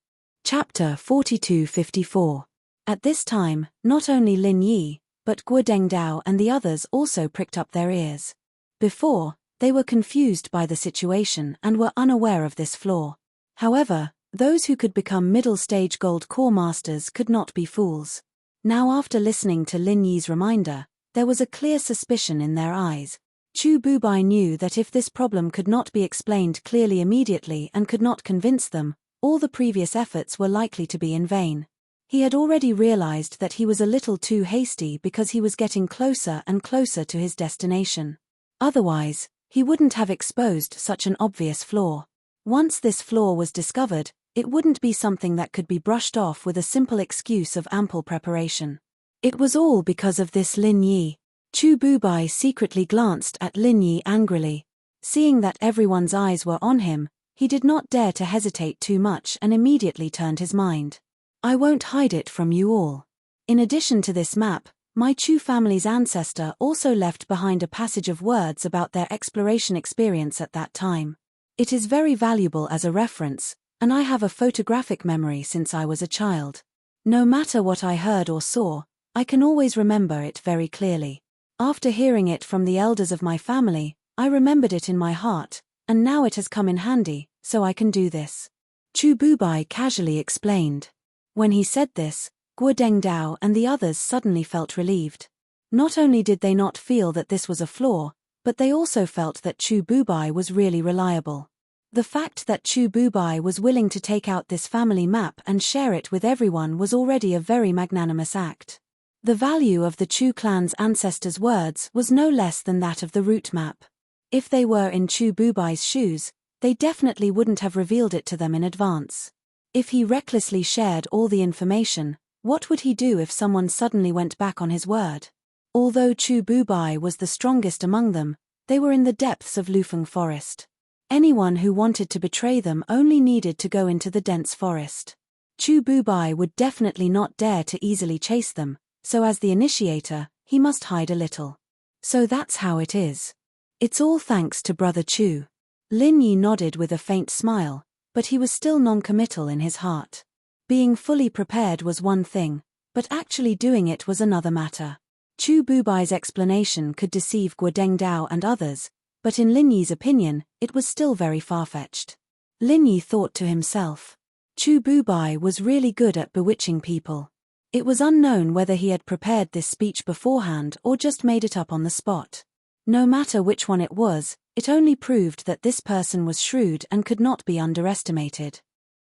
Chapter 42-54. At this time, not only Lin Yi, but Guo Dengdao and the others also pricked up their ears. Before, they were confused by the situation and were unaware of this flaw. However, those who could become middle-stage gold core masters could not be fools. Now, after listening to Lin Yi's reminder, there was a clear suspicion in their eyes. Chu Bubai knew that if this problem could not be explained clearly immediately and could not convince them, all the previous efforts were likely to be in vain. He had already realized that he was a little too hasty because he was getting closer and closer to his destination. Otherwise, he wouldn't have exposed such an obvious flaw. Once this flaw was discovered, it wouldn't be something that could be brushed off with a simple excuse of ample preparation. It was all because of this Lin Yi. Chu Bubai secretly glanced at Lin Yi angrily. Seeing that everyone's eyes were on him, he did not dare to hesitate too much and immediately turned his mind. I won't hide it from you all. In addition to this map, my Chu family's ancestor also left behind a passage of words about their exploration experience at that time. It is very valuable as a reference, and I have a photographic memory since I was a child. No matter what I heard or saw, I can always remember it very clearly. After hearing it from the elders of my family, I remembered it in my heart, and now it has come in handy, so I can do this. Chu Bubai casually explained. When he said this, Guo Dengdao and the others suddenly felt relieved. Not only did they not feel that this was a flaw, but they also felt that Chu Bubai was really reliable. The fact that Chu Bubai was willing to take out this family map and share it with everyone was already a very magnanimous act. The value of the Chu clan's ancestors' words was no less than that of the route map. If they were in Chu Bubai's shoes, they definitely wouldn't have revealed it to them in advance. If he recklessly shared all the information, what would he do if someone suddenly went back on his word? Although Chu Bubai was the strongest among them, they were in the depths of Lufeng Forest. Anyone who wanted to betray them only needed to go into the dense forest. Chu Bubai would definitely not dare to easily chase them, so as the initiator, he must hide a little. So that's how it is. It's all thanks to Brother Chu. Lin Yi nodded with a faint smile, but he was still non-committal in his heart. Being fully prepared was one thing, but actually doing it was another matter. Chu Bubai's explanation could deceive Guo Dengdao and others, but in Lin Yi's opinion, it was still very far-fetched. Lin Yi thought to himself. Chu Bubai was really good at bewitching people. It was unknown whether he had prepared this speech beforehand or just made it up on the spot. No matter which one it was, it only proved that this person was shrewd and could not be underestimated.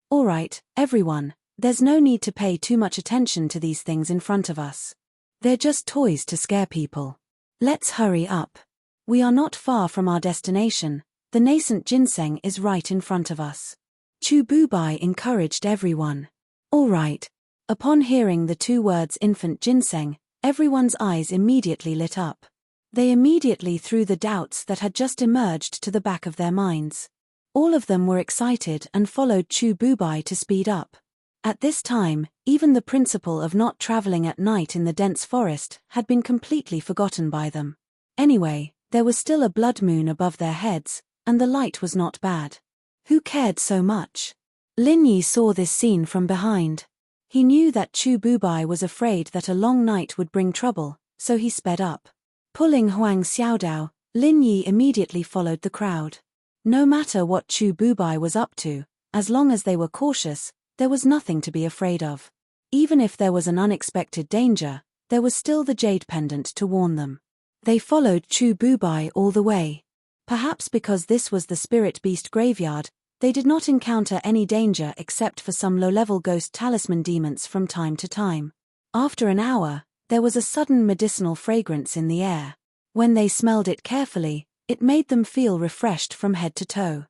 All right, everyone, there's no need to pay too much attention to these things in front of us. They're just toys to scare people. Let's hurry up. We are not far from our destination, the nascent ginseng is right in front of us. Chu Bubai encouraged everyone. All right. Upon hearing the two words infant ginseng, everyone's eyes immediately lit up. They immediately threw the doubts that had just emerged to the back of their minds. All of them were excited and followed Chu Bubai to speed up. At this time, even the principle of not traveling at night in the dense forest had been completely forgotten by them. Anyway, there was still a blood moon above their heads, and the light was not bad. Who cared so much? Lin Yi saw this scene from behind. He knew that Chu Bubai was afraid that a long night would bring trouble, so he sped up. Pulling Huang Xiaodao, Lin Yi immediately followed the crowd. No matter what Chu Bubai was up to, as long as they were cautious, there was nothing to be afraid of. Even if there was an unexpected danger, there was still the jade pendant to warn them. They followed Chu Bubai all the way. Perhaps because this was the spirit beast graveyard, they did not encounter any danger except for some low-level ghost talisman demons from time to time. After an hour, there was a sudden medicinal fragrance in the air. When they smelled it carefully, it made them feel refreshed from head to toe.